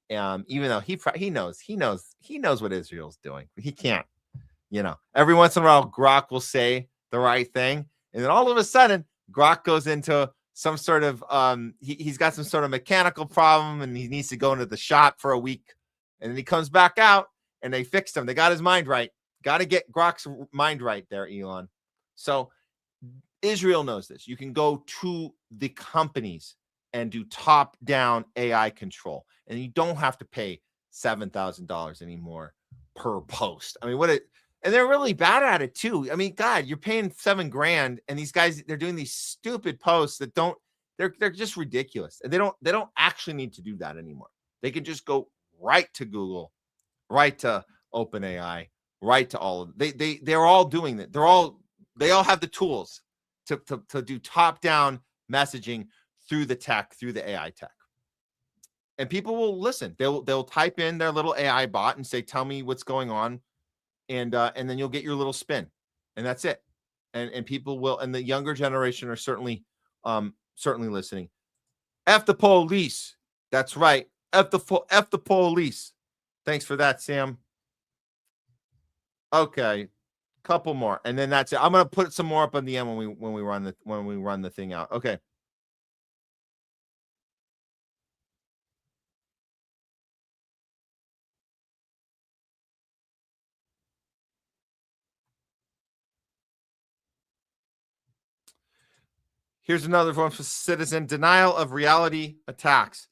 Even though he knows what Israel's doing. He can't. Every once in a while, Grok will say the right thing, and then all of a sudden, Grok goes into some sort of he's got some sort of mechanical problem, and he needs to go into the shop for a week, and then he comes back out, and they fixed him. They got his mind right. Got to get Grok's mind right there, Elon. So Israel knows this. You can go to the companies and do top-down AI control, and you don't have to pay $7,000 anymore per post. I mean, and they're really bad at it too. I mean, God, you're paying $7,000, and these guys, they're doing these stupid posts that don't they're just ridiculous. And they don't actually need to do that anymore. They can just go right to Google, right to OpenAI, right to all of they're all doing that. They all have the tools to do top-down messaging through the tech, through the AI tech. And people will listen. They'll type in their little AI bot and say, "Tell me what's going on," and then you'll get your little spin, and that's it. And people will, and the younger generation are certainly listening. F the police. That's right. F the police. Thanks for that, Sam. Okay, couple more, and then that's it. I'm gonna put some more up on the end when we run the thing out. Okay. Here's another one for citizen. Denial of reality attacks.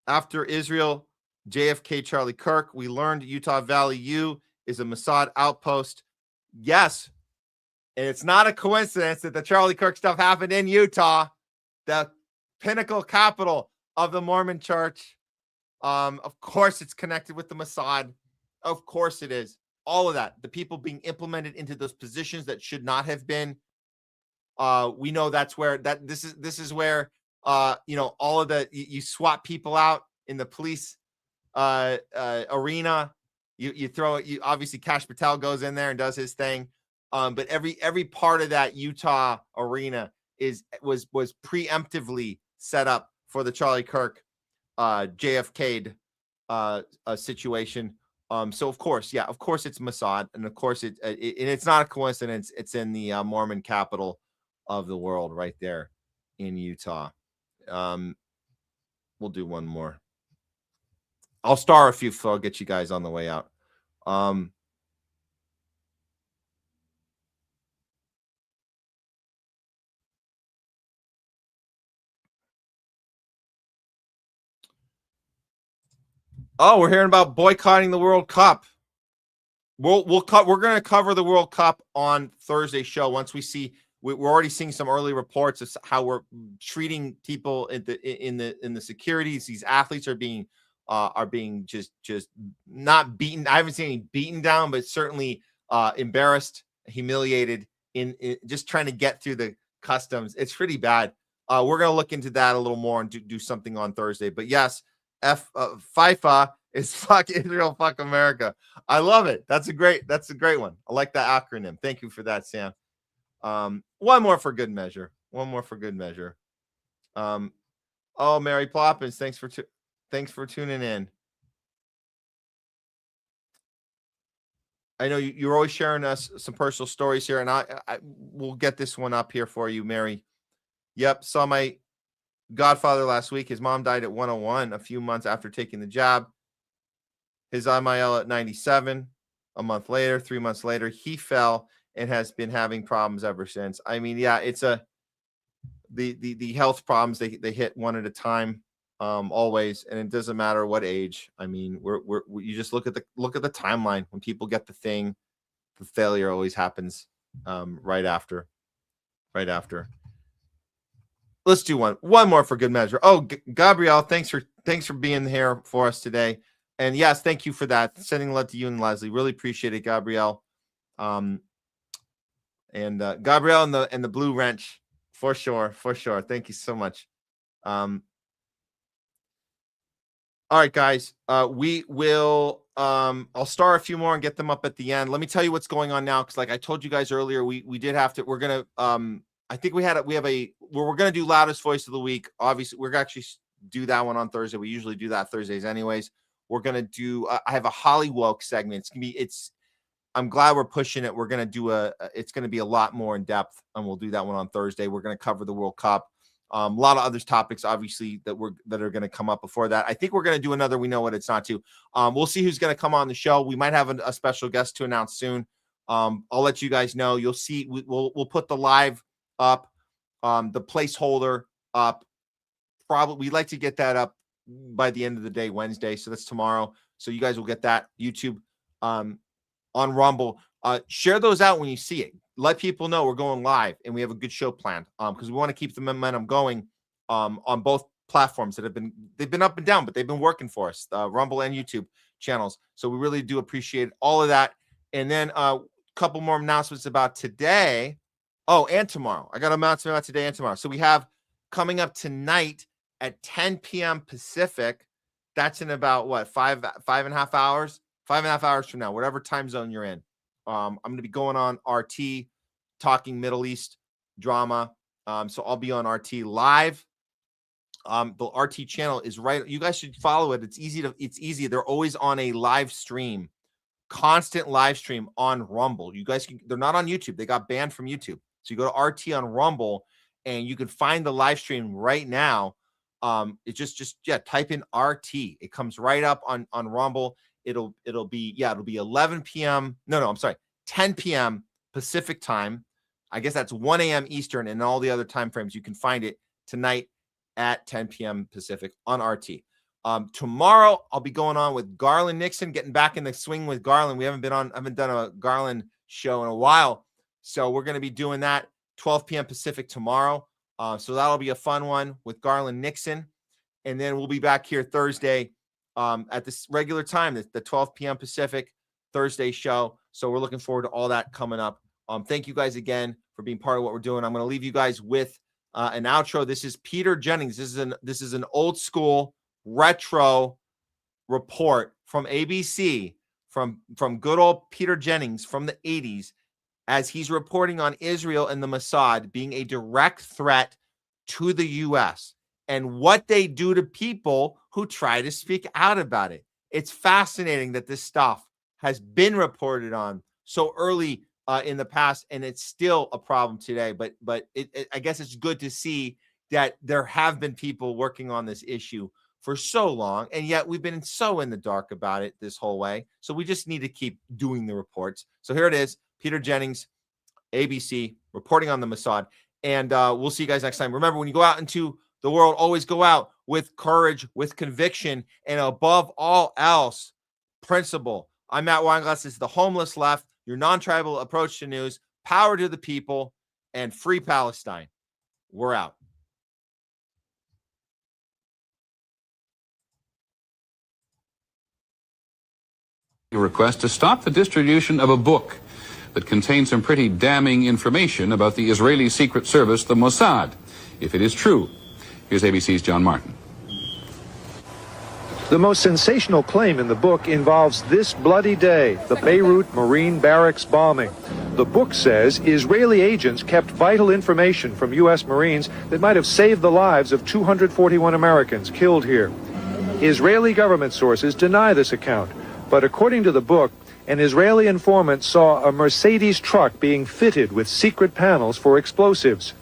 After Israel, JFK, Charlie Kirk, we learned Utah Valley U is a Mossad outpost. Yes, and it's not a coincidence that the Charlie Kirk stuff happened in Utah, the pinnacle capital of the Mormon church. Of course, it's connected with the Mossad. Of course it is. All of that. The people being implemented into those positions that should not have been. We know that's where this is where all of the you swap people out in the police arena. You throw it. Obviously Kash Patel goes in there and does his thing. But every part of that Utah arena was preemptively set up for the Charlie Kirk JFK situation. So of course it's Mossad, and of course it's not a coincidence. It's in the Mormon capital of the world, right there in Utah. We'll do one more. I'll star a few, so I'll get you guys on the way out. Oh, we're hearing about boycotting the World Cup. We're going to cover the World Cup on Thursday's show. Once we see, we're already seeing some early reports of how we're treating people in the securities. These athletes are being just not beaten. I haven't seen any beaten down, but certainly embarrassed, humiliated in just trying to get through the customs. It's pretty bad. We're going to look into that a little more and do something on Thursday. But yes, FIFA is fuck Israel, fuck America. I love it. That's a great one. I like that acronym. Thank you for that, Sam. One more for good measure. Oh, Mary Ploppins, thanks for tuning in. I know you're always sharing us some personal stories here, and I will get this one up here for you, Mary. Yep, saw my godfather last week. His mom died at 101 a few months after taking the jab. His MIL at 97. A month later, 3 months later, he fell and has been having problems ever since. I mean, yeah, it's the health problems they hit one at a time, always, and it doesn't matter what age. I mean, you just look at the timeline. When people get the thing, the failure always happens right after. Let's do one more for good measure. Oh, Gabrielle, thanks for being here for us today. And yes, thank you for that. Sending love to you and Leslie. Really appreciate it, Gabrielle. And Gabrielle and the Blue Wrench, for sure. Thank you so much. All right, guys. We will I'll star a few more and get them up at the end. Let me tell you what's going on now, because like I told you guys earlier, we did have to, we're gonna I think we're gonna do loudest voice of the week. Obviously, we're gonna actually do that one on Thursday. We usually do that Thursdays anyways. We're gonna do I have a Hollywood segment. I'm glad we're pushing it. We're gonna do it's gonna be a lot more in depth, and we'll do that one on Thursday. We're gonna cover the World Cup. A lot of other topics, obviously, that are going to come up before that. I think we're going to do another We Know What It's Not To. We'll see who's going to come on the show. We might have a special guest to announce soon. I'll let you guys know. You'll see. We'll put the live up, the placeholder up. Probably we'd like to get that up by the end of the day, Wednesday. So that's tomorrow. So you guys will get that. YouTube, on Rumble. Share those out when you see it. Let people know we're going live and we have a good show planned, because we want to keep the momentum going on both platforms they've been up and down, but they've been working for us, Rumble and YouTube channels. So we really do appreciate all of that. And then a couple more announcements about today. Oh, and tomorrow. I got an announcement about today and tomorrow. So we have coming up tonight at 10 p.m. Pacific. That's in about what, five and a half hours from now, whatever time zone you're in. I'm going to be going on RT, talking Middle East drama. So I'll be on RT live. The RT channel is right. You guys should follow it. It's easy. They're always on a live stream, constant live stream on Rumble. You guys they're not on YouTube. They got banned from YouTube. So you go to RT on Rumble and you can find the live stream right now. It's just type in RT. It comes right up on Rumble. It'll be 11 p.m. No, I'm sorry. 10 p.m. Pacific time. I guess that's 1 a.m. Eastern, and all the other time frames. You can find it tonight at 10 p.m. Pacific on RT. Tomorrow I'll be going on with Garland Nixon, getting back in the swing with Garland. I haven't done a Garland show in a while. So we're going to be doing that 12 p.m. Pacific tomorrow. So that'll be a fun one with Garland Nixon. And then we'll be back here Thursday at this regular time, the 12 p.m. Pacific Thursday show. So we're looking forward to all that coming up. Thank you guys again for being part of what we're doing. I'm going to leave you guys with an outro. This is Peter Jennings. This is an old school retro report from ABC from good old Peter Jennings from the 80s, as he's reporting on Israel and the Mossad being a direct threat to the U.S. and what they do to people who try to speak out about it. It's fascinating that this stuff has been reported on so early in the past, and it's still a problem today. But I guess it's good to see that there have been people working on this issue for so long, and yet we've been so in the dark about it this whole way. So we just need to keep doing the reports. So here it is, Peter Jennings, ABC, reporting on the Mossad. And we'll see you guys next time. Remember, when you go out into the world, always go out with courage, with conviction, and above all else, principle. I'm Matt Weinglass. This is The Homeless Left, your non-tribal approach to news. Power to the people, and free Palestine. We're out. A request to stop the distribution of a book that contains some pretty damning information about the Israeli Secret Service, the Mossad, if it is true. Here's ABC's John Martin. The most sensational claim in the book involves this bloody day, the Beirut Marine Barracks bombing. The book says Israeli agents kept vital information from U.S. Marines that might have saved the lives of 241 Americans killed here. Israeli government sources deny this account, but according to the book, an Israeli informant saw a Mercedes truck being fitted with secret panels for explosives.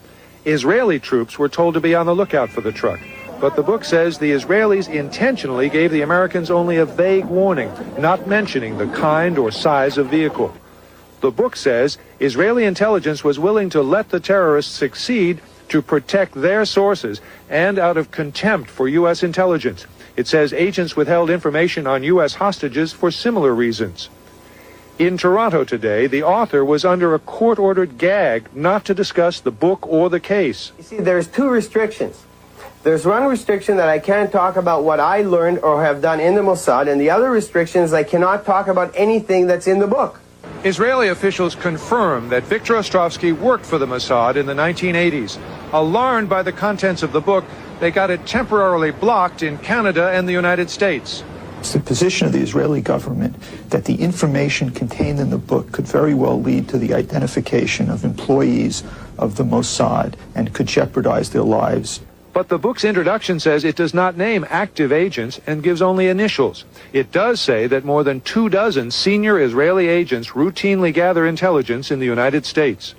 Israeli troops were told to be on the lookout for the truck. But the book says the Israelis intentionally gave the Americans only a vague warning, not mentioning the kind or size of vehicle. The book says Israeli intelligence was willing to let the terrorists succeed to protect their sources and out of contempt for U.S. intelligence. It says agents withheld information on U.S. hostages for similar reasons. In Toronto today, the author was under a court-ordered gag not to discuss the book or the case. You see, there's two restrictions. There's one restriction that I can't talk about what I learned or have done in the Mossad, and the other restriction is I cannot talk about anything that's in the book. Israeli officials confirm that Viktor Ostrovsky worked for the Mossad in the 1980s. Alarmed by the contents of the book, they got it temporarily blocked in Canada and the United States. It's the position of the Israeli government that the information contained in the book could very well lead to the identification of employees of the Mossad and could jeopardize their lives. But the book's introduction says it does not name active agents and gives only initials. It does say that more than 24 senior Israeli agents routinely gather intelligence in the United States.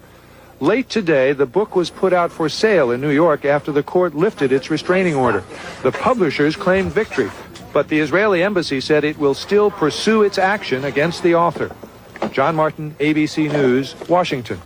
Late today, the book was put out for sale in New York after the court lifted its restraining order. The publishers claimed victory, but the Israeli embassy said it will still pursue its action against the author. John Martin, ABC News, Washington.